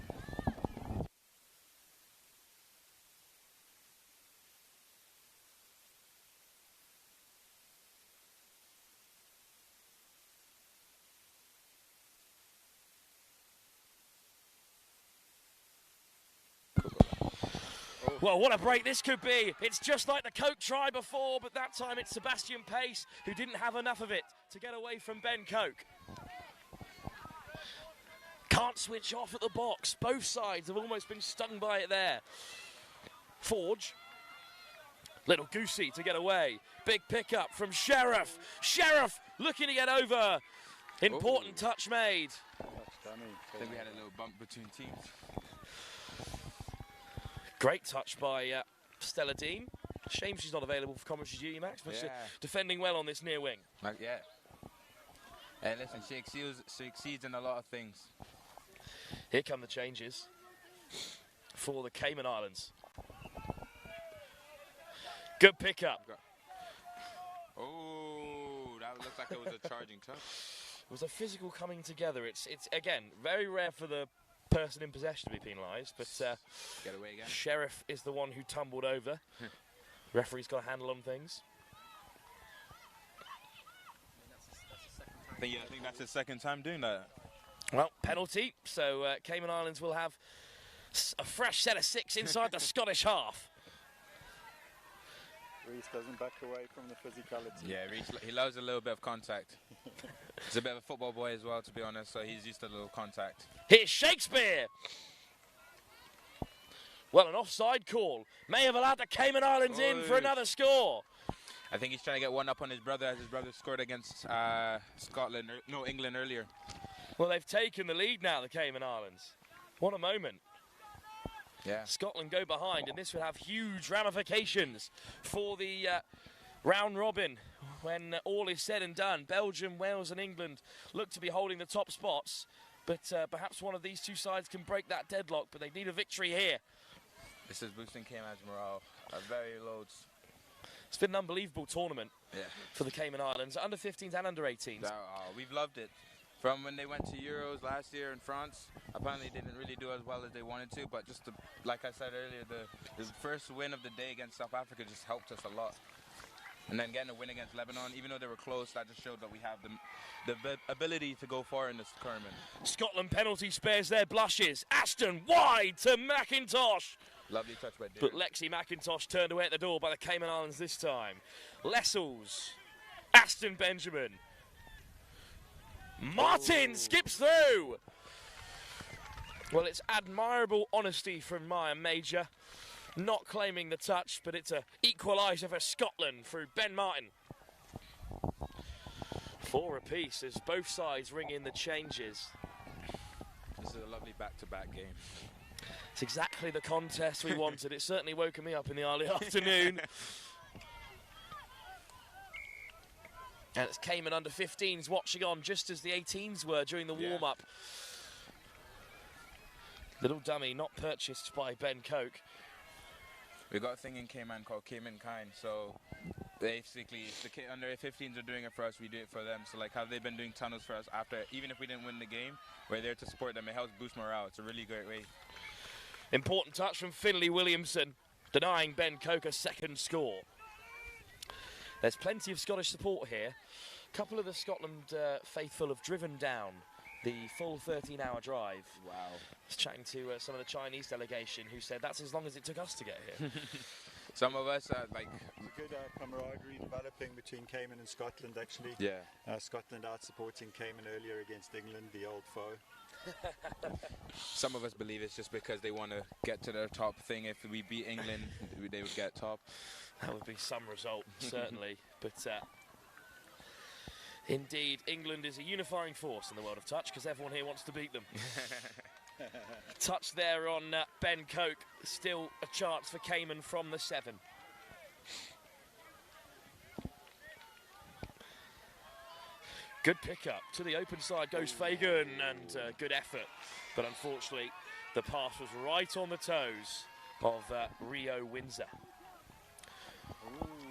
Well, what a break this could be. It's just like the Coke try before, but that time it's Sebastian Pace who didn't have enough of it to get away from Ben Coke. Can't switch off at the box. Both sides have almost been stung by it there. Forge. Little Goosey to get away. Big pickup from Sheriff. Sheriff looking to get over. Important touch made. I think we had a little bump between teams. Great touch by Stella Dean. Shame she's not available for commentary duty, Max, but she's defending well on this near wing. Yeah. Hey, listen, she exceeds in a lot of things. Here come the changes for the Cayman Islands. Good pickup. Oh, that looks like it was a charging touch. It was a physical coming together. It's again, very rare for the person in possession to be penalised, but get away again. Sheriff is the one who tumbled over. Referee's got a handle on things. I think that's his second time doing that. Well, penalty, so Cayman Islands will have a fresh set of 6 inside the Scottish half. Reece doesn't back away from the physicality. Yeah, Reece, he loves a little bit of contact. He's a bit of a football boy as well, to be honest, so he's used to a little contact. Here's Shakespeare. Well, an offside call may have allowed the Cayman Islands in for another score. I think he's trying to get one up on his brother, as his brother scored against England earlier. Well, they've taken the lead now, the Cayman Islands. What a moment. Yeah. Scotland go behind, and this would have huge ramifications for the round robin when all is said and done. Belgium, Wales and England look to be holding the top spots, but perhaps one of these two sides can break that deadlock, but they need a victory here. This is boosting Cayman's morale very loads. It's been an unbelievable tournament for the Cayman Islands, under 15s and under 18s. We've loved it. From when they went to Euros last year in France, apparently they didn't really do as well as they wanted to, but just like I said earlier, the first win of the day against South Africa just helped us a lot. And then getting a win against Lebanon, even though they were close, that just showed that we have the ability to go far in this tournament. Scotland penalty spares their blushes. Ashton wide to McIntosh. Lovely touch by Derek. But Lexi McIntosh turned away at the door by the Cayman Islands this time. Lessels. Aston Benjamin. Martin skips through. Well, it's admirable honesty from Maya Major. Not claiming the touch, but it's an equaliser for Scotland through Ben Martin. 4 apiece as both sides ring in the changes. This is a lovely back-to-back game. It's exactly the contest we wanted. It certainly woke me up in the early afternoon. And it's Cayman under 15s watching on just as the 18s were during the warm-up. Little dummy not purchased by Ben Coke. We've got a thing in Cayman called Cayman Kind, so basically if the under 15s are doing it for us, we do it for them. So like how they've been doing tunnels for us after, even if we didn't win the game, we're there to support them. It helps boost morale. It's a really great way. Important touch from Finlay Williamson, denying Ben Coke a second score. There's plenty of Scottish support here. A couple of the Scotland faithful have driven down the full 13-hour drive. Wow. I was chatting to some of the Chinese delegation who said that's as long as it took us to get here. Some of us are like... Good camaraderie developing between Cayman and Scotland, actually. Yeah. Scotland out supporting Cayman earlier against England, the old foe. Some of us believe it's just because they want to get to the top thing. If we beat England, they would get top. That would be some result, certainly. But indeed, England is a unifying force in the world of touch because everyone here wants to beat them. Touch there on Ben Coke. Still a chance for Cayman from the 7. Good pickup. To the open side goes Fagan, and good effort. But unfortunately, the pass was right on the toes of Rio Windsor.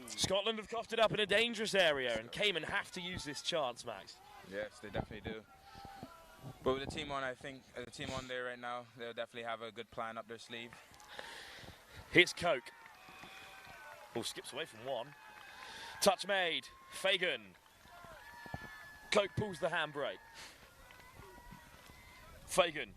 Scotland have coughed it up in a dangerous area, and Cayman have to use this chance, Max. Yes, they definitely do. But with the team on, I think the team on there right now, they'll definitely have a good plan up their sleeve. Here's Coke. Oh, skips away from one. Touch made. Fagan. Coke pulls the handbrake. Fagan.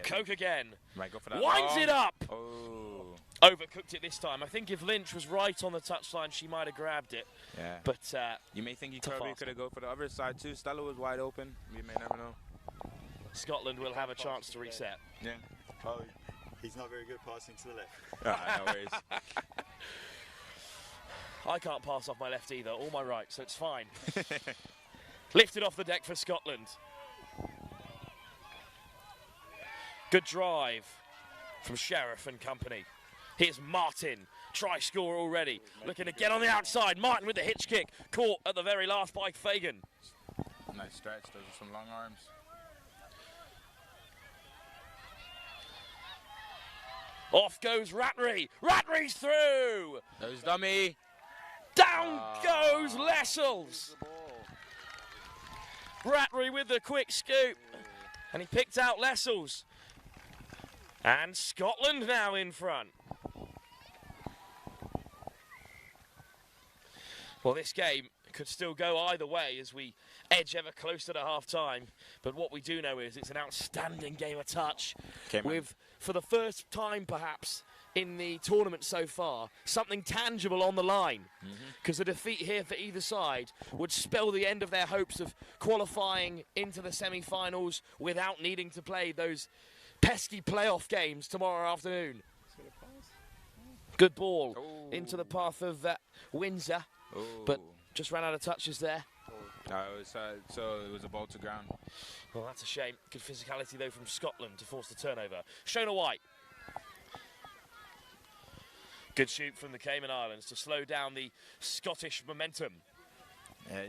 Coke again. Might go for that. Winds it up. Oh. Overcooked it this time. I think if Lynch was right on the touchline, she might have grabbed it. Yeah. But you may think he probably could have go for the other side too. Stella was wide open. We may never know. Scotland will have a chance to reset. Yeah. Oh, he's not very good passing to the left. No worries. I can't pass off my left either, or my right, so it's fine. Lifted off the deck for Scotland. Good drive from Sheriff and company. Here's Martin. Try score already. Looking to get on the outside. Martin with the hitch kick. Caught at the very last by Fagan. Nice stretch. Those are some long arms. Off goes Ratry. Ratry's through. There's dummy. Down goes Lessels. Ratry with the quick scoop. And he picked out Lessels. And Scotland now in front. Well, this game could still go either way as we edge ever closer to half-time. But what we do know is it's an outstanding game of touch. With, for the first time perhaps in the tournament so far, something tangible on the line. Because a defeat here for either side would spell the end of their hopes of qualifying into the semi-finals without needing to play those pesky playoff games tomorrow afternoon. Good ball into the path of Windsor, but just ran out of touches there. So it was a ball to ground. Well, that's a shame. Good physicality, though, from Scotland to force the turnover. Shona White. Good shoot from the Cayman Islands to slow down the Scottish momentum. Yeah,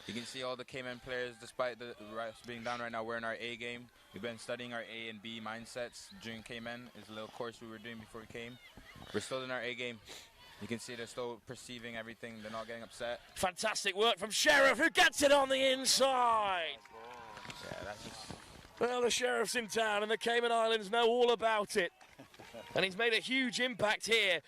you can see all the Cayman players, despite the refs being down right now, we're in our A game. We've been studying our A and B mindsets during Cayman. It's a little course we were doing before we came. We're still in our A game. You can see they're still perceiving everything. They're not getting upset. Fantastic work from Sheriff, who gets it on the inside. Yeah, that's just... Well, the Sheriff's in town, and the Cayman Islands know all about it. And he's made a huge impact here.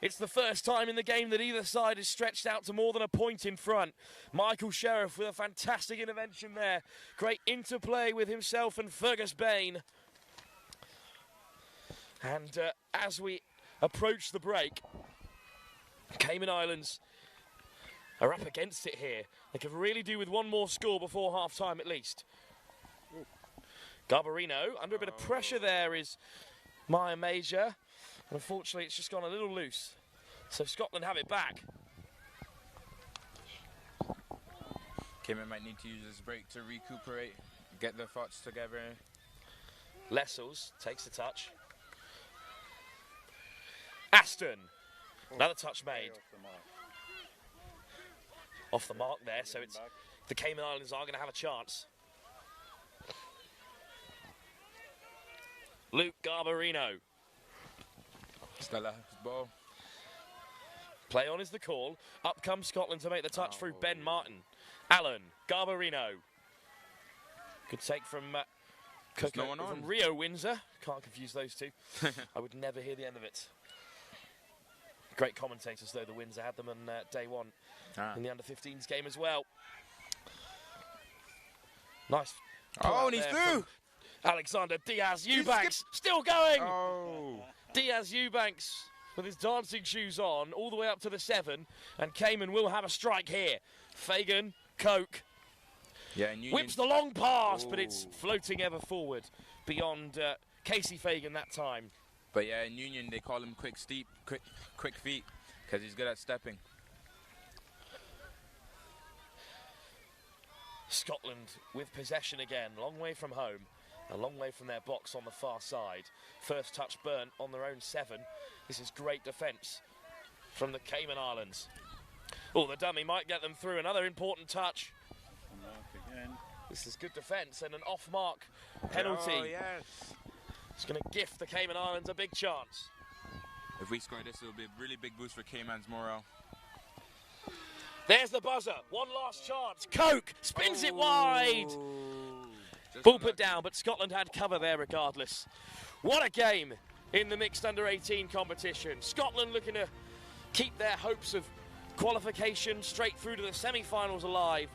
It's the first time in the game that either side is stretched out to more than a point in front. Michael Sheriff with a fantastic intervention there. Great interplay with himself and Fergus Bain. And as we approach the break, Cayman Islands are up against it here. They could really do with one more score before half-time at least. Garbarino, under a bit of pressure there is Maya Major. And unfortunately, it's just gone a little loose. So Scotland have it back. Cayman might need to use this break to recuperate, get their thoughts together. Lessels takes the touch. Aston, another touch made. Off the mark there, so it's the Cayman Islands are going to have a chance. Luke Garbarino. Stella, ball. Play on is the call. Up comes Scotland to make the touch through Ben Martin. Allen, Garbarino. Good take from no one on. from Rio Windsor. Can't confuse those two. I would never hear the end of it. Great commentators, though, the Windsor had them on day one in the under-15s game as well. Nice. Oh, and he's through. Alexander Diaz Eubanks still going. Oh. Diaz Eubanks with his dancing shoes on all the way up to the 7, and Cayman will have a strike here. Fagan, Coke. Yeah, and Union Whips the long pass, but it's floating ever forward beyond Casey Fagan that time. But yeah, in Union they call him quick feet because he's good at stepping. Scotland with possession again, long way from home, a long way from their box on the far side. First touch burnt on their own 7. This is great defence from the Cayman Islands. Oh, the dummy might get them through. Another important touch. This is good defence and an off-mark penalty. Oh, yes. It's going to gift the Cayman Islands a big chance. If we score this, it'll be a really big boost for Cayman's morale. There's the buzzer. One last chance. Coke spins it wide. Ball put down, but Scotland had cover there regardless. What a game in the mixed under-18 competition. Scotland looking to keep their hopes of qualification straight through to the semi-finals alive,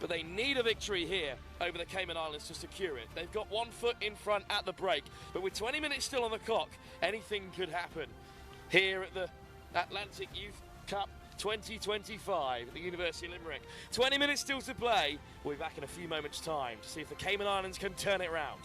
but they need a victory here over the Cayman Islands to secure it. They've got 1 foot in front at the break, but with 20 minutes still on the clock, anything could happen here at the Atlantic Youth Cup 2025 at the University of Limerick. 20 minutes still to play. We'll be back in a few moments' time to see if the Cayman Islands can turn it round.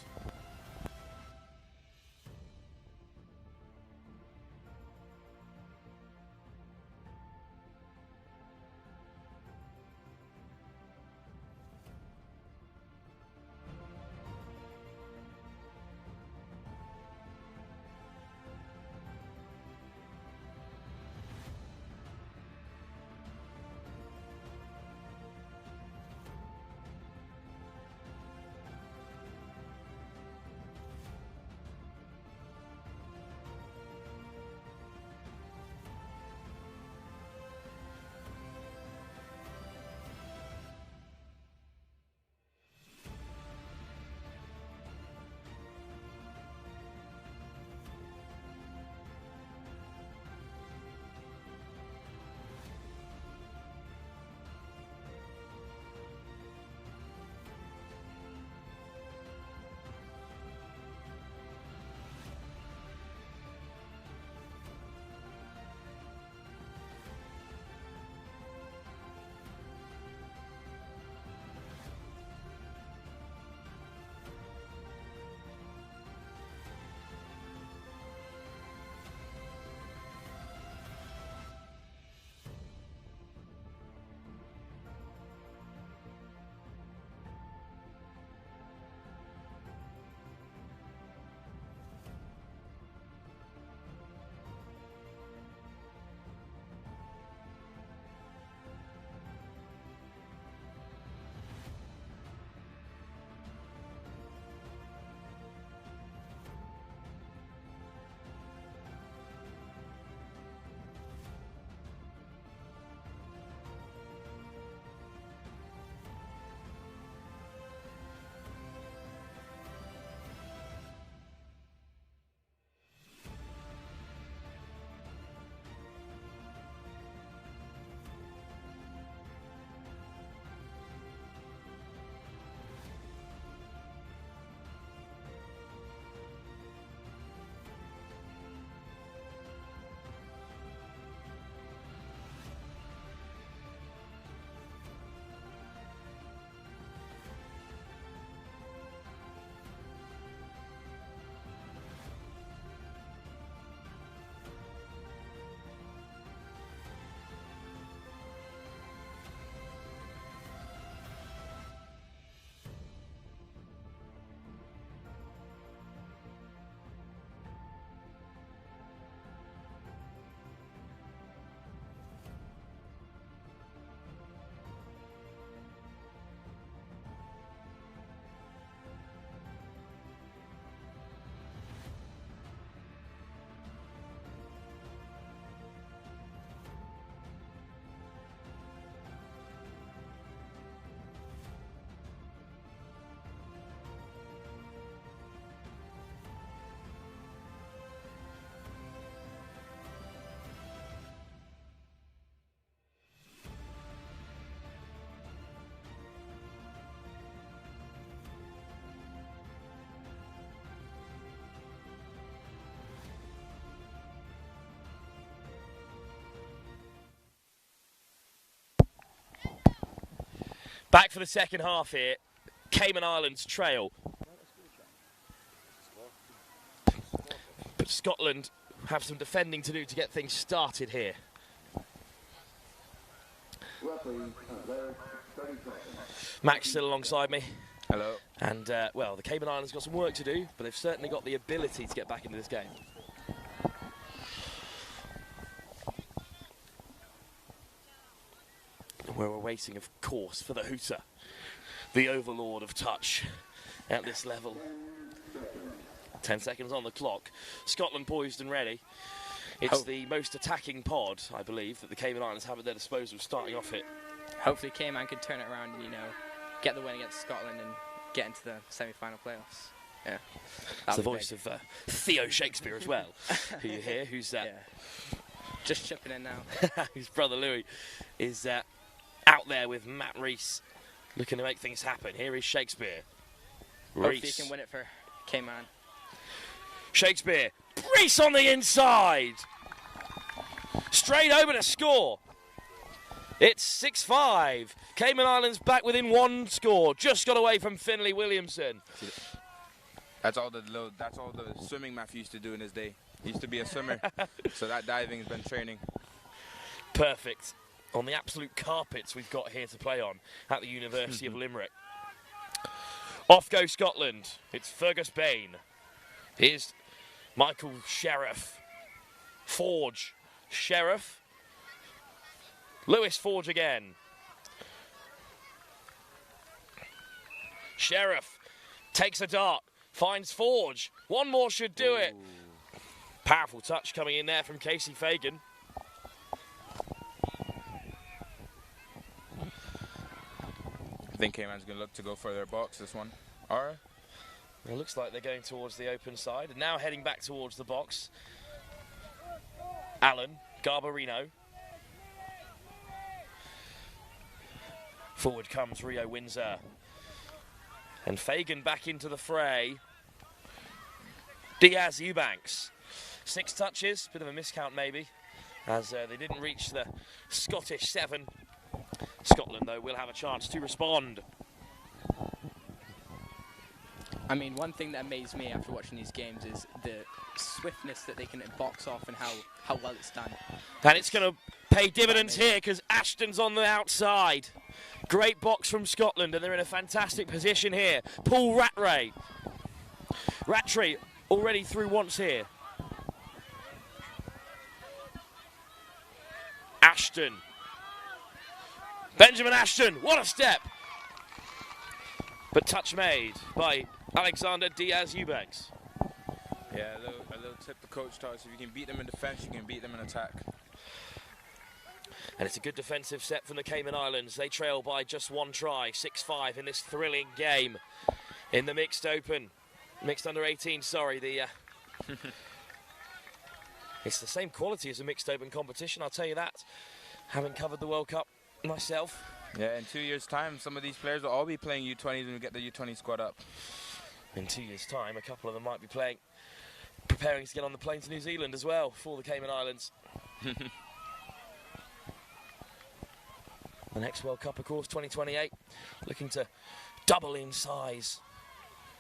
Back for the second half here. Cayman Islands trail. But Scotland have some defending to do to get things started here. Max still alongside me. Hello. And, well, the Cayman Islands got some work to do, but they've certainly got the ability to get back into this game. We're waiting, of course, for the hooter, the overlord of touch at this level. 10 seconds on the clock. Scotland poised and ready. It's the most attacking pod, I believe, that the Cayman Islands have at their disposal starting off it. Hopefully Cayman can turn it around and, get the win against Scotland and get into the semi-final playoffs. Yeah. It's the voice of Theo Shakespeare as well, who you hear, who's just chipping in now. His brother Louis is out there with Matt Rees, looking to make things happen. Here is Shakespeare. Hopefully he can win it for Cayman. Shakespeare. Rees on the inside. Straight over to score. It's 6-5. Cayman Islands back within one score. Just got away from Finlay Williamson. That's all the swimming Matthew used to do in his day. He used to be a swimmer, so that diving has been training. Perfect. On the absolute carpets we've got here to play on at the University of Limerick. Off goes Scotland. It's Fergus Bain. Here's Michael Sheriff. Forge. Sheriff. Lewis Forge again. Sheriff takes a dart. Finds Forge. One more should do it. Powerful touch coming in there from Casey Fagan. I think Cayman's going to look to go for their box this one. Alright. It looks like they're going towards the open side. And now heading back towards the box. Allen, Garbarino. Forward comes Rio Windsor. And Fagan back into the fray. Diaz Eubanks. 6 touches, bit of a miscount maybe, as they didn't reach the Scottish 7. Scotland, though, will have a chance to respond. I mean, one thing that amazed me after watching these games is the swiftness that they can box off and how well it's done. And it's going to pay dividends here because Ashton's on the outside. Great box from Scotland, and they're in a fantastic position here. Paul Rattray. Rattray already through once here. Ashton. Benjamin Ashton, what a step. But touch made by Alexander Diaz Eubanks. Yeah, a little tip the coach taught us: if you can beat them in defence, you can beat them in attack. And it's a good defensive set from the Cayman Islands. They trail by just 1 try, 6-5 in this thrilling game in the mixed open. Mixed under 18, sorry. It's the same quality as a mixed open competition, I'll tell you that. Having covered the World Cup myself. Yeah, in 2 years' time, some of these players will all be playing U20s when we get the U20 squad up. In 2 years' time, a couple of them might be preparing to get on the plane to New Zealand as well for the Cayman Islands. The next World Cup, of course, 2028, looking to double in size,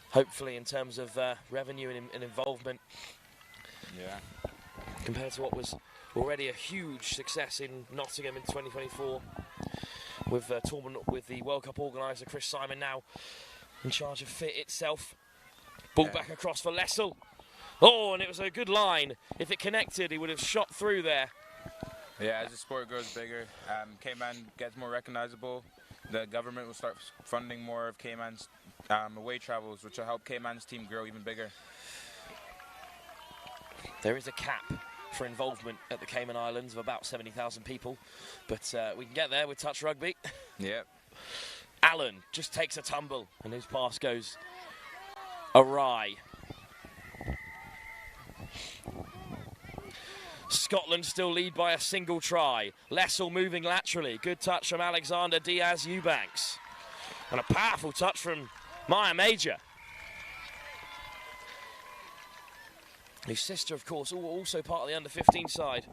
hopefully in terms of revenue and involvement. Yeah. Compared to what was already a huge success in Nottingham in 2024, with the World Cup organiser Chris Simon now in charge of fit itself. Ball back across for Lessel. Oh, and it was a good line. If it connected, he would have shot through there. Yeah, as the sport grows bigger, Cayman gets more recognisable. The government will start funding more of Cayman's away travels, which will help Cayman's team grow even bigger. There is a cap for involvement at the Cayman Islands of about 70,000 people, but we can get there with touch rugby. Yep. Allen just takes a tumble, and his pass goes awry. Scotland still lead by a single try. Lessel moving laterally. Good touch from Alexander Diaz Eubanks. And a powerful touch from Maya Major. His sister, of course, also part of the under-15 side.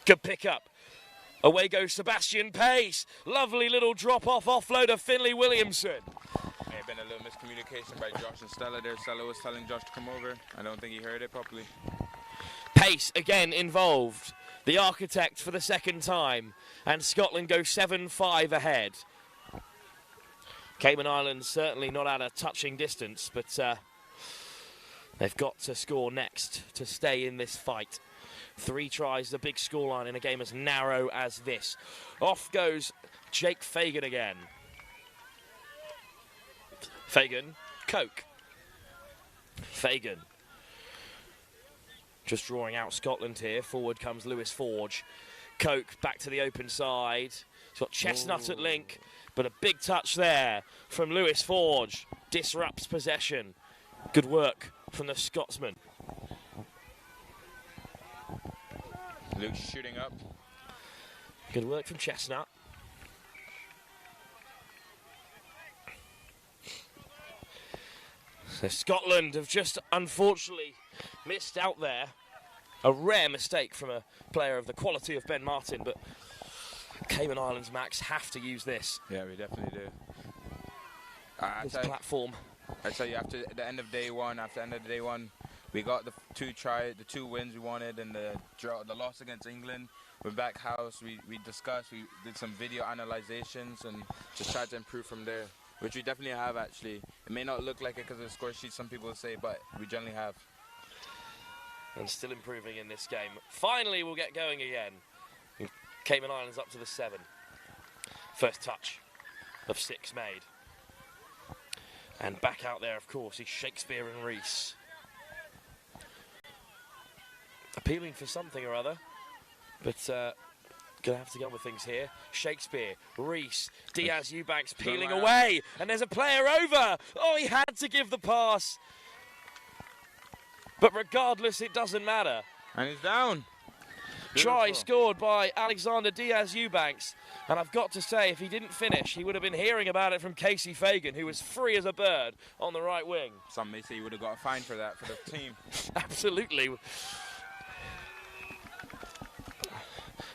Good pick up. Away goes Sebastian Pace. Lovely little drop-off offload of Finlay Williamson. May have been a little miscommunication by Josh and Stella there. Stella was telling Josh to come over. I don't think he heard it properly. Pace again involved. The architect for the second time. And Scotland go 7-5 ahead. Cayman Islands certainly not at a touching distance, but they've got to score next to stay in this fight. 3 tries, the big scoreline in a game as narrow as this. Off goes Jake Fagan again. Fagan, Coke. Fagan. Just drawing out Scotland here. Forward comes Lewis Forge. Coke back to the open side. He's got Chestnut at link, but a big touch there from Lewis Forge. Disrupts possession. Good work from the Scotsman. Luke's shooting up. Good work from Chestnut. So Scotland have just unfortunately missed out there. A rare mistake from a player of the quality of Ben Martin, but Cayman Islands, Max, have to use this. Yeah, we definitely do. This platform. I tell you, after the end of day one, we got the 2 wins we wanted, and the loss against England. We're back house. We discussed. We did some video analyzations and just tried to improve from there, which we definitely have actually. It may not look like it because of the score sheet, some people say, but we generally have. And still improving in this game. Finally, we'll get going again. Cayman Islands up to the 7. First touch of 6 made. And back out there, of course, is Shakespeare and Rees. Appealing for something or other, but gonna have to get on with things here. Shakespeare, Rees, Diaz Eubanks peeling away, and there's a player over. Oh, he had to give the pass. But regardless, it doesn't matter. And he's down. Try scored by Alexander Diaz Eubanks. And I've got to say, if he didn't finish, he would have been hearing about it from Casey Fagan, who was free as a bird on the right wing. Some may say he would have got a fine for that, for the team. Absolutely.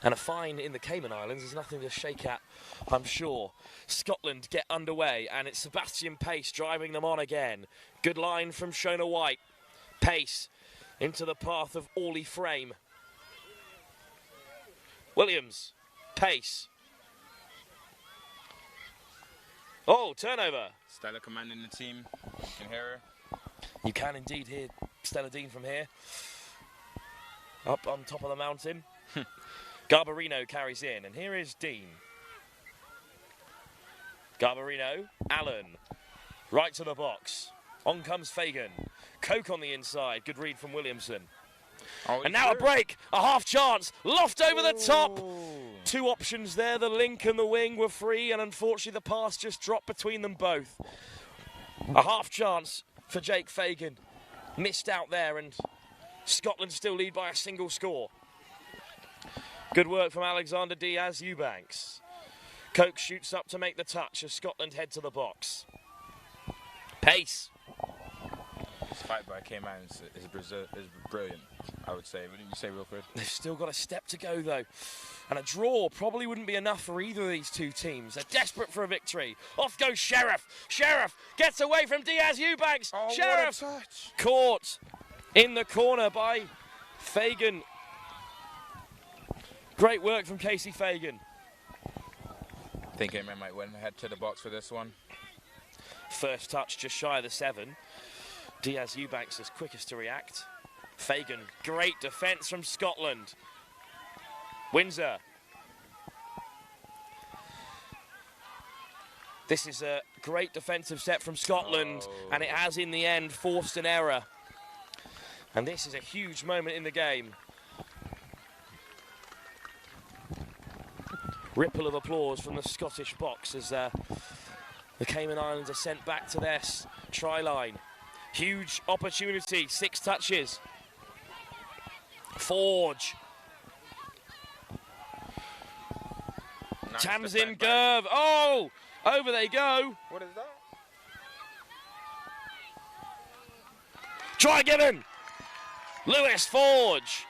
And a fine in the Cayman Islands is nothing to shake at, I'm sure. Scotland get underway, and it's Sebastian Pace driving them on again. Good line from Shona White. Pace into the path of Orley Frame. Williams, Pace. Oh, turnover. Stella commanding the team. You can hear her. You can indeed hear Stella Dean from here. Up on top of the mountain. Garbarino carries in, and here is Dean. Garbarino, Allen, right to the box. On comes Fagan. Coke on the inside. Good read from Williamson. Oh, and now a break, a half chance, loft over the top. 2 options there, the link and the wing were free, and unfortunately the pass just dropped between them both. A half chance for Jake Fagan. Missed out there, and Scotland still lead by a single score. Good work from Alexander Diaz Eubanks. Coke shoots up to make the touch as Scotland head to the box. Pace. This fight by Cayman is brilliant, I would say. Wouldn't you say, Wilfred? They've still got a step to go, though. And a draw probably wouldn't be enough for either of these two teams. They're desperate for a victory. Off goes Sheriff. Sheriff gets away from Diaz Eubanks. Oh, Sheriff what a touch. Caught in the corner by Fagan. Great work from Casey Fagan. I think Cayman might win. Head to the box for this one. First touch just shy of the 7. Diaz Eubanks is quickest to react. Fagan, great defence from Scotland. Windsor. This is a great defensive set from Scotland, and it has in the end forced an error. And this is a huge moment in the game. Ripple of applause from the Scottish box as the Cayman Islands are sent back to their try line. Huge opportunity, 6 touches. Forge. Nice Tamsin Gerv. Oh, over they go. What is that? Try given. Lewis Forge.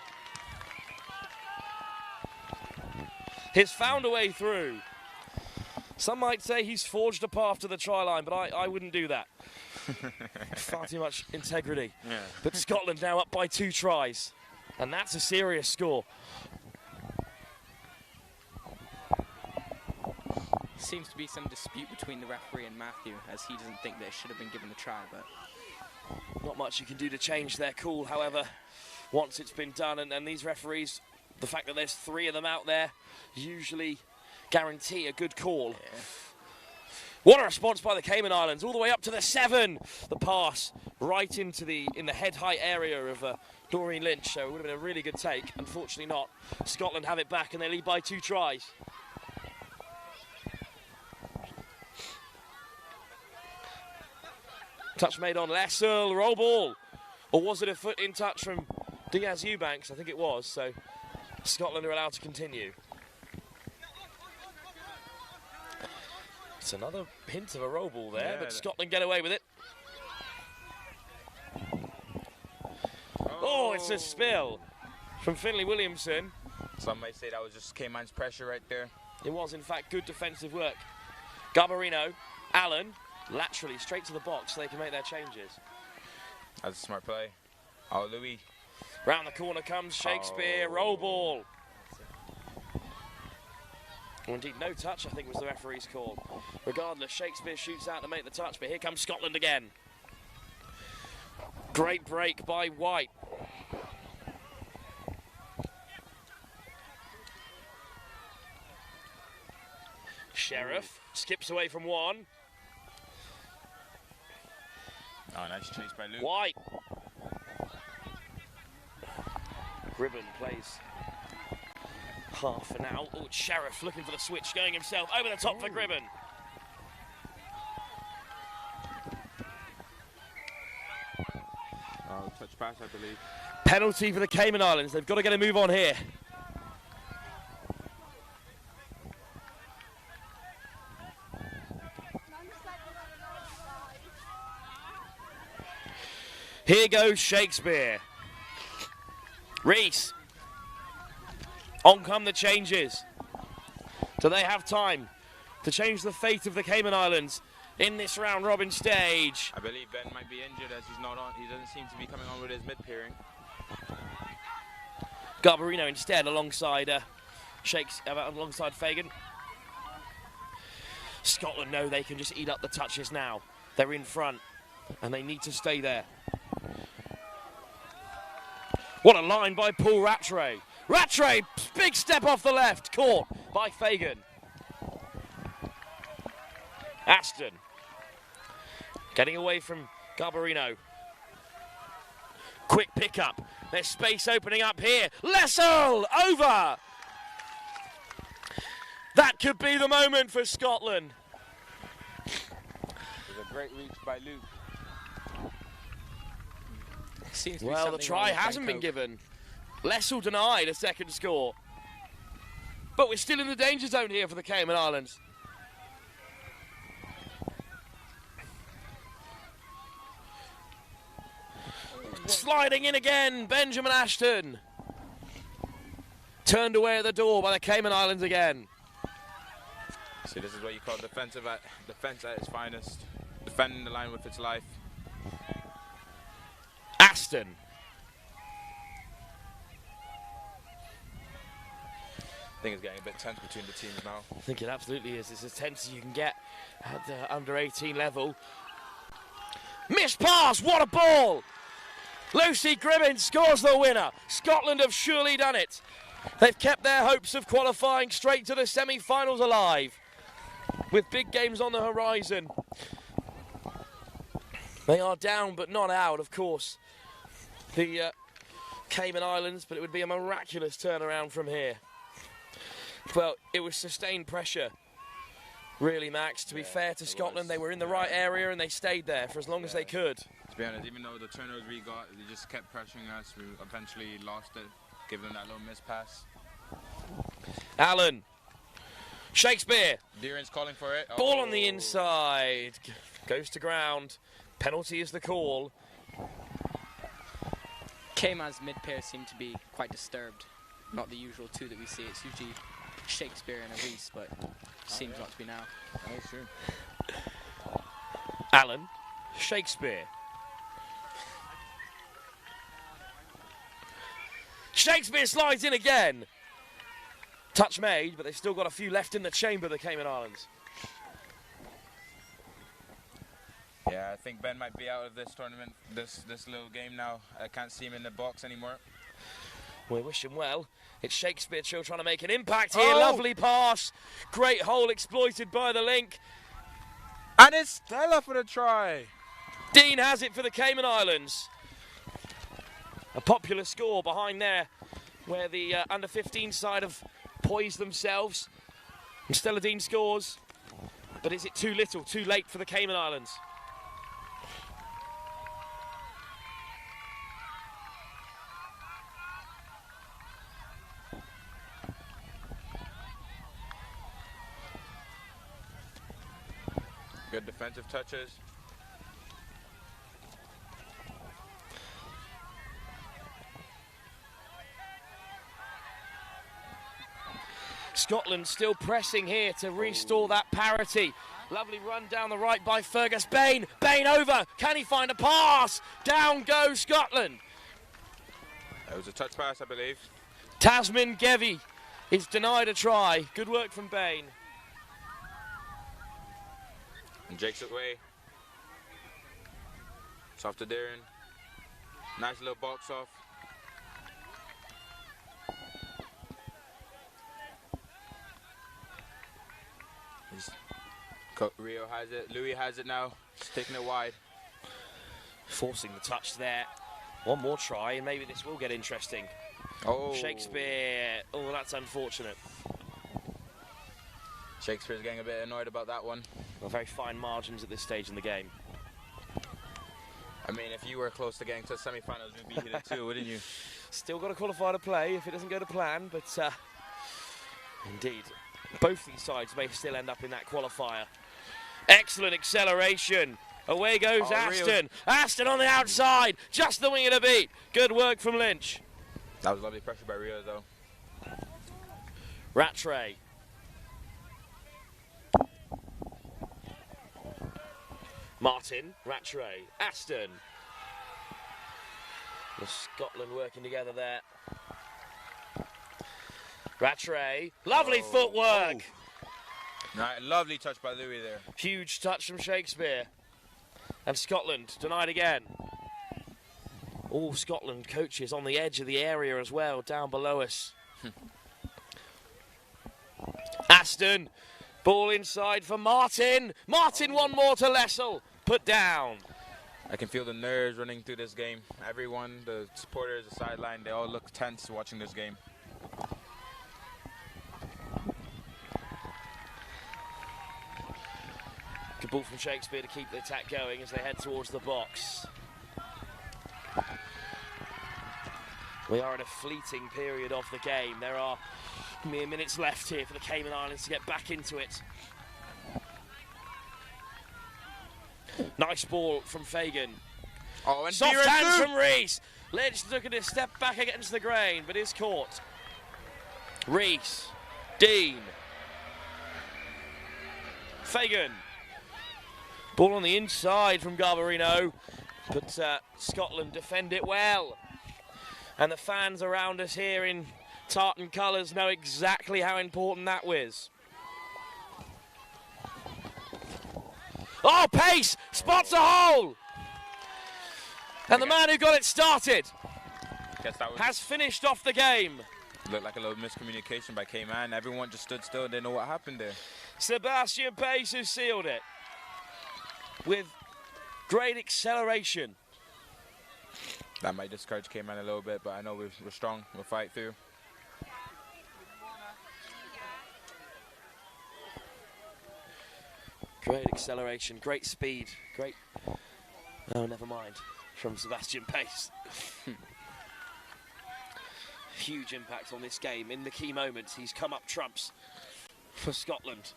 He's found a way through. Some might say he's forged a path to the try line, but I wouldn't do that. Far too much integrity. Yeah. But Scotland now up by 2 tries. And that's a serious score. Seems to be some dispute between the referee and Matthew, as he doesn't think that it should have been given the try, but Not much you can do to change their call, however, once it's been done. And these referees, the fact that there's 3 of them out there, usually guarantee a good call. yeah. What a response by the Cayman Islands, all the way up to the 7. The pass right into in the head height area of Doreen Lynch, so it would have been a really good take. Unfortunately not. Scotland have it back and they lead by 2 tries. Touch made on Lessel, roll ball. Or was it a foot in touch from Diaz Eubanks? I think it was, so Scotland are allowed to continue. It's another hint of a roll ball there, but Scotland get away with it. Oh, it's a spill from Finlay Williamson. Some might say that was just Cayman's pressure right there. It was, in fact, good defensive work. Garbarino, Allen, laterally straight to the box so they can make their changes. That's a smart play. Oh, Louis. Round the corner comes Shakespeare, roll ball. Well, indeed, no touch, I think, was the referee's call. Regardless, Shakespeare shoots out to make the touch, but here comes Scotland again. Great break by White. Sheriff skips away from one. Oh, nice chase by Luke. White. Gribben plays half an out. Oh, Sheriff looking for the switch, going himself over the top for Gribben. Oh, touch pass, I believe. Penalty for the Cayman Islands. They've got to get a move on here. Here goes Shakespeare. Reese. On come the changes. Do they have time to change the fate of the Cayman Islands in this round robin stage? I believe Ben might be injured as he's not on. He doesn't seem to be coming on with his mid-pairing. Garbarino instead alongside alongside Fagan. Scotland know they can just eat up the touches now. They're in front and they need to stay there. What a line by Paul Rattray. Rattray, big step off the left, caught by Fagan. Aston getting away from Garbarino. Quick pickup. There's space opening up here. Lessel over. That could be the moment for Scotland. There's a great reach by Luke. Well, the try hasn't been given. Lessel denied a second score. But we're still in the danger zone here for the Cayman Islands. Sliding in again, Benjamin Ashton. Turned away at the door by the Cayman Islands again. See, this is what you call defense at its finest. Defending the line with its life. Aston. I think it's getting a bit tense between the teams now. I think it absolutely is. It's as tense as you can get at the under 18 level. Missed pass, what a ball! Lucy Gribben scores the winner. Scotland have surely done it. They've kept their hopes of qualifying straight to the semi-finals alive. With big games on the horizon. They are down but not out, of course. The Cayman Islands, but it would be a miraculous turnaround from here. Well, it was sustained pressure, really, Max. To be fair to Scotland, they were in the right area and they stayed there for as long as they could. To be honest, even though the turnovers we got, they just kept pressuring us. We eventually lost it, giving them that little miss pass. Allen. Shakespeare. Deeran's calling for it. Ball on the inside. Goes to ground. Penalty is the call. Cayman's mid-pair seem to be quite disturbed. Not the usual two that we see. It's usually Shakespeare and a Reese, but seems not to be now. That's true. Allen, Shakespeare. Shakespeare slides in again. Touch made, but they've still got a few left in the chamber, the Cayman Islands. Yeah, I think Ben might be out of this tournament, this little game now. I can't see him in the box anymore. We wish him well. It's Shakespeare still trying to make an impact here. Oh! Lovely pass. Great hole exploited by the link. And it's Stella for the try. Dean has it for the Cayman Islands. A popular score behind there where the under-15 side have poised themselves. And Stella Dean scores. But is it too little, too late for the Cayman Islands? Good defensive touches. Scotland still pressing here to restore that parity. Lovely run down the right by Fergus. Bain over. Can he find a pass? Down goes Scotland. It was a touch pass, I believe. Tasman Gevy is denied a try. Good work from Bain. And Jake's away. It's off to Darren. Nice little box off. Rio has it. Louis has it now. He's taking it wide. Forcing the touch there. One more try and maybe this will get interesting. Oh. Shakespeare. Oh, that's unfortunate. Shakespeare's getting a bit annoyed about that one. Well, very fine margins at this stage in the game. I mean, if you were close to getting to the semi-finals, you'd be here too, wouldn't you? Still got to qualify to play if it doesn't go to plan, but indeed, both these sides may still end up in that qualifier. Excellent acceleration. Away goes Aston. Aston on the outside, just the wing of the beat. Good work from Lynch. That was lovely pressure by Rio, though. Rattray. Martin, Rattray, Aston. With Scotland working together there. Rattray, lovely footwork. Right, lovely touch by Louis there. Huge touch from Shakespeare. And Scotland denied again. All Scotland coaches on the edge of the area as well, down below us. Aston, ball inside for Martin. Martin, one more to Lessel. Put down. I can feel the nerves running through this game. Everyone, the supporters, the sideline, they all look tense watching this game. Good ball from Shakespeare to keep the attack going as they head towards the box. We are in a fleeting period of the game. There are mere minutes left here for the Cayman Islands to get back into it. Nice ball from Fagan. Oh, and soft hands from Reese. Lynch looking to step back against the grain, but is caught. Reese, Dean, Fagan. Ball on the inside from Garbarino, but Scotland defend it well. And the fans around us here in tartan colours know exactly how important that was. Oh, Pace spots a hole! And the man who got it started has finished off the game. Looked like a little miscommunication by Cayman. Everyone just stood still and didn't know what happened there. Sebastian Pace who sealed it with great acceleration. That might discourage Cayman a little bit, but I know we're strong. We'll fight through. Great acceleration, great speed, great... Oh, never mind. From Sebastian Pace. Huge impact on this game. In the key moments, he's come up trumps for Scotland.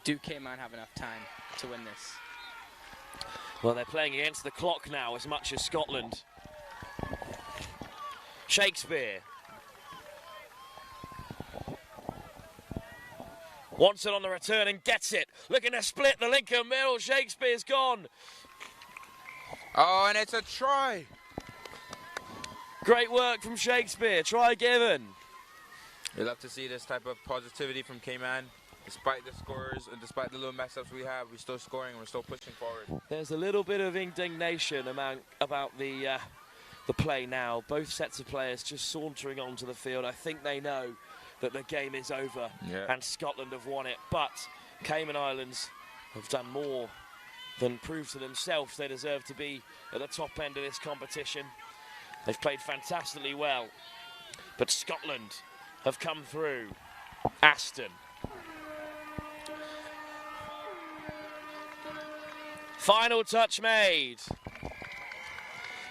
Do Cayman have enough time to win this? Well, they're playing against the clock now as much as Scotland. Shakespeare. Wants it on the return and gets it. Looking to split the Lincoln middle. Shakespeare's gone. Oh, and it's a try. Great work from Shakespeare. Try given. We love to see this type of positivity from Cayman. Despite the scores and despite the little mess-ups we have, we're still scoring and we're still pushing forward. There's a little bit of indignation about the play now. Both sets of players just sauntering onto the field. I think they know that the game is over and Scotland have won it. But Cayman Islands have done more than prove to themselves they deserve to be at the top end of this competition. They've played fantastically well. But Scotland have come through. Aston. Final touch made.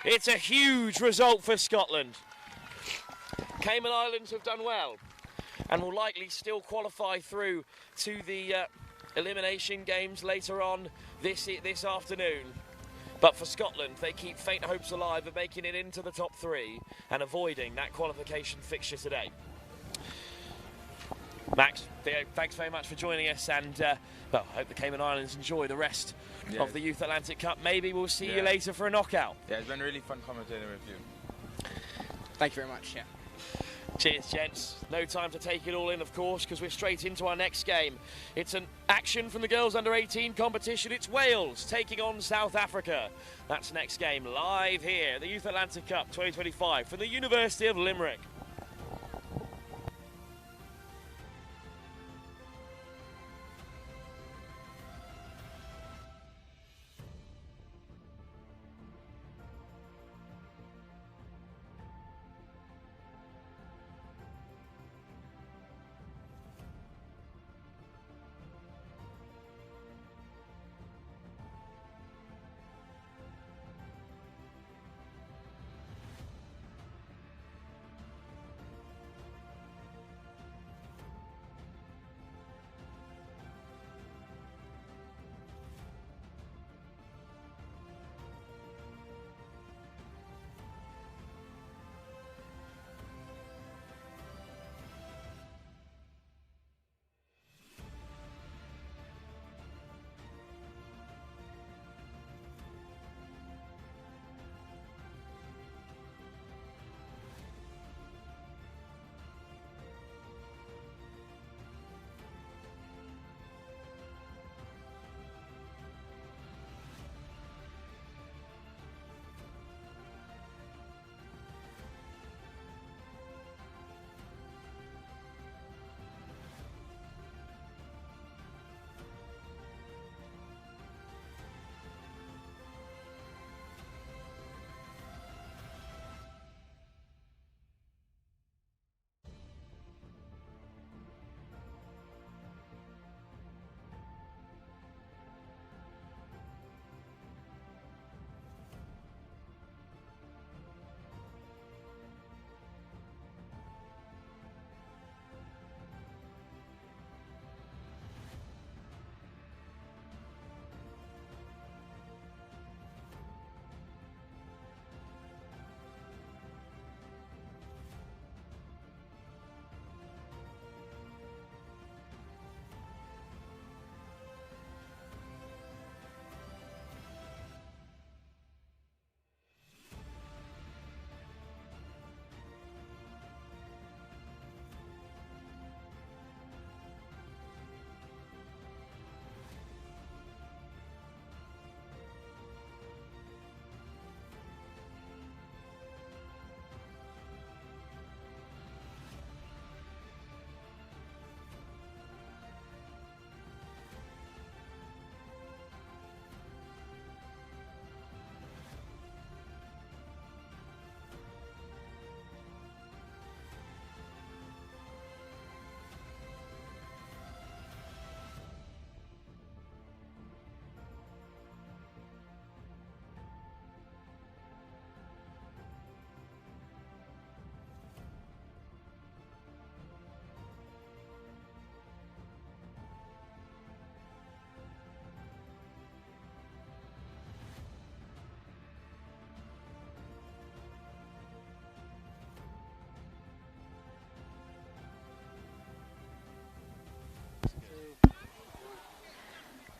It's a huge result for Scotland. Cayman Islands have done well and will likely still qualify through to the elimination games later on this afternoon. But for Scotland, they keep faint hopes alive of making it into the top 3 and avoiding that qualification fixture today. Max, Theo, thanks very much for joining us, and well, I hope the Cayman Islands enjoy the rest of the Youth Atlantic Cup. Maybe we'll see you later for a knockout. Yeah, it's been really fun commentating with you. Thank you very much. Yeah. Cheers, gents. No time to take it all in, of course, because we're straight into our next game. It's an action from the girls under 18 competition. It's Wales taking on South Africa. That's next game live here, the Youth Atlantic Cup 2025 from the University of Limerick.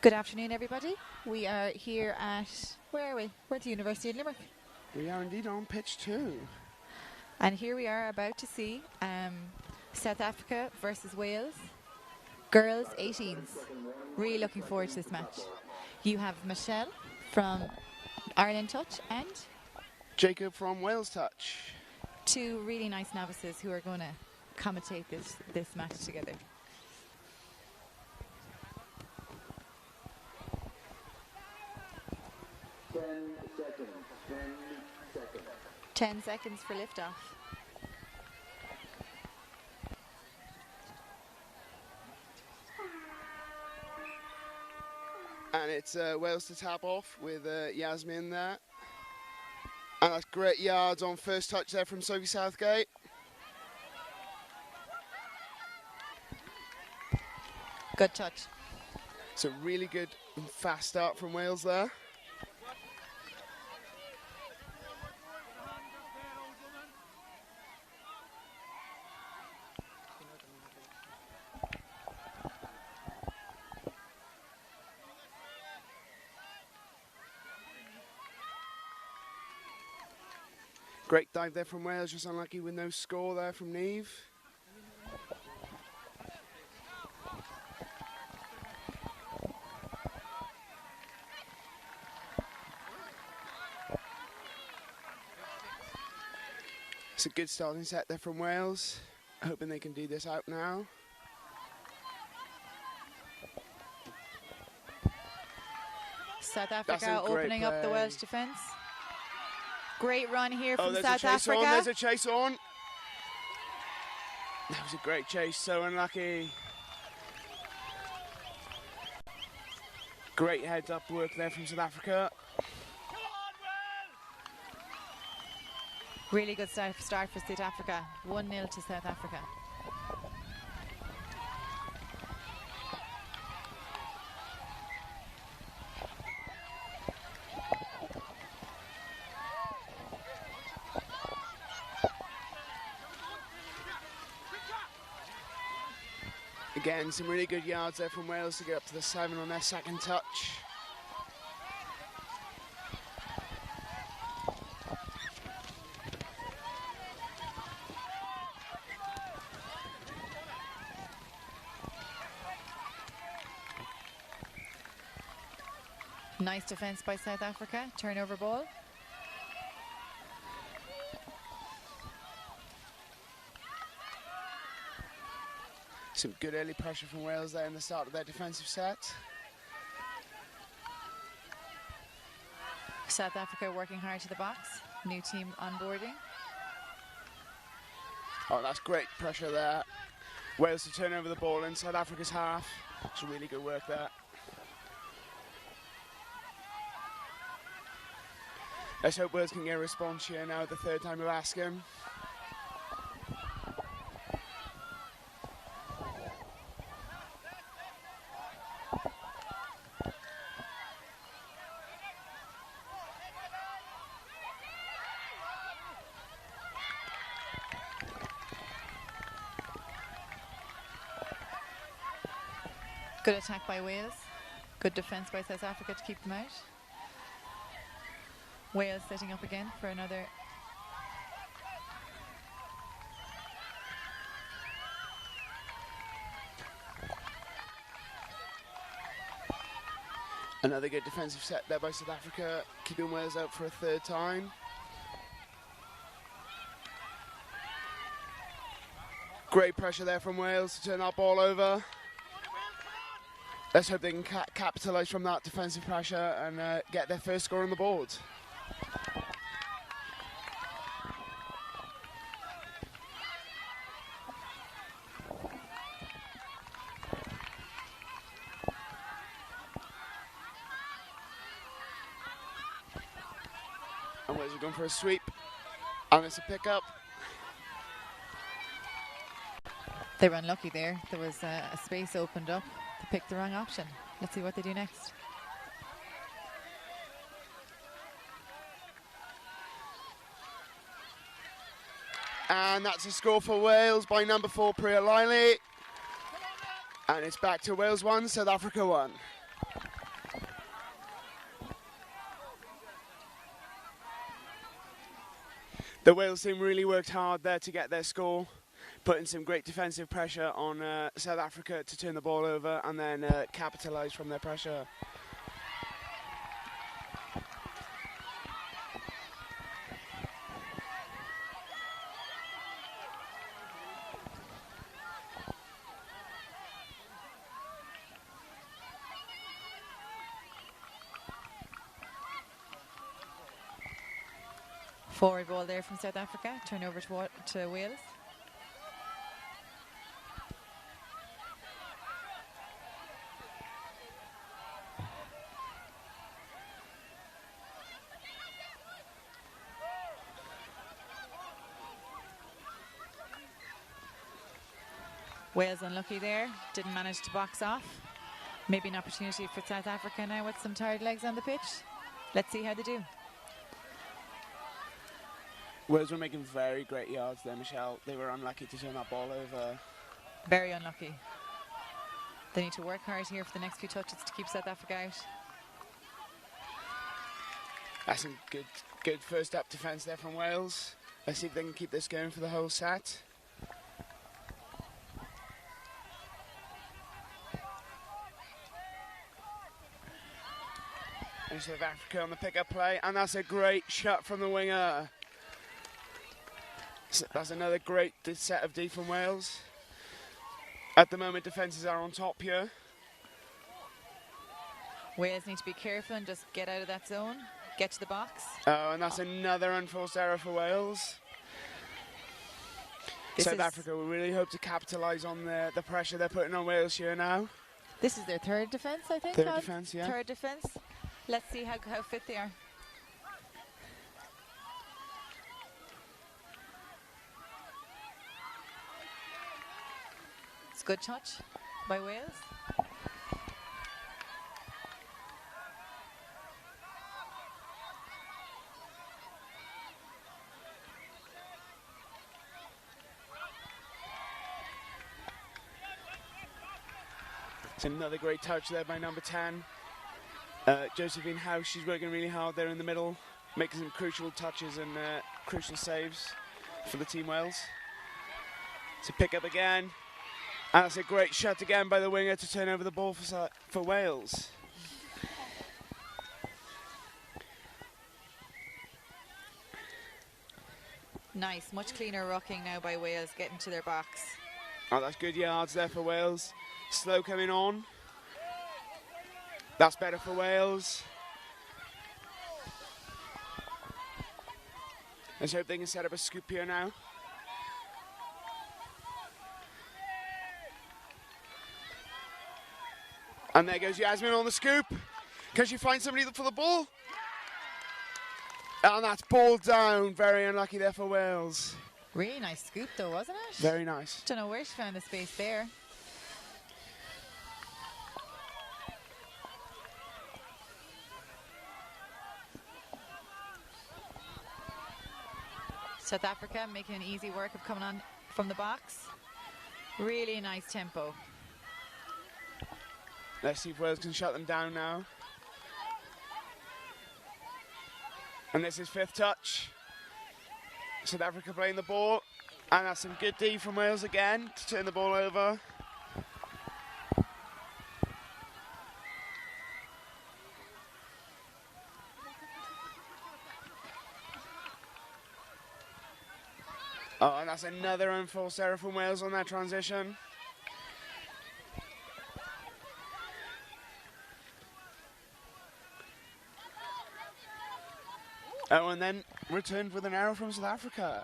Good afternoon, everybody. We are here at, where are we? We're at the University of Limerick. We are indeed on pitch 2. And here we are about to see South Africa versus Wales. Girls 18s. Really looking forward to this match. You have Michelle from Ireland Touch and Jacob from Wales Touch. two really nice novices who are going to commentate this match together. Seconds. 10 seconds. 10 seconds for liftoff. And it's Wales to tap off with Yasmin there. And that's great yards on first touch there from Sophie Southgate. Good touch. It's a really good and fast start from Wales there. Great dive there from Wales, just unlucky with no score there from Neve. It's a good starting set there from Wales. Hoping they can do this out now. South Africa opening up the Welsh defence. Great run here from there's South a chase Africa. on, there's a chase on. That was a great chase, so unlucky. Great heads up work there from South Africa. Really good start for South Africa. 1-0 to South Africa. Again, some really good yards there from Wales to get up to the 7 on their second touch. Nice defence by South Africa. Turnover ball. Some good early pressure from Wales there in the start of their defensive set. South Africa working hard to the box. New team onboarding. Oh, that's great pressure there. Wales to turn over the ball in South Africa's half. It's really good work there. Let's hope Wales can get a response here now, the third time of asking. Good attack by Wales. Good defence by South Africa to keep them out. Wales setting up again for another. Another good defensive set there by South Africa, keeping Wales out for a third time. Great pressure there from Wales to turn that ball over. Let's hope they can capitalise from that defensive pressure and get their first score on the board. And Wales are going for a sweep. And it's a pick-up. They were unlucky there. There was a space opened up. They picked the wrong option. Let's see what they do next. And that's a score for Wales by number 4, Priya Liley. And it's back to Wales 1, South Africa 1. The Wales team really worked hard there to get their score, putting some great defensive pressure on South Africa to turn the ball over and then capitalise from their pressure. Forward ball there from South Africa, turn over to Wales. Wales unlucky there, didn't manage to box off. Maybe an opportunity for South Africa now with some tired legs on the pitch. Let's see how they do. Wales were making very great yards there, Michelle. They were unlucky to turn that ball over. Very unlucky. They need to work hard here for the next few touches to keep South Africa out. That's some good first step defence there from Wales. Let's see if they can keep this going for the whole set. And South Africa on the pick-up play, and that's a great shot from the winger. So that's another great set of D from Wales. At the moment, defences are on top here. Wales need to be careful and just get out of that zone, get to the box. Oh, and that's another unforced error for Wales. South Africa will really hope to capitalise on the pressure they're putting on Wales here now. This is their third defence, I think. Third defence, yeah. Third defence. Let's see how fit they are. It's a good touch by Wales. It's another great touch there by number 10. Josephine House, she's working really hard there in the middle, making some crucial touches and crucial saves for the Team Wales. To pick up again, and that's a great shot again by the winger to turn over the ball for Wales. Nice, much cleaner rocking now by Wales, getting to their box. Oh, that's good yards there for Wales. Slow coming on. That's better for Wales. Let's hope they can set up a scoop here now. And there goes Yasmin on the scoop. Can she find somebody for the ball? And that's ball down. Very unlucky there for Wales. Really nice scoop though, wasn't it? Very nice. Don't know where she found the space there. South Africa making an easy work of coming on from the box. Really nice tempo. Let's see if Wales can shut them down now. And this is fifth touch. South Africa playing the ball. And that's some good D from Wales again to turn the ball over. Oh, and that's another unforced error from Wales on that transition. Oh, and then returned with an error from South Africa.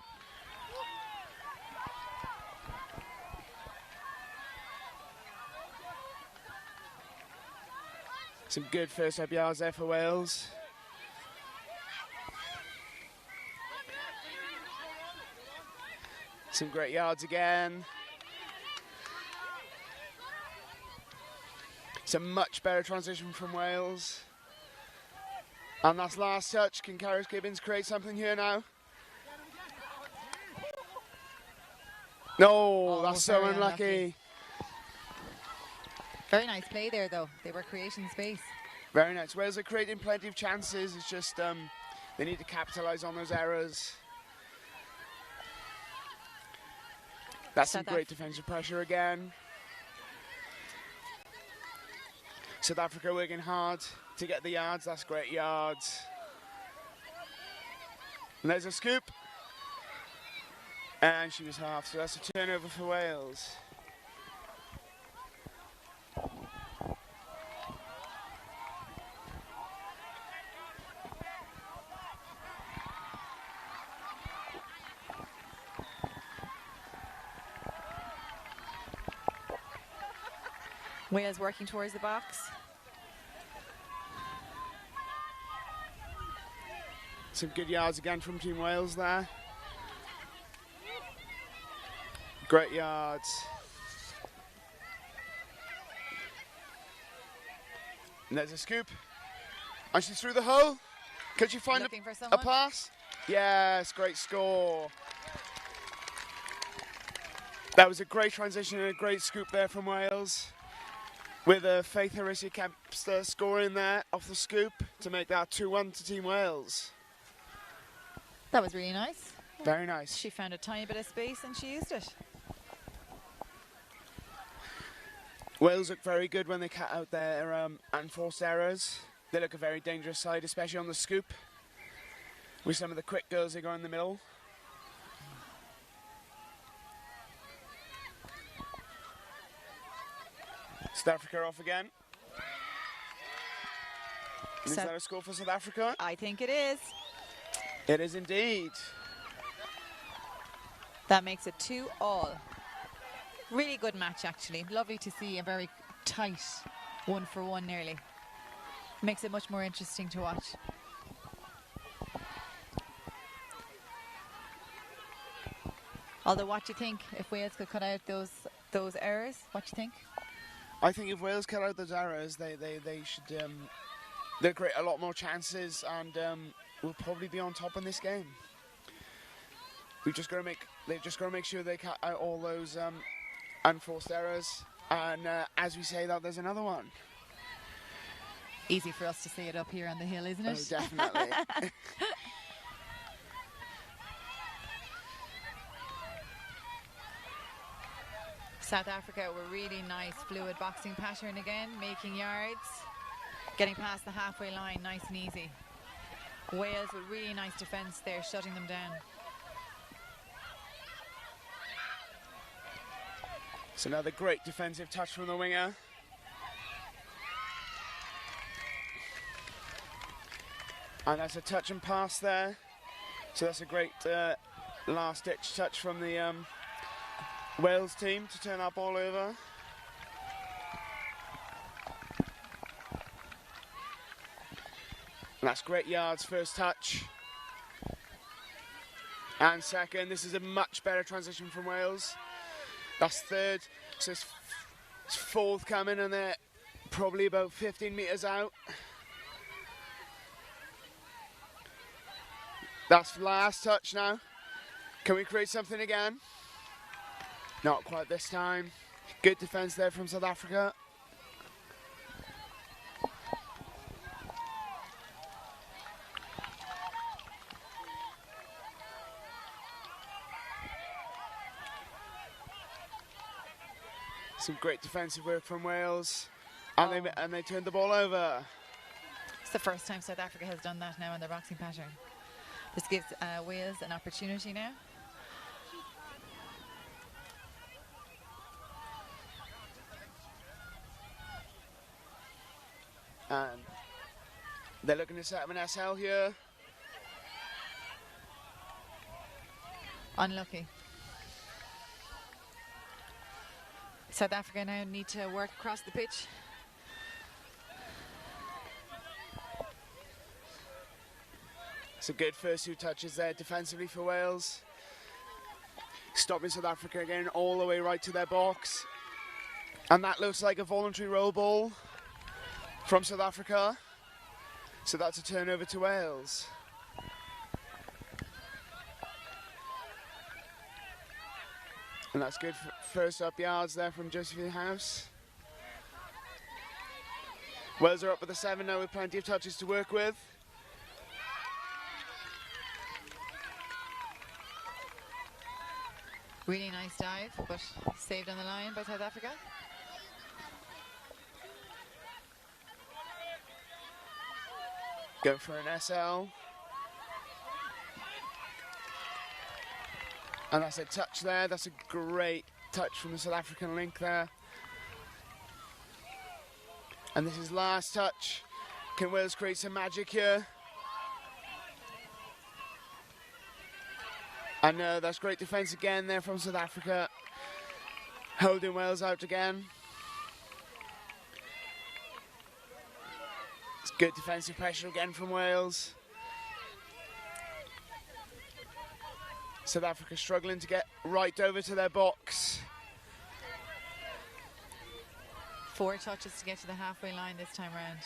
Some good first step yards there for Wales. Some great yards again. It's a much better transition from Wales. And that's last touch. Can Karis Gibbons create something here now? No, that's so unlucky. Very nice play there though. They were creating space. Very nice. Wales are creating plenty of chances. It's just they need to capitalise on those errors. That's some great defensive pressure again. South Africa working hard to get the yards. That's great yards. And there's a scoop. And she was half, so that's a turnover for Wales. Wales working towards the box. Some good yards again from Team Wales there. Great yards. And there's a scoop. And she's through the hole. Could she find a pass? Yes, great score. That was a great transition and a great scoop there from Wales. With Faith Harisia-Kempster scoring there off the scoop to make that 2-1 to Team Wales. That was really nice. Very nice. She found a tiny bit of space and she used it. Wales look very good when they cut out their unforced errors. They look a very dangerous side, especially on the scoop. With some of the quick girls they go in the middle. South Africa off again. Is that a score for South Africa? I think it is. It is indeed. That makes it 2-all. Really good match, actually. Lovely to see a very tight 1-for-1 nearly. Makes it much more interesting to watch. Although, what do you think if Wales could cut out those errors? What do you think? I think if Wales cut out those errors, they should they'll create a lot more chances and will probably be on top in this game. They've just got to make sure they cut out all those unforced errors. And as we say that, there's another one. Easy for us to say it up here on the hill, isn't it? Oh, definitely. South Africa were really nice, fluid boxing pattern again, making yards, getting past the halfway line nice and easy. Wales with really nice defence there, shutting them down. It's another great defensive touch from the winger. And that's a touch and pass there. So that's a great last-ditch touch from the Wales team to turn that ball over. And that's great yards, first touch. And second, this is a much better transition from Wales. That's third, so it's fourth coming and they're probably about 15 metres out. That's last touch now. Can we create something again? Not quite this time. Good defence there from South Africa. Some great defensive work from Wales. And they turned the ball over. It's the first time South Africa has done that now in their boxing pattern. This gives Wales an opportunity now. And they're looking to set up an SL here. Unlucky. South Africa now need to work across the pitch. It's a good first two touches there defensively for Wales. Stopping South Africa again all the way right to their box. And that looks like a voluntary roll ball from South Africa. So that's a turnover to Wales. And that's good first up yards there from Josephine House. Wales are up with a 7 now with plenty of touches to work with. Really nice dive, but saved on the line by South Africa. Go for an SL. And that's a touch there. That's a great touch from the South African link there. And this is last touch. Can Wales create some magic here? And that's great defence again there from South Africa. Holding Wales out again. It's good defensive pressure again from Wales. South Africa struggling to get right over to their box. 4 touches to get to the halfway line this time round.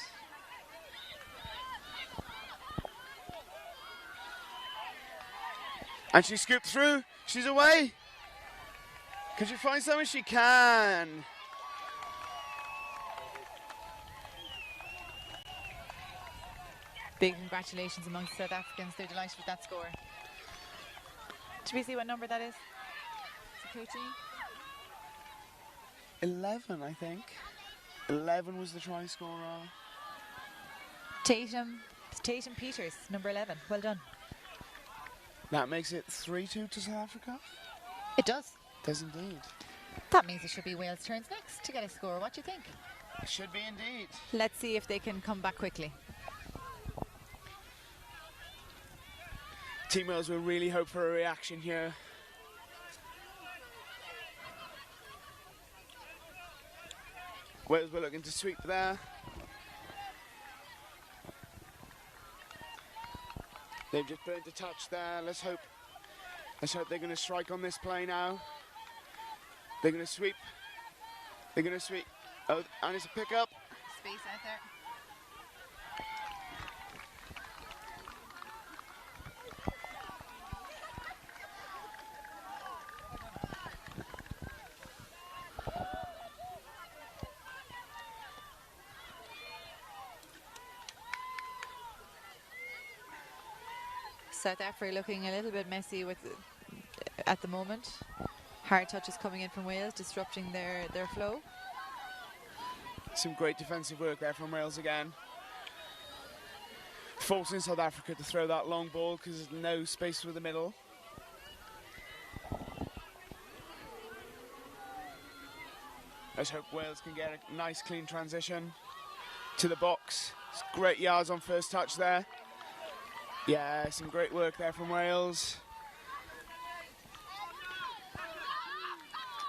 And she scooped through. She's away. Can she find someone? She can. Big congratulations amongst South Africans. They're delighted with that score. Should we see what number that is? Is it coaching? 11, I think. 11 was the try scorer. Tatum Peters, number 11. Well done. That makes it 3-2 to South Africa. It does. Does indeed. That means it should be Wales' turns next to get a score. What do you think? It should be indeed. Let's see if they can come back quickly. Team Wales will really hope for a reaction here. Wales were looking to sweep there. They've just burnt a touch there. Let's hope they're going to strike on this play now. They're going to sweep. They're going to sweep. Oh, and it's a pick-up. Space out there. South Africa looking a little bit messy with at the moment. Hard touches coming in from Wales, disrupting their flow. Some great defensive work there from Wales again. Forcing South Africa to throw that long ball because there's no space for the middle. Let's hope Wales can get a nice clean transition to the box. It's great yards on first touch there. Yeah, some great work there from Wales.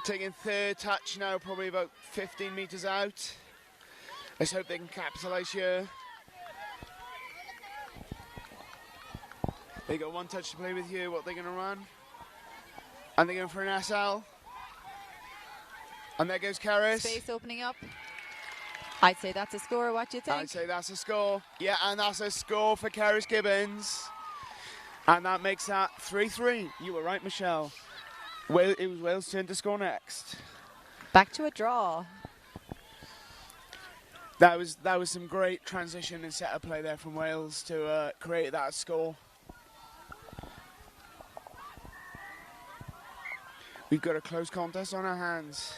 Taking third touch now, probably about 15 metres out. Let's hope they can capitalise here. They got one touch to play with here. What they're going to run? And they're going for an SL. And there goes Karis. Space opening up. I'd say that's a score. What do you think? I'd say that's a score. Yeah, and that's a score for Karis Gibbons. And that makes that 3-3. You were right, Michelle. Well, it was Wales' turn to score next. Back to a draw. That was some great transition and set-up play there from Wales to create that score. We've got a close contest on our hands.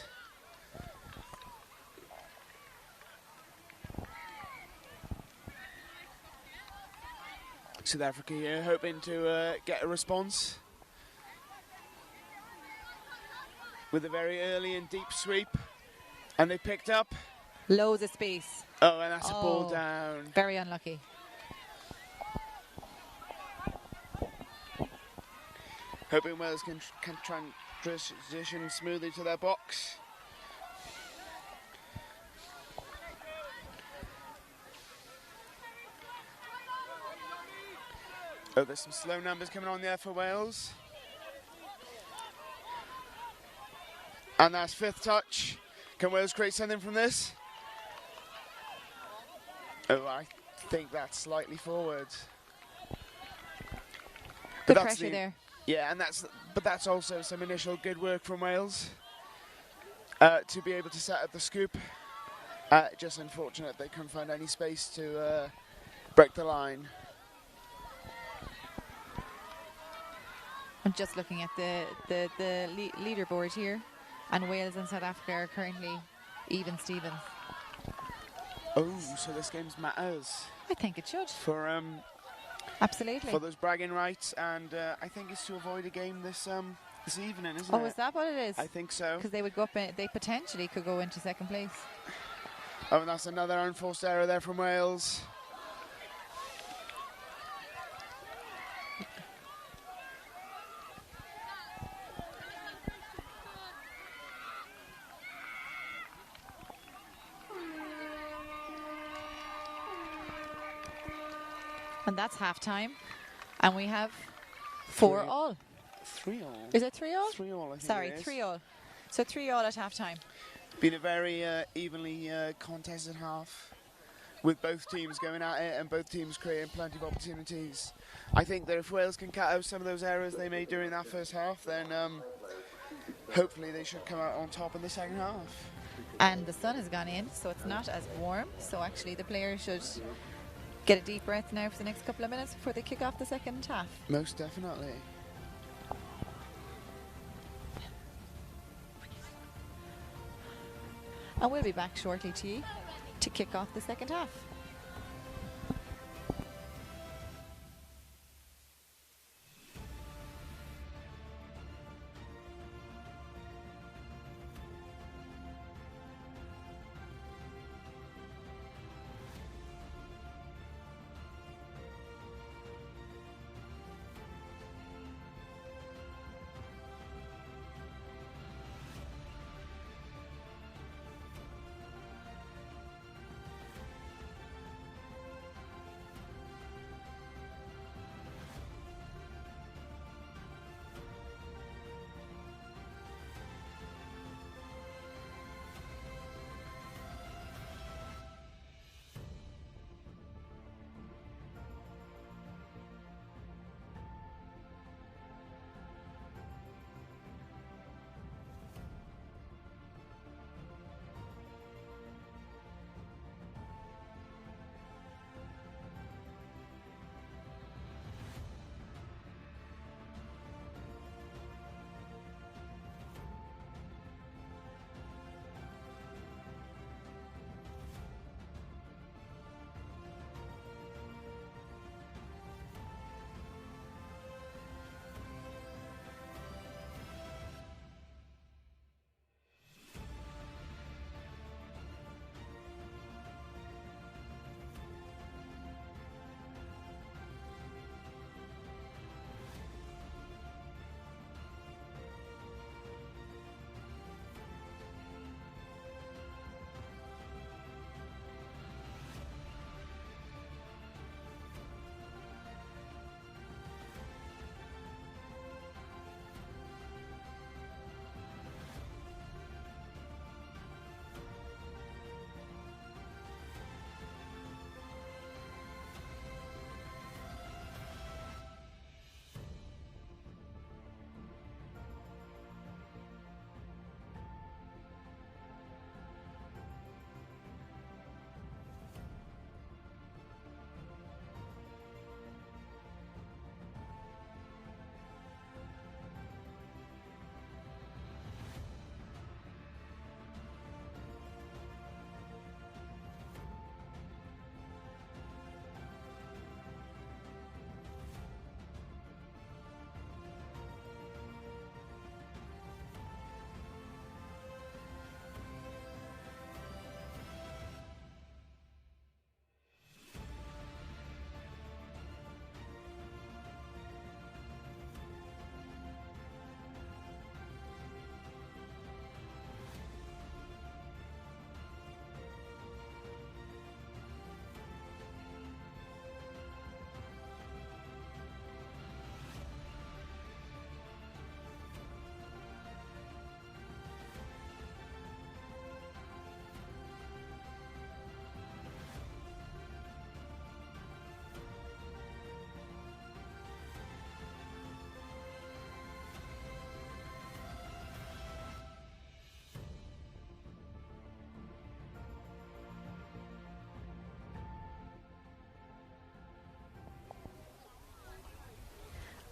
South Africa here hoping to get a response with a very early and deep sweep, and they picked up loads of space. Oh, and that's a ball down. Very unlucky. Hoping Wales can transition smoothly to their box. Oh, there's some slow numbers coming on there for Wales. And that's fifth touch. Can Wales create something from this? Oh, I think that's slightly forward. Good pressure there. Yeah, and that's also some initial good work from Wales to be able to set up the scoop. Just unfortunate they couldn't find any space to break the line. just looking at the leaderboard here, and Wales and South Africa are currently even Stevens. Oh, so this game matters. I think it should. For absolutely. For those bragging rights, and I think it's to avoid a game this evening, isn't it? Oh, is that what it is? I think so. Because they would go up. They potentially could go into second place. Oh, and that's another unforced error there from Wales. And that's half-time. And we have 4-all. 3-all. Is it 3-all? 3-all, I think. Sorry, it is. 3-all. So 3-all at half-time. Been a very evenly contested half, with both teams going at it and both teams creating plenty of opportunities. I think that if Wales can cut out some of those errors they made during that first half, then hopefully they should come out on top in the second half. And the sun has gone in, so it's not as warm. So actually the players should get a deep breath now for the next couple of minutes before they kick off the second half. Most definitely. And we'll be back shortly to kick off the second half.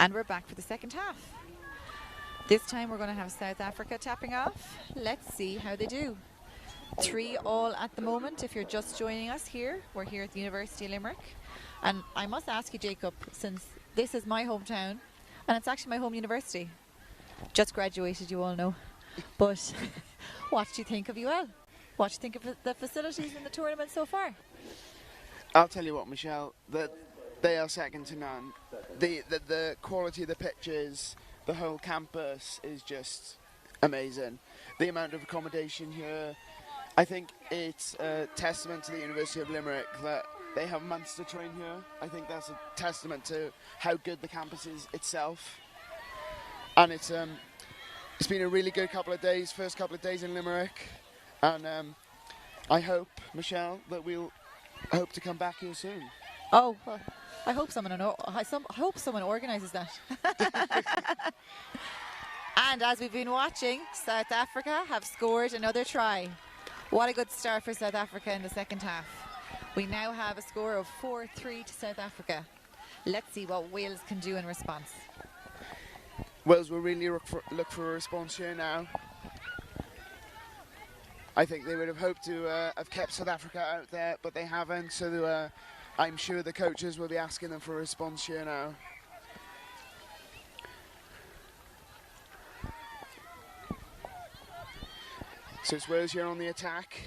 And we're back for the second half. This time we're going to have South Africa tapping off. Let's see how they do. 3-all at the moment. If you're just joining us here, we're here at the University of Limerick. And I must ask you, Jacob, since this is my hometown, and it's actually my home university. Just graduated, you all know. But what do you think of UL? What do you think of the facilities in the tournament so far? I'll tell you what, Michelle, that they are second to none. The quality of the pitches, the whole campus is just amazing. The amount of accommodation here, I think it's a testament to the University of Limerick that they have months to train here. I think that's a testament to how good the campus is itself. And it's been a really good couple of days, first couple of days in Limerick. And I hope, Michelle, that we'll hope to come back here soon. Oh, well, I hope someone organises that. And as we've been watching, South Africa have scored another try. What a good start for South Africa in the second half. We now have a score of 4-3 to South Africa. Let's see what Wales can do in response. Wales will really look for a response here now. I think they would have hoped to have kept South Africa out there, but they haven't, so I'm sure the coaches will be asking them for a response here now. So it's Wales here on the attack.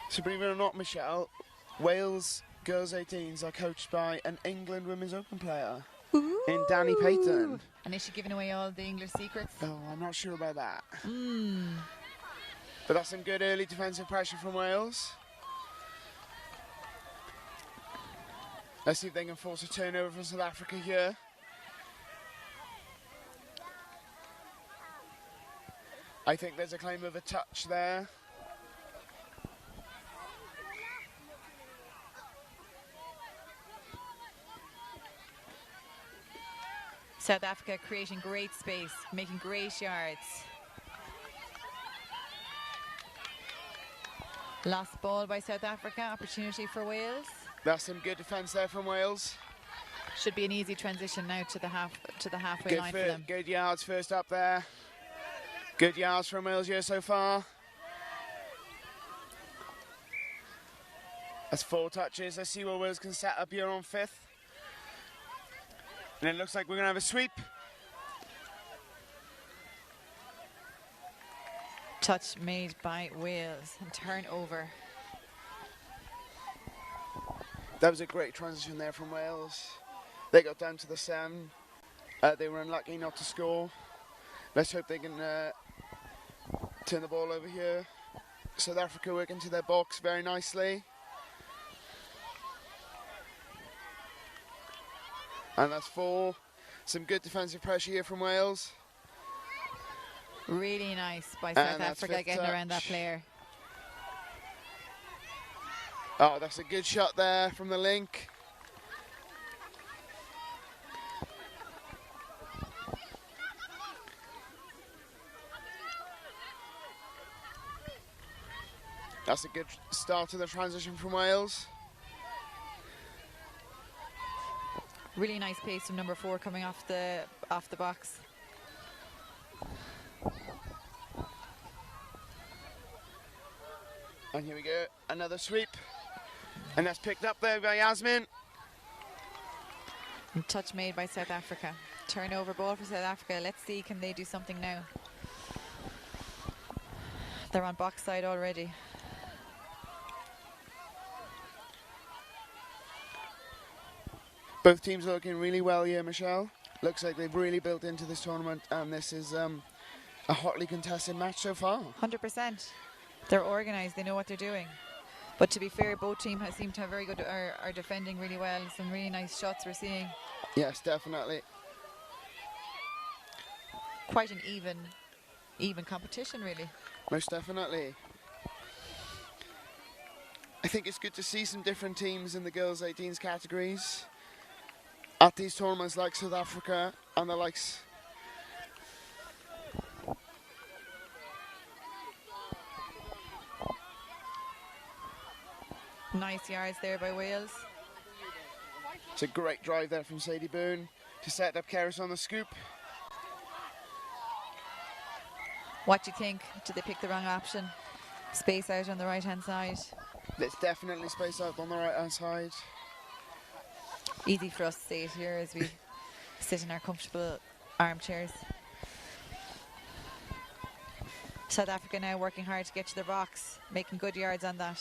So believe it or not, Michelle, Wales girls 18s are coached by an England Women's Open player in Danny Payton. And is she giving away all the English secrets? Oh, I'm not sure about that. But that's some good early defensive pressure from Wales. Let's see if they can force a turnover from South Africa here. I think there's a claim of a touch there. South Africa creating great space, making great yards. Lost ball by South Africa, opportunity for Wales. That's some good defence there from Wales. Should be an easy transition now to the halfway line for them. Good yards first up there. Good yards from Wales here so far. That's 4 touches. Let's see what Wales can set up here on 5th. And it looks like we're going to have a sweep. Touch made by Wales and turnover. That was a great transition there from Wales. They got down to the 7. They were unlucky not to score. Let's hope they can turn the ball over here. South Africa work into their box very nicely. And that's 4. Some good defensive pressure here from Wales. Really nice by South Africa getting around that player. Oh, that's a good shot there from the link. That's a good start to the transition from Wales. Really nice pace from number 4 coming off the box. And here we go, another sweep. And that's picked up there by Yasmin. And touch made by South Africa. Turnover ball for South Africa. Let's see, can they do something now? They're on box side already. Both teams are looking really well here, Michelle. Looks like they've really built into this tournament, and this is a hotly contested match so far. 100%. They're organised, they know what they're doing. But to be fair, both teams seem to have very good, are defending really well. Some really nice shots we're seeing. Yes, definitely. Quite an even competition, really. Most definitely. I think it's good to see some different teams in the girls 18s categories at these tournaments like South Africa and the likes. Nice yards there by Wales. It's a great drive there from Sadie Boone to set up Keris on the scoop. What do you think? Did they pick the wrong option? Space out on the right-hand side. Let's definitely space out on the right-hand side. Easy for us to see it here as we sit in our comfortable armchairs. South Africa now working hard to get to their box, making good yards on that.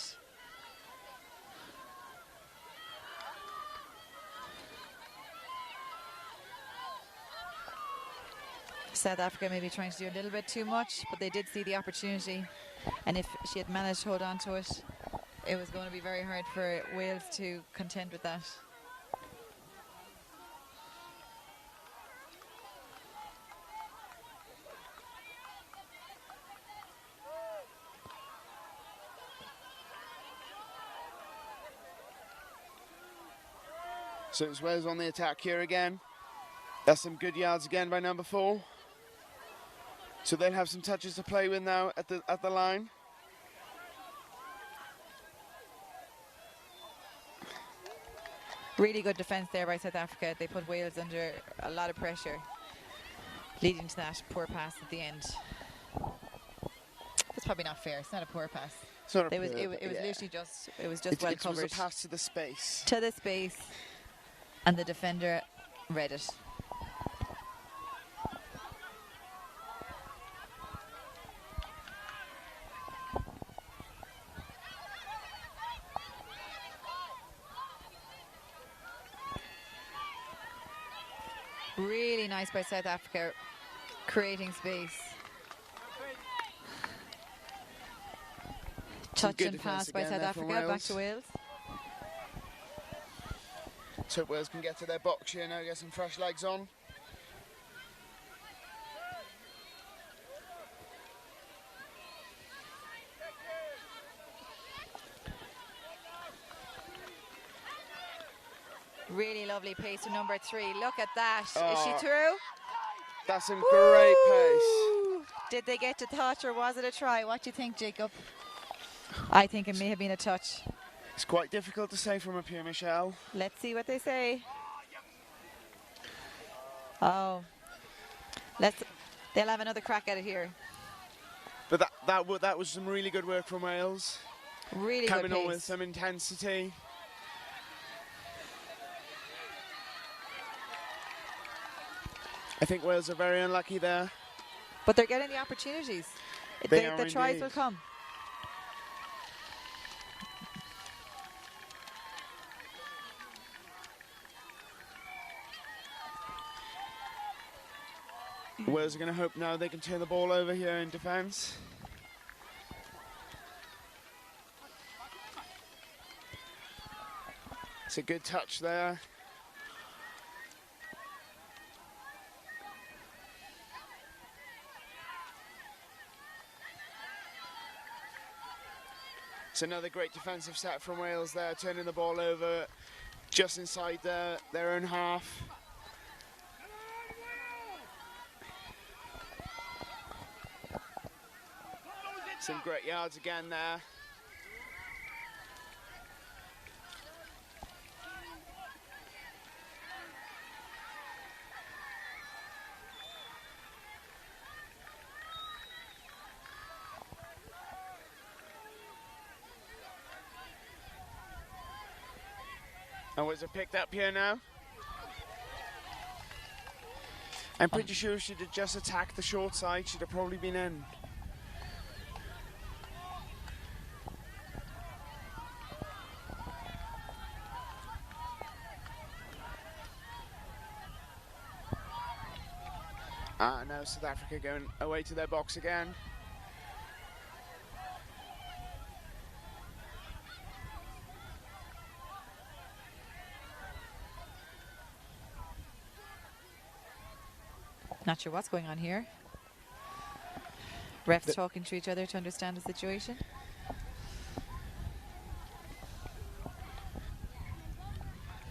South Africa maybe trying to do a little bit too much, but they did see the opportunity, and if she had managed to hold on to it, it was going to be very hard for Wales to contend with that. So it's Wales on the attack here again. That's some good yards again by number 4. So they'll have some touches to play with now at the line. Really good defence there by South Africa. They put Wales under a lot of pressure, leading to that poor pass at the end. That's probably not fair. It's not a poor pass. It's not a it was poor, literally just well covered. It was a pass to the space. To the space, and the defender read it. Really nice by South Africa, creating space. Touch and pass by South Africa, back to Wales. So Wales can get to their box here now, get some fresh legs on. Really lovely pace to number 3. Look at that. Is she through? That's some great pace. Did they get to touch or was it a try? What do you think, Jacob? I think it may have been a touch. It's quite difficult to say from up here, Michelle. Let's see what they say. Oh. They'll have another crack at it here. But that was some really good work from Wales. Really coming good pace. on with some intensity. I think Wales are very unlucky there. But they're getting the opportunities. The tries will come. Wales are going to hope now they can turn the ball over here in defence. It's a good touch there. It's another great defensive set from Wales there, turning the ball over just inside their own half. Some great yards again there. And was it picked up here now? I'm pretty sure she'd have just attacked the short side. She'd have probably been in. Now South Africa going away to their box again. Not sure what's going on here. Refs talking to each other to understand the situation.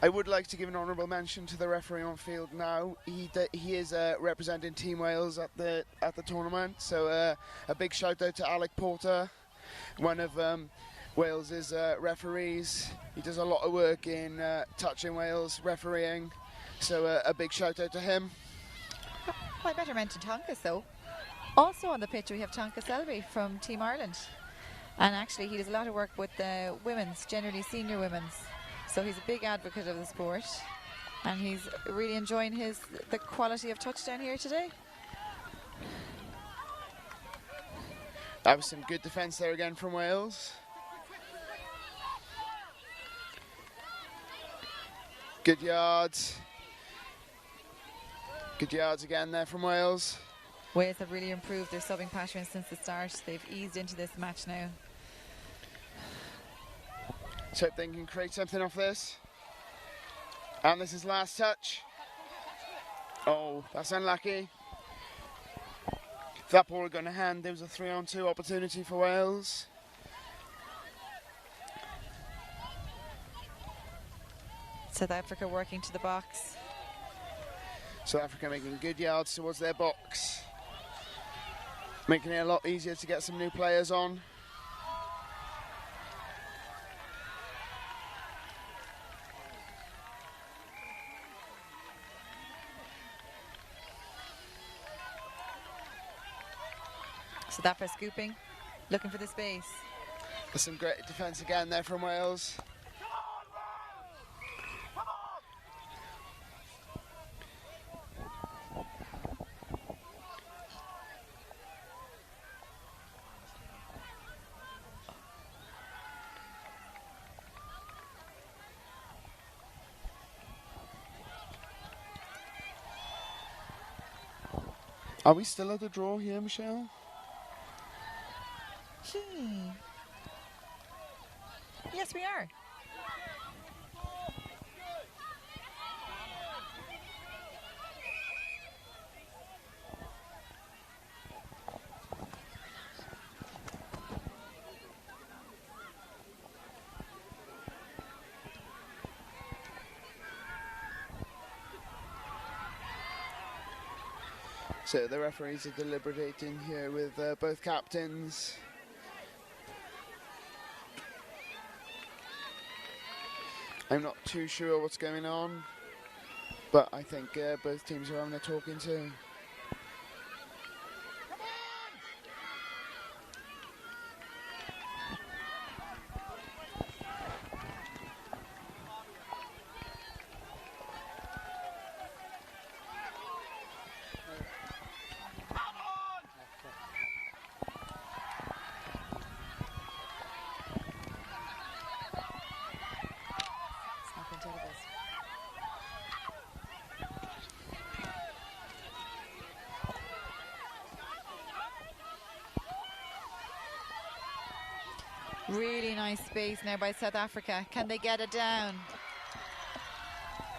I would like to give an honourable mention to the referee on field now. He is representing Team Wales at the tournament, so a big shout out to Alec Porter, one of Wales's referees. He does a lot of work in touching Wales, refereeing. So a big shout out to him. Well, I better mention Tonka, though. Also on the pitch we have Tonka Selby from Team Ireland. And actually he does a lot of work with the women's, generally senior women's. So he's a big advocate of the sport. And he's really enjoying the quality of touchdown here today. That was some good defence there again from Wales. Good yards. Good yards again there from Wales. Wales have really improved their subbing pattern since the start. They've eased into this match now. Let's hope they can create something off this. And this is last touch. Oh, that's unlucky. If that ball had gone to hand, there was a 3-on-2 opportunity for Wales. South Africa working to the box. South Africa making good yards towards their box. Making it a lot easier to get some new players on. South Africa scooping, looking for the space. There's some great defence again there from Wales. Are we still at the draw here, Michelle? Yes, we are. So the referees are deliberating here with both captains. I'm not too sure what's going on, but I think both teams are having a talking to. Really nice space now by South Africa. Can they get it down?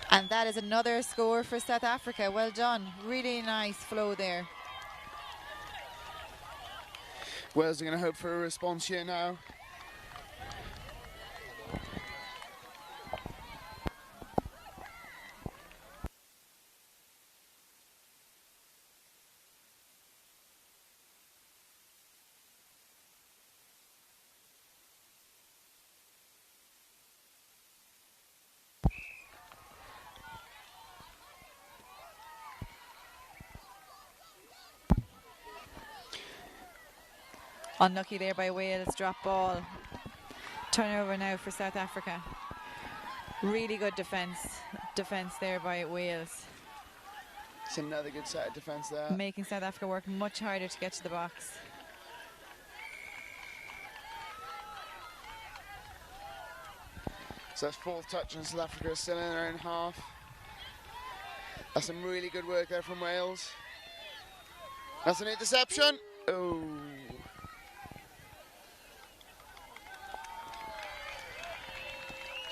And that is another score for South Africa. Well done. Really nice flow there. Wales are going to hope for a response here now. Unlucky there by Wales, drop ball. Turnover now for South Africa. Really good defence there by Wales. It's another good set of defence there. Making South Africa work much harder to get to the box. So that's fourth touch and South Africa is still in their own half. That's some really good work there from Wales. That's an interception. Oh.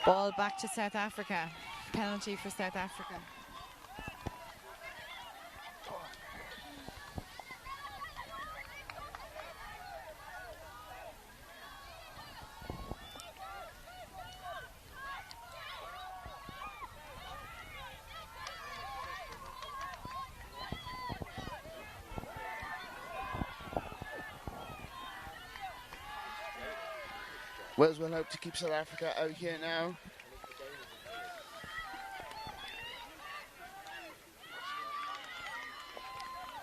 Ball back to South Africa. Penalty for South Africa. Wales will hope to keep South Africa out here now.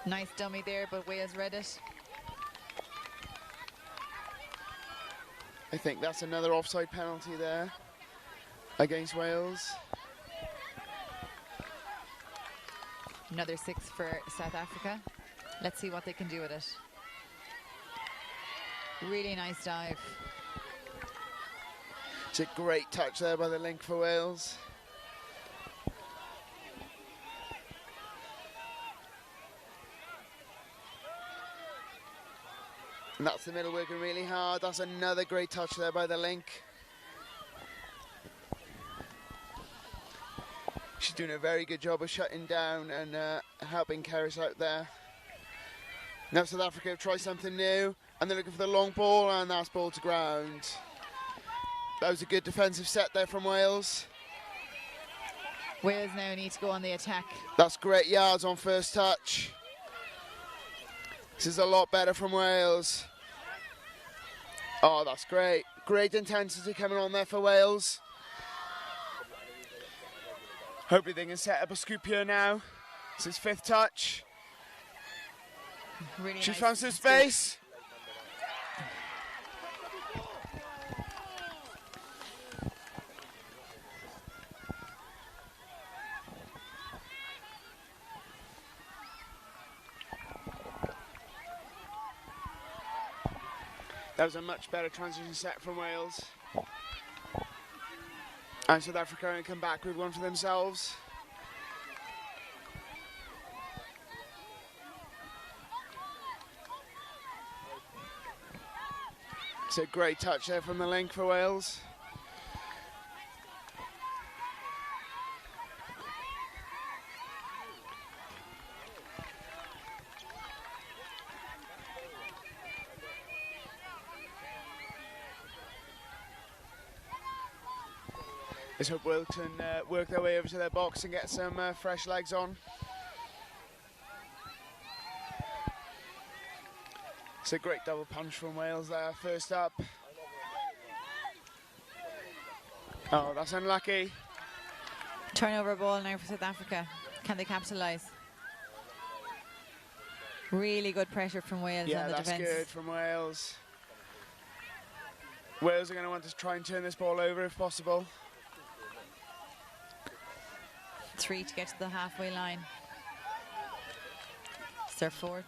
Nice dummy there, but Wales read it. I think that's another offside penalty there against Wales. Another 6 for South Africa. Let's see what they can do with it. Really nice dive. It's a great touch there by the link for Wales. And that's the middle working really hard. That's another great touch there by the link. She's doing a very good job of shutting down and helping Keris out there. Now South Africa have tried something new, and they're looking for the long ball, and that's ball to ground. That was a good defensive set there from Wales. Wales now need to go on the attack. That's great yards on first touch. This is a lot better from Wales. Oh, that's great. Great intensity coming on there for Wales. Hopefully they can set up a scoop here now. This is fifth touch. Really She nice found some scoop. space. That was a much better transition set from Wales. And South Africa can come back with one for themselves. It's a great touch there from the link for Wales. Let's hope Wales can work their way over to their box and get some fresh legs on. It's a great double punch from Wales there, first up. Oh, that's unlucky. Turnover ball now for South Africa. Can they capitalise? Really good pressure from Wales Yeah, on the that's defence. good from Wales. Wales are going to want to try and turn this ball over if possible. 3 to get to the halfway line. It's their fourth.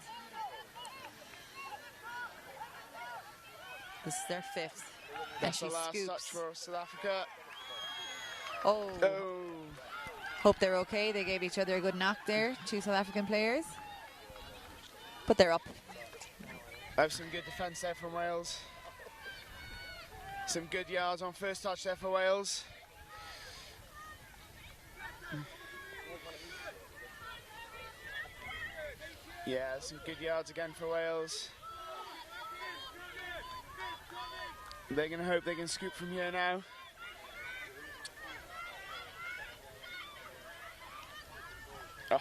This is their fifth. And That's she the last scoops. touch for South Africa. Oh. Oh. Hope they're okay. They gave each other a good knock there, 2 South African players. But they're up. Have some good defence there from Wales. Some good yards on first touch there for Wales. Yeah, some good yards again for Wales. They're going to hope they can scoop from here now. Oh.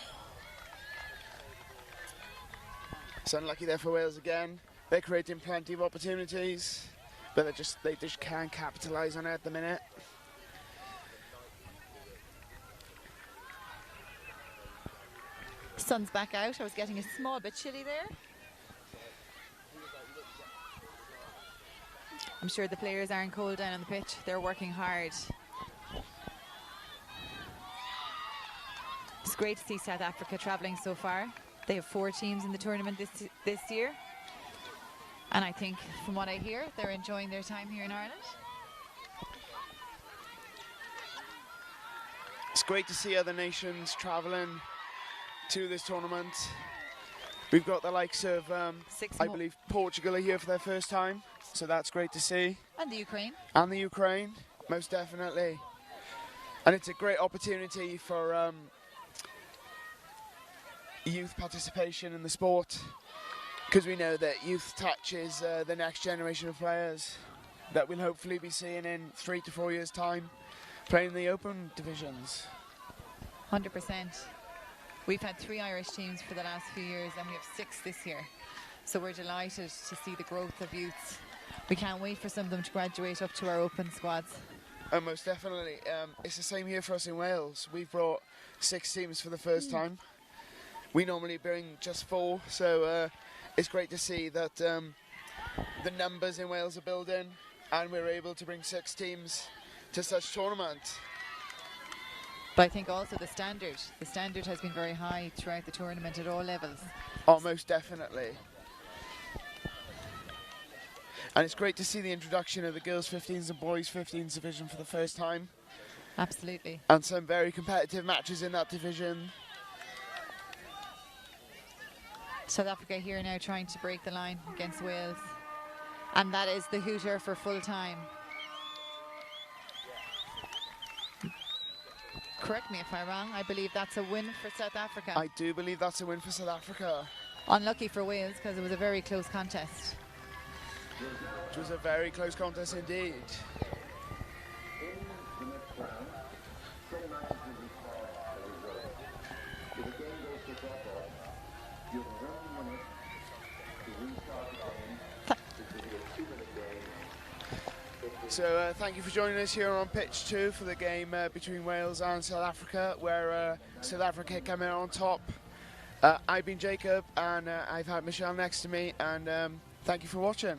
It's unlucky there for Wales again. They're creating plenty of opportunities, but they just can't capitalise on it at the minute. Sun's back out. I was getting a small bit chilly there. I'm sure the players aren't cold down on the pitch. They're working hard. It's great to see South Africa travelling so far. They have 4 teams in the tournament this year. And I think, from what I hear, they're enjoying their time here in Ireland. It's great to see other nations travelling to this tournament. We've got the likes of, I believe, Portugal are here for their first time, so that's great to see. And the Ukraine. And the Ukraine, most definitely. And it's a great opportunity for youth participation in the sport, because we know that youth touch is the next generation of players that we'll hopefully be seeing in 3 to 4 years' time playing in the open divisions. 100%. We've had 3 Irish teams for the last few years and we have 6 this year. So we're delighted to see the growth of youths we can't wait for some of them to graduate up to our open squads. Oh, most definitely. It's the same here for us in Wales. We've brought 6 teams for the first time. We normally bring just 4, so it's great to see that the numbers in Wales are building and we're able to bring 6 teams to such tournament. But I think also the standard has been very high throughout the tournament at all levels. Oh, most definitely. And it's great to see the introduction of the girls 15s and boys 15s division for the first time. Absolutely. And some very competitive matches in that division. South Africa here now trying to break the line against Wales. And that is the hooter for full time. Correct me if I'm wrong, I believe that's a win for South Africa. I do believe that's a win for South Africa. Unlucky for Wales because it was a very close contest. It was a very close contest indeed. So thank you for joining us here on pitch 2 for the game between Wales and South Africa, where South Africa came out on top. I've been Jacob, and I've had Michelle next to me, and thank you for watching.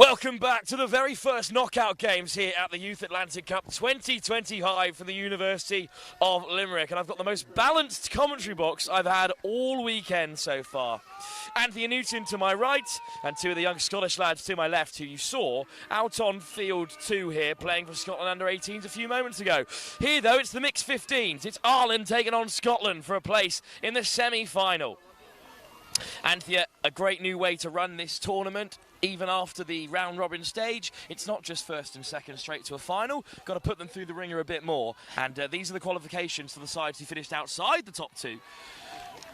Welcome back to the very first knockout games here at the Youth Atlantic Cup 2020 high for the University of Limerick. And I've got the most balanced commentary box I've had all weekend so far. Anthony Newton to my right and two of the young Scottish lads to my left who you saw out on field 2 here playing for Scotland under-18s a few moments ago. Here though it's the mixed 15s. It's Ireland taking on Scotland for a place in the semi-final. Anthea, a great new way to run this tournament. Even after the round-robin stage, it's not just first and second straight to a final. Got to put them through the ringer a bit more. And these are the qualifications for the sides who finished outside the top 2,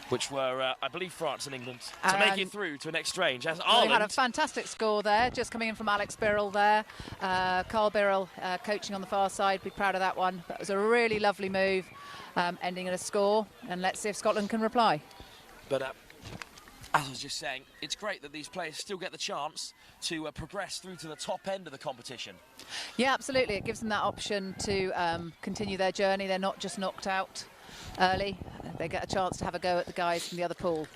which were, I believe, France and England, to make it through to a next range. As Ireland had a fantastic score there, just coming in from Alex Birrell there. Carl Birrell coaching on the far side, be proud of that one. But it was a really lovely move, ending in a score. And let's see if Scotland can reply. But as I was just saying, it's great that these players still get the chance to progress through to the top end of the competition. Yeah, absolutely. It gives them that option to continue their journey. They're not just knocked out early. They get a chance to have a go at the guys from the other pool.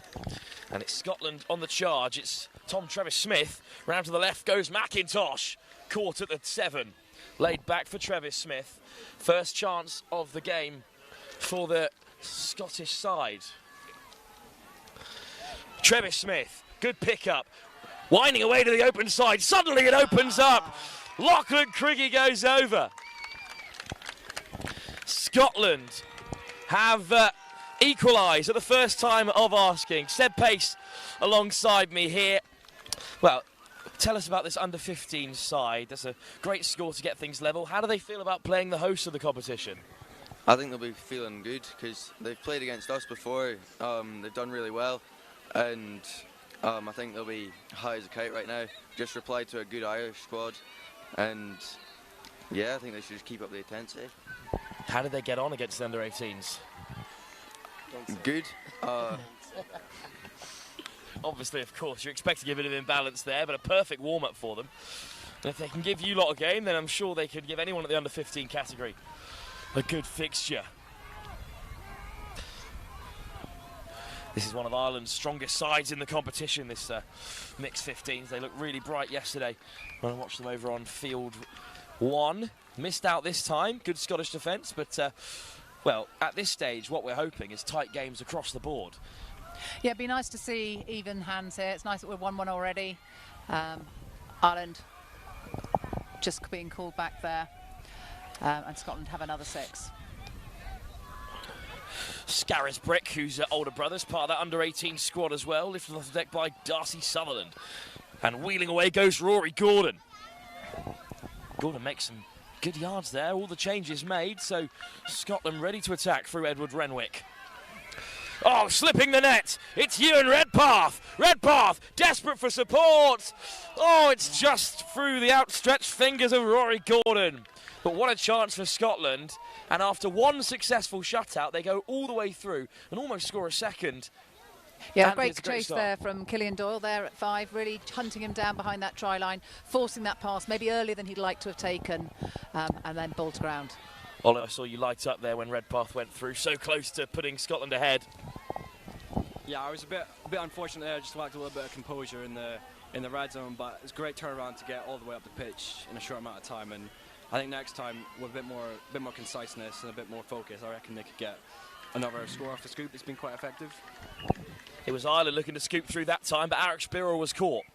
And it's Scotland on the charge. It's Tom Travis-Smith. Round to the left goes McIntosh. Caught at the 7. Laid back for Travis-Smith. First chance of the game for the Scottish side. Travis-Smith, good pickup. Winding away to the open side. Suddenly it opens up. Lachlan Craigie goes over. Scotland have equalised at the first time of asking. Seb Pace alongside me here. Well, tell us about this under-15 side. That's a great score to get things level. How do they feel about playing the host of the competition? I think they'll be feeling good because they've played against us before. They've done really well. And I think they'll be high as a kite right now. Just replied to a good Irish squad. And yeah, I think they should just keep up the intensity. How did they get on against the under-18s? Good. Obviously, of course, you're expecting a bit of imbalance there, but a perfect warm-up for them. And if they can give you lot a game, then I'm sure they could give anyone at the under-15 category a good fixture. This is one of Ireland's strongest sides in the competition, this mixed 15s. They looked really bright yesterday when I watched them over on field 1. Missed out this time, good Scottish defence, but, well, at this stage, what we're hoping is tight games across the board. Yeah, it'd be nice to see even hands here. It's nice that we're 1-1 already. Ireland just being called back there, and Scotland have another 6. Scarris Brick, whose older brother's part of that under-18 squad as well, lifted off the deck by Darcy Sutherland. And wheeling away goes Rory Gordon. Gordon makes some good yards there, all the changes made, so Scotland ready to attack through Edward Renwick. Oh, slipping the net, it's Ewan Redpath. Redpath, desperate for support. Oh, it's just through the outstretched fingers of Rory Gordon. But what a chance for Scotland. And after one successful shutout, they go all the way through and almost score a second. Yeah, great chase there from Killian Doyle there at 5, really hunting him down behind that try line, forcing that pass maybe earlier than he'd like to have taken, and then ball to ground. Ollie, I saw you light up there when Redpath went through, so close to putting Scotland ahead. Yeah, I was a bit unfortunate there, just lacked a little bit of composure in the red zone, but it's a great turnaround to get all the way up the pitch in a short amount of time, and I think next time with a bit more conciseness and a bit more focus, I reckon they could get another score off the scoop. It's been quite effective. It was Ireland looking to scoop through that time, but Alex Birrell was caught.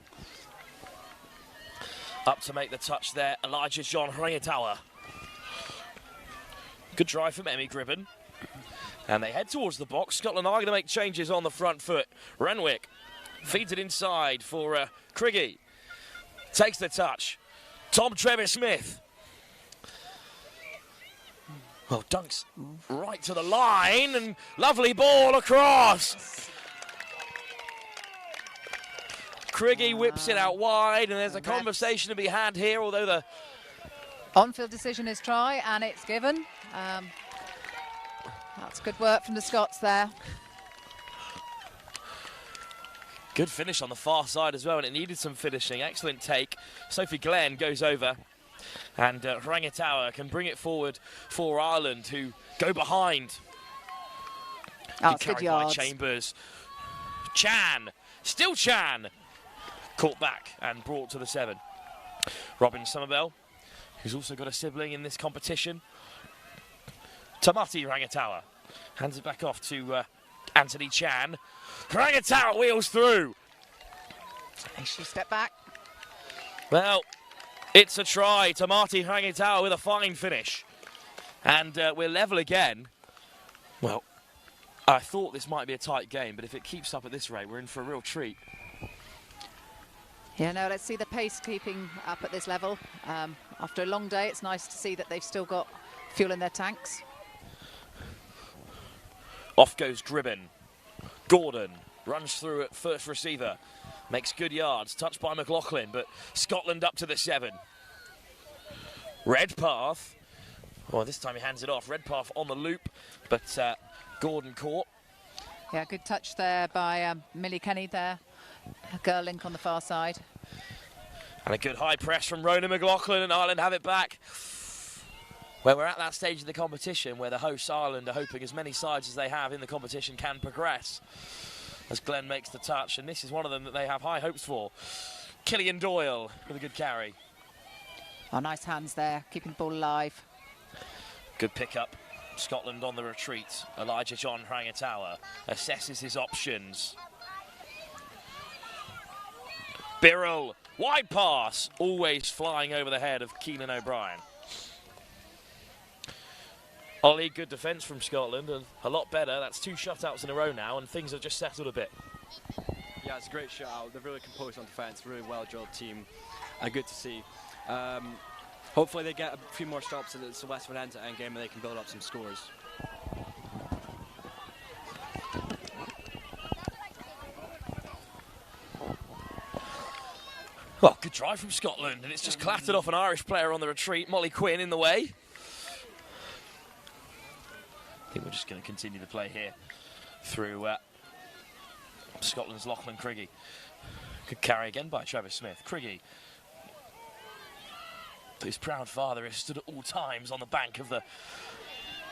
Up to make the touch there, Elijah John Hrangatawa. Good drive from Emmy Gribben. And they head towards the box. Scotland are going to make changes on the front foot. Renwick feeds it inside for Craigie. Takes the touch. Tom Travis-Smith. Well, dunks right to the line and lovely ball across. Craigie whips it out wide and there's a conversation to be had here, although the on-field decision is try and it's given. That's good work from the Scots there. Good finish on the far side as well, and it needed some finishing. Excellent take. Sophie Glenn goes over. And Hrangatawa can bring it forward for Ireland, who go behind. Oh, good yards. By Chambers. Chan. Still Chan. Caught back and brought to the 7. Robin Somerville, who's also got a sibling in this competition. Tamati Rangatawa hands it back off to Anthony Chan. Rangatawa wheels through. She stepped back. Well, it's a try. Tamati Rangatawa with a fine finish. And we're level again. Well, I thought this might be a tight game, but if it keeps up at this rate, we're in for a real treat. Yeah, no, let's see the pace keeping up at this level. After a long day, it's nice to see that they've still got fuel in their tanks. Off goes Gribben. Gordon runs through at first receiver. Makes good yards. Touched by McLaughlin, but Scotland up to the 7. Redpath. Well, this time he hands it off. Redpath on the loop, but Gordon caught. Yeah, good touch there by Millie Kenny there. A girl link on the far side. And a good high press from Rona McLaughlin, and Ireland have it back. Where we're at that stage of the competition where the hosts Ireland are hoping as many sides as they have in the competition can progress. As Glenn makes the touch, and this is one of them that they have high hopes for. Killian Doyle with a good carry. Oh, nice hands there, keeping the ball alive. Good pick-up. Scotland on the retreat. Elijah John Rangatawa assesses his options. Birrell, wide pass, always flying over the head of Keenan O'Brien. Ollie, good defence from Scotland, and a lot better. That's 2 shutouts in a row now, and things have just settled a bit. Yeah, it's a great shutout. They're really composed on defence, really well-drilled team, and good to see. Hopefully they get a few more stops, and it's a Westford end-to-end game, and they can build up some scores. Well, good drive from Scotland, and it's just clattered off an Irish player on the retreat. Molly Quinn in the way. I think we're just going to continue the play here through Scotland's Lachlan Craigie. Good carry again by Travis Smith. Craigie, his proud father, is stood at all times on the bank of the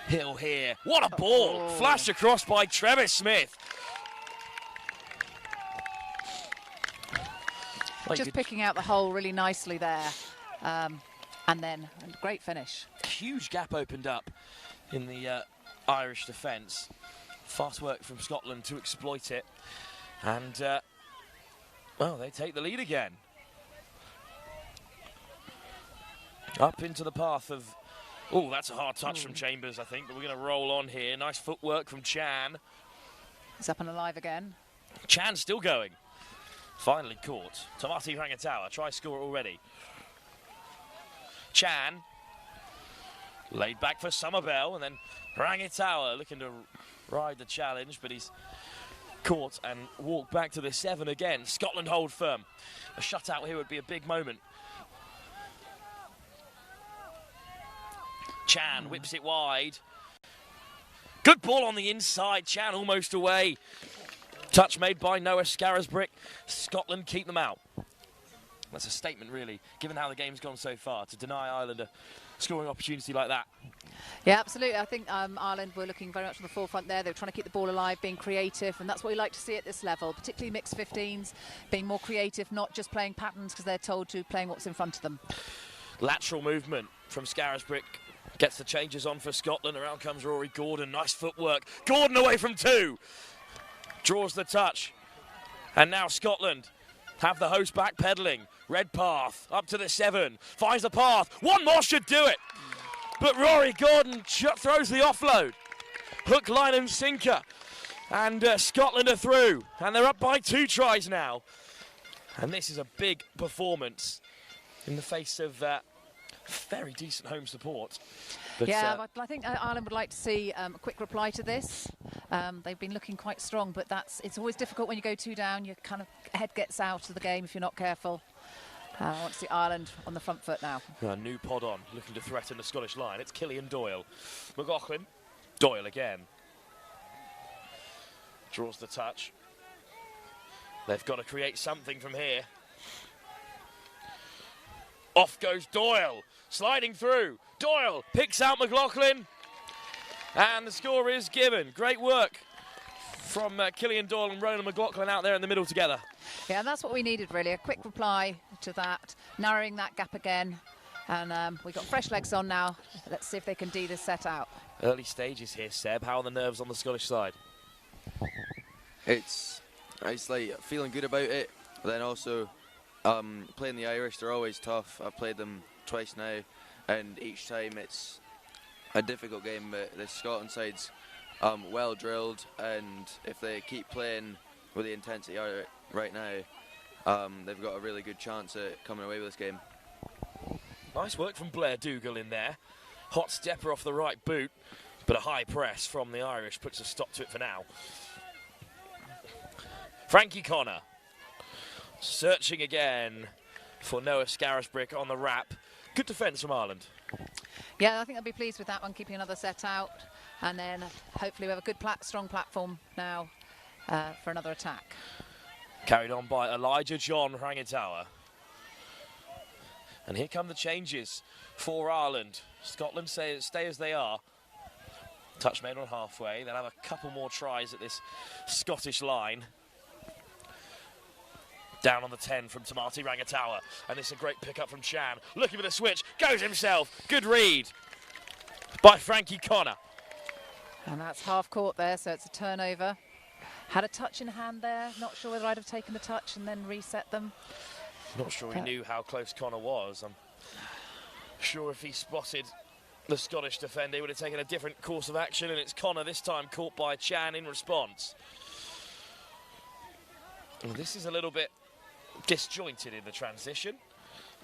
hill here. What a ball! Flashed across by Travis Smith. Just picking out the hole really nicely there. And then a great finish. Huge gap opened up in the Irish defence. Fast work from Scotland to exploit it. And, well, they take the lead again. Up into the path of... Oh, that's a hard touch from Chambers, I think, but we're going to roll on here. Nice footwork from Chan. He's up and alive again. Chan still going. Finally caught. Tamati Rangatawa, try score already. Chan. Laid back for Somerville, and then Rangatawa looking to ride the challenge, but he's caught and walked back to the 7 again. Scotland hold firm. A shutout here would be a big moment. Chan whips it wide. Good ball on the inside. Chan almost away. Touch made by Noah Scarisbrick. Scotland keep them out. That's a statement, really, given how the game's gone so far, to deny Ireland a scoring opportunity like that. Yeah, absolutely. I think Ireland were looking very much on the forefront there. They were trying to keep the ball alive, being creative, and that's what we like to see at this level, particularly mixed 15s, being more creative, not just playing patterns because they're told to, playing what's in front of them. Lateral movement from Scarisbrick. Gets the changes on for Scotland. Around comes Rory Gordon. Nice footwork. Gordon away from 2. Draws the touch. And now Scotland have the host back pedalling. Redpath up to the 7. Finds the path. One more should do it. But Rory Gordon throws the offload. Hook, line and sinker. And Scotland are through. And they're up by 2 tries now. And this is a big performance in the face of very decent home support. But, yeah, I think Ireland would like to see a quick reply to this. They've been looking quite strong, but it's always difficult when you go 2 down. Your kind of head gets out of the game if you're not careful. I want to see Ireland on the front foot now. A new pod on, looking to threaten the Scottish line. It's Killian Doyle. McLaughlin. Doyle again. Draws the touch. They've got to create something from here. Off goes Doyle. Sliding through. Doyle picks out McLaughlin. And the score is given. Great work from Killian Doyle and Ronan McLaughlin out there in the middle together. Yeah, and that's what we needed, really, a quick reply to that, narrowing that gap again. And we've got fresh legs on now. Let's see if they can D this set out. Early stages here, Seb. How are the nerves on the Scottish side? It's like feeling good about it, but then also playing the Irish, they're always tough. I've played them twice now, and each time it's a difficult game, but the Scotland side's well drilled, and if they keep playing with the intensity right now, they've got a really good chance at coming away with this game. Nice work from Blair Dougal in there. Hot stepper off the right boot, but a high press from the Irish puts a stop to it for now. Frankie Connor searching again for Noah Scarisbrick on the wrap. Good defence from Ireland. Yeah, I think they'll be pleased with that one, keeping another set out. And then hopefully we have a good, strong platform now for another attack. Carried on by Elijah John Rangitawa. And here come the changes for Ireland. Scotland stay as they are. Touch made on halfway. They'll have a couple more tries at this Scottish line. Down on the 10 from Tamati Rangitawa. And this is a great pickup from Chan. Looking for the switch. Goes himself. Good read by Frankie Connor. And that's half court there, so it's a turnover. Had a touch in hand there. Not sure whether I'd have taken the touch and then reset them. Not sure he knew how close Connor was. I'm sure if he spotted the Scottish defender, he would have taken a different course of action, and it's Connor this time caught by Chan in response. And this is a little bit disjointed in the transition,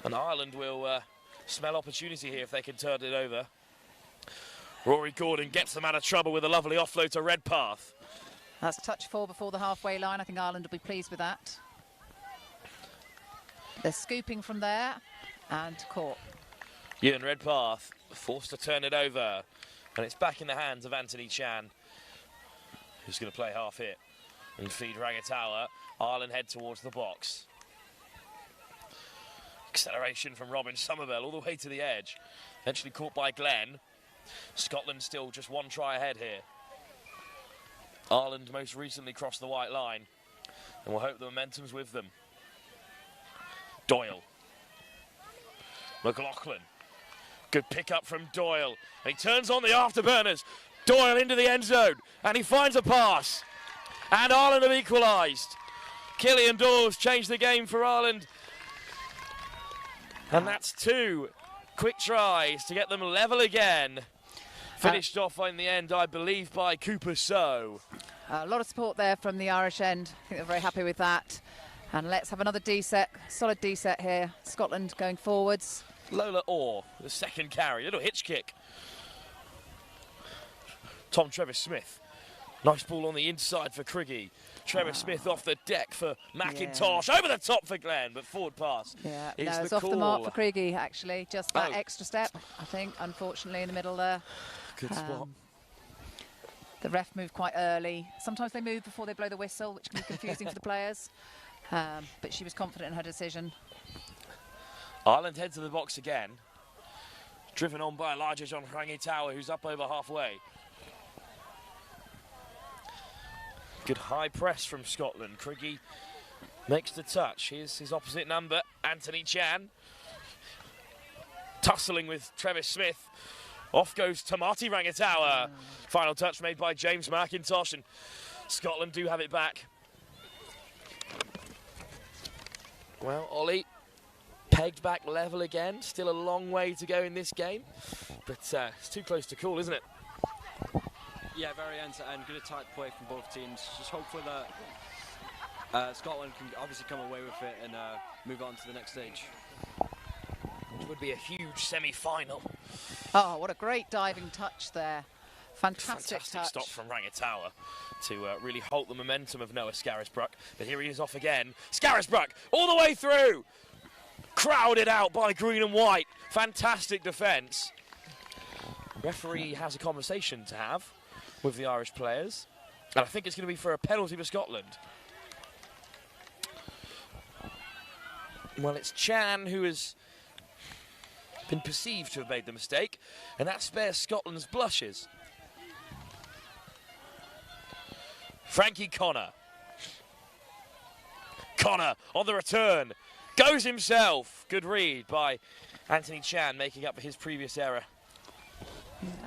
and Ireland will smell opportunity here if they can turn it over. Rory Gordon gets them out of trouble with a lovely offload to Redpath. That's touch 4 before the halfway line. I think Ireland will be pleased with that. They're scooping from there and caught. Ewan Redpath forced to turn it over, and it's back in the hands of Anthony Chan, who's going to play half hit and feed Rangitawa. Ireland head towards the box. Acceleration from Robin Somerville all the way to the edge. Eventually caught by Glenn. Scotland still just one try ahead here. Ireland most recently crossed the white line, and we'll hope the momentum's with them. Doyle. McLaughlin. Good pickup from Doyle. And he turns on the afterburners. Doyle into the end zone. And he finds a pass. And Ireland have equalised. Killian Dawes changed the game for Ireland. And that's 2 quick tries to get them level again. Finished off in the end, I believe, by Cooper So. A lot of support there from the Irish end. I think they're very happy with that. And let's have another D set, solid D set here. Scotland going forwards. Lola Orr, the second carry, little hitch kick. Tom Trevor Smith. Nice ball on the inside for Craigie. Trevor Smith off the deck for McIntosh. Over the top for Glenn, but forward pass. Yeah, is no, it's the off call. the mark for Craigie, actually. Just that extra step, I think, unfortunately, in the middle there. Good spot. The ref moved quite early. Sometimes they move before they blow the whistle, which can be confusing for the players. But she was confident in her decision. Ireland head to the box again. Driven on by Elijah John Rangitawa, who's up over halfway. Good high press from Scotland. Craigie makes the touch. Here's his opposite number, Anthony Chan. Tussling with Trevor Smith. Off goes Tamati Rangitawa. Final touch made by James McIntosh, and Scotland do have it back. Well, Ollie, pegged back level again. Still a long way to go in this game, but it's too close to call, isn't it? Yeah, very end-to-end. Good attack play from both teams. Just hopefully that Scotland can obviously come away with it and move on to the next stage. It would be a huge semi-final. Oh, what a great diving touch there. Fantastic touch. Stop from Rangitawa to really halt the momentum of Noah Scarisbrick. But here he is off again. Scarisbrick all the way through. Crowded out by green and white. Fantastic defence. Referee has a conversation to have with the Irish players, and I think it's going to be for a penalty for Scotland. Well, it's Chan who has been perceived to have made the mistake, and that spares Scotland's blushes. Frankie Connor. Connor on the return. Goes himself. Good read by Anthony Chan, making up for his previous error.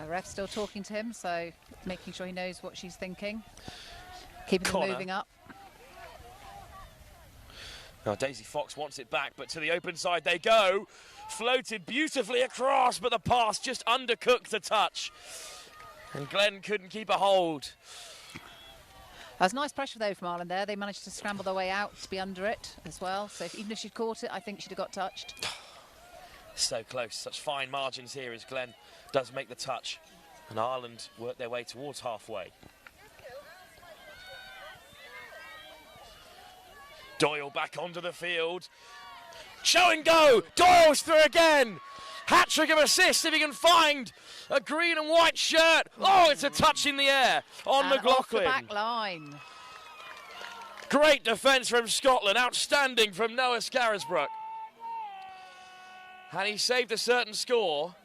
A ref still talking to him, so making sure he knows what she's thinking. Keeping them moving up. Now Daisy Fox wants it back, but to the open side they go. Floated beautifully across, but the pass just undercooked a touch. And Glenn couldn't keep a hold. That's nice pressure though from Ireland there. They managed to scramble their way out to be under it as well. So even if she'd caught it, I think she'd have got touched. So close. Such fine margins here as Glenn does make the touch. And Ireland work their way towards halfway. Doyle back onto the field. Show and go. Doyle's through again. Hat-trick of assists if he can find a green and white shirt. Oh, it's a touch in the air on and McLaughlin. Off the back line. Great defence from Scotland. Outstanding from Noah Scarisbrook. And he saved a certain score.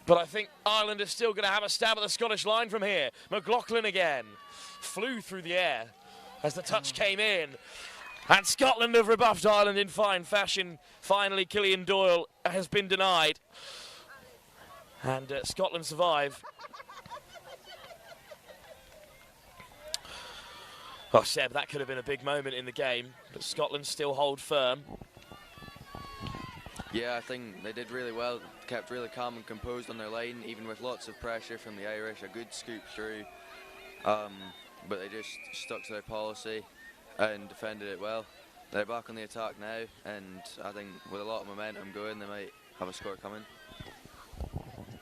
But I think Ireland is still going to have a stab at the Scottish line from here. McLaughlin again. Flew through the air as the touch came in. And Scotland have rebuffed Ireland in fine fashion. Finally, Killian Doyle has been denied. And Scotland survive. Oh, Seb, that could have been a big moment in the game, but Scotland still hold firm. Yeah, I think they did really well. Kept really calm and composed on their line, even with lots of pressure from the Irish. A good scoop through. But they just stuck to their policy and defended it well. They're back on the attack now, and I think with a lot of momentum going, they might have a score coming.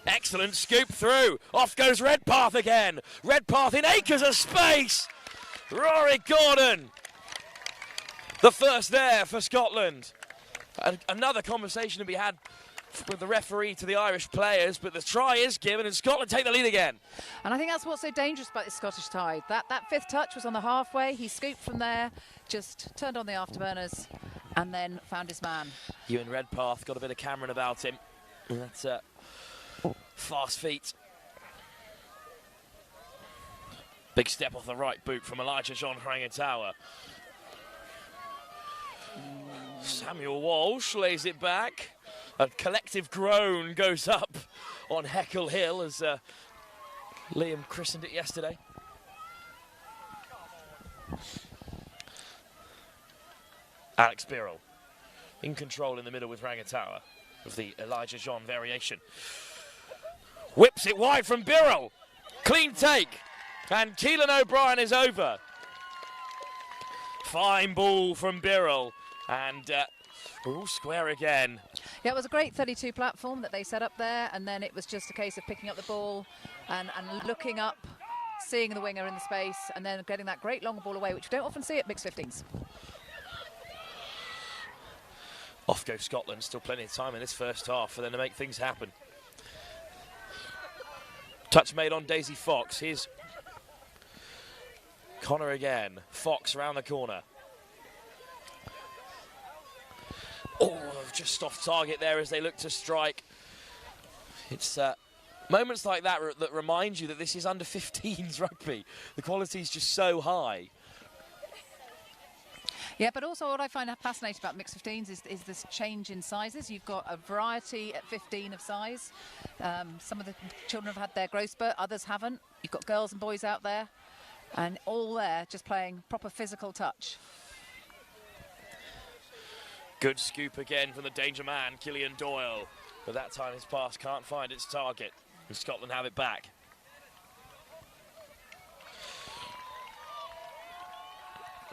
Excellent scoop through. Off goes Redpath again. Redpath in acres of space. Rory Gordon. The first there for Scotland. Another conversation to be had with the referee to the Irish players, but the try is given and Scotland take the lead again. And I think that's what's so dangerous about this Scottish tide. That fifth touch was on the halfway. He scooped from there, just turned on the afterburners and then found his man. Ewan Redpath got a bit of Cameron about him. That's fast feet. Big step off the right boot from Elijah John Rangatawa. Samuel Walsh lays it back. A collective groan goes up on Heckle Hill as Liam christened it yesterday. Alex Birrell in control in the middle with Rangatawa of the Elijah John variation. Whips it wide from Birrell. Clean take. And Keelan O'Brien is over. Fine ball from Birrell. And we're all square again. Yeah, it was a great 32 platform that they set up there, and then it was just a case of picking up the ball and looking up, seeing the winger in the space, and then getting that great long ball away, which we don't often see at mixed 15s. Off goes Scotland. Still plenty of time in this first half for them to make things happen. Touch made on Daisy Fox. Here's Connor again. Fox around the corner. Oh, just off target there as they look to strike. It's moments like that that remind you that this is under 15s rugby. The quality is just so high. Yeah, but also what I find fascinating about mixed 15s is this change in sizes. You've got a variety at 15 of size. Some of the children have had their growth spurt, others haven't. You've got girls and boys out there, and all there just playing proper physical touch. Good scoop again from the danger man, Killian Doyle. But that time his pass can't find its target. And Scotland have it back.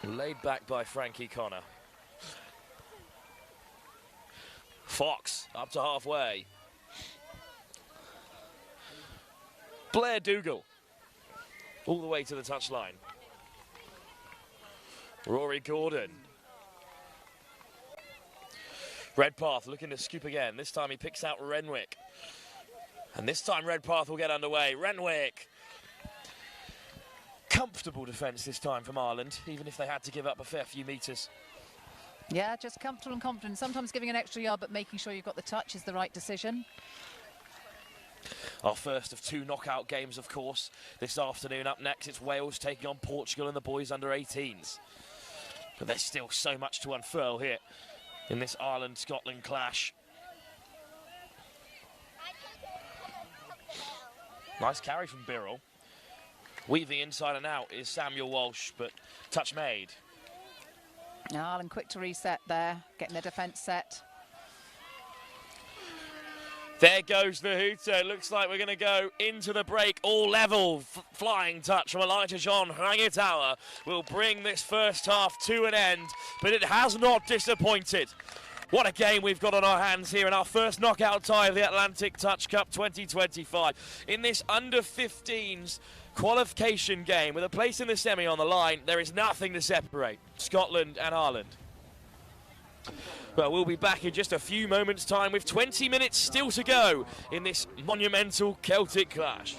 Laid back by Frankie Connor. Fox up to halfway. Blair Dougal all the way to the touchline. Rory Gordon. Redpath looking to scoop again. This time he picks out Renwick. And this time Redpath will get underway. Renwick. Comfortable defence this time from Ireland, even if they had to give up a fair few metres. Yeah, just comfortable and confident. Sometimes giving an extra yard, but making sure you've got the touch is the right decision. Our first of two knockout games, of course, this afternoon. Up next, it's Wales taking on Portugal and the boys under 18s. But there's still so much to unfurl here in this Ireland-Scotland clash. Nice carry from Birrell. Weaving inside and out is Samuel Walsh, but touch made. Ireland quick to reset there, getting their defence set. There goes the hooter. Looks like we're going to go into the break. All level. Flying touch from Elijah John Rangitawa will bring this first half to an end, but it has not disappointed. What a game we've got on our hands here in our first knockout tie of the Atlantic Touch Cup 2025. In this under-15s qualification game with a place in the semi on the line, there is nothing to separate Scotland and Ireland. Well, we'll be back in just a few moments' time with 20 minutes still to go in this monumental Celtic clash.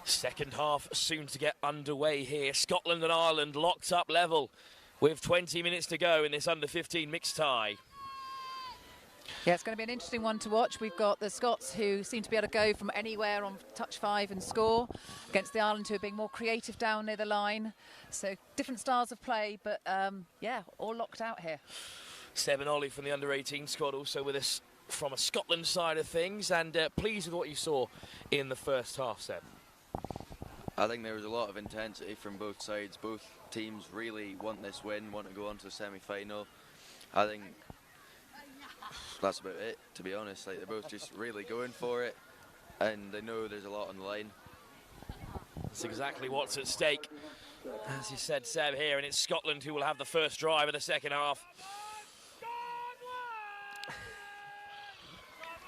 Second half soon to get underway here. Scotland and Ireland locked up level with 20 minutes to go in this under-15 mixed tie. Yeah, it's going to be an interesting one to watch. We've got the Scots who seem to be able to go from anywhere on touch 5 and score against the Ireland who are being more creative down near the line. So different styles of play, but yeah, all locked out here. Seb and Ollie from the under-18 squad also with us from a Scotland side of things, and pleased with what you saw in the first half, Seb. I think there was a lot of intensity from both sides. Both teams really want this win, want to go on to the semi-final. I think that's about it, to be honest. Like, they're both just really going for it, and they know there's a lot on the line. That's exactly what's at stake. As you said, Seb, here, and it's Scotland who will have the first drive of the second half.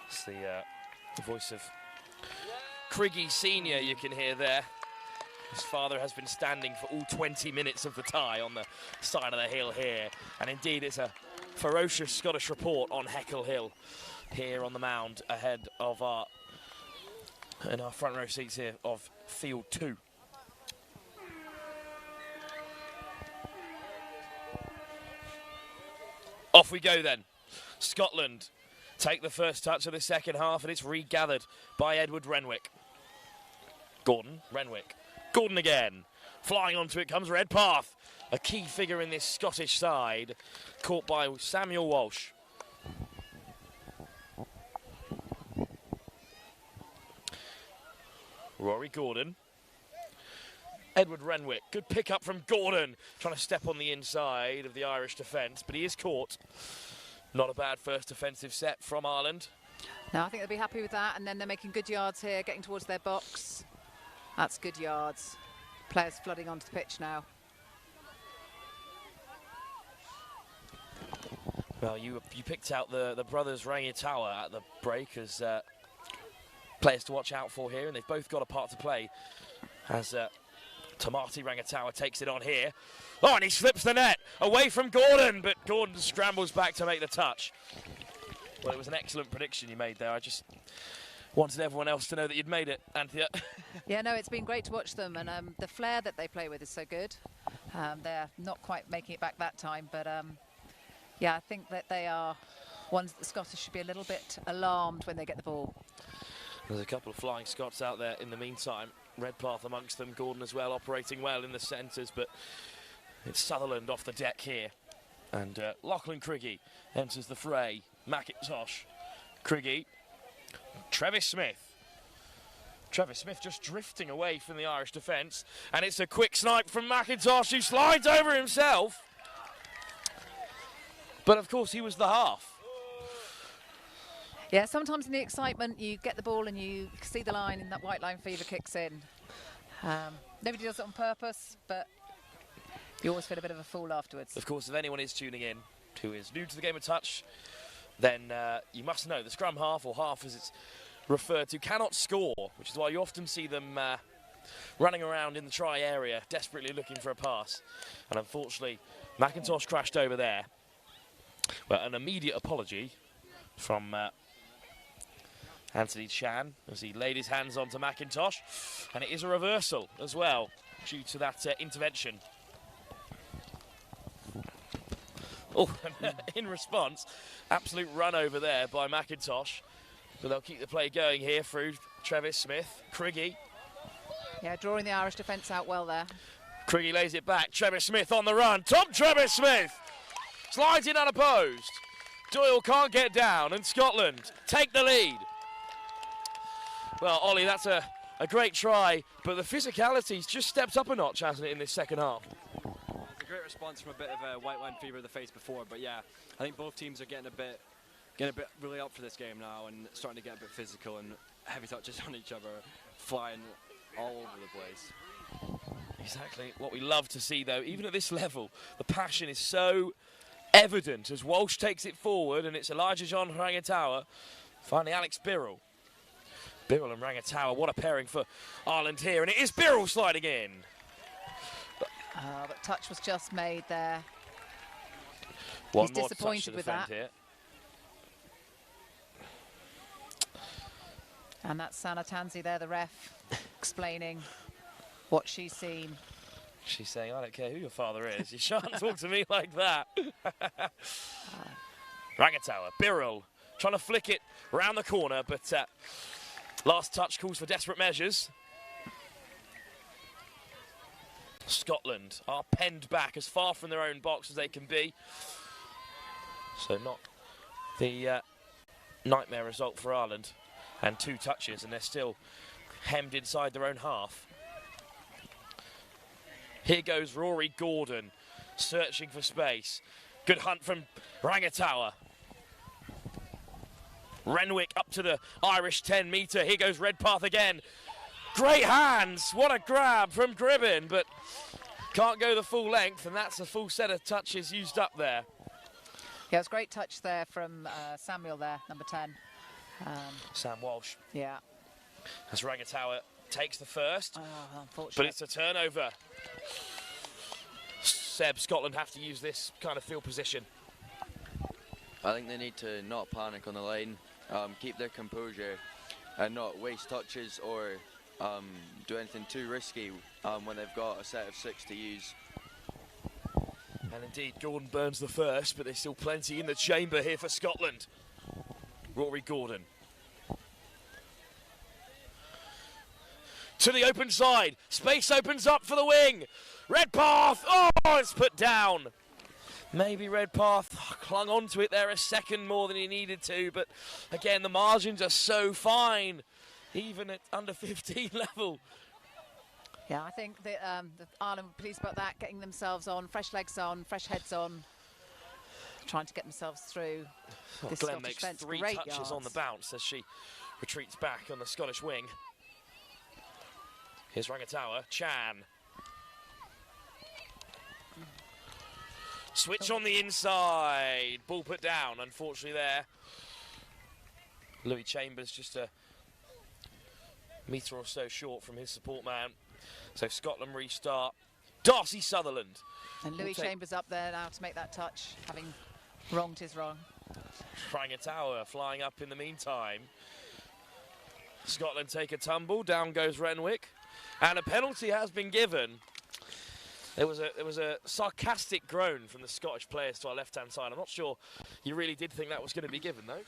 It's the The voice of Criggy Senior you can hear there. His father has been standing for all 20 minutes of the tie on the side of the hill here. And indeed, it's a ferocious Scottish report on Heckle Hill here on the mound ahead of our front row seats here of field 2. Off we go then. Scotland take the first touch of the second half, and it's regathered by Edward Renwick. Gordon, Renwick. Gordon again. Flying onto it comes Redpath, a key figure in this Scottish side, caught by Samuel Walsh. Rory Gordon. Edward Renwick. Good pick up from Gordon, trying to step on the inside of the Irish defence, but he is caught. Not a bad first offensive set from Ireland. No, I think they'll be happy with that, and then they're making good yards here, getting towards their box. That's good yards. Players flooding onto the pitch now. Well, you picked out the brothers Rangitawa at the break as players to watch out for here, and they've both got a part to play as Tamati Rangitawa takes it on here. Oh, and he slips the net away from Gordon, but Gordon scrambles back to make the touch. Well, it was an excellent prediction you made there. I just wanted everyone else to know that you'd made it, Anthea. Yeah, no, it's been great to watch them, and the flair that they play with is so good. They're not quite making it back that time, but yeah, I think that they are ones that the Scottish should be a little bit alarmed when they get the ball. There's a couple of flying Scots out there in the meantime. Redpath amongst them, Gordon as well, operating well in the centres, but it's Sutherland off the deck here. And Lachlan Criggy enters the fray. McIntosh, Criggy, Travis Smith. Travis Smith just drifting away from the Irish defence, and it's a quick snipe from McIntosh, who slides over himself. But of course he was the half. Yeah, sometimes in the excitement you get the ball and you see the line and that white line fever kicks in. Nobody does it on purpose, but you always feel a bit of a fool afterwards. Of course, if anyone is tuning in who is new to the game of touch, then you must know the scrum half, or half as it's referred to, cannot score, which is why you often see them running around in the try area, desperately looking for a pass. And unfortunately, McIntosh crashed over there. Well, an immediate apology from Anthony Chan as he laid his hands onto McIntosh, and it is a reversal as well due to that intervention. Oh, in response, absolute run over there by McIntosh, but they'll keep the play going here through Travis Smith. Criggy. Yeah, drawing the Irish defence out well there. Criggy lays it back. Travis Smith on the run. Tom Travis Smith slides in unopposed. Doyle can't get down, and Scotland take the lead. Well, Ollie, that's a great try, but the physicality's just stepped up a notch, hasn't it, in this second half? It's a great response from a bit of a white line fever of the face before, but yeah, I think both teams are getting a bit really up for this game now and starting to get a bit physical, and heavy touches on each other, flying all over the place. Exactly what we love to see, though. Even at this level, the passion is so evident as Walsh takes it forward, and it's Elijah John Rangitawa. Finally, Alex Birrell. Birrell and Rangitawa, what a pairing for Ireland here, and it is Birrell sliding in. But touch was just made there. One He's more disappointed touch to with defend that. here. And that's Sana Tanzi there, the ref, explaining what she's seen. She's saying, I don't care who your father is. You shan't talk to me like that. Rangitawa, Birrell, trying to flick it round the corner, but last touch calls for desperate measures. Scotland are penned back as far from their own box as they can be. So not the nightmare result for Ireland. And 2 touches, and they're still hemmed inside their own half. Here goes Rory Gordon, searching for space. Good hunt from Rangitawa. Renwick up to the Irish 10-metre. Here goes Redpath again. Great hands. What a grab from Gribbin, but can't go the full length, and that's a full set of touches used up there. Yeah, it was a great touch there from Samuel there, number 10. Sam Walsh. Yeah. As Rangatawa takes the first, unfortunate. but it's a turnover. Seb, Scotland have to use this kind of field position. I think they need to not panic on the line, keep their composure and not waste touches or do anything too risky when they've got a set of 6 to use. And indeed, Gordon burns the first, but there's still plenty in the chamber here for Scotland. Rory Gordon. To the open side. Space opens up for the wing. Redpath. Oh, it's put down. Maybe Redpath clung onto it there a second more than he needed to, but again, the margins are so fine, even at under 15 level. Yeah, I think the Ireland were pleased about that, getting themselves on, fresh legs on, fresh heads on, trying to get themselves through this Glenn Scottish makes defence. 3 Great touches yards on the bounce as she retreats back on the Scottish wing. Here's Rangatawa, Chan. Switch on the inside. Ball put down, unfortunately there. Louis Chambers just a metre or so short from his support man. So Scotland restart. Darcy Sutherland. And Louis Chambers up there now to make that touch, having wronged his wrong. Rangatawa flying up in the meantime. Scotland take a tumble. Down goes Renwick. And a penalty has been given. There was a sarcastic groan from the Scottish players to our left-hand side. I'm not sure you really did think that was going to be given, though.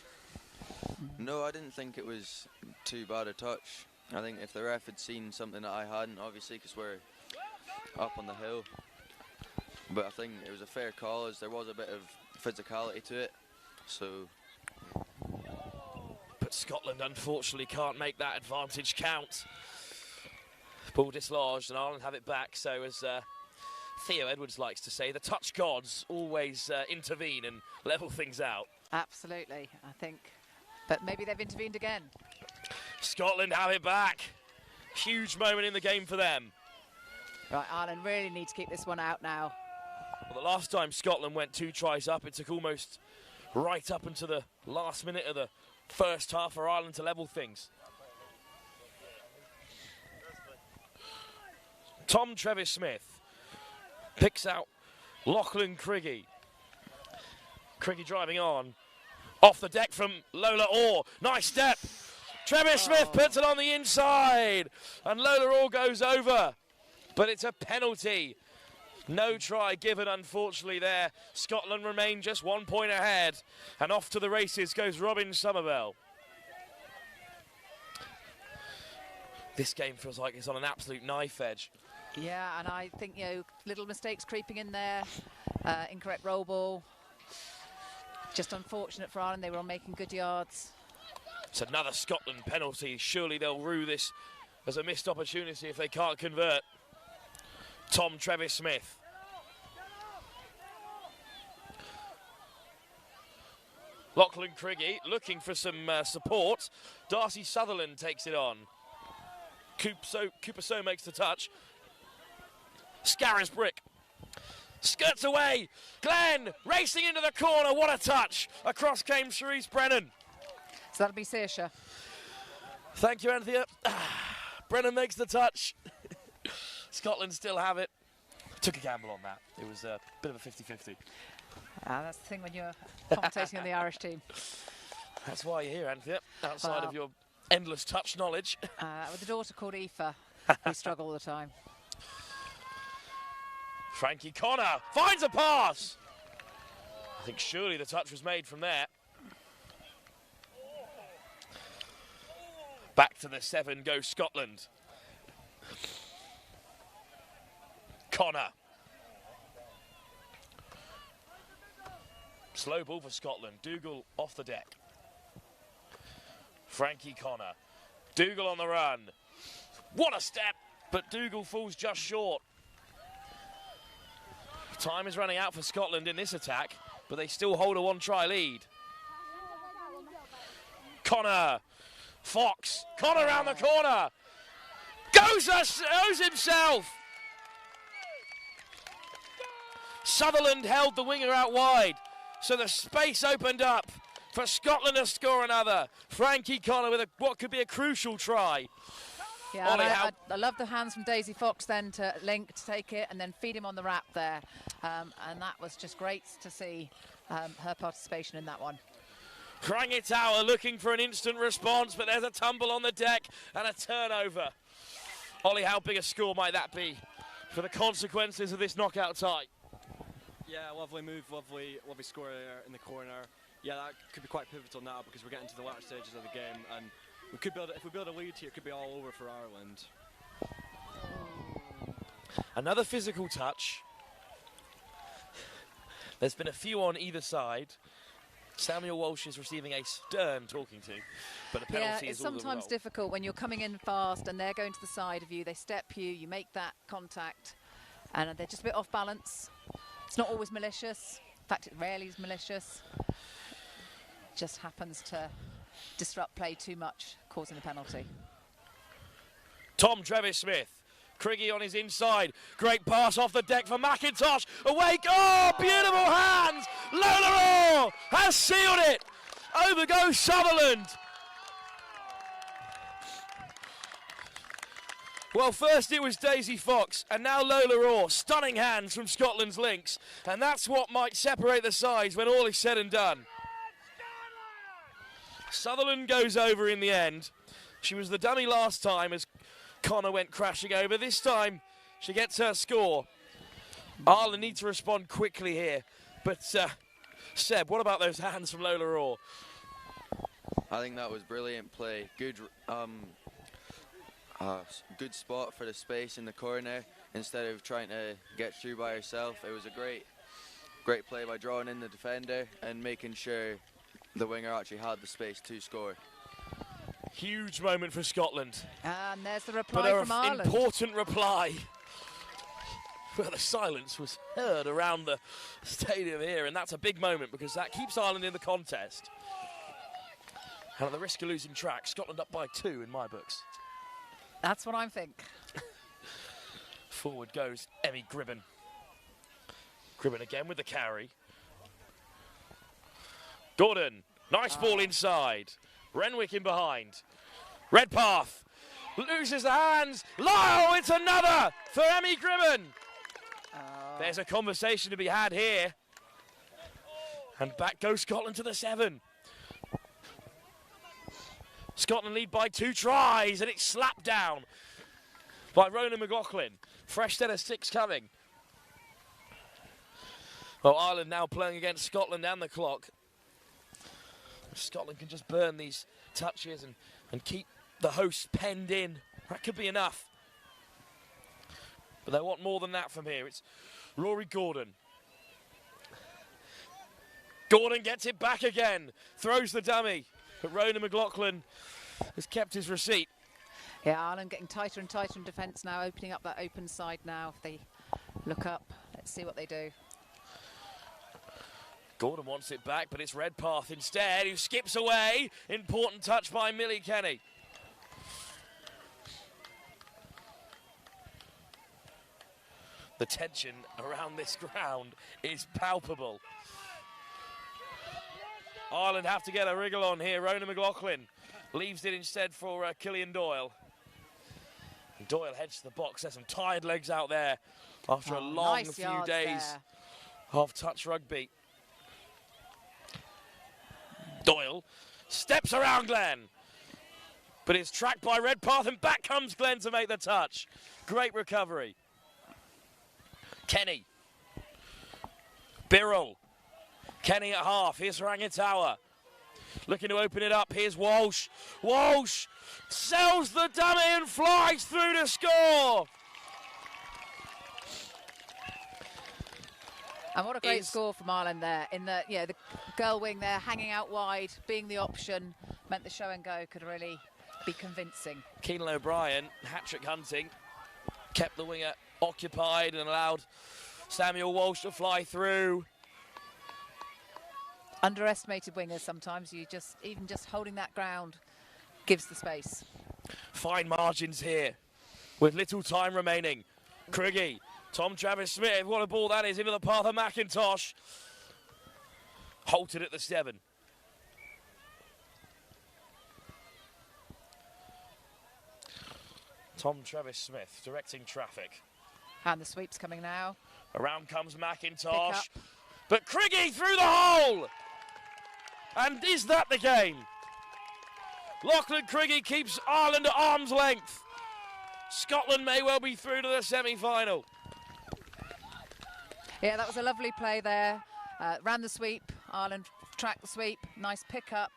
No, I didn't think it was too bad a touch. I think if the ref had seen something that I hadn't, obviously, because we're up on the hill. But I think it was a fair call, as there was a bit of physicality to it. So. But Scotland, unfortunately, can't make that advantage count. Ball dislodged, and Ireland have it back. So as Theo Edwards likes to say, the touch gods always intervene and level things out. Absolutely, I think. But maybe they've intervened again. Scotland have it back. Huge moment in the game for them. Right, Ireland really need to keep this one out now. Well, the last time Scotland went 2 tries up, it took almost right up into the last minute of the first half for Ireland to level things. Tom Trevis-Smith picks out Lachlan Craigie. Craigie driving on. Off the deck from Lola Orr. Nice step. Trevis-Smith puts it on the inside. And Lola Orr goes over. But it's a penalty. No try given, unfortunately, there. Scotland remain just 1 point ahead. And off to the races goes Robin Somerville. This game feels like it's on an absolute knife edge. Yeah, and I think, little mistakes creeping in there. Incorrect roll ball. Just unfortunate for Ireland, they were on making good yards. It's another Scotland penalty. Surely they'll rue this as a missed opportunity if they can't convert. Tom Trevis-Smith. Lachlan Craigie looking for some support. Darcy Sutherland takes it on. Cooper So makes the touch. Scarisbrick skirts away. Glenn racing into the corner. What a touch. Across came Cherise Brennan. So that'll be Saoirse. Thank you, Anthea. Brennan makes the touch. Scotland still have it. Took a gamble on that. It was a bit of a 50-50. That's the thing when you're commentating on the Irish team. That's why you're here, Anthea, outside of your endless touch knowledge. With a daughter called Aoife, we struggle all the time. Frankie Connor finds a pass. I think surely the touch was made from there. Back to the 7 goes Scotland. Connor. Slow ball for Scotland. Dougal off the deck. Frankie Connor. Dougal on the run. What a step, but Dougal falls just short. Time is running out for Scotland in this attack, but they still hold a 1 try lead. Connor. Fox. Connor around the corner. Goes himself. Sutherland held the winger out wide, so the space opened up. for Scotland to score another. Frankie Connor with what could be a crucial try. Yeah, and I love the hands from Daisy Fox then to link, to take it, and then feed him on the wrap there. And that was just great to see her participation in that one. Rangitawa looking for an instant response, but there's a tumble on the deck and a turnover. Ollie, how big a score might that be for the consequences of this knockout tie? Yeah, lovely move, lovely score in the corner. Yeah, that could be quite pivotal now because we're getting to the latter stages of the game, and we could build, if we build a lead here, it could be all over for Ireland. Another physical touch. There's been a few on either side. Samuel Walsh is receiving a stern talking to, but a penalty it's is all the sometimes result. difficult when you're coming in fast and they're going to the side of you. They step you, you make that contact, and they're just a bit off balance. It's not always malicious. In fact, it rarely is malicious. Just happens to disrupt play too much, causing the penalty. Tom Trevis-Smith. Craigie on his inside. Great pass off the deck for McIntosh. Away. Oh, beautiful hands. Lola Orr has sealed it. Over goes Sutherland. Well, first it was Daisy Fox, and now Lola Orr. Stunning hands from Scotland's links. And that's what might separate the sides when all is said and done. Sutherland goes over in the end. She was the dummy last time as Connor went crashing over. This time she gets her score. Ireland need to respond quickly here. But Seb, what about those hands from Lola Orr? I think that was brilliant play. Good spot for the space in the corner instead of trying to get through by herself. It was a great play by drawing in the defender and making sure the winger actually had the space to score. Huge moment for Scotland. And there's the reply from Ireland. Important reply. Well, the silence was heard around the stadium here, and that's a big moment because that keeps Ireland in the contest. And at the risk of losing track, Scotland up by 2 in my books. That's what I think. Forward goes Emmy Gribben. Gribben again with the carry. Gordon, nice ball inside. Renwick in behind. Redpath loses the hands. Lyle, it's another for Emmy Gribben. There's a conversation to be had here. And back goes Scotland to the 7. Scotland lead by 2 tries, and it's slapped down by Ronan McLaughlin. Fresh set of 6 coming. Well, Ireland now playing against Scotland and the clock. Scotland can just burn these touches and keep the hosts penned in. That could be enough. But they want more than that from here. It's Rory Gordon. Gordon gets it back again. Throws the dummy. But Ronan McLaughlin has kept his receipt. Yeah, Ireland getting tighter and tighter in defence now, opening up that open side now. If they look up, let's see what they do. Gordon wants it back, but it's Redpath instead, who skips away. Important touch by Millie Kenny. The tension around this ground is palpable. Ireland have to get a wriggle on here. Ronan McLaughlin leaves it instead for Killian Doyle. And Doyle heads to the box. There's some tired legs out there after a long nice few yards days there. of touch rugby. Doyle steps around Glenn, but is tracked by Redpath, and back comes Glenn to make the touch. Great recovery. Kenny. Birrell. Kenny at half. Here's Rangitawa. Looking to open it up. Here's Walsh. Walsh sells the dummy and flies through to score. And what a great score from Ireland there. In the the girl wing there, hanging out wide, being the option, meant the show and go could really be convincing. Keenan O'Brien, hat-trick hunting, kept the winger occupied and allowed Samuel Walsh to fly through. Underestimated wingers sometimes. Even just holding that ground gives the space. Fine margins here with little time remaining. Craigie. Tom Travis-Smith, what a ball that is, into the path of McIntosh. Halted at the 7. Tom Travis-Smith directing traffic. And the sweep's coming now. Around comes McIntosh. But Criggy through the hole! And is that the game? Lachlan Criggy keeps Ireland at arm's length. Scotland may well be through to the semi-final. Yeah, that was a lovely play there. Ran the sweep, Ireland tracked the sweep, nice pick up,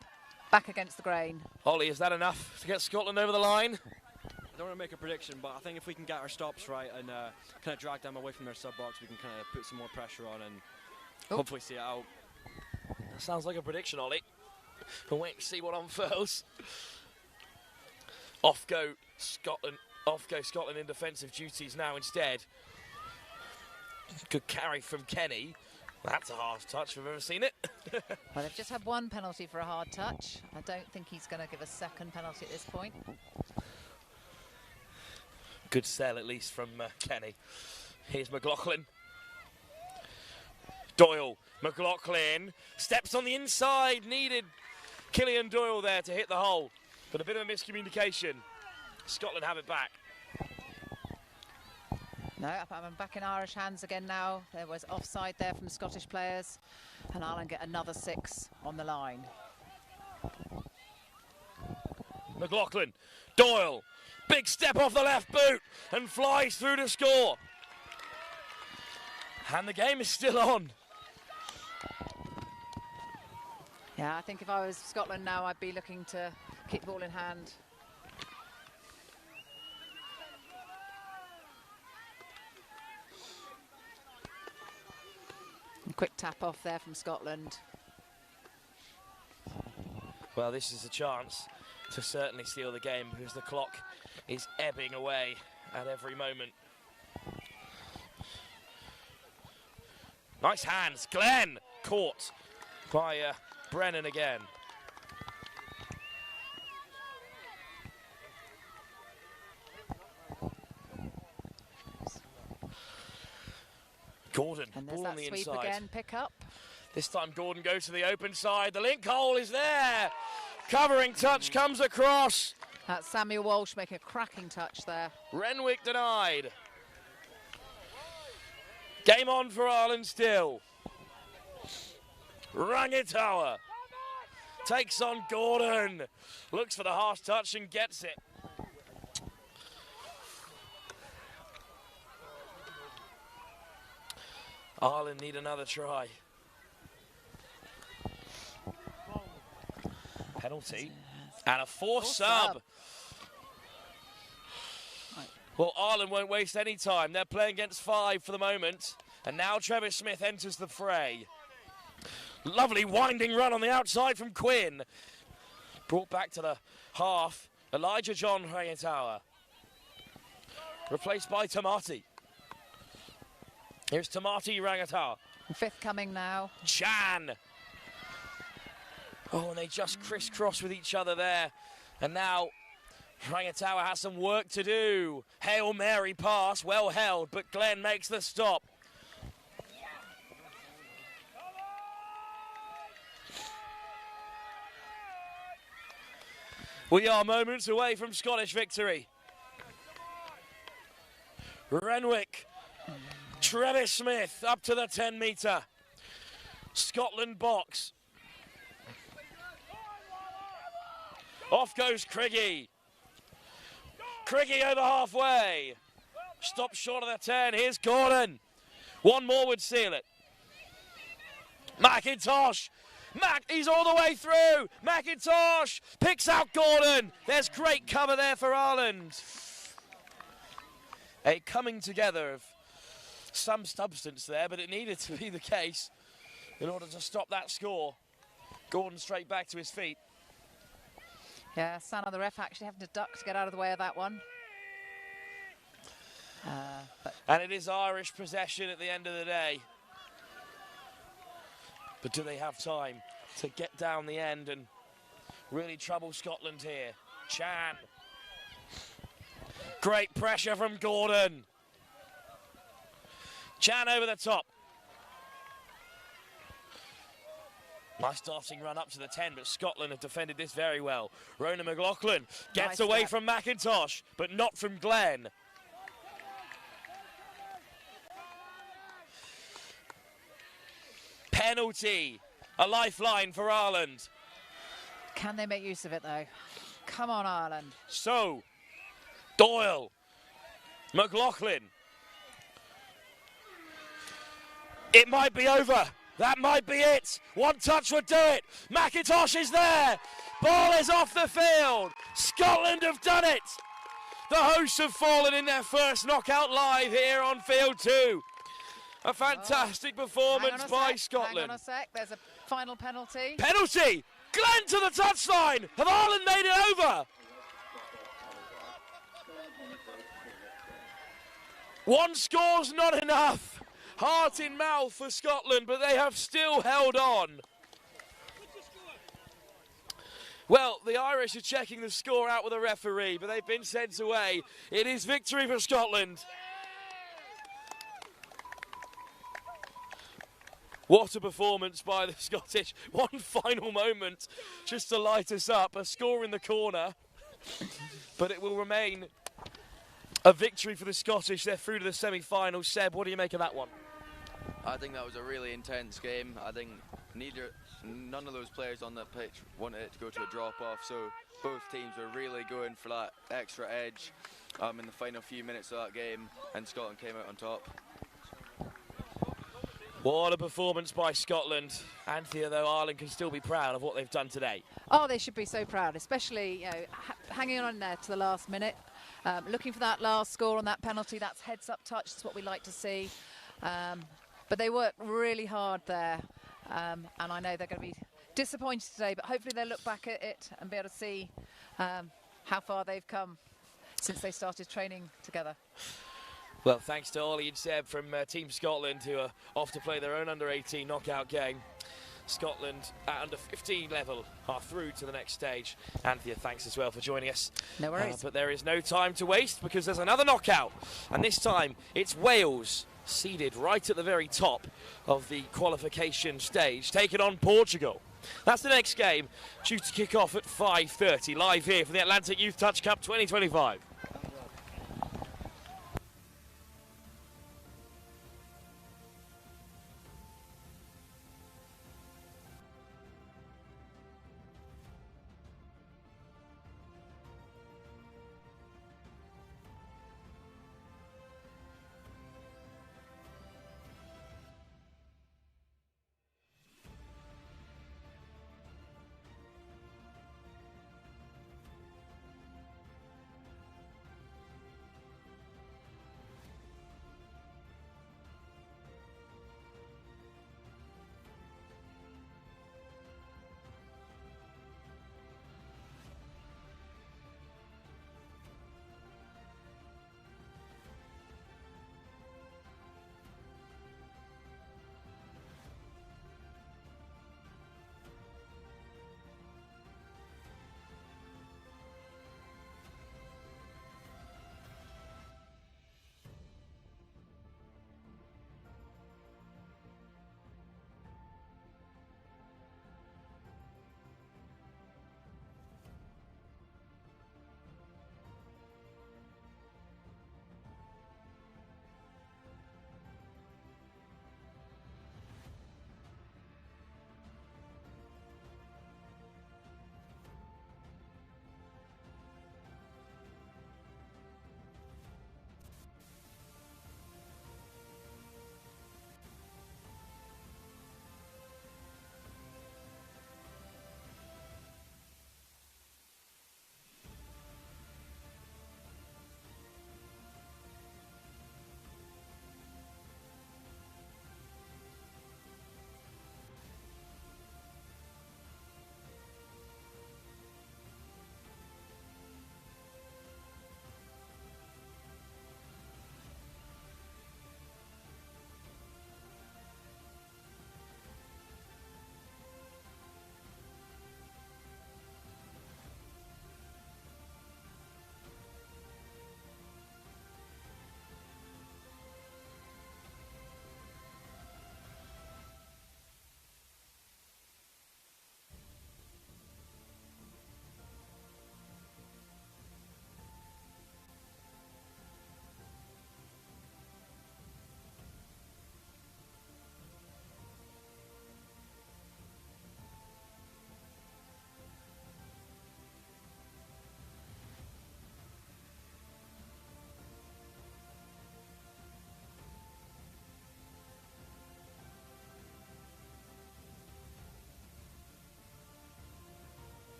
back against the grain. Ollie, is that enough to get Scotland over the line? I don't want to make a prediction, but I think if we can get our stops right and kind of drag them away from their sub-box, we can kind of put some more pressure on and hopefully see it out. That sounds like a prediction, Ollie. We'll wait to see what unfurls. Off go Scotland in defensive duties now instead. Good carry from Kenny. That's a hard touch if I've ever seen it. Well, they've just had one penalty for a hard touch. I don't think he's going to give a second penalty at this point. Good sell at least from Kenny. Here's McLaughlin. Doyle, McLaughlin steps on the inside. Needed Killian Doyle there to hit the hole, but a bit of a miscommunication. Scotland have it back. No, I'm back in Irish hands again now. There was offside there from Scottish players, and Ireland get another 6 on the line. McLaughlin, Doyle, big step off the left boot and flies through to score. And the game is still on. Yeah, I think if I was Scotland now, I'd be looking to keep the ball in hand. A quick tap off there from Scotland. Well, this is a chance to certainly steal the game because the clock is ebbing away at every moment. Nice hands, Glenn caught by Brennan again. Gordon, And there's ball on that the sweep inside. again, pick up. This time Gordon goes to the open side. The link hole is there. Covering touch comes across. That's Samuel Walsh making a cracking touch there. Renwick denied. Game on for Ireland still. Rangitawa takes on Gordon. Looks for the harsh touch and gets it. Ireland need another try. Penalty and a forced sub. Well, Ireland won't waste any time. They're playing against 5 for the moment. And now Travis Smith enters the fray. Lovely winding run on the outside from Quinn. Brought back to the half. Elijah John Rangitawa. Replaced by Tamati. Here's Tamati Rangitawa. 5th coming now. Chan. Oh, and they just crisscross with each other there. And now Rangitawa has some work to do. Hail Mary pass, well held, but Glenn makes the stop. We are moments away from Scottish victory. Renwick, Travis Smith up to the 10-metre. Scotland box. Off goes Criggy. Criggy over halfway. Stopped short of the 10. Here's Gordon. One more would seal it. McIntosh. He's all the way through. McIntosh picks out Gordon. There's great cover there for Ireland. A coming together of some substance there, but it needed to be the case in order to stop that score. Gordon straight back to his feet. Yeah, Sana, the ref, actually having to duck to get out of the way of that one. And it is Irish possession at the end of the day. But do they have time to get down the end and really trouble Scotland here? Chan. Great pressure from Gordon. Chan over the top. Nice darting run up to the 10, but Scotland have defended this very well. Rona McLaughlin gets Nice away step. from McIntosh, but not from Glenn. Penalty, a lifeline for Ireland. Can they make use of it though? Come on, Ireland. So, Doyle, McLaughlin. It might be over. That might be it. One touch would do it. McIntosh is there. Ball is off the field. Scotland have done it. The hosts have fallen in their first knockout live here on field 2. A fantastic performance by Scotland. Hang on a sec. There's a final penalty. Penalty. Glenn to the touchline. Have Ireland made it over? One score's not enough. Heart in mouth for Scotland, but they have still held on. Well, the Irish are checking the score out with a referee, but they've been sent away. It is victory for Scotland. What a performance by the Scottish. One final moment just to light us up. A score in the corner, but it will remain a victory for the Scottish. They're through to the semi-final. Seb, what do you make of that one? I think that was a really intense game. I think none of those players on that pitch wanted it to go to a drop-off, so both teams were really going for that extra edge in the final few minutes of that game, and Scotland came out on top. What a performance by Scotland. Anthea, though, Ireland can still be proud of what they've done today. Oh, they should be so proud, especially hanging on there to the last minute, looking for that last score on that penalty. That's heads-up touch. That's what we like to see. But they worked really hard there, and I know they're going to be disappointed today, but hopefully they'll look back at it and be able to see how far they've come since they started training together. Well, thanks to Ollie and Seb from Team Scotland, who are off to play their own under-18 knockout game. Scotland at under-15 level are through to the next stage. Anthea, thanks as well for joining us. No worries. But there is no time to waste, because there's another knockout, and this time it's Wales, seeded right at the very top of the qualification stage, taking on Portugal. That's the next game, due to kick off at 5:30, live here for the Atlantic Youth Touch Cup 2025.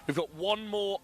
We've got one more.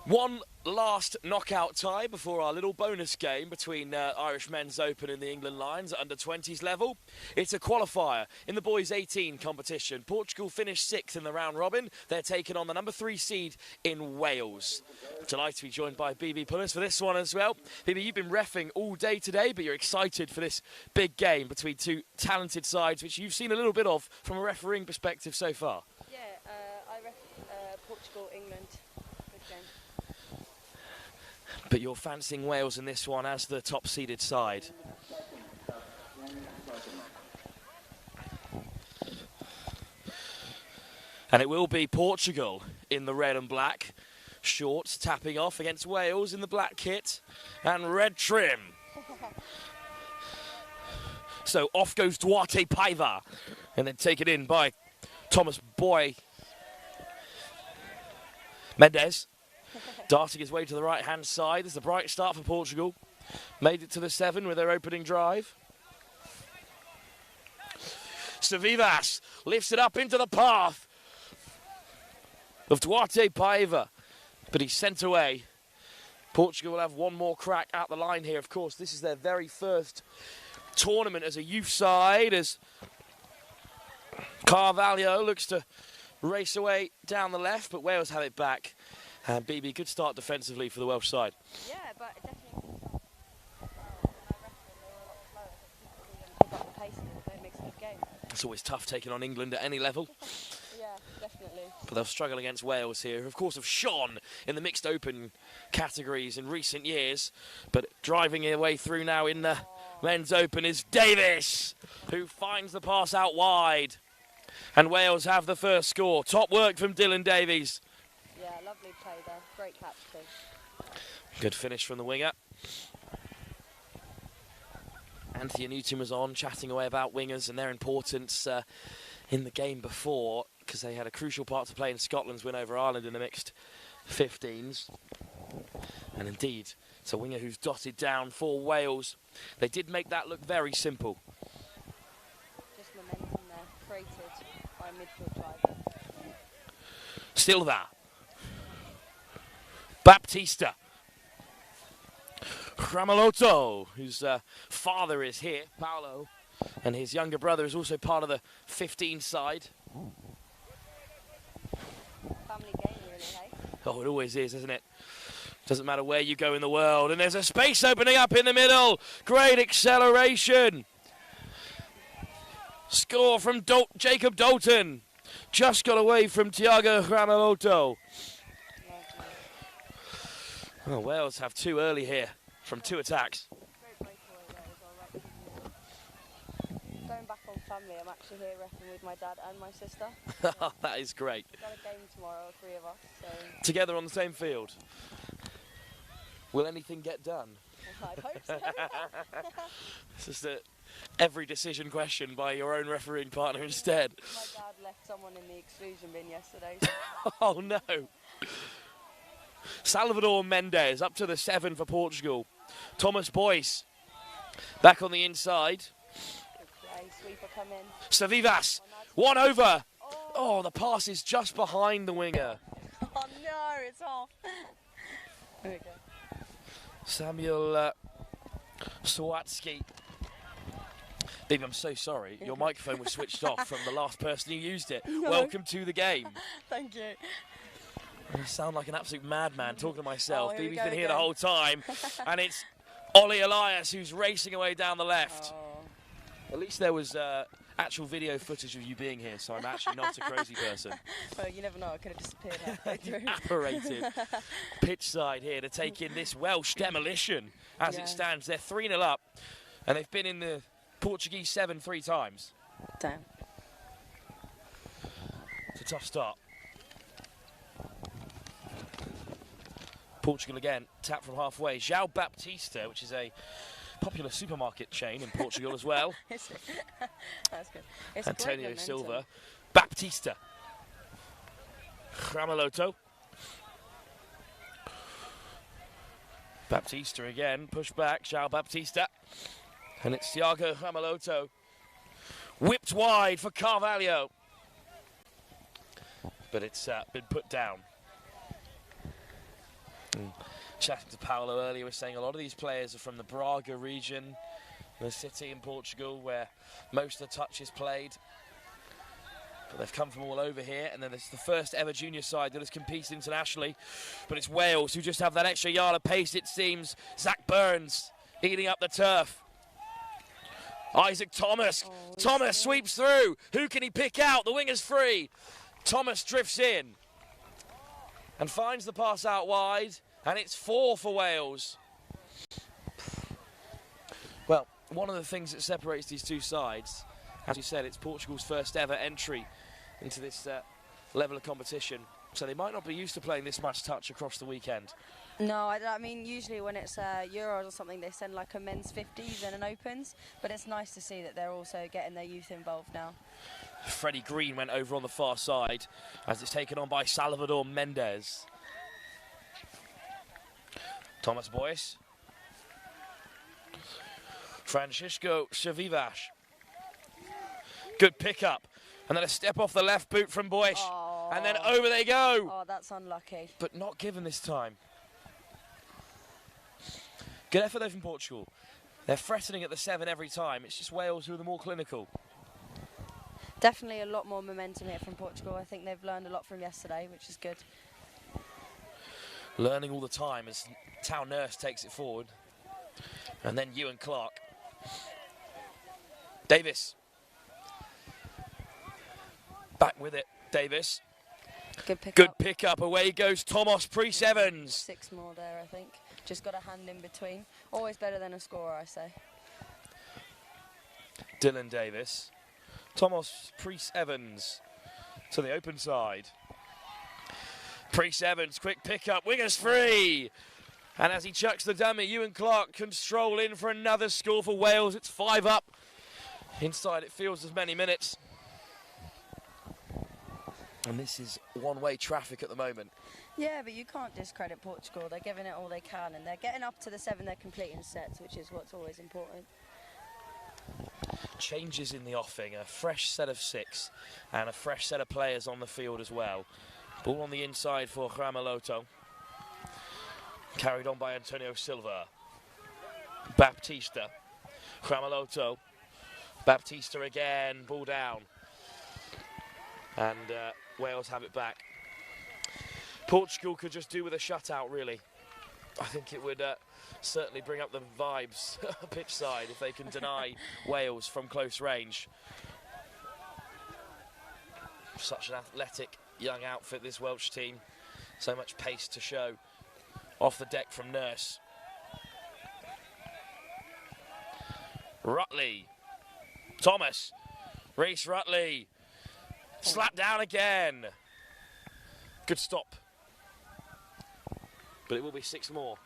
One last knockout tie before our little bonus game between Irish Men's Open and the England Lions at under-20s level. It's a qualifier in the boys 18 competition. Portugal finished 6th in the round robin. They're taking on the number 3 seed in Wales. Delighted to be joined by BB Pulis for this one as well. BB, you've been reffing all day today, but you're excited for this big game between two talented sides, which you've seen a little bit of from a refereeing perspective so far. Yeah, I ref Portugal, England. Good game. But you're fancying Wales in this one as the top-seeded side. And it will be Portugal in the red and black shorts, tapping off against Wales in the black kit and red trim. So off goes Duarte Paiva, and then taken in by Thomas Boy Mendes. Darting his way to the right-hand side. This is a bright start for Portugal. Made it to the 7 with their opening drive. Savivas lifts it up into the path of Duarte Paiva, but he's sent away. Portugal will have one more crack at the line here. Of course, this is their very first tournament as a youth side, as Carvalho looks to race away down the left, but Wales have it back. And BB, good start defensively for the Welsh side. Yeah, but definitely. It's always tough taking on England at any level. Yeah, definitely. But they'll struggle against Wales here, who of course have shone in the mixed open categories in recent years. But driving their way through now in the men's open is Davis, who finds the pass out wide. And Wales have the first score. Top work from Dylan Davies. Yeah, lovely play there. Great catch too. Good finish from the winger. Anthony Newton was on, chatting away about wingers and their importance in the game before, because they had a crucial part to play in Scotland's win over Ireland in the mixed 15s. And indeed, it's a winger who's dotted down for Wales. They did make that look very simple. Just momentum there, created by a midfield driver. Silva. Baptista. Cramoloto, whose father is here, Paolo, and his younger brother is also part of the 15 side. Family game, really, hey? Oh, it always is, isn't it? Doesn't matter where you go in the world. And there's a space opening up in the middle. Great acceleration. Score from Jacob Dalton. Just got away from Thiago Cramoloto. Oh, Wales have two early here from 2 attacks. Going back on family, I'm actually here reffing with my dad and my sister. That is great. We've got a game tomorrow, 3 of us. So. Together on the same field. Will anything get done? I hope so. It's just every decision question by your own refereeing partner instead. My dad left someone in the exclusion bin yesterday. Oh no. Salvador Mendes up to the 7 for Portugal. Thomas Boyce back on the inside. Good play, sweeper come in. Savivas, one over. Oh, the pass is just behind the winger. Oh no, it's off. There we go. Samuel Sawatsky. Baby, I'm so sorry. Your microphone was switched off from the last person who used it. No. Welcome to the game. Thank you. I sound like an absolute madman talking to myself. Oh, here we BB's go been here again. the whole time. And it's Ollie Elias who's racing away down the left. Oh. At least there was actual video footage of you being here, so I'm actually not a crazy person. Well, you never know. I could have disappeared halfway through. Apparated. Pitch side here to take in this Welsh demolition. As it stands, they're 3-0 up. And they've been in the Portuguese 7 3 times. Damn. It's a tough start. Portugal again, tap from halfway. João Baptista, which is a popular supermarket chain in Portugal as well. That's good. It's Antonio great Silva. momentum. Baptista. Ramalhoto. Baptista again, push back, João Baptista. And it's Thiago Ramalhoto. Whipped wide for Carvalho. But it's been put down. Chatting to Paolo earlier, was saying a lot of these players are from the Braga region, the city in Portugal where most of the touch is played. But they've come from all over here, and then it's the first ever junior side that has competed internationally. But it's Wales who just have that extra yard of pace, it seems. Zach Burns eating up the turf. Isaac Thomas. Thomas sweeps through. Who can he pick out? The winger's free. Thomas drifts in and finds the pass out wide, and it's 4 for Wales. Well, one of the things that separates these two sides, as you said, it's Portugal's first ever entry into this level of competition, so they might not be used to playing this much touch across the weekend. No, I mean, usually when it's Euros or something, they send like a men's 50s and an Opens, but it's nice to see that they're also getting their youth involved now. Freddie Green went over on the far side as it's taken on by Salvador Mendes. Thomas Boyce. Francisco Chavivas. Good pickup. And then a step off the left boot from Boyce. Oh. And then over they go. Oh, that's unlucky. But not given this time. Good effort though from Portugal. They're threatening at the 7 every time. It's just Wales who are the more clinical. Definitely a lot more momentum here from Portugal. I think they've learned a lot from yesterday, which is good. Learning all the time as Town Nurse takes it forward. And then Ewan Clark. Davis. Back with it, Davis. Good pick Good up. pick up. Away goes Thomas Priest-Evans. 6 more there, I think. Just got a hand in between. Always better than a scorer, I say. Dylan Davis. Thomas Priest-Evans to the open side. Priest-Evans, quick pick up. Wingers free. And as he chucks the dummy, Ewan Clark can stroll in for another score for Wales. It's 5 up. Inside it feels as many minutes. And this is one-way traffic at the moment. Yeah, but you can't discredit Portugal. They're giving it all they can, and they're getting up to the 7. They're completing sets, which is what's always important. Changes in the offing, a fresh set of 6 and a fresh set of players on the field as well. Ball on the inside for Ramalhoto. Carried on by Antonio Silva. Baptista. Ramalhoto. Baptista again, ball down. And Wales have it back. Portugal could just do with a shutout, really. I think it would certainly bring up the vibes pitch side if they can deny Wales from close range. Such an athletic young outfit, this Welsh team. So much pace to show off the deck from Nurse. Rutley. Thomas. Reece Rutley. Slap down again. Good stop. But it will be 6 more.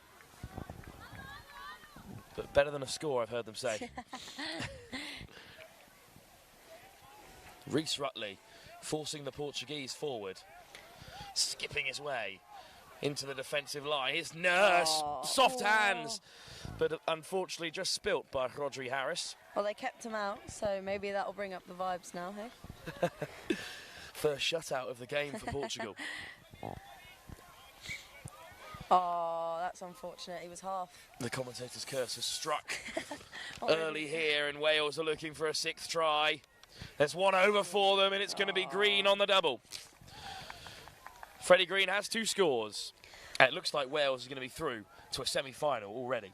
But better than a score, I've heard them say. Reece Rutley forcing the Portuguese forward. Skipping his way into the defensive line. His Nurse. Soft hands. But unfortunately just spilt by Rodri Harris. Well, they kept him out, so maybe that'll bring up the vibes now, hey? First shutout of the game for Portugal. Oh, that's unfortunate. He was half. The commentator's curse has struck early here, and Wales are looking for a 6th try. There's one over for them, and it's going to be Green on the double. Freddie Green has 2 scores. And it looks like Wales is going to be through to a semi-final already.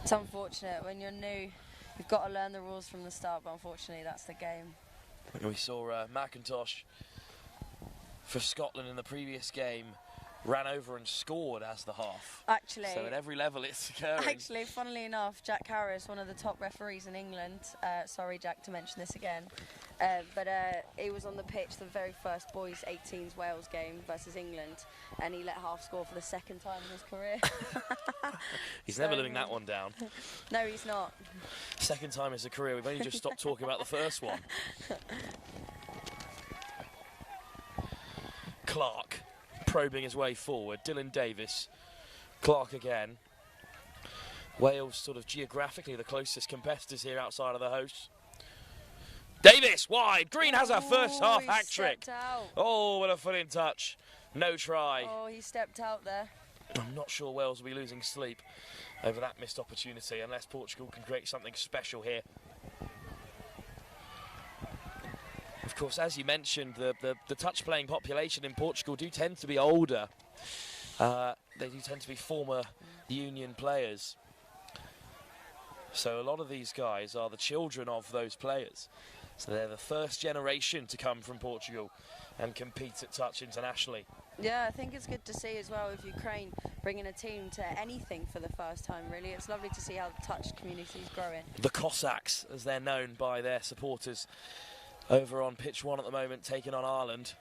It's unfortunate. When you're new, you've got to learn the rules from the start, but unfortunately that's the game. We saw McIntosh for Scotland in the previous game ran over and scored as the half. Actually, so at every level it's occurring. Actually, funnily enough, Jack Harris, one of the top referees in England, sorry Jack to mention this again, but he was on the pitch the very first boys 18s Wales game versus England, and he let half score for the second time in his career. He's never living that one down. No, he's not. Second time in his career. We've only just stopped talking about the first one. Clark probing his way forward. Dylan Davis. Clark again. Wales sort of geographically the closest competitors here outside of the hosts. Davis wide. Green has her first half hat trick. Oh, what a foot in touch. No try. Oh, he stepped out there. I'm not sure Wales will be losing sleep over that missed opportunity unless Portugal can create something special here. Of course, as you mentioned, the touch-playing population in Portugal do tend to be older. They do tend to be former Union players. So a lot of these guys are the children of those players. So they're the first generation to come from Portugal and compete at touch internationally. Yeah, I think it's good to see as well with Ukraine bringing a team to anything for the first time, really. It's lovely to see how the touch community is growing. The Cossacks, as they're known by their supporters, over on pitch 1 at the moment, taking on Ireland.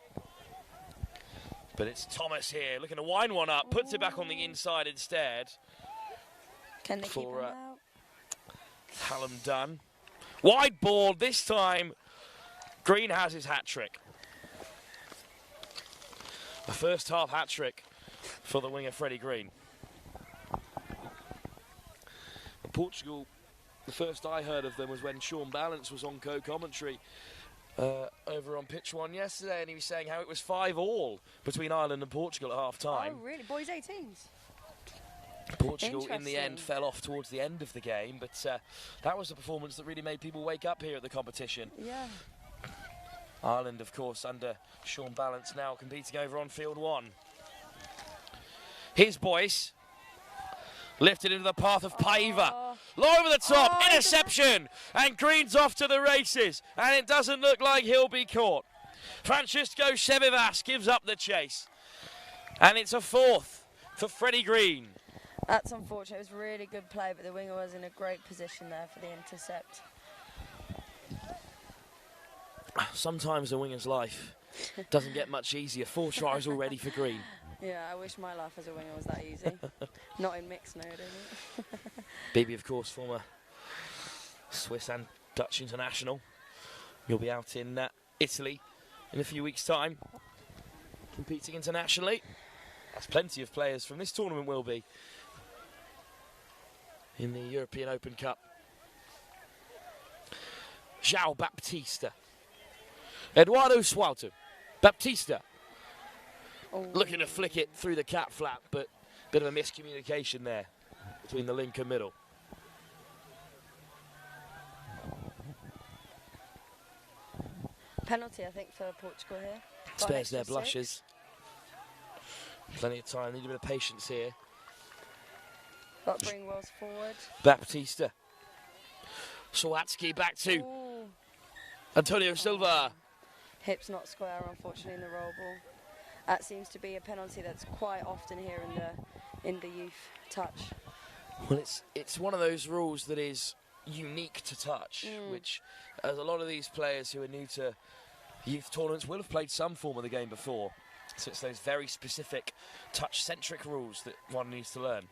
But it's Thomas here, looking to wind one up, puts it back on the inside instead. Can they keep him out? Hallam done. Wide ball, this time Green has his hat-trick. The first half hat-trick for the winger Freddie Green. And Portugal, the first I heard of them was when Sean Balance was on co-commentary over on pitch 1 yesterday, and he was saying how it was 5-all between Ireland and Portugal at half-time. Oh, really? Boys 18s? Portugal, in the end, fell off towards the end of the game, but that was a performance that really made people wake up here at the competition. Yeah. Ireland, of course, under Sean Balance now competing over on field 1. His boys lifted into the path of Paiva. Low over the top, interception, and Green's off to the races, and it doesn't look like he'll be caught. Francisco Chevivas gives up the chase, and it's a fourth for Freddie Green. That's unfortunate. It was really good play, but the winger was in a great position there for the intercept. Sometimes a winger's life doesn't get much easier. 4 tries already for Green. Yeah, I wish my life as a winger was that easy. Not in mixed node, is it? Bibi, of course, former Swiss and Dutch international. You'll be out in Italy in a few weeks' time, competing internationally. As plenty of players from this tournament will be in the European Open Cup. João Baptista. Eduardo Sualto. Baptista. Looking to flick it through the cap flap, but bit of a miscommunication there between the link and middle. Penalty, I think, for Portugal here. Spares their blushes. Plenty of time, need a bit of patience here. Got to bring Wales forward. Baptista. Swatsky back to Antonio Silva. Hips not square, unfortunately, in the roll ball. That seems to be a penalty that's quite often here in the youth touch. Well, it's one of those rules that is unique to touch, which, as a lot of these players who are new to youth tournaments will have played some form of the game before. So it's those very specific touch-centric rules that one needs to learn.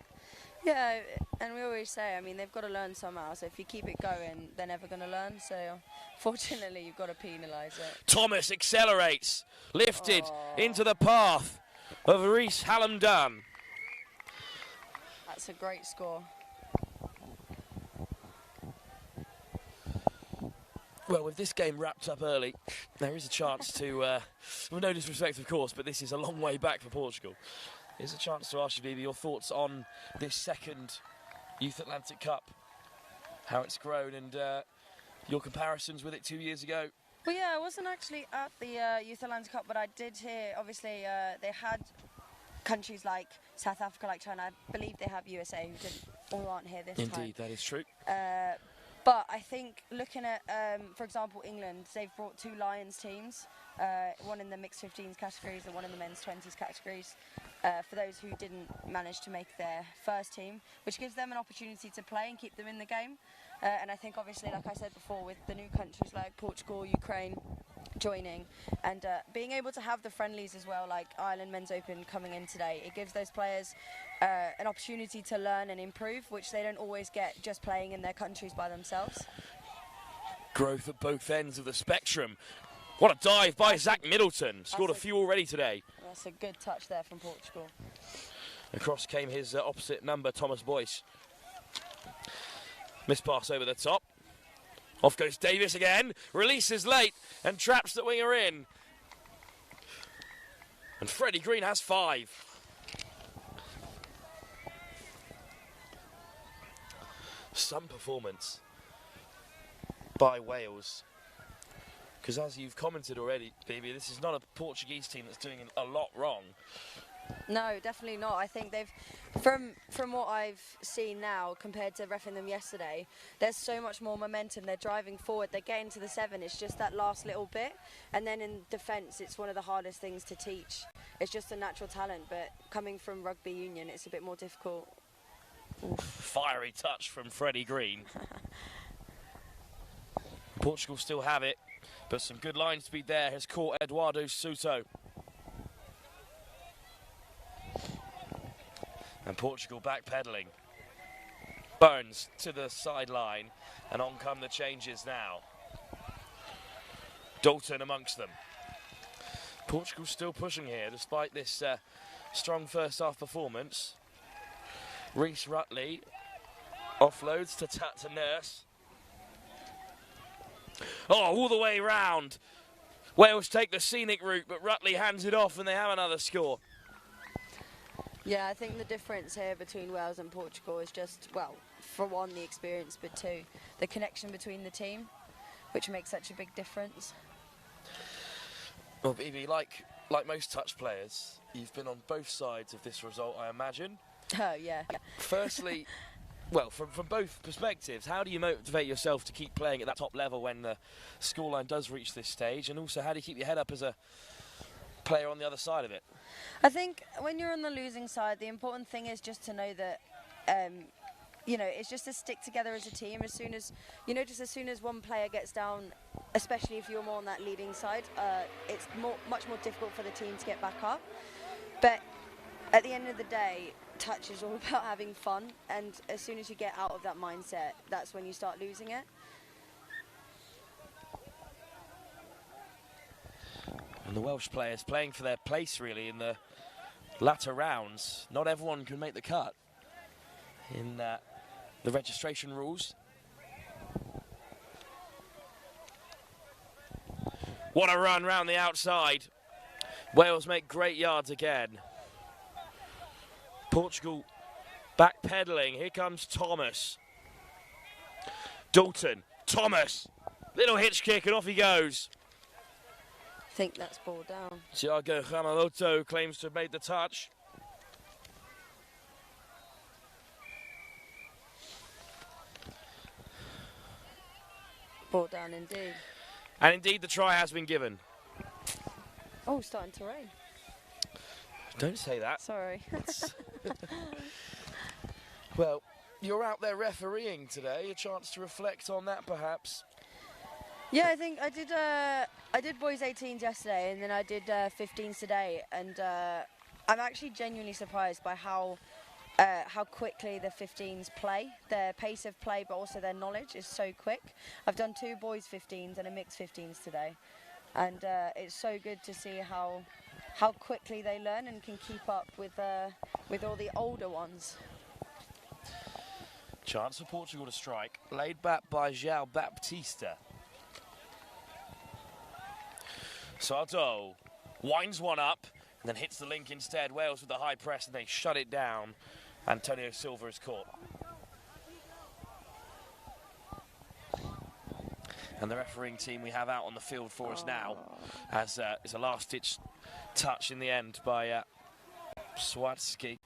Yeah, and we always say, I mean, they've got to learn somehow. So if you keep it going, they're never going to learn. So fortunately, you've got to penalise it. Thomas accelerates, lifted into the path of Rhys Hallam Dunn. That's a great score. Well, with this game wrapped up early, there is a chance to, with no disrespect, of course, but this is a long way back for Portugal. There's a chance to ask you, Bibi, your thoughts on this second Youth Atlantic Cup, how it's grown, and your comparisons with it 2 years ago. Well, yeah, I wasn't actually at the Youth Atlantic Cup, but I did hear, obviously, they had countries like South Africa, like China. I believe they have USA who aren't here this time. Indeed, that is true. But I think looking at, for example, England, they've brought 2 Lions teams one in the mixed 15s categories and one in the men's 20s categories, for those who didn't manage to make their first team, which gives them an opportunity to play and keep them in the game. And I think obviously, like I said before, with the new countries like Portugal, Ukraine joining, and being able to have the friendlies as well, like Ireland Men's Open coming in today, it gives those players an opportunity to learn and improve, which they don't always get just playing in their countries by themselves. Growth at both ends of the spectrum. What a dive by Zach Middleton. Scored a few already today. That's a good touch there from Portugal. Across came his opposite number, Thomas Boyce. Missed pass over the top. Off goes Davis again. Releases late and traps the winger in. And Freddie Green has 5. Some performance by Wales. Because as you've commented already, BB, this is not a Portuguese team that's doing a lot wrong. No, definitely not. I think they've, from what I've seen now compared to reffing them yesterday, there's so much more momentum. They're driving forward. They're getting to the 7. It's just that last little bit. And then in defence, it's one of the hardest things to teach. It's just a natural talent, but coming from rugby union, it's a bit more difficult. Oof. Fiery touch from Freddie Green. Portugal still have it, but some good line speed there has caught Eduardo Souto. And Portugal backpedaling. Burns to the sideline, and on come the changes now. Dalton amongst them. Portugal still pushing here despite this strong first half performance. Reece Rutley offloads to Nurse. Oh, all the way round. Wales take the scenic route, but Rutley hands it off and they have another score. Yeah, I think the difference here between Wales and Portugal is just, well, for one, the experience, but two, the connection between the team, which makes such a big difference. Well, BB, like most touch players, you've been on both sides of this result, I imagine. Oh, yeah. Firstly, well, from both perspectives, how do you motivate yourself to keep playing at that top level when the scoreline does reach this stage? And also, how do you keep your head up as a player on the other side of it? I think when you're on the losing side, the important thing is just to know that, it's just to stick together as a team. As soon as, just as soon as one player gets down, especially if you're more on that leading side, it's much more difficult for the team to get back up. But at the end of the day, touch is all about having fun, and as soon as you get out of that mindset, that's when you start losing it. And the Welsh players playing for their place really in the latter rounds. Not everyone can make the cut in the registration rules. What a run round the outside. Wales make great yards again. Portugal backpedaling. Here comes Thomas. Dalton. Thomas. Little hitch kick and off he goes. I think that's ball down. Thiago Ramalhoto claims to have made the touch. Ball down indeed. And indeed the try has been given. Oh, starting to rain. Don't say that. Sorry. Well, you're out there refereeing today. A chance to reflect on that, perhaps. Yeah, I think I did boys 18s yesterday, and then I did 15s today, and I'm actually genuinely surprised by how quickly the 15s play. Their pace of play, but also their knowledge is so quick. I've done 2 boys 15s and a mixed 15s today, and it's so good to see how quickly they learn and can keep up with all the older ones. Chance for Portugal to strike. Laid back by João Baptista. Sardo winds one up and then hits the link instead. Wales with the high press and they shut it down. Antonio Silva is caught. And the refereeing team we have out on the field for us now as it's a last-ditch touch in the end by Swatsky.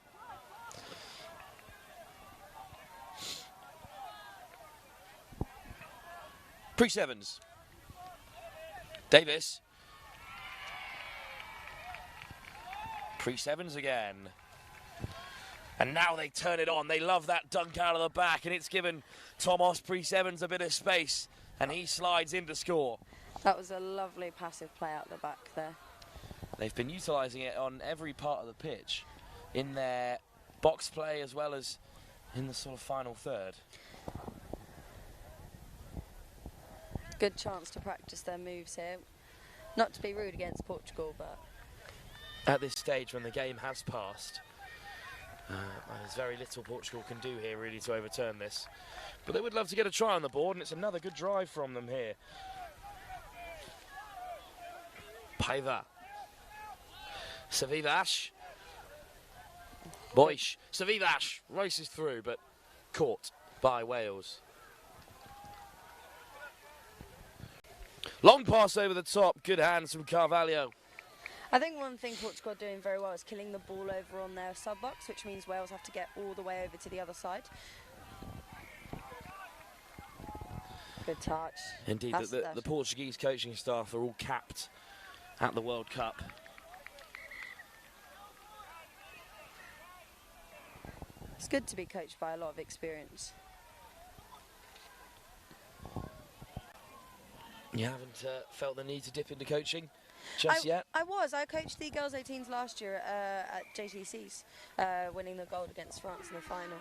Pre-sevens. Davis Priest Evans again. And now they turn it on. They love that dunk out of the back, and it's given Tomas Priest Evans a bit of space, and he slides in to score. That was a lovely passive play out the back there. They've been utilising it on every part of the pitch, in their box play as well as in the sort of final third. Good chance to practice their moves here. Not to be rude against Portugal, but At this stage, when the game has passed, there's very little Portugal can do here really to overturn this. But they would love to get a try on the board, and it's another good drive from them here. Paiva. Savivas. Boish. Savivas races through, but caught by Wales. Long pass over the top. Good hands from Carvalho. I think one thing Portugal are doing very well is killing the ball over on their sub-box, which means Wales have to get all the way over to the other side. Good touch. Indeed, the Portuguese coaching staff are all capped at the World Cup. It's good to be coached by a lot of experience. You haven't felt the need to dip into coaching just yet? I coached the girls 18s last year at JTC's, winning the gold against France in the final.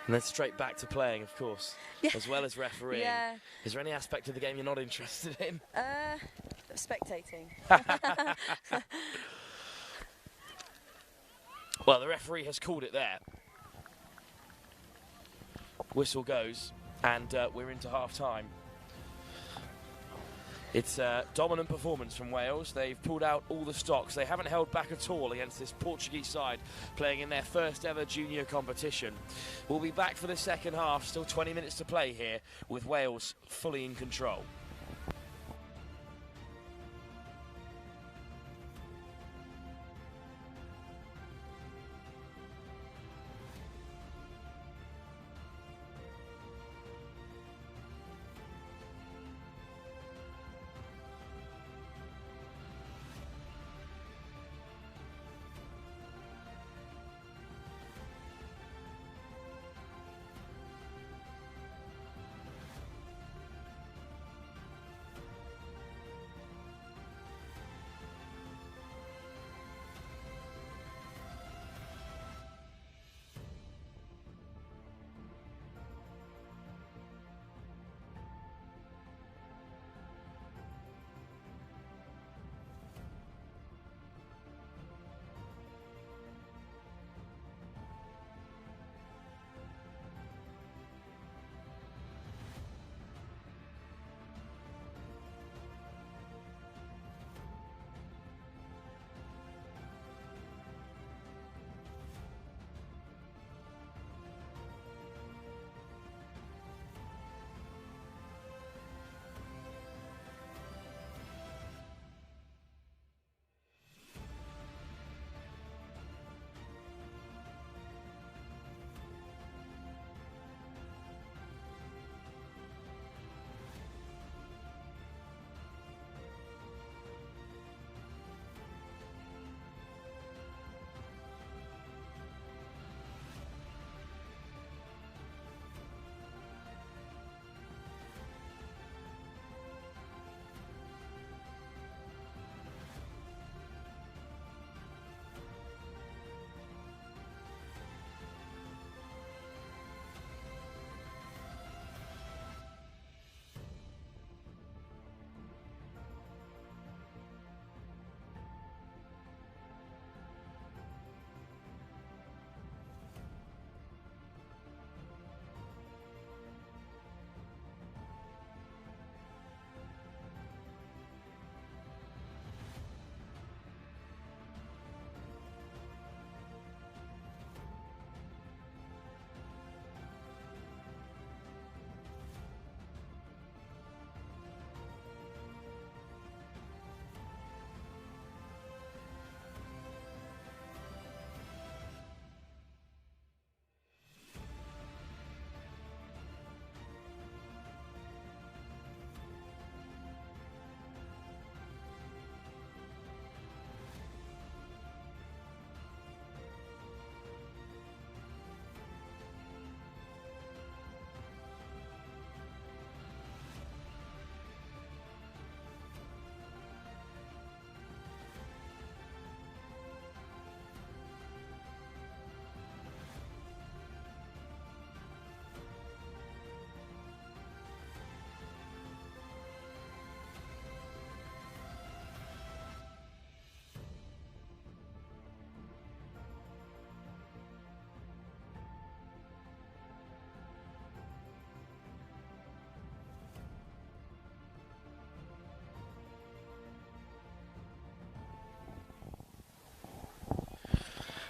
And then straight back to playing, of course, as well as refereeing. Yeah. Is there any aspect of the game you're not interested in? Spectating. Well, the referee has called it there. Whistle goes, and we're into half-time. It's a dominant performance from Wales. They've pulled out all the stops. They haven't held back at all against this Portuguese side playing in their first ever junior competition. We'll be back for the second half. Still 20 minutes to play here with Wales fully in control.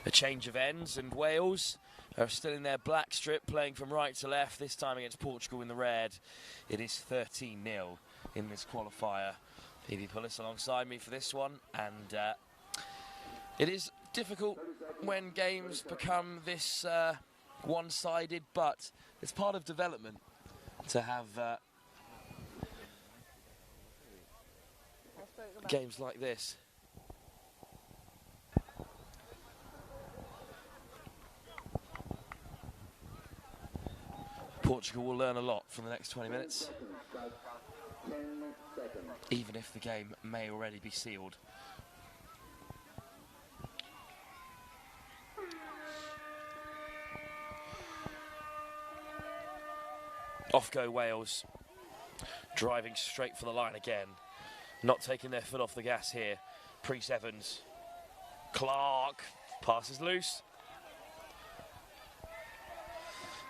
A change of ends, and Wales are still in their black strip, playing from right to left, this time against Portugal in the red. It is 13-0 in this qualifier. Phoebe Pullis alongside me for this one, and it is difficult when games become this one-sided, but it's part of development to have games like this. Portugal will learn a lot from the next 20 minutes, even if the game may already be sealed. Off go Wales, driving straight for the line again, not taking their foot off the gas here. Priest Evans, Clark, passes loose.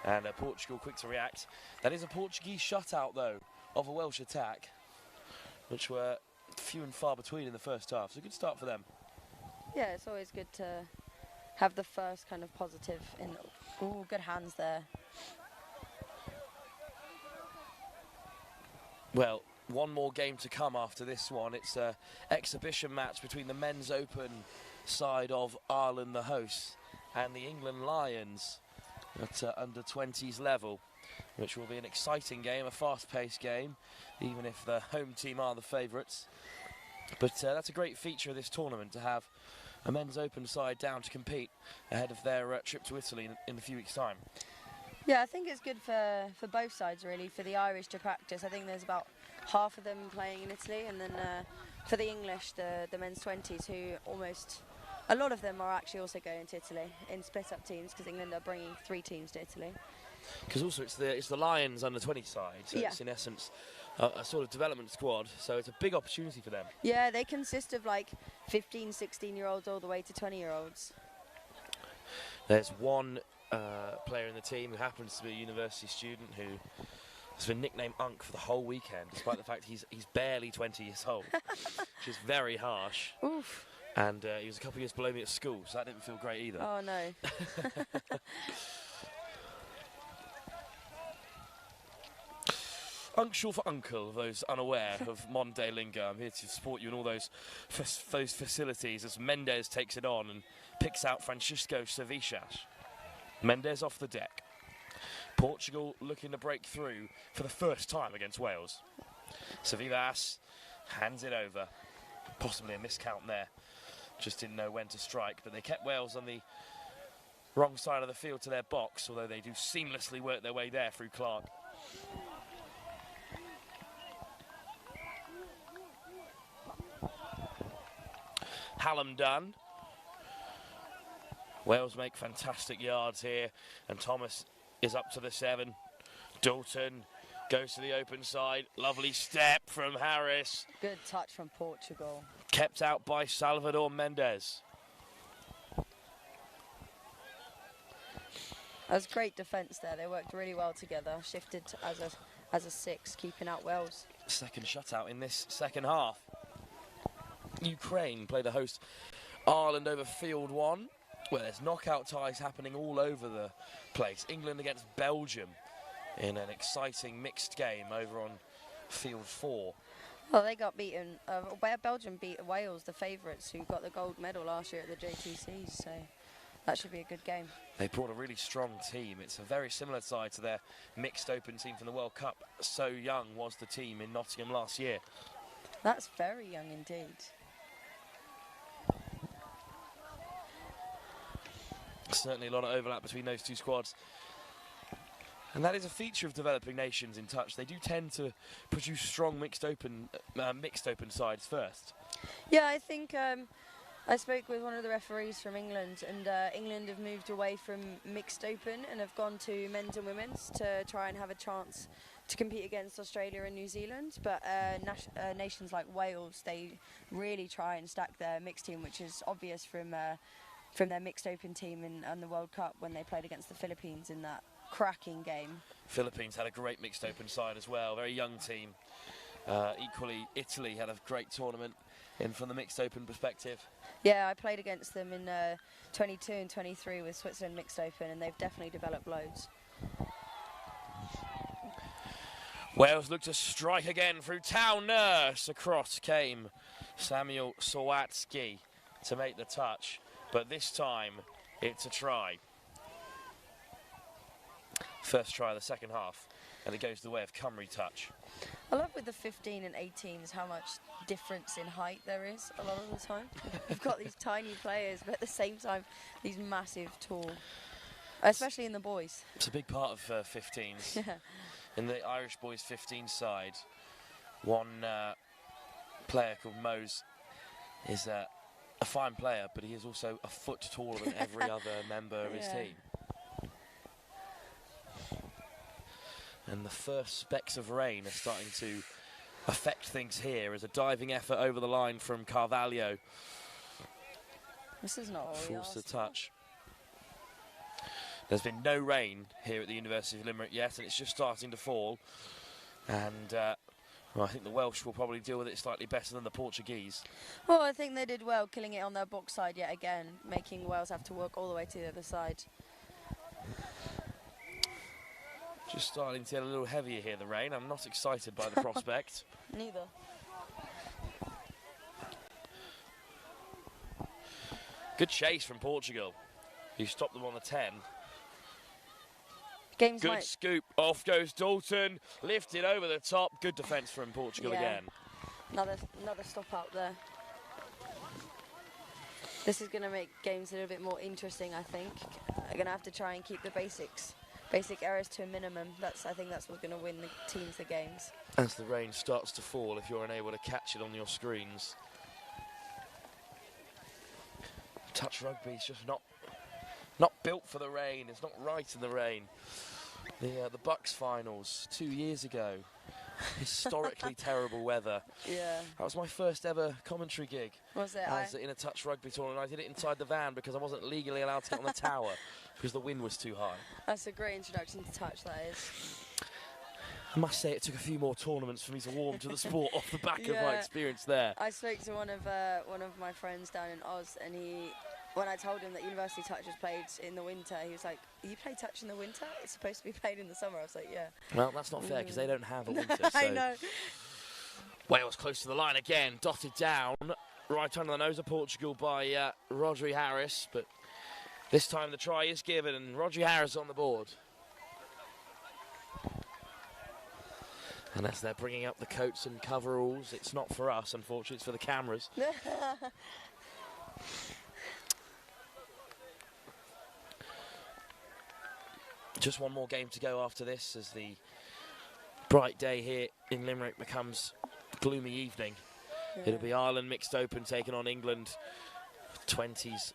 And Portugal quick to react. That is a Portuguese shutout, though, of a Welsh attack, which were few and far between in the first half. So a good start for them. Yeah, it's always good to have the first kind of positive in. Ooh, good hands there. Well, one more game to come after this one. It's an exhibition match between the men's open side of Ireland, the hosts, and the England Lions at under 20s level, which will be an exciting game, a fast-paced game, even if the home team are the favourites. But that's a great feature of this tournament, to have a men's open side down to compete ahead of their trip to Italy in a few weeks' time. Yeah, I think it's good for both sides, really, for the Irish to practice. I think there's about half of them playing in Italy, and then for the English, the men's 20s, who almost... A lot of them are actually also going to Italy in split-up teams, because England are bringing 3 teams to Italy. Because also it's the Lions under 20 side, so yeah. It's in essence a sort of development squad, so it's a big opportunity for them. Yeah, they consist of like 15, 16-year-olds all the way to 20-year-olds. There's one player in the team who happens to be a university student who has been nicknamed Unk for the whole weekend, despite the fact he's barely 20 years old, which is very harsh. Oof. And he was a couple of years below me at school, so that didn't feel great either. Oh, no. Unctual for uncle, those unaware of modern day lingo. I'm here to support you in all those facilities as Mendes takes it on and picks out Francisco Savicias. Mendes off the deck. Portugal looking to break through for the first time against Wales. Savivas hands it over. Possibly a miscount there. Just didn't know when to strike, but they kept Wales on the wrong side of the field to their box, although they do seamlessly work their way there through Clark. Hallam done. Wales make fantastic yards here, and Thomas is up to the 7. Dalton goes to the open side. Lovely step from Harris. Good touch from Portugal. Kept out by Salvador Mendes. That was great defence there. They worked really well together. Shifted as a 6, keeping out Wales. Second shutout in this second half. Ukraine play the host Ireland over field 1, where there's knockout ties happening all over the place. England against Belgium in an exciting mixed game over on field 4. Well, they got beaten. Belgium beat Wales, the favourites, who got the gold medal last year at the JTCs, so that should be a good game. They brought a really strong team. It's a very similar side to their mixed open team from the World Cup. So young was the team in Nottingham last year. That's very young indeed. Certainly a lot of overlap between those two squads. And that is a feature of developing nations in touch. They do tend to produce strong mixed open sides first. Yeah, I think I spoke with one of the referees from England, and England have moved away from mixed open and have gone to men's and women's to try and have a chance to compete against Australia and New Zealand. But nations like Wales, they really try and stack their mixed team, which is obvious from their mixed open team in the World Cup when they played against the Philippines in that cracking game. Philippines had a great mixed open side as well, very young team. Equally, Italy had a great tournament from the mixed open perspective. Yeah, I played against them in 22 and 23 with Switzerland Mixed Open, and they've definitely developed loads. Wales look to strike again through Town Nurse. Across came Samuel Sawatsky to make the touch, but this time it's a try. First try of the second half, and it goes the way of Cymru touch. I love with the 15 and 18s how much difference in height there is a lot of the time. You've got these tiny players, but at the same time, these massive, tall, especially in the boys. It's a big part of 15s. Yeah. In the Irish boys 15 side, one player called Mose is a fine player, but he is also a foot taller than every other member of his team. And the first specks of rain are starting to affect things here as a diving effort over the line from Carvalho. This is not what we Forced the asked touch. There's been no rain here at the University of Limerick yet, and it's just starting to fall. And well, I think the Welsh will probably deal with it slightly better than the Portuguese. Well, I think they did well, killing it on their box side yet again, making Wales have to work all the way to the other side. Just starting to get a little heavier here, the rain. I'm not excited by the prospect. Neither. Good chase from Portugal, who stopped them on the 10. Good scoop. Off goes Dalton. Lifted over the top. Good defence from Portugal again. Another stop out there. This is going to make games a little bit more interesting, I think. They're going to have to try and keep the basic errors to a minimum. I think that's what's going to win the teams the games. As the rain starts to fall, if you're unable to catch it on your screens. Touch rugby is just not built for the rain. It's not right in the rain. The Bucks finals 2 years ago, historically terrible weather. Yeah. That was my first ever commentary gig. Was it? I was in a touch rugby tournament. I did it inside the van because I wasn't legally allowed to get on the tower because the wind was too high. That's a great introduction to touch, that is. I must say it took a few more tournaments for me to warm to the sport off the back of my experience there. I spoke to one of my friends down in Oz, and when I told him that University Touch was played in the winter, he was like, "You play touch in the winter? It's supposed to be played in the summer." I was like, "Yeah." Well, that's not fair because they don't have a winter. So. I know. Wales close to the line again, dotted down, right under the nose of Portugal by Rodri Harris, but this time the try is given and Rodri Harris on the board. And as they're bringing up the coats and coveralls, it's not for us, unfortunately, it's for the cameras. Just one more game to go after this as the bright day here in Limerick becomes gloomy evening. Yeah. It'll be Ireland Mixed Open taking on England 20s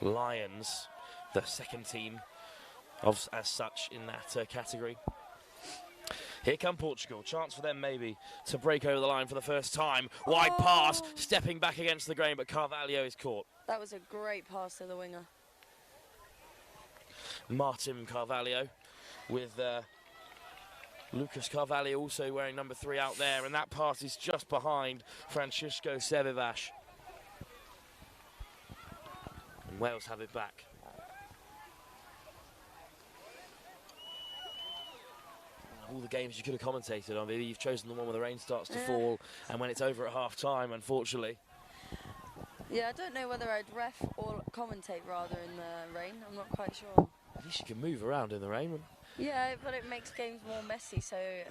Lions, the second team as such in that category. Here come Portugal. Chance for them maybe to break over the line for the first time. Wide pass, stepping back against the grain, but Carvalho is caught. That was a great pass to the winger. Martin Carvalho with Lucas Carvalho also wearing number 3 out there, and that pass is just behind Francisco Sevivas. And Wales have it back. All the games you could have commentated on, maybe you've chosen the one where the rain starts to fall and when it's over at half time, unfortunately. Yeah, I don't know whether I'd ref or commentate rather in the rain. I'm not quite sure. At least you can move around in the rain. Yeah, but it makes games more messy, so it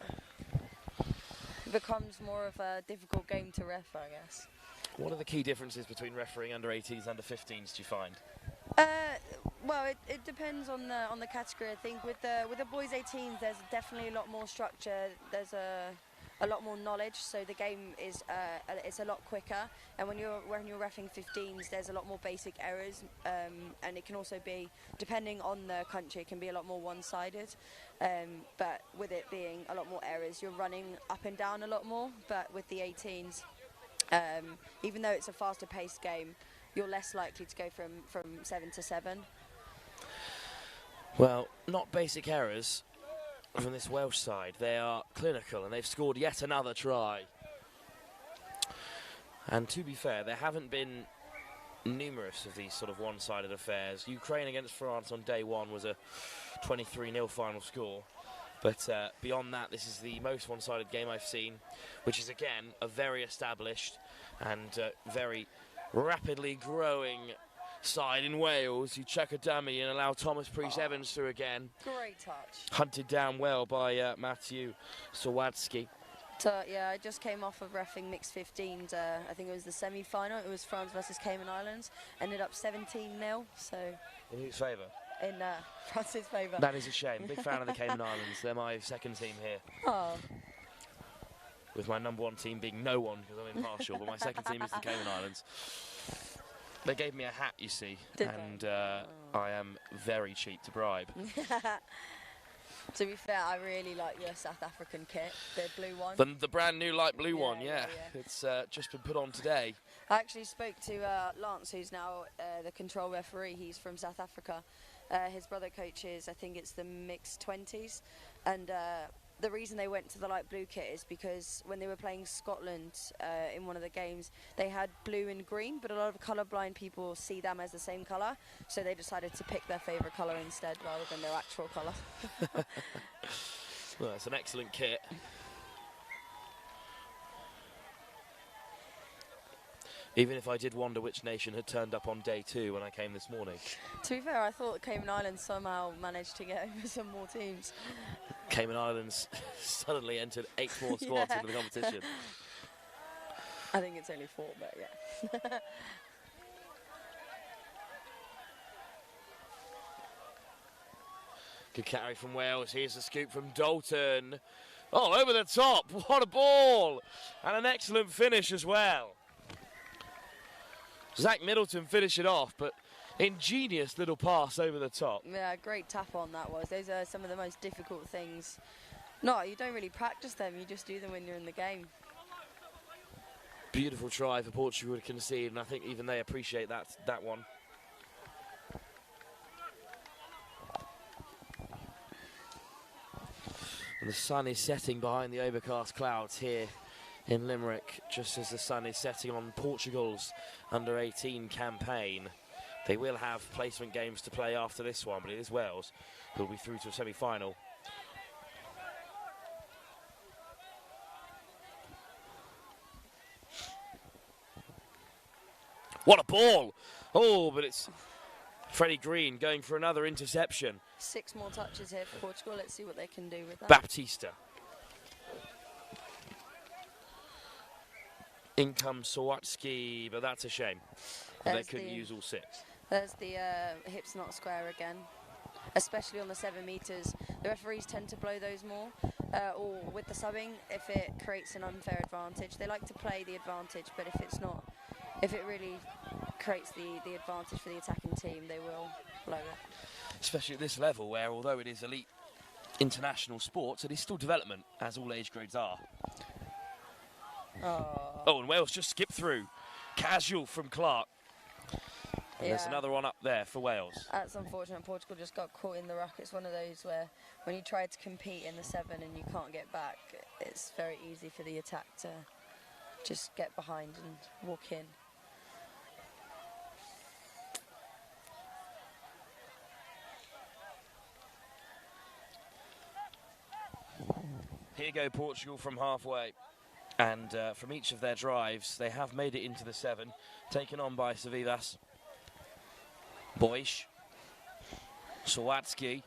becomes more of a difficult game to ref, I guess. What are the key differences between refereeing under 18s and under 15s, do you find? Well, it depends on the category. I think with the boys 18s, there's definitely a lot more structure. There's a lot more knowledge, so the game is it's a lot quicker. And when you're reffing 15s, there's a lot more basic errors, and it can also be, depending on the country, it can be a lot more one-sided. But with it being a lot more errors, you're running up and down a lot more. But with the 18s, even though it's a faster-paced game, you're less likely to go from 7 to 7. Well, not basic errors from this Welsh side. They are clinical, and they've scored yet another try. And to be fair, there haven't been numerous of these sort of one-sided affairs. Ukraine against France on day one was a 23-0 final score. But beyond that, this is the most one-sided game I've seen, which is, again, a very established and very rapidly growing side in Wales. You chuck a dummy and allow Thomas Priest-Evans through again. Great touch. Hunted down well by Matthew Sawatsky. So, yeah, I just came off of reffing mixed 15s. I think it was the semi-final. It was France versus Cayman Islands. Ended up 17-0. So In whose favour? In France's favour. That is a shame. Big fan of the Cayman Islands. They're my second team here. Oh. With my number one team being no one because I'm impartial, but my second team is the Cayman Islands. They gave me a hat, you see, and I am very cheap to bribe. To be fair, I really like your South African kit, the blue one. The brand new light blue one, yeah. It's just been put on today. I actually spoke to Lance, who's now the control referee. He's from South Africa. His brother coaches, I think it's the mixed 20s. And the reason they went to the light blue kit is because when they were playing Scotland in one of the games, they had blue and green, but a lot of colourblind people see them as the same colour, so they decided to pick their favourite colour instead rather than their actual colour. Well, it's an excellent kit. Even if I did wonder which nation had turned up on day 2 when I came this morning. To be fair, I thought Cayman Islands somehow managed to get over some more teams. Cayman Islands suddenly entered 8 more squads into the competition. I think it's only 4, but yeah. Good carry from Wales. Here's the scoop from Dalton. Oh, over the top. What a ball. And an excellent finish as well. Zach Middleton finished it off, but ingenious little pass over the top. Yeah, great tap on that was. Those are some of the most difficult things. No, you don't really practice them, you just do them when you're in the game. Beautiful try for Portugal to concede, and I think even they appreciate that one. And the sun is setting behind the overcast clouds here in Limerick, just as the sun is setting on Portugal's under-18 campaign. They will have placement games to play after this one, but it is Wales who will be through to a semi-final. What a ball! Oh, but it's Freddie Green going for another interception. 6 more touches here for Portugal. Let's see what they can do with that. Baptista. In comes Sawatsky, but that's a shame. They couldn't use all 6. There's the hips not square again, especially on the 7 metres. The referees tend to blow those more, or with the subbing, if it creates an unfair advantage. They like to play the advantage, but if it really creates the advantage for the attacking team, they will blow it. Especially at this level, where although it is elite international sports, it is still development, as all age grades are. Oh, and Wales just skipped through. Casual from Clark. And there's another one up there for Wales. That's unfortunate. Portugal just got caught in the ruck. It's one of those where when you try to compete in the 7 and you can't get back, it's very easy for the attack to just get behind and walk in. Here go Portugal from halfway. And from each of their drives, they have made it into the 7, taken on by Savivas. Boish. Sawatsky.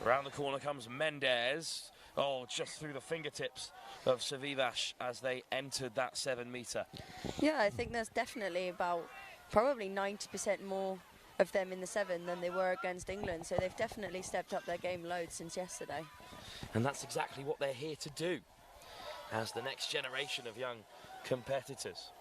Around the corner comes Mendes. Oh, just through the fingertips of Savivas as they entered that 7 metre. Yeah, I think there's definitely about probably 90% more of them in the 7 than they were against England. So they've definitely stepped up their game loads since yesterday. And that's exactly what they're here to do as the next generation of young competitors.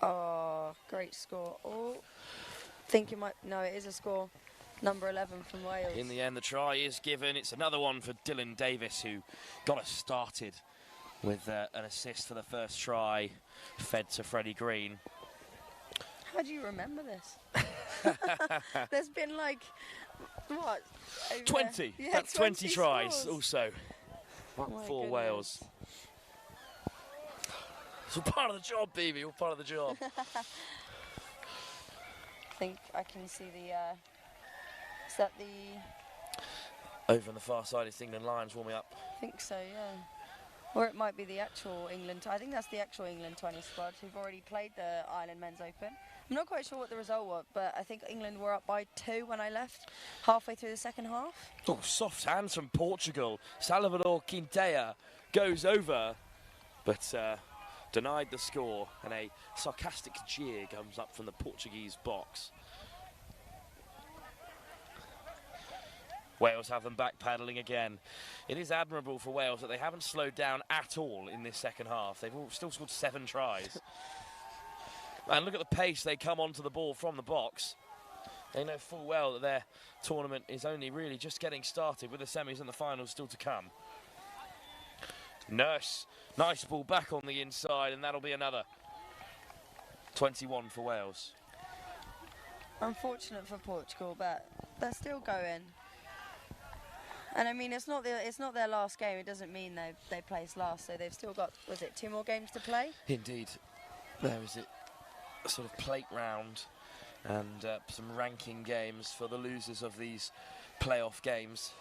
Oh, great score. Oh, think it might, no, it is a score. number 11 from Wales. In the end, the try is given. It's another one for Dylan Davis, who got us started with an assist for the first try, fed to Freddie Green. How do you remember this? There's been like, what? 20. Yeah, That's 20 tries scores. also Oh my for goodness. Wales. It's all part of the job, baby, all part of the job. I think I can see the, is that the... Over on the far side, it's England Lions warming up. I think so, yeah. Or it might be the actual England, I think that's the actual England 20 squad who've already played the Ireland Men's Open. I'm not quite sure what the result was, but I think England were up by 2 when I left, halfway through the second half. Oh, soft hands from Portugal. Salvador Quintea goes over, but denied the score, and a sarcastic jeer comes up from the Portuguese box. Wales have them back paddling again. It is admirable for Wales that they haven't slowed down at all in this second half. They've still scored 7 tries. And look at the pace they come onto the ball from the box. They know full well that their tournament is only really just getting started, with the semis and the finals still to come. Nurse, nice ball back on the inside, and that'll be another 21 for Wales. Unfortunate for Portugal, but they're still going. And I mean, it's not their last game. It doesn't mean they placed last. So they've still got, was it 2 more games to play? Indeed, there is it. A sort of plate round and some ranking games for the losers of these playoff games.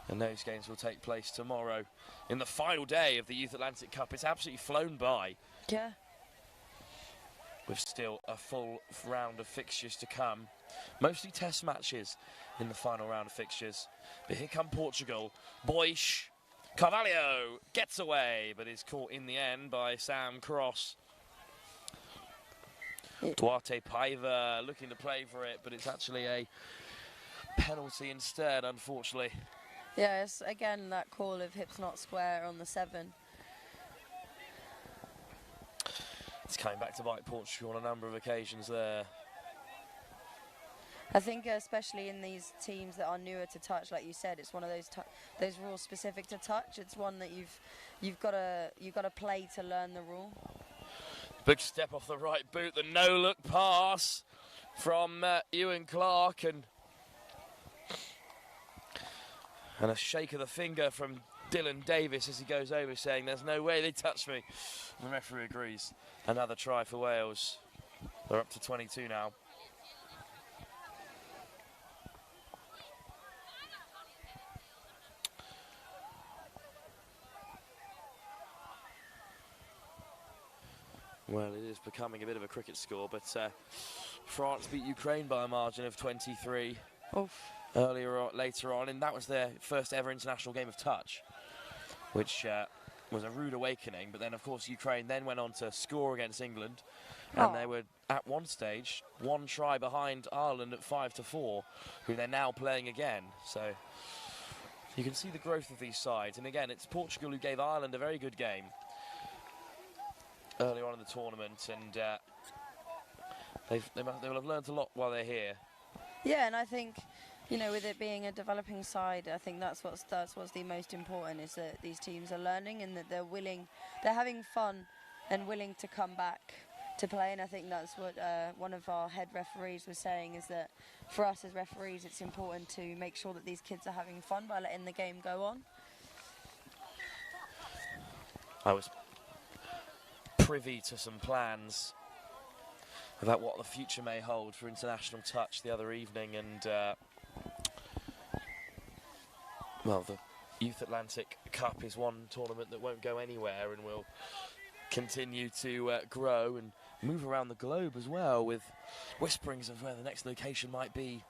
And those games will take place tomorrow in the final day of the Youth Atlantic Cup. It's absolutely flown by. Yeah. With still a full round of fixtures to come. Mostly test matches in the final round of fixtures. But here come Portugal. Boish. Carvalho gets away, but is caught in the end by Sam Cross. Duarte Paiva looking to play for it, but it's actually a penalty instead, unfortunately. Yeah, it's again that call of hips not square on the 7. It's coming back to bite Portugal on a number of occasions there. I think especially in these teams that are newer to touch, like you said, it's one of those rules specific to touch. It's one that you've got to play to learn the rule. Big step off the right boot, the no-look pass from Ewan Clark, and a shake of the finger from Dylan Davis as he goes over, saying, "There's no way they touched me." The referee agrees. Another try for Wales. They're up to 22 now. Well, it is becoming a bit of a cricket score, but France beat Ukraine by a margin of 23 later on, and that was their first ever international game of touch, which was a rude awakening. But then, of course, Ukraine then went on to score against England, and they were at one stage 1 try behind Ireland at 5-4, who they're now playing again. So you can see the growth of these sides, and again, it's Portugal who gave Ireland a very good game earlier on in the tournament, and they will have learnt a lot while they're here. Yeah, and I think, you know, with it being a developing side, I think that's what's the most important, is that these teams are learning and that they're having fun and willing to come back to play. And I think that's what one of our head referees was saying, is that for us as referees, it's important to make sure that these kids are having fun by letting the game go on. I was privy to some plans about what the future may hold for international touch the other evening, and well, the Youth Atlantic Cup is one tournament that won't go anywhere and will continue to grow and move around the globe as well, with whisperings of where the next location might be.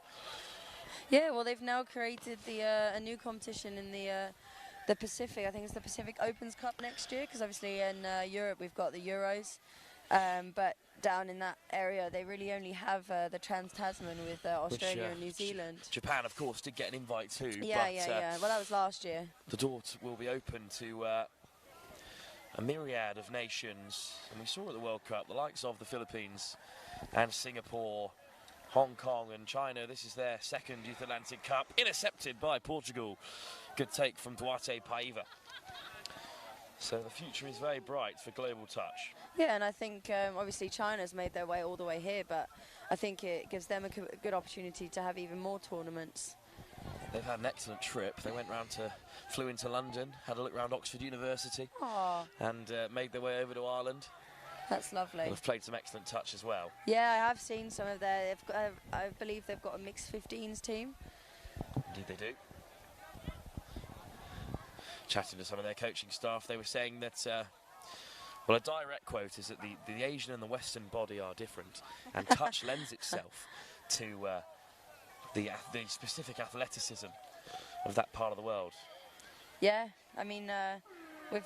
Yeah, well, they've now created a new competition in the Pacific. I think it's the Pacific Opens Cup next year, because obviously in Europe we've got the Euros, but down in that area they really only have the Trans-Tasman with Australia and New Zealand. Japan, of course, did get an invite too. Yeah, but, yeah. Well, that was last year. The door will be open to a myriad of nations, and we saw at the World Cup the likes of the Philippines and Singapore Hong Kong and China. This is their second Youth Atlantic Cup, intercepted by Portugal. Good take from Duarte Paiva. So the future is very bright for Global Touch. Yeah, and I think obviously China's made their way all the way here, but I think it gives them a good opportunity to have even more tournaments. They've had an excellent trip. They flew into London, had a look around Oxford University, and made their way over to Ireland. That's lovely. And have played some excellent touch as well. Yeah, I have seen some of their. I believe they've got a mixed 15s team. Indeed, they do. Chatting to some of their coaching staff, they were saying that. Well, a direct quote is that the Asian and the Western body are different, and touch lends itself to the specific athleticism of that part of the world. Yeah, I mean, with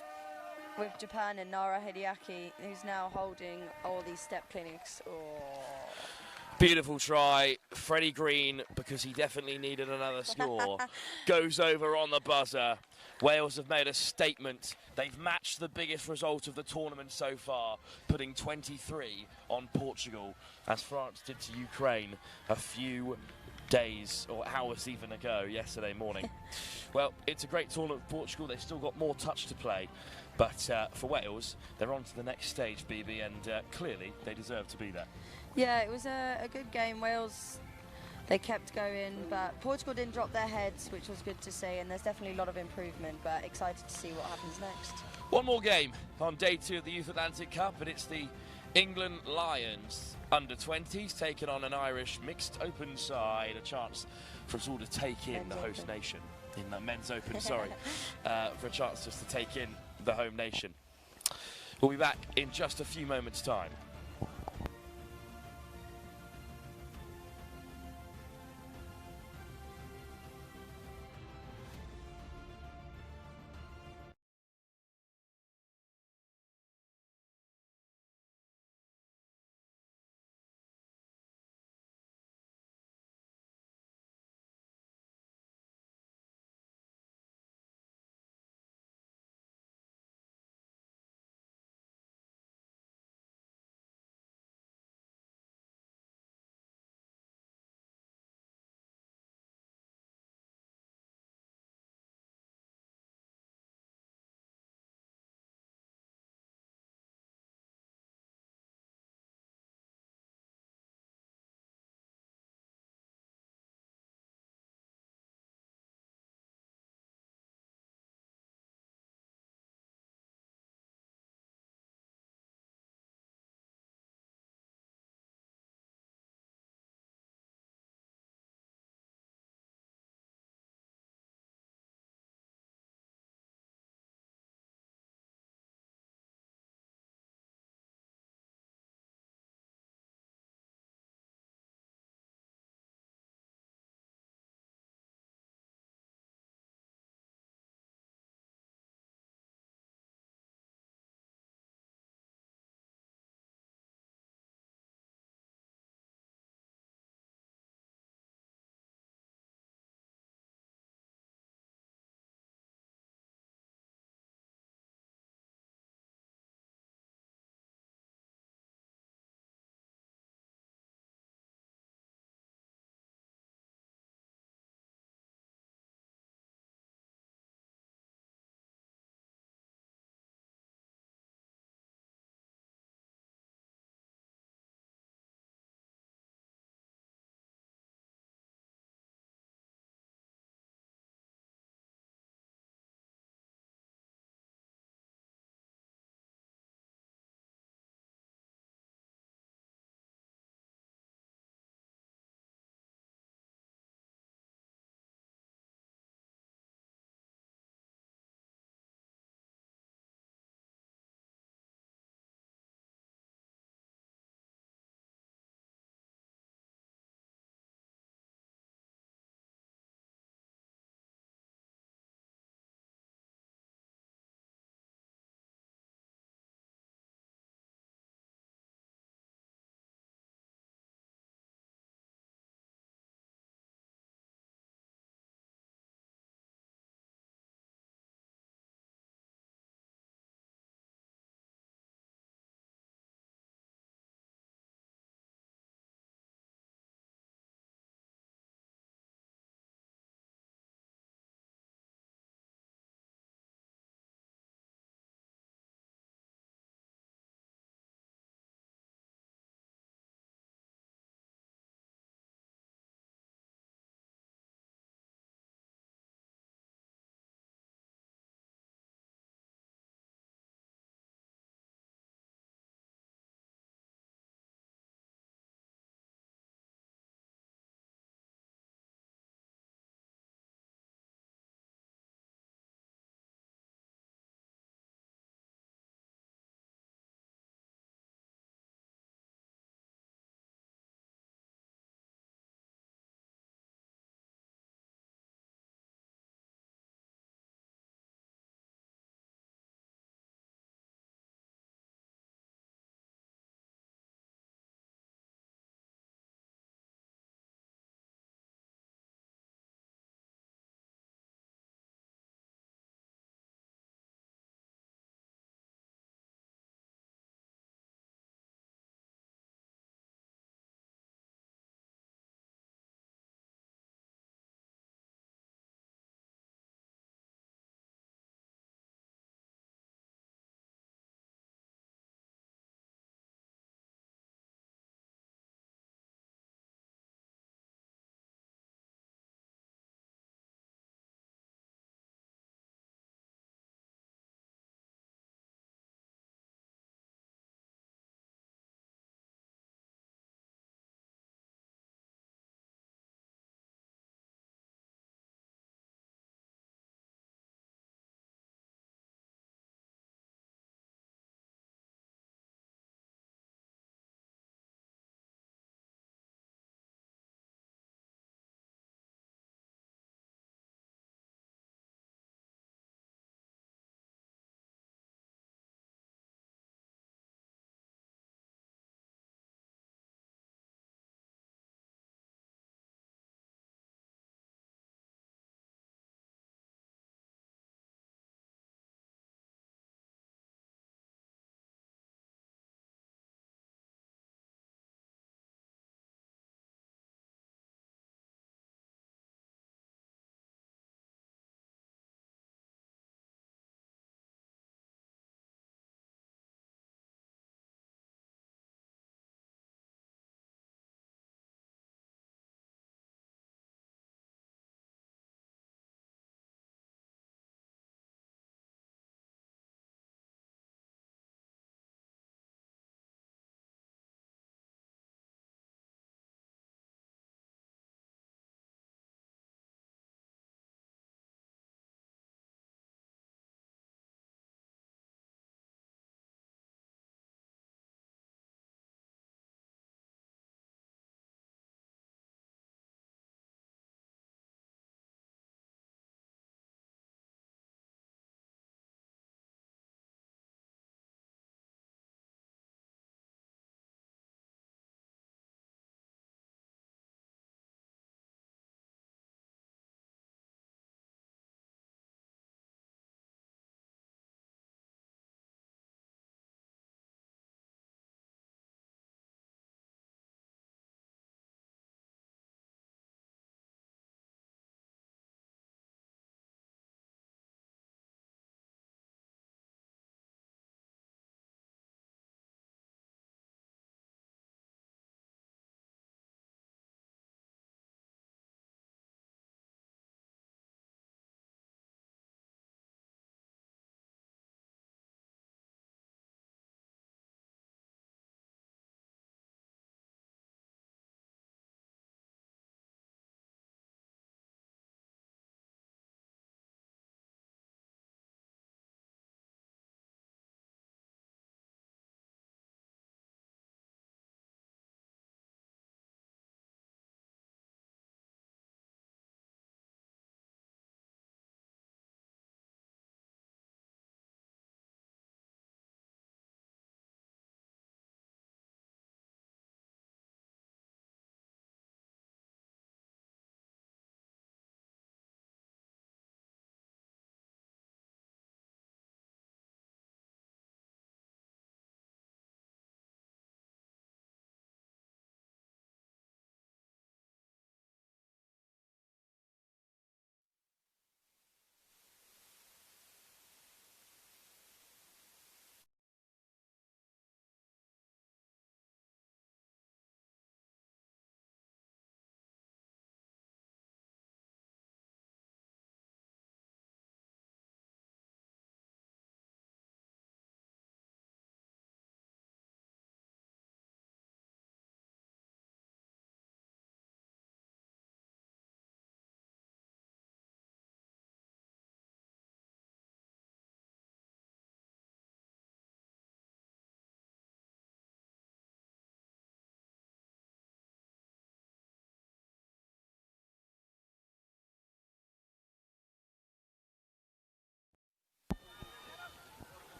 Japan and Nara Hideaki, who's now holding all these step clinics. Beautiful try. Freddie Green, because he definitely needed another score, goes over on the buzzer. Wales have made a statement. They've matched the biggest result of the tournament so far, putting 23 on Portugal, as France did to Ukraine a few days or hours even ago, yesterday morning. Well, it's a great tournament for Portugal. They've still got more touch to play. But for Wales, they're on to the next stage, BB, and clearly they deserve to be there. Yeah, it was a good game. Wales, they kept going, but Portugal didn't drop their heads, which was good to see, and there's definitely a lot of improvement, but excited to see what happens next. One more game on day 2 of the Youth Atlantic Cup, and it's the England Lions under-20s taking on an Irish mixed open side, a chance for us all to take in the host nation. In the men's open, sorry, for a chance just to take in the home nation. We'll be back in just a few moments' time.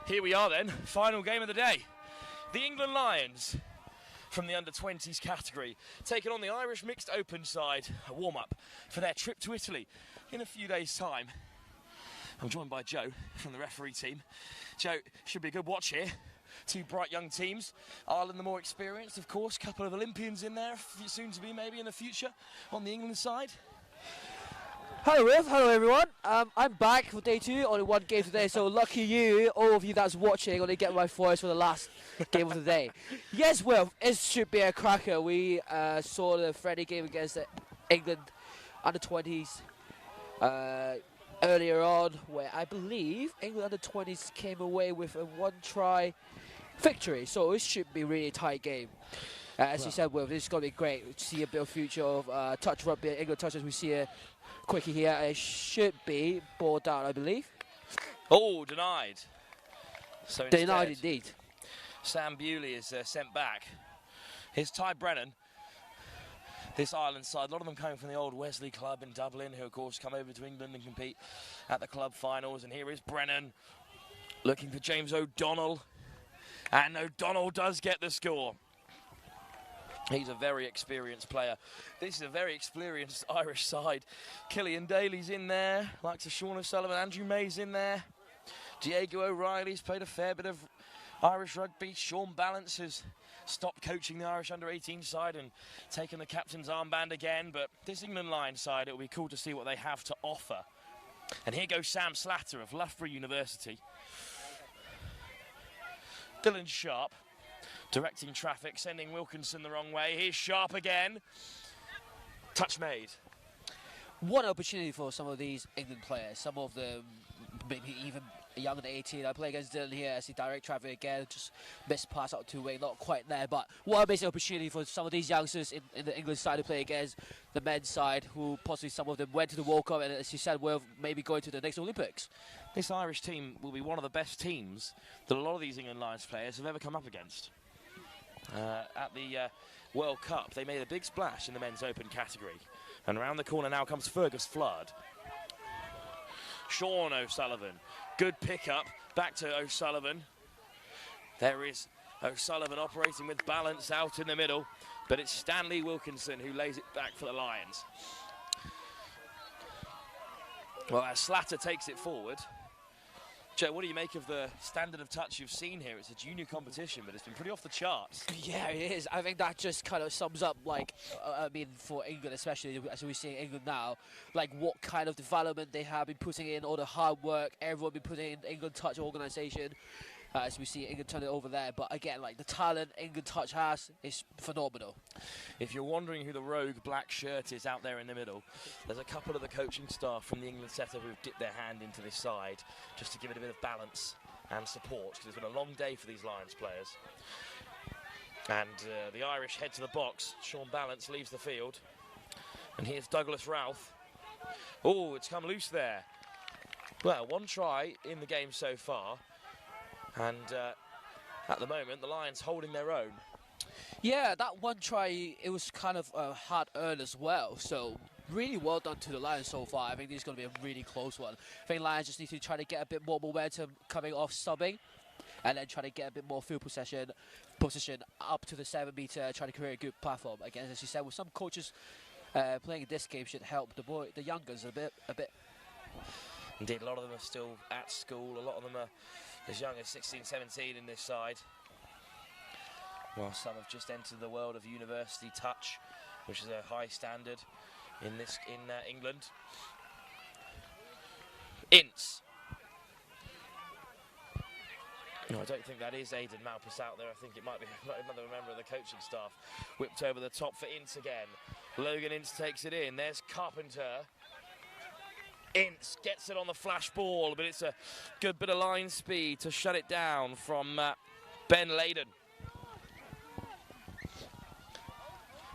Here we are then, final game of the day. The England Lions from the under-20s category taking on the Irish Mixed Open side, a warm-up for their trip to Italy in a few days' time. I'm joined by Joe from the referee team. Joe, should be a good watch here. Two bright young teams. Ireland the more experienced, of course. Couple of Olympians in there, soon to be maybe in the future on the England side. Hello, Riv. Hello, everyone. I'm back for day 2, only one game today, so lucky you, all of you that's watching, only get my voice for the last game of the day. Yes, Will, it should be a cracker. We saw the friendly game against the England under-20s earlier on, where I believe England under-20s came away with a one-try victory, so it should be a really tight game. As you said, Will, this is going to be great to see a bit of future of touch rugby, England touches. We see a quickie here. It should be ball down, I believe. Oh, denied. So denied indeed. Sam Bewley is sent back. Here's Ty Brennan. This Ireland side, a lot of them coming from the old Wesley Club in Dublin, who of course come over to England and compete at the club finals. And here is Brennan looking for James O'Donnell. And O'Donnell does get the score. He's a very experienced player. This is a very experienced Irish side. Killian Daly's in there, likes of Sean O'Sullivan. Andrew May's in there. Diego O'Reilly's played a fair bit of Irish rugby. Sean Balance has stopped coaching the Irish under-18 side and taken the captain's armband again. But this England Lions side, it'll be cool to see what they have to offer. And here goes Sam Slatter of Loughborough University. Dylan Sharp directing traffic, sending Wilkinson the wrong way. Here's Sharp again. Touch made. What an opportunity for some of these England players. Some of them maybe even younger than 18. I play against Dylan here as he direct traffic again. Just missed pass out two-way, not quite there. But what an amazing opportunity for some of these youngsters in the England side to play against the men's side, who possibly some of them went to the World Cup and, as you said, will maybe going to the next Olympics. This Irish team will be one of the best teams that a lot of these England Lions players have ever come up against. At the World Cup, they made a big splash in the men's open category. And around the corner now comes Fergus Flood. Sean O'Sullivan, good pickup, back to O'Sullivan. There is O'Sullivan operating with balance out in the middle, but it's Stanley Wilkinson who lays it back for the Lions. Well, as Slatter takes it forward. Joe, what do you make of the standard of touch you've seen here? It's a junior competition, but it's been pretty off the charts. Yeah, it is. I think that just kind of sums up, like, I mean, for England, especially as we see in England now, like what kind of development they have been putting in, all the hard work, everyone been putting in England Touch organisation, as we see England turn it over there. But again, like the talent England Touch has is phenomenal. If you're wondering who the rogue black shirt is out there in the middle, there's a couple of the coaching staff from the England setup who've dipped their hand into this side just to give it a bit of balance and support, because it's been a long day for these Lions players. And the Irish head to the box. Sean Balance leaves the field. And here's Douglas Routh. Oh, it's come loose there. Well, one try in the game so far. And at the moment, the Lions holding their own. Yeah, that one try, it was kind of hard earned as well. So really well done to the Lions so far. I think this is going to be a really close one. I think Lions just need to try to get a bit more momentum coming off subbing, and then try to get a bit more field position up to the 7 metre, trying to create a good platform. Again, as you said, with some coaches playing this game should help the youngers a bit. Indeed, a lot of them are still at school. A lot of them are as young as 16, 17 in this side. Well, some have just entered the world of university touch, which is a high standard in England. Ince. No, I don't think that is Aidan Malpas out there. I think it might be another member of the coaching staff. Whipped over the top for Ince again. Logan Ince takes it in. There's Carpenter. Ince gets it on the flash ball, but it's a good bit of line speed to shut it down from Ben Layden.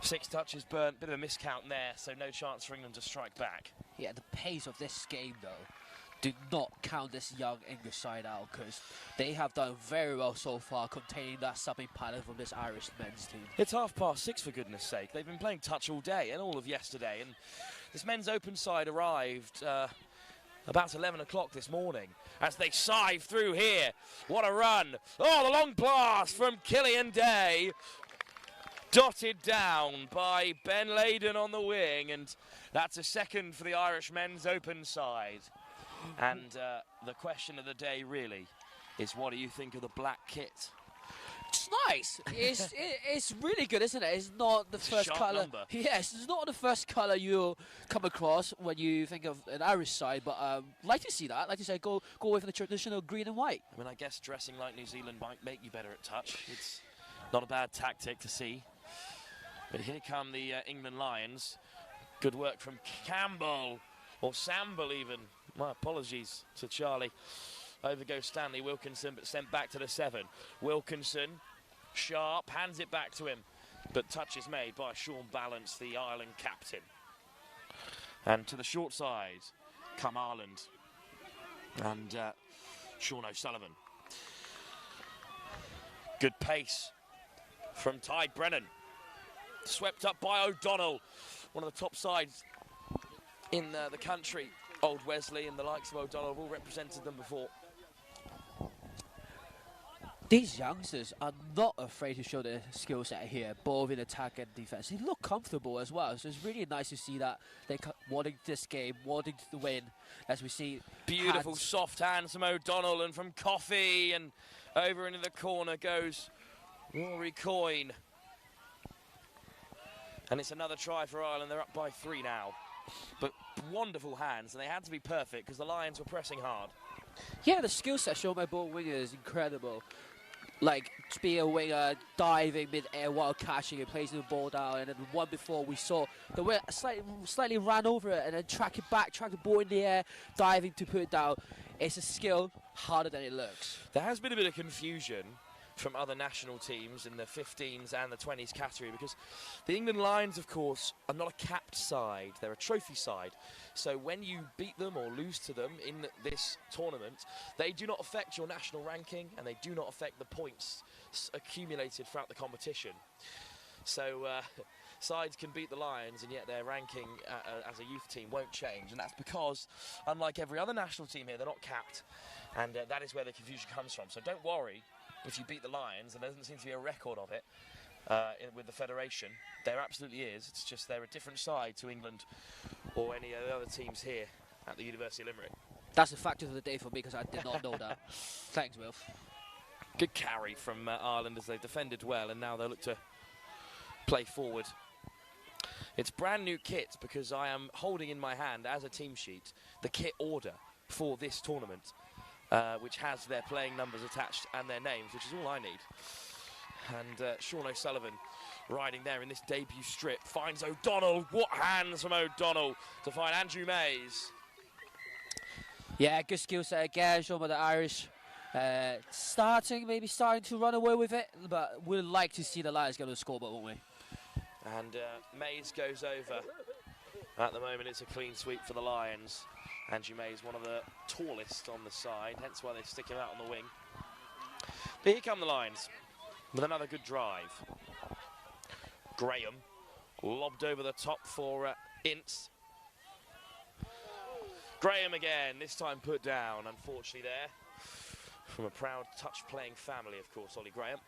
6 touches burnt, bit of a miscount there, so no chance for England to strike back. Yeah, the pace of this game, though, do not count this young English side out, because they have done very well so far containing that subbing pattern from this Irish men's team. It's 6:30, for goodness sake. They've been playing touch all day and all of yesterday, and this men's open side arrived about 11 o'clock this morning as they scythe through here. What a run. Oh, the long blast from Killian Day. Dotted down by Ben Laden on the wing, and that's a second for the Irish men's open side. And the question of the day really is, what do you think of the black kit? It's nice. It's really good, isn't it? It's not the first colour. Yes, it's not the first colour you come across when you think of an Irish side, but like to see that. Like to say, go away from the traditional green and white. I mean, I guess dressing like New Zealand might make you better at touch. It's not a bad tactic to see. But here come the England Lions. Good work from Campbell, or Samble even. My apologies to Charlie. Over goes Stanley Wilkinson, but sent back to the 7. Wilkinson, sharp, hands it back to him. But touch is made by Sean Balance, the Ireland captain. And to the short side, come Ireland. And Sean O'Sullivan. Good pace from Ty Brennan. Swept up by O'Donnell, one of the top sides in the country. Old Wesley and the likes of O'Donnell have all represented them before. These youngsters are not afraid to show their skill set here, both in attack and defense. They look comfortable as well, so it's really nice to see that they're wanting this game, wanting to win, as we see. Beautiful soft hands from O'Donnell and from Coffey, and over into the corner goes Rory Coyne. And it's another try for Ireland. They're up by 3 now. But wonderful hands, and they had to be perfect because the Lions were pressing hard. Yeah, the skill set shown by both wingers is incredible. Like, to be a winger, diving mid-air while catching and placing the ball down. And then the one before we saw, the way slightly ran over it and then track it back, track the ball in the air, diving to put it down. It's a skill harder than it looks. There has been a bit of confusion from other national teams in the 15s and the 20s category, because the England Lions, of course, are not a capped side, they're a trophy side. So when you beat them or lose to them in this tournament, they do not affect your national ranking and they do not affect the points accumulated throughout the competition. So sides can beat the Lions and yet their ranking as a youth team won't change, and that's because, unlike every other national team here, they're not capped, and that is where the confusion comes from. So don't worry if you beat the Lions, and there doesn't seem to be a record of it with the Federation. There absolutely is. It's just they're a different side to England or any of the other teams here at the University of Limerick. That's a factor of the day for me because I did not know that. Thanks, Wilf. Good carry from Ireland as they've defended well, and now they'll look to play forward. It's brand new kit because I am holding in my hand as a team sheet the kit order for this tournament. Which has their playing numbers attached and their names, which is all I need. And Sean O'Sullivan riding there in this debut strip finds O'Donnell. What hands from O'Donnell to find Andrew Mays. Yeah, good skill set again, shown by the Irish. Starting to run away with it, but we'd like to see the Lions get on the scoreboard, won't we? And Mays goes over. At the moment, it's a clean sweep for the Lions. Andrew Mays, one of the tallest on the side, hence why they stick him out on the wing. But here come the Lions with another good drive. Graham lobbed over the top for Ince. Graham again, this time put down, unfortunately there. From a proud touch-playing family, of course, Ollie Graham.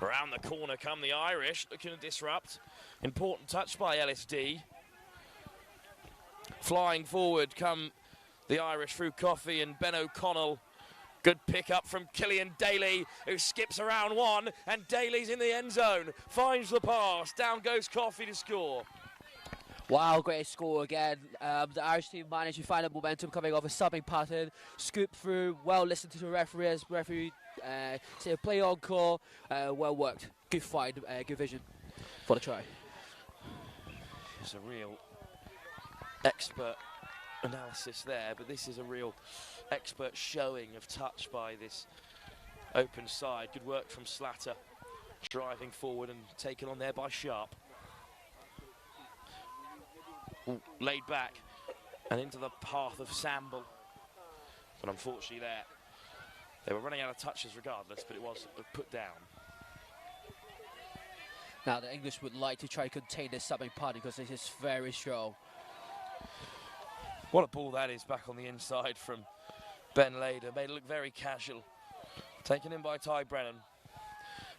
Around the corner come the Irish, looking to disrupt. Important touch by LSD. Flying forward come the Irish through Coffey and Ben O'Connell. Good pick up from Killian Daly, who skips around one, and Daly's in the end zone. Finds the pass, down goes Coffey to score. Wow, great score again. The Irish team managed to find a momentum coming off a subbing pattern, scoop through, well listened to the referee as referee say play on call, well worked. Good find, good vision for the try. It's a real expert analysis there, but this is a real expert showing of touch by this open side. Good work from Slatter, driving forward and taken on there by Sharp. Ooh, laid back and into the path of Samble, but unfortunately there they were running out of touches regardless, but it was put down. Now the English would like to try to contain this subbing party because this is very strong. What a ball that is back on the inside from Ben Lader. Made it look very casual. Taken in by Ty Brennan.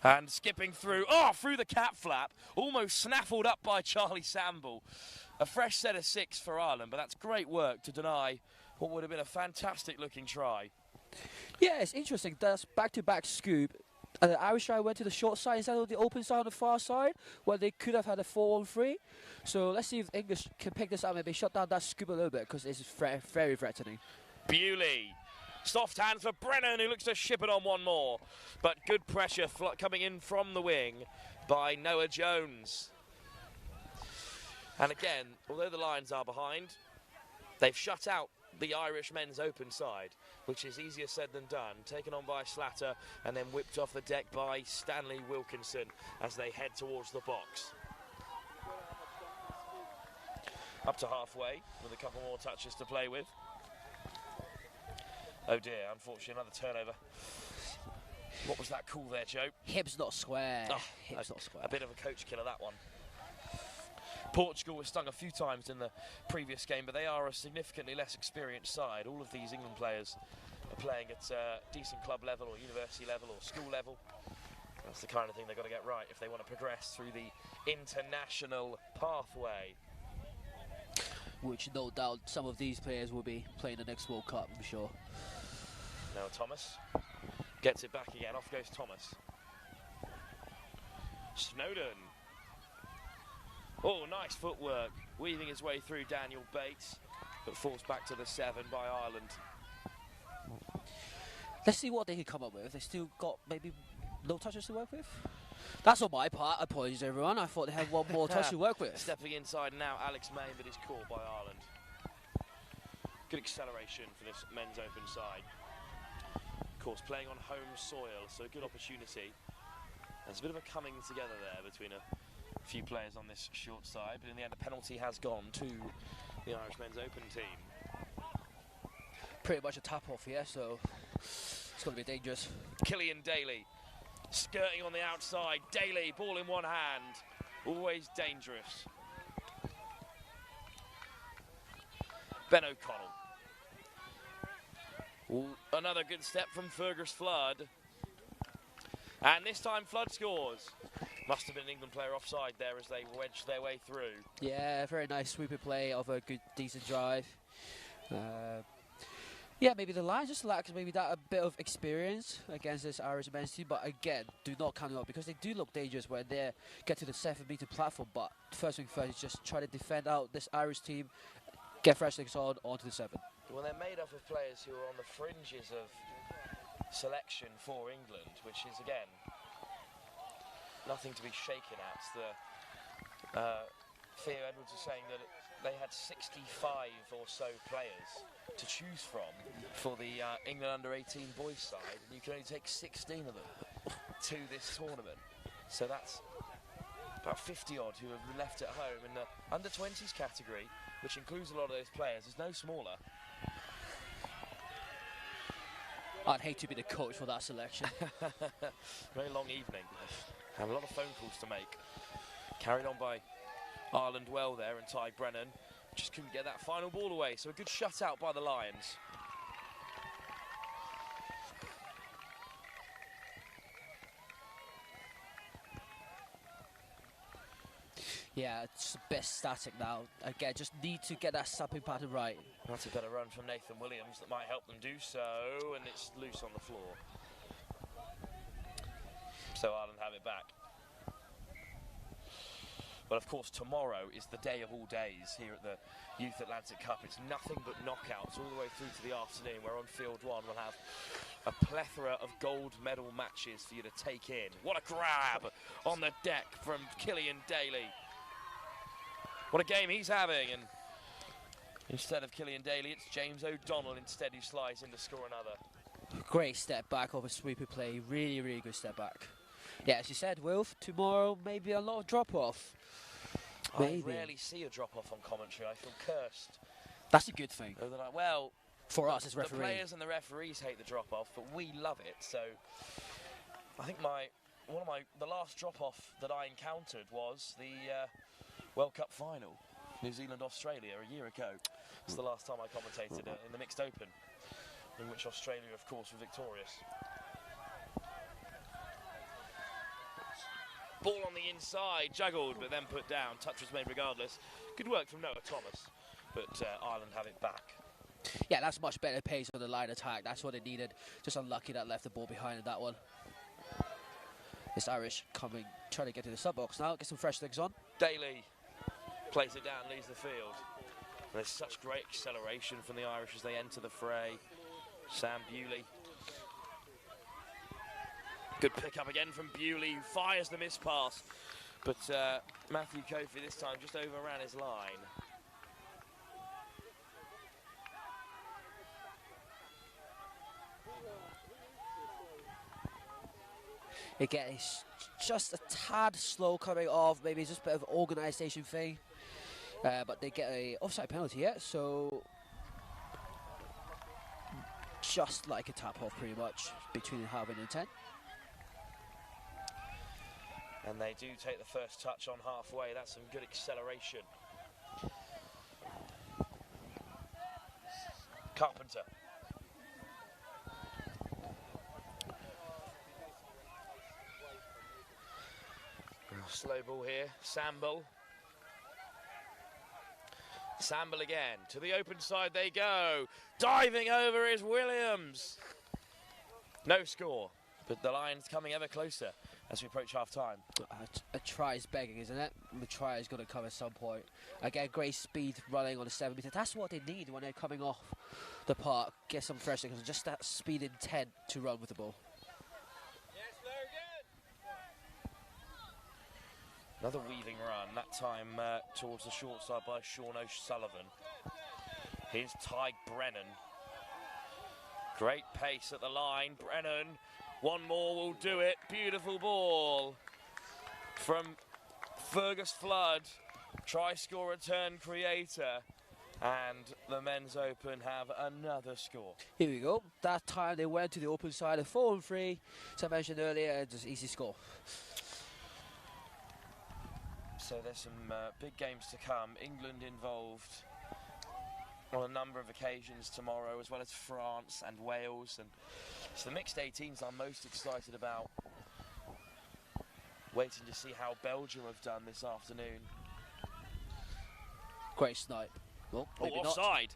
And skipping through, through the cap flap. Almost snaffled up by Charlie Samble. A fresh set of 6 for Ireland, but that's great work to deny what would have been a fantastic looking try. Yeah, it's interesting. That's back-to-back scoop. The Irish try went to the short side instead of the open side on the far side, where they could have had a 4-on-3. So let's see if English can pick this up and maybe shut down that scoop a little bit, because it's very threatening. Bewley. Soft hand for Brennan, who looks to ship it on one more. But good pressure coming in from the wing by Noah Jones. And again, although the Lions are behind, they've shut out the Irish men's open side, which is easier said than done. Taken on by Slatter and then whipped off the deck by Stanley Wilkinson as they head towards the box. Up to halfway with a couple more touches to play with. Oh dear, unfortunately another turnover. What was that call there, Joe? Hips not square. Hips not square. A bit of a coach killer, that one. Portugal was stung a few times in the previous game, but they are a significantly less experienced side. All of these England players are playing at decent club level or university level or school level. That's the kind of thing they've got to get right if they want to progress through the international pathway. Which, no doubt, some of these players will be playing the next World Cup, I'm sure. Now Thomas gets it back again. Off goes Thomas. Snowden. Oh, nice footwork. Weaving his way through Daniel Bates, but falls back to the 7 by Ireland. Let's see what they can come up with. They still got maybe no touches to work with. That's on my part. Apologies, everyone. I thought they had one more touch to work with. Stepping inside now, Alex Main, but is caught by Ireland. Good acceleration for this men's open side. Of course, playing on home soil, so a good opportunity. There's a bit of a coming together there between a few players on this short side, but in the end, the penalty has gone to the Irish men's open team. Pretty much a tap-off here, so it's going to be dangerous. Killian Daly. Skirting on the outside, Daly, ball in one hand, always dangerous. Ben O'Connell. Ooh, another good step from Fergus Flood. And this time Flood scores. Must have been an England player offside there as they wedged their way through. Yeah, very nice sweeper play of a good, decent drive. Yeah, maybe the Lions just lack maybe that a bit of experience against this Irish men's team, but again, do not count it out because they do look dangerous when they get to the 7-meter platform. But first thing first is just try to defend out this Irish team, get fresh things on onto the 7. Well, they're made up of players who are on the fringes of selection for England, which is again nothing to be shaken at. Theo Edwards was saying that they had 65 or so players to choose from for the England under-18 boys side, and you can only take 16 of them to this tournament. So that's about 50-odd who have been left at home in the under-20s category, which includes a lot of those players. There's no smaller. I'd hate to be the coach for that selection. Very long evening. Have a lot of phone calls to make. Carried on by Ireland well there, and Ty Brennan just couldn't get that final ball away. So a good shutout by the Lions. Yeah, it's a bit static now. Again, just need to get that stopping pattern right. That's a better run from Nathan Williams that might help them do so, and it's loose on the floor. So Ireland have it back. Well, of course, tomorrow is the day of all days here at the Youth Atlantic Cup. It's nothing but knockouts all the way through to the afternoon, where on Field 1 we'll have a plethora of gold medal matches for you to take in. What a grab on the deck from Killian Daly. What a game he's having, and instead of Killian Daly, it's James O'Donnell instead who slides in to score another. Great step back of a sweeper play. Really, really good step back. Yeah, as you said, Wilf, tomorrow maybe a lot of drop-off. I rarely see a drop-off on commentary. I feel cursed. That's a good thing. Well, for us as referees. The players and the referees hate the drop-off, but we love it. So I think the last drop-off that I encountered was the World Cup final, New Zealand-Australia, a year ago. It's the last time I commentated in the Mixed Open, in which Australia, of course, were victorious. Ball on the inside, juggled, but then put down. Touch was made regardless. Good work from Noah Thomas, but Ireland have it back. Yeah, that's much better pace on the line attack. That's what it needed. Just unlucky that left the ball behind in that one. This Irish coming, trying to get to the sub box now. Get some fresh legs on. Daly plays it down, leaves the field. And there's such great acceleration from the Irish as they enter the fray. Sam Bewley. Good pick up again from Bewley, who fires the miss pass. But Matthew Kofi this time just overran his line. Again, it's just a tad slow coming off. Maybe it's just a bit of an organisation thing. But they get a offside penalty yet, so just like a tap off pretty much between half and 10. And they do take the first touch on halfway. That's some good acceleration. Carpenter. Slow ball here. Samble. Samble again. To the open side they go. Diving over is Williams. No score, but the Lions coming ever closer as we approach half-time. A try is begging, isn't it? The try is going to come at some point. Again, great speed running on the 7 metre. That's what they need when they're coming off the park. Get some fresh things, just that speed intent to run with the ball. Another weaving run, that time towards the short side by Sean O'Sullivan. Here's Ty Brennan. Great pace at the line. Brennan, one more will do it. Beautiful ball from Fergus Flood. Try score return creator. And the Men's Open have another score. Here we go. That time they went to the open side of 4-3. As I mentioned earlier, just easy score. So there's some big games to come. England involved on a number of occasions tomorrow, as well as France and Wales. And it's the mixed 18s I'm most excited about. Waiting to see how Belgium have done this afternoon. Great snipe. Well, maybe offside.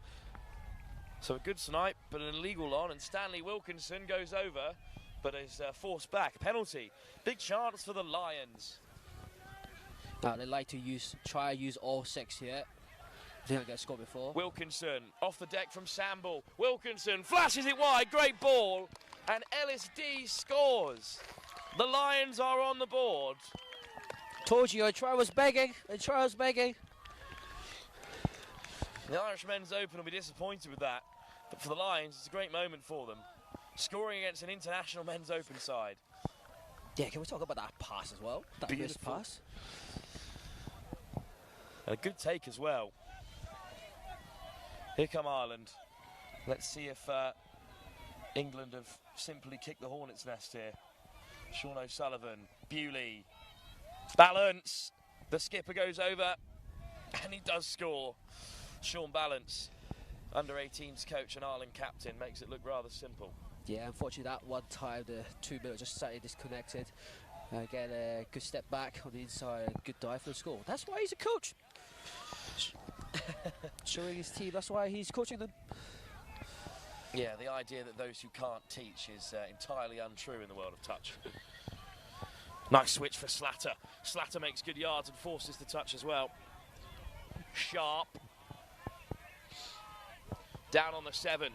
So a good snipe, but an illegal on, and Stanley Wilkinson goes over, but is forced back. Penalty. Big chance for the Lions. Now they like to try and use all 6 here. I think I got scored before. Wilkinson off the deck from Samble. Wilkinson flashes it wide, great ball, and LSD scores. The Lions are on the board. Told you, a try was begging. A try was begging. The Irish Men's Open will be disappointed with that, but for the Lions, it's a great moment for them. Scoring against an international Men's Open side. Yeah, can we talk about that pass as well? That beautiful pass. And a good take as well. Here come Ireland. Let's see if England have simply kicked the hornet's nest here. Sean O'Sullivan, Bewley, Balance. The skipper goes over, and he does score. Sean Balance, under-18s coach and Ireland captain, makes it look rather simple. Yeah, unfortunately that one time the 2 minutes just slightly disconnected. Again, a good step back on the inside, and good dive for the score. That's why he's a coach. Showing his team, that's why he's coaching them. Yeah, the idea that those who can't teach is entirely untrue in the world of touch. Nice switch for Slatter. Slatter makes good yards and forces the touch as well. Sharp. Down on the 7.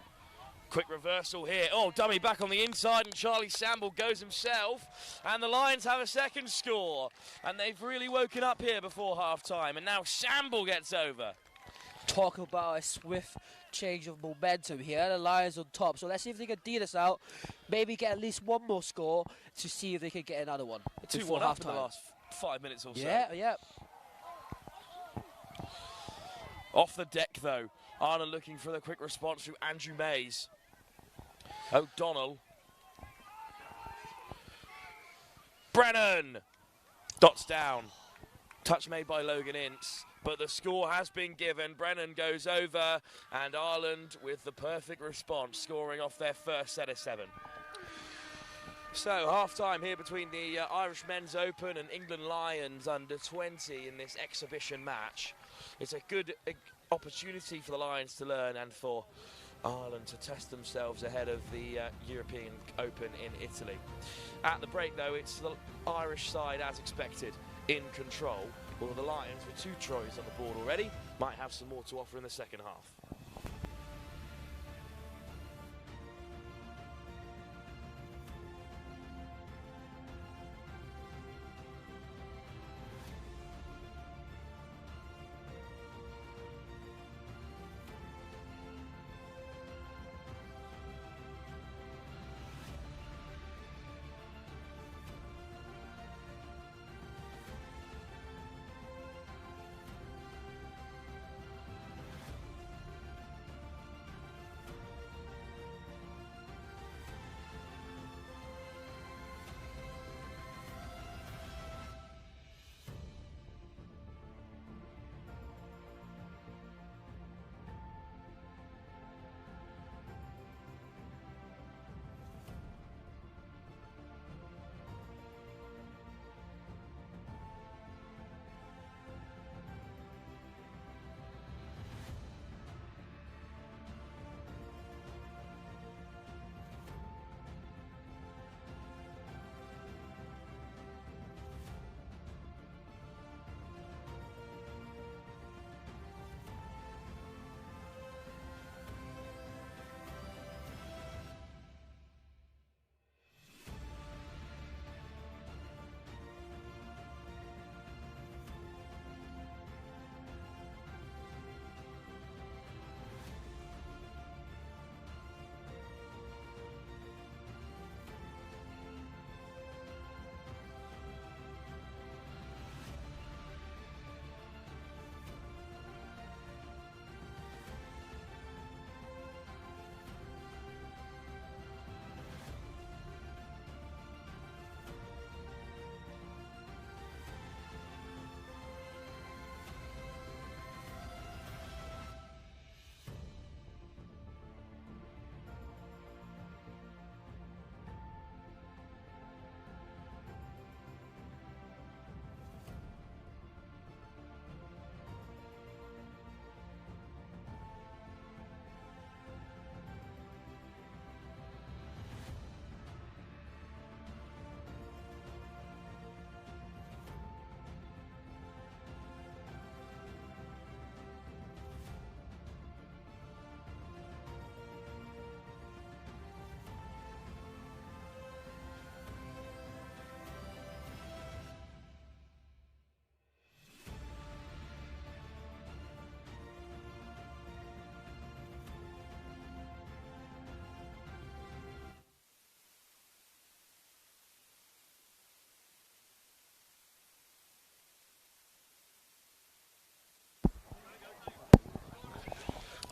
Quick reversal here. Oh, dummy back on the inside, and Charlie Samble goes himself. And the Lions have a second score. And they've really woken up here before half-time. And now Samble gets over. Talk about a swift change of momentum here. The Lions on top. So let's see if they can deal this out. Maybe get at least one more score to see if they can get another one. 2-1 up in the last 5 minutes or so. Yeah. Off the deck, though. Ireland looking for the quick response through Andrew Mays. O'Donnell. Brennan. Dots down. Touch made by Logan Ince, but the score has been given. Brennan goes over, and Ireland with the perfect response, scoring off their first set of 7. So, half-time here between the Irish Men's Open and England Lions under 20 in this exhibition match. It's a good opportunity for the Lions to learn and for Ireland to test themselves ahead of the European Open in Italy. At the break, though, it's the Irish side, as expected, in control. Well, the Lions, with 2 tries on the board already, might have some more to offer in the second half.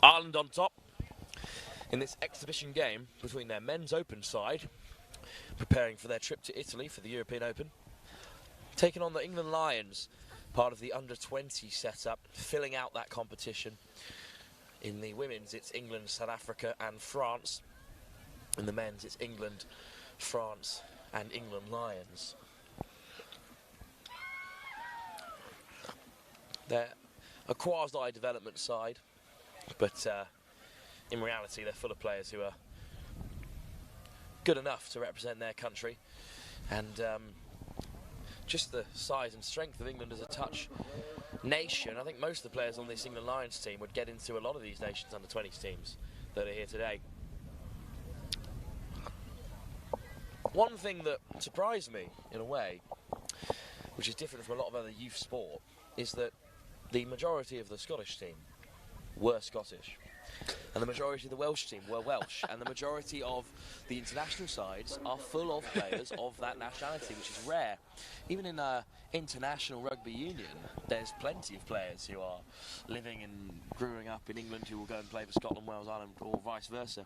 Ireland on top in this exhibition game between their Men's Open side, preparing for their trip to Italy for the European Open, taking on the England Lions, part of the under-20 setup, filling out that competition. In the women's, it's England, South Africa and France. In the men's, it's England, France and England Lions. They're a quasi-development side, but in reality they're full of players who are good enough to represent their country, and just the size and strength of England as a touch nation. I think most of the players on this England Lions team would get into a lot of these nations under 20s teams that are here today. One thing that surprised me in a way, which is different from a lot of other youth sport, is that the majority of the Scottish team were Scottish, and the majority of the Welsh team were Welsh, and the majority of the international sides are full of players of that nationality, which is rare. Even in international rugby union, there's plenty of players who are living and growing up in England who will go and play for Scotland, Wales, Ireland, or vice versa.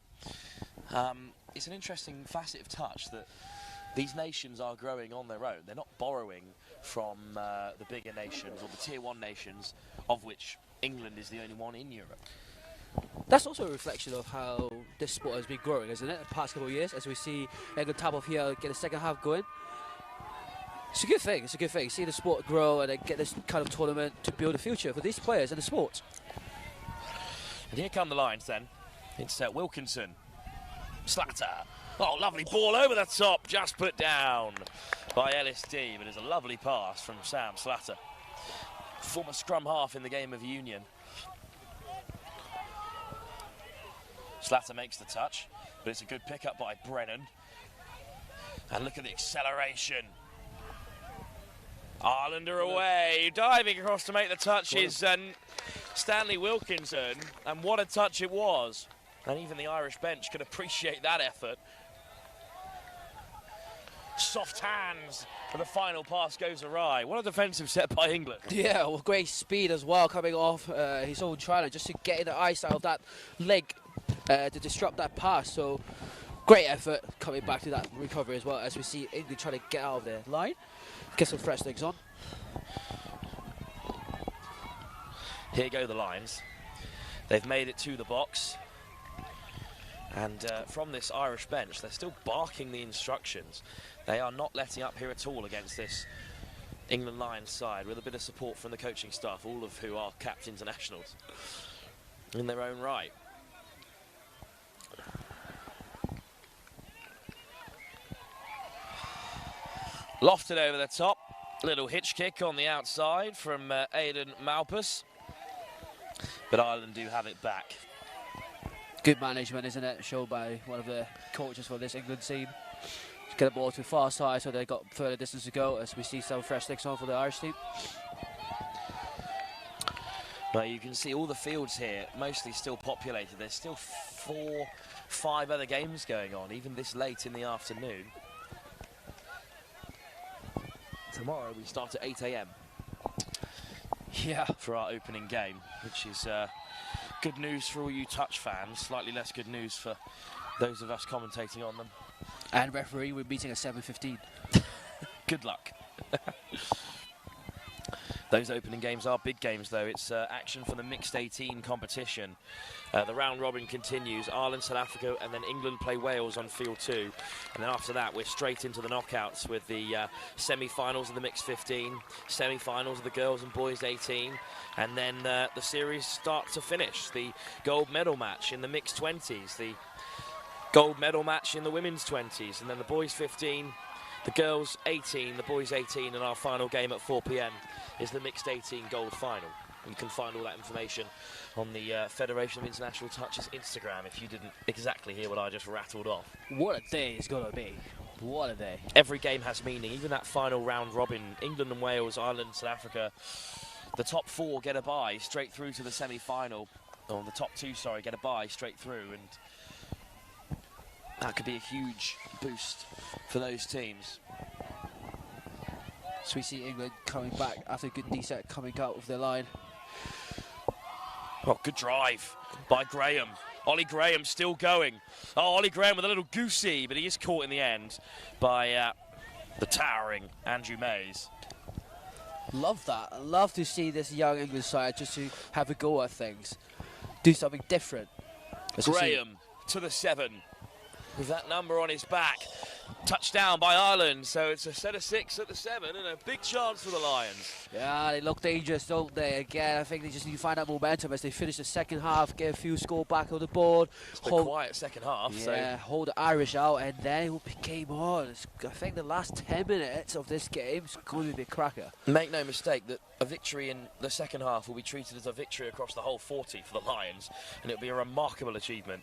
It's an interesting facet of touch that these nations are growing on their own. They're not borrowing from the bigger nations or the Tier 1 nations, of which England is the only one in Europe. That's also a reflection of how this sport has been growing, isn't it? The past couple of years, as we see England top of here get the second half going. It's a good thing. It's a good thing. See the sport grow and then get this kind of tournament to build a future for these players and the sport. And here come the lines then. It's Wilkinson. Slatter. Oh, lovely ball over the top. Just put down by LSD. But it's a lovely pass from Sam Slatter. Former scrum half in the game of Union. Slatter makes the touch, but it's a good pick-up by Brennan. And look at the acceleration. Ireland are away. Diving across to make the touch is Stanley Wilkinson. And what a touch it was. And even the Irish bench can appreciate that effort. Soft hands, but the final pass goes awry. What a defensive set by England. Yeah, with great speed as well, coming off his own try just to get in the eyesight of that leg to disrupt that pass. So great effort coming back to that recovery as well, as we see England trying to get out of their line. Get some fresh legs on. Here go the lines. They've made it to the box. And from this Irish bench, they're still barking the instructions. They are not letting up here at all against this England Lions side, with a bit of support from the coaching staff, all of who are capped internationals in their own right. Lofted over the top. Little hitch kick on the outside from Aidan Malpas. But Ireland do have it back. Good management, isn't it? Shown by one of the coaches for this England team. Just get the ball to the far side so they got further distance to go, as we see some fresh legs on for the Irish team. Well, you can see all the fields here, mostly still populated. There's still 4, 5 other games going on, even this late in the afternoon. Tomorrow we start at 8 AM. Yeah. For our opening game, which is good news for all you touch fans, slightly less good news for those of us commentating on them. And referee, we're meeting at 7:15. Good luck. Those opening games are big games, though. It's action for the mixed 18 competition. The round robin continues. Ireland, South Africa, and then England play Wales on field 2. And then after that, we're straight into the knockouts with the semi-finals of the mixed 15, semi-finals of the girls and boys 18, and then the series start to finish. The gold medal match in the mixed 20s, the gold medal match in the women's 20s, and then the boys 15, the girls 18, the boys 18, and our final game at 4 PM is the mixed 18 gold final. You can find all that information on the Federation of International Touch's Instagram if you didn't exactly hear what I just rattled off. What a day it's going to be. What a day. Every game has meaning, even that final round robin. England and Wales, Ireland, South Africa. The top 4 get a bye straight through to the semi-final. Or the top 2, sorry, get a bye straight through. And that could be a huge boost for those teams. So we see England coming back after a good D-set, coming out of their line. Oh, good drive by Graham. Ollie Graham still going. Oh, Ollie Graham with a little goosey, but he is caught in the end by the towering Andrew Mays. Love that. Love to see this young England side just to have a go at things. Do something different. Graham to the 7 with that number on his back. Touchdown by Ireland, so it's a set of 6 at the 7 and a big chance for the Lions. Yeah, they look dangerous, don't they? Again, I think they just need to find that momentum as they finish the second half, get a few score back on the board. It's been quiet second half. Yeah, hold the Irish out, and then it will be game on. I think the last 10 minutes of this game is going to be a cracker. Make no mistake that a victory in the second half will be treated as a victory across the whole 40 for the Lions, and it'll be a remarkable achievement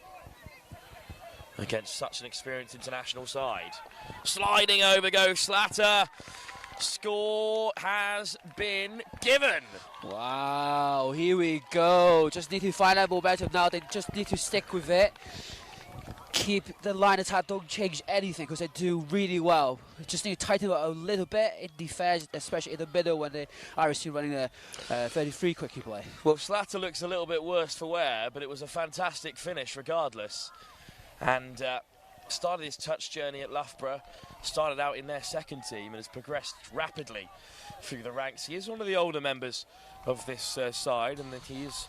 against such an experienced international side. Sliding over goes Slatter. Score has been given. Wow, here we go. Just need to find that momentum now. They just need to stick with it. Keep the line attack, don't change anything because they do really well. Just need to tighten it up a little bit in defence, especially in the middle when the Irish team running a 33 quickie play. Well, Slatter looks a little bit worse for wear, but it was a fantastic finish regardless. And started his touch journey at Loughborough, started out in their second team and has progressed rapidly through the ranks. He is one of the older members of this side, and that he is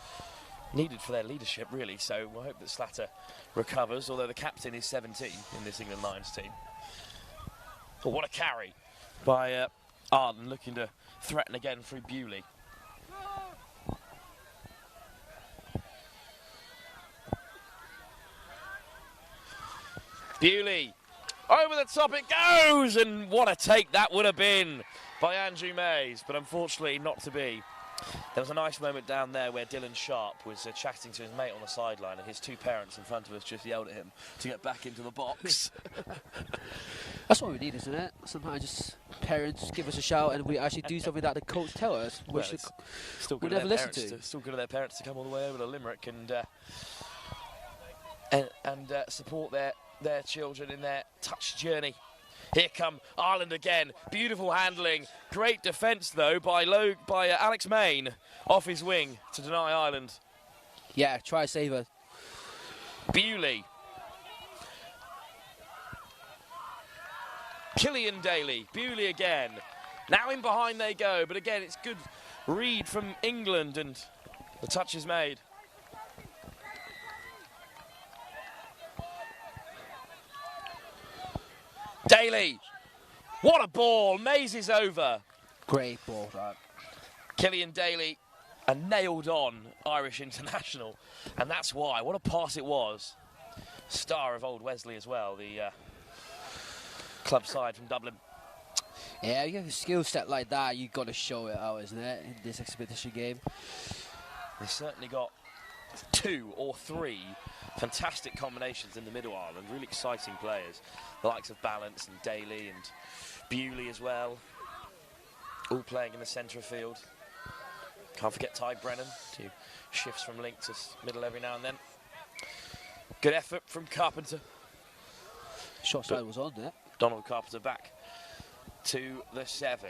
needed for their leadership, really. So we'll hope that Slatter recovers, although the captain is 17 in this England Lions team. Oh, what a carry by Arden, looking to threaten again through Bewley. Bewley, over the top it goes, and what a take that would have been by Andrew Mays, but unfortunately not to be. There was a nice moment down there where Dylan Sharp was chatting to his mate on the sideline, and his two parents in front of us just yelled at him to get back into the box. That's what we need, isn't it? Sometimes just parents give us a shout and we actually do something that the coach tell us. Well, still good we never listen to. Still good of their parents to come all the way over to Limerick and support their children in their touch journey. Here come Ireland again. Beautiful handling. Great defence, though, by Alex Main off his wing to deny Ireland. Yeah, try saver. Bewley. Killian Daly. Bewley again. Now in behind they go, but again it's good read from England, and the touch is made. Daly, what a ball, Mays is over. Great ball, that. Killian Daly, a nailed-on Irish international, and that's why. What a pass it was. Star of Old Wesley as well, the club side from Dublin. Yeah, you have a skill set like that, you've got to show it out, isn't it, in this expedition game? They certainly got 2 or 3 fantastic combinations in the middle, Ireland. Really exciting players. The likes of Balance and Daly and Bewley as well. All playing in the centre of field. Can't forget Ty Brennan, who shifts from link to middle every now and then. Good effort from Carpenter. Shot side was on there. Donald Carpenter back to the 7.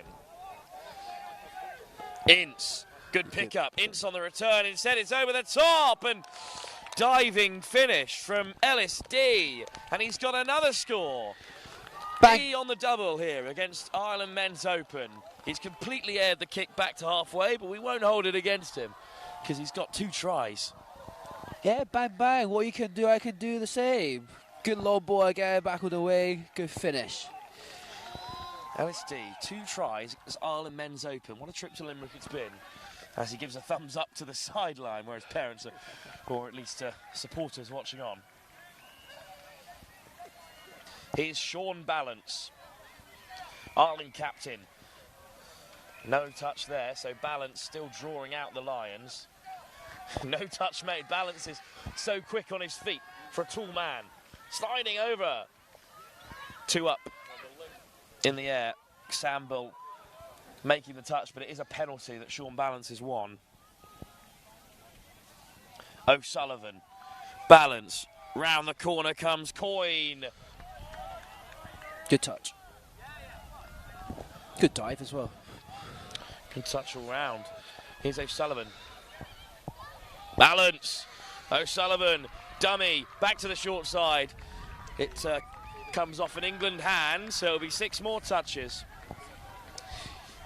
Ince, good pickup. Ince on the return. Instead, it's over the top, and diving finish from Ellis D, and he's got another score. D on the double here against Ireland Men's Open. He's completely aired the kick back to halfway, but we won't hold it against him because he's got 2 tries. Yeah, bang, bang. What you can do, I can do the same. Good low ball again, back with the wing. Good finish. LSD, 2 tries. It's Ireland Men's Open. What a trip to Limerick it's been. As he gives a thumbs up to the sideline where his parents are, or at least supporters watching on. Here's Sean Balance, Ireland captain. No touch there, so Balance still drawing out the Lions. No touch made. Balance is so quick on his feet for a tall man. Sliding over. 2 up in the air. Samble making the touch, but it is a penalty that Sean Balance has won. O'Sullivan. Balance. Round the corner comes Coyne. Good touch. Good dive as well. Good touch all round. Here's O'Sullivan. Balance. O'Sullivan. Dummy. Back to the short side. It comes off an England hand, so it'll be 6 more touches.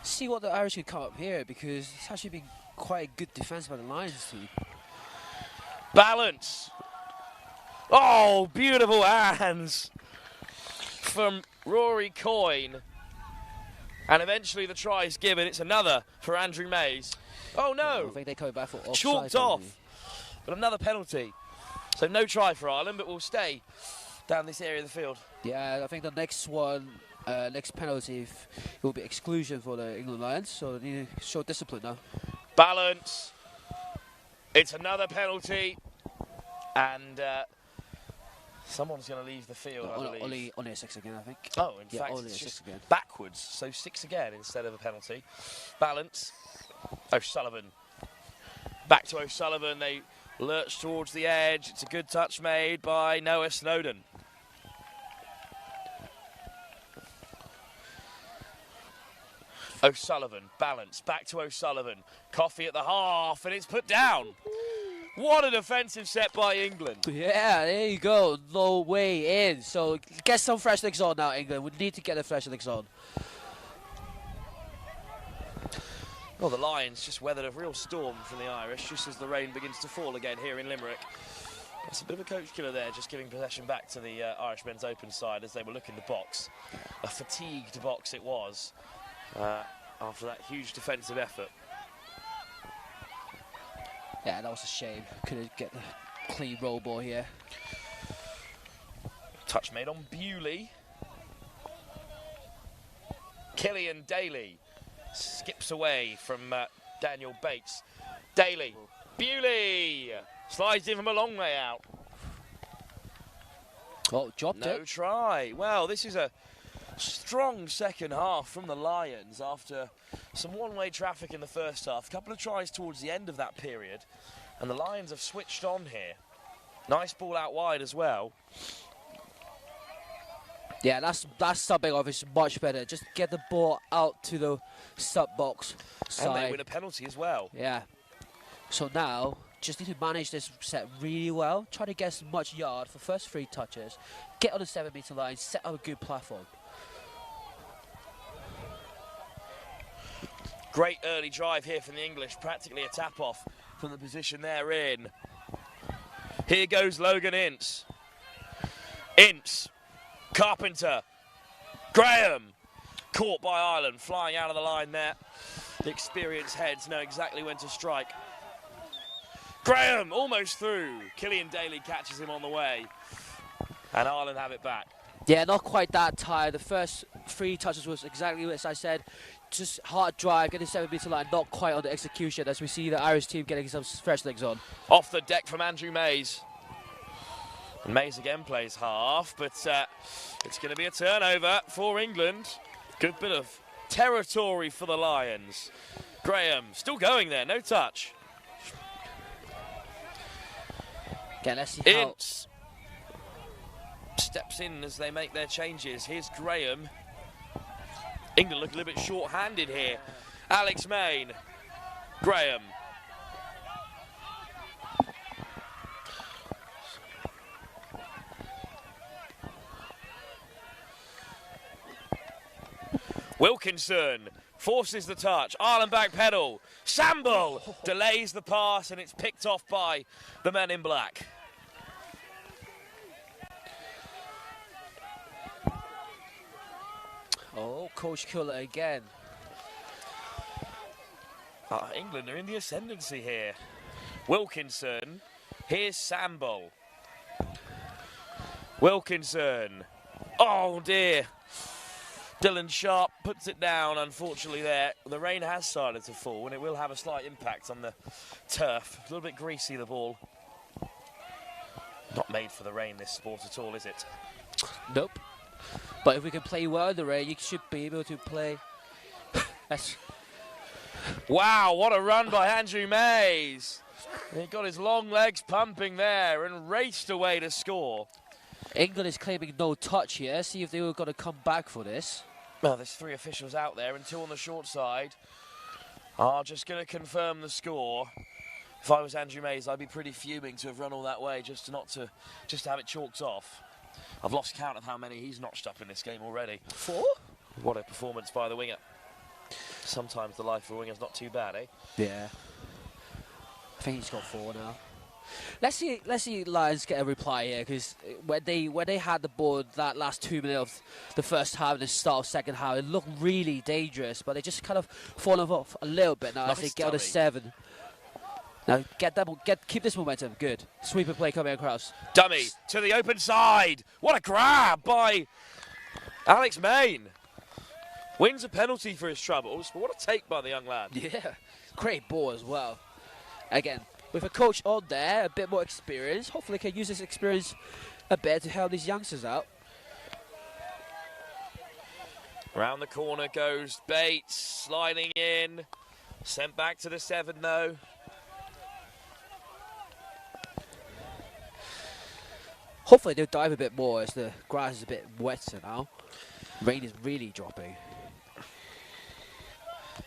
See what the Irish can come up here, because it's actually been quite a good defence by the Lions team. Balance. Oh, beautiful hands from Rory Coyne. And eventually the try is given. It's another for Andrew Mays. Oh no! I think they're coming back for offside. Chalked off. But another penalty. So no try for Ireland, but we'll stay down this area of the field. Yeah, I think the next one, next penalty, will be exclusion for the England Lions. So they need to show discipline now. Balance. It's another penalty. And someone's going to leave the field, I believe. Only a 6 again, I think. Oh, in yeah, fact, only it's a just 6 again. Backwards. So 6 again instead of a penalty. Balance. O'Sullivan. Back to O'Sullivan. They lurch towards the edge. It's a good touch made by Noah Snowden. O'Sullivan. Balance. Back to O'Sullivan. Coffey at the half, and it's put down. What a defensive set by England. Yeah, there you go. No way in. So get some fresh legs on now, England. We need to get the fresh legs on. Well, the Lions just weathered a real storm from the Irish just as the rain begins to fall again here in Limerick. It's a bit of a coach killer there, just giving possession back to the Irish men's open side as they were looking to box. A fatigued box it was after that huge defensive effort. Yeah, that was a shame. Couldn't get the clean roll ball here. Touch made on Bewley. Killian Daly skips away from Daniel Bates. Daly, Bewley slides in from a long way out. Oh, dropped it. No try. Well, this is a strong second half from the Lions after some one-way traffic in the first half. A couple of tries towards the end of that period, and the Lions have switched on here. Nice ball out wide as well. Yeah, that's subbing off is much better. Just get the ball out to the sub box side. And they win a penalty as well. Yeah. So now, just need to manage this set really well. Try to get as much yard for first 3 touches. Get on the 7-meter line, set up a good platform. Great early drive here from the English, practically a tap-off from the position they're in. Here goes Logan Ince. Ince, Carpenter, Graham, caught by Ireland, flying out of the line there. The experienced heads know exactly when to strike. Graham, almost through. Killian Daly catches him on the way, and Ireland have it back. Yeah, not quite that tired. The first 3 touches was exactly as I said. Just hard drive, getting 7-meter line, not quite on the execution as we see the Irish team getting some fresh legs on. Off the deck from Andrew Mays. And Mays again plays half, but it's going to be a turnover for England. Good bit of territory for the Lions. Graham still going there, no touch. Okay, let's see how... Ince steps in as they make their changes. Here's Graham. England look a little bit short-handed here. Alex Main. Graham. Wilkinson forces the touch. Ireland back pedal. Samble delays the pass and it's picked off by the men in black. Oh, Coach Killer again. England are in the ascendancy here. Wilkinson. Here's Samble. Wilkinson. Oh dear. Dylan Sharp puts it down, unfortunately there. The rain has started to fall and it will have a slight impact on the turf. A little bit greasy, the ball. Not made for the rain, this sport at all, is it? Nope. But if we can play well in the rain, you should be able to play. Wow, what a run by Andrew Mays. He got his long legs pumping there and raced away to score. England is claiming no touch here. See if they were going to come back for this. Well, there's 3 officials out there and 2 on the short side. Just going to confirm the score. If I was Andrew Mays, I'd be pretty fuming to have run all that way just to have it chalked off. I've lost count of how many he's notched up in this game already. 4? What a performance by the winger. Sometimes the life of a winger's not too bad, eh? Yeah. I think he's got 4 now. Let's see Lions get a reply here, because when they had the ball that last 2 minutes of the first half and the start of second half, it looked really dangerous, but they just kind of fallen off a little bit now as they get on to 7. Now keep this momentum. Good. Sweeper play coming across. Dummy to the open side. What a grab by Alex Main. Wins a penalty for his troubles, but what a take by the young lad. Yeah, great ball as well. Again, with a coach on there, a bit more experience, hopefully can use this experience a bit to help these youngsters out. Round the corner goes Bates, sliding in. Sent back to the 7 though. Hopefully they'll dive a bit more as the grass is a bit wetter now. Rain is really dropping.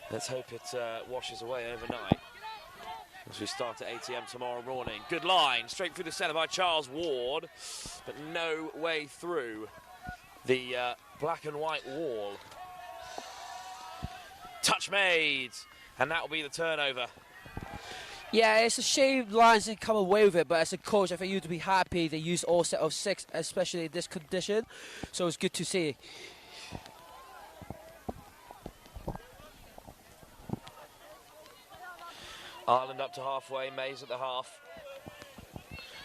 Let's hope it washes away overnight. as we start at 8 AM tomorrow morning. Good line, straight through the centre by Charles Ward, but no way through the black and white wall. Touch made, and that will be the turnover. Yeah, it's a shame Lions didn't come away with it, but as a coach, I think you'd be happy they used all set of 6, especially in this condition. So it's good to see. Ireland up to halfway, Mays at the half.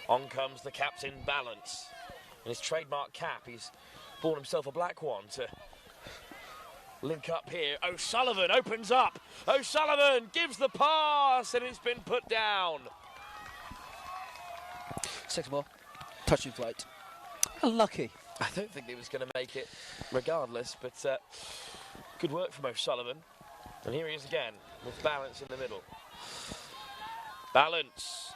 On comes the captain, Balance. In his trademark cap, he's bought himself a black one to link up here. O'Sullivan opens up. O'Sullivan gives the pass, and it's been put down. 6 more. Touching flight. Unlucky. I don't think he was going to make it regardless, but good work from O'Sullivan. And here he is again, with Balance in the middle. Balance.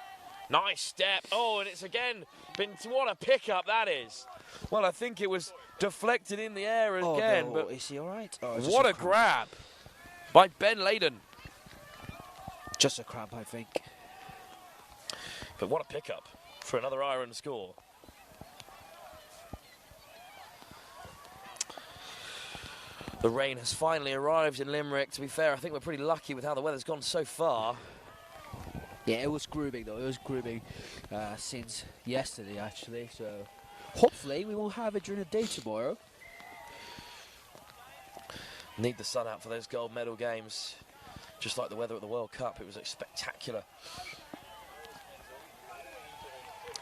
Nice step. Oh, and it's again been... What a pickup that is. Well, I think it was deflected in the air again. No. But is he all right? Oh, what a grab by Ben Layden. Just a crab, I think. But what a pickup for another Ireland score. The rain has finally arrived in Limerick. To be fair, I think we're pretty lucky with how the weather's gone so far. Yeah, it was grooming though. It was grooming since yesterday, actually. So hopefully we won't have it during the day tomorrow. Need the sun out for those gold medal games. Just like the weather at the World Cup, it was spectacular.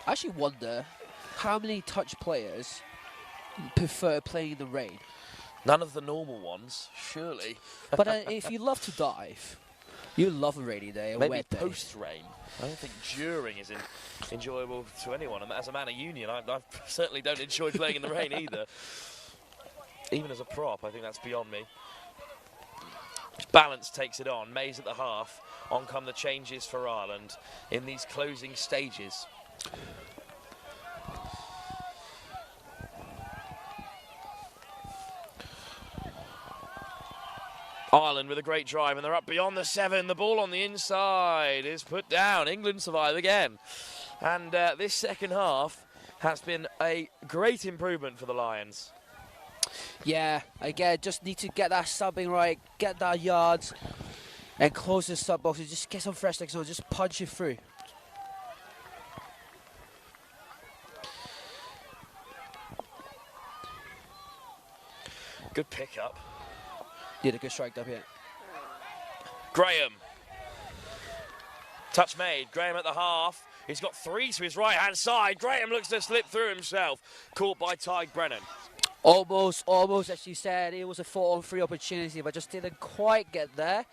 I actually wonder how many touch players prefer playing in the rain. None of the normal ones, surely. But if you love to dive, you love a rainy day, a maybe wet day. post-rain. I don't think during is enjoyable to anyone. And as a man of union, I certainly don't enjoy playing in the rain either. Even as a prop, I think that's beyond me. Balance takes it on. Mays at the half. On come the changes for Ireland in these closing stages. Ireland with a great drive, and they're up beyond the 7. The ball on the inside is put down. England survive again. And this second half has been a great improvement for the Lions. Yeah, again, just need to get that subbing right, get that yards, and close the sub box, and just get some fresh legs on, just punch it through. Good pickup. Did a good strike up here. Graham. Touch made. Graham at the half. He's got 3 to his right-hand side. Graham looks to slip through himself. Caught by Ty Brennan. Almost, as you said. It was a 4-on-3 opportunity, but just didn't quite get there.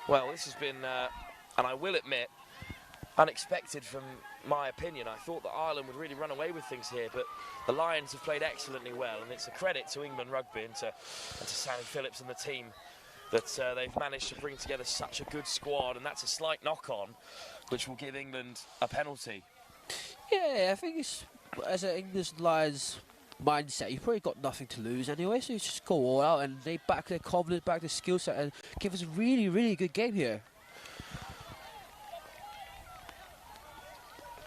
Well, this has been, and I will admit, unexpected from my opinion. I thought that Ireland would really run away with things here, but the Lions have played excellently well, and it's a credit to England Rugby and to Sammy Phillips and the team that they've managed to bring together such a good squad, and that's a slight knock-on, which will give England a penalty. Yeah, I think it's, as an English Lions mindset, you've probably got nothing to lose anyway, so you just go all out, and they back their confidence, back their skill set, and give us a really, really good game here.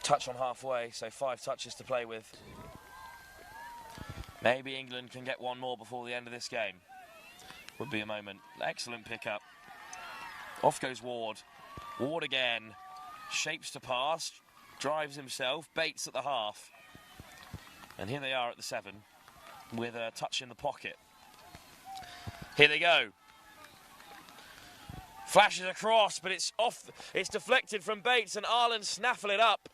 Touch on halfway, so 5 touches to play with. Maybe England can get one more before the end of this game. Would be a moment. Excellent pickup. Off goes Ward. Ward again. Shapes to pass. Drives himself. Bates at the half. And here they are at the 7 with a touch in the pocket. Here they go. Flashes across, but it's off. It's deflected from Bates, and Ireland snaffle it up.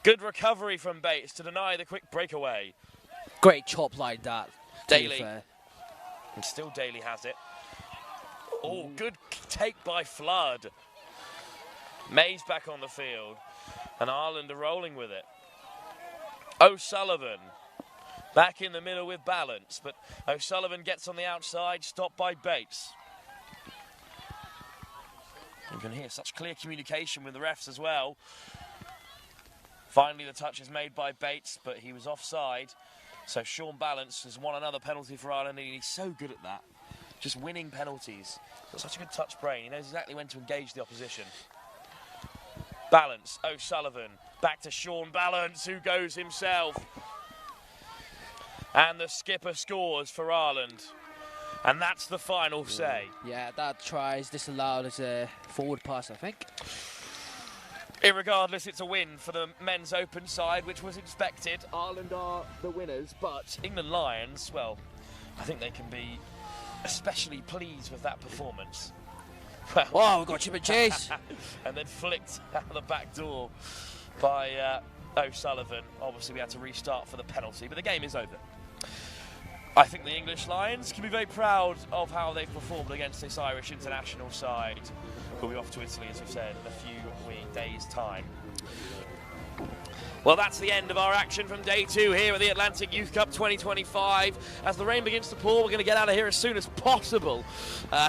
Good recovery from Bates to deny the quick breakaway. Great chop like that. Daly. And still Daly has it. Oh, good take by Flood. Mays back on the field, and Ireland are rolling with it. O'Sullivan back in the middle with Balance, but O'Sullivan gets on the outside, stopped by Bates. You can hear such clear communication with the refs as well. Finally, the touch is made by Bates, but he was offside. So Sean Balance has won another penalty for Ireland, and he's so good at that. Just winning penalties. He's got such a good touch brain. He knows exactly when to engage the opposition. Balance, O'Sullivan, back to Sean Balance, who goes himself. And the skipper scores for Ireland. And that's the final say. Yeah, that try is disallowed as a forward pass, I think. Irregardless, it's a win for the men's open side, which was expected. Ireland are the winners, but England Lions, well, I think they can be especially pleased with that performance. Well, we've got chip and chase. And then flicked out the back door by O'Sullivan. Obviously, we had to restart for the penalty, but the game is over. I think the English Lions can be very proud of how they've performed against this Irish international side. We'll be off to Italy, as we've said, in a few days' time. Well, that's the end of our action from day 2 here at the Atlantic Youth Cup 2025. As the rain begins to pour, we're going to get out of here as soon as possible.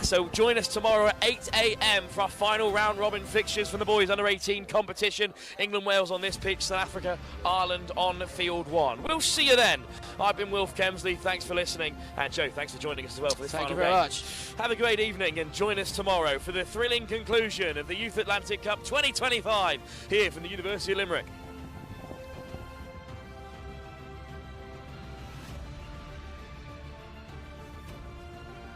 So join us tomorrow at 8 a.m. for our final round-robin fixtures from the boys under-18 competition. England-Wales on this pitch, South Africa, Ireland on field 1. We'll see you then. I've been Wilf Kemsley. Thanks for listening. And Joe, thanks for joining us as well for this final game. Thank you very much. Have a great evening and join us tomorrow for the thrilling conclusion of the Youth Atlantic Cup 2025 here from the University of Limerick.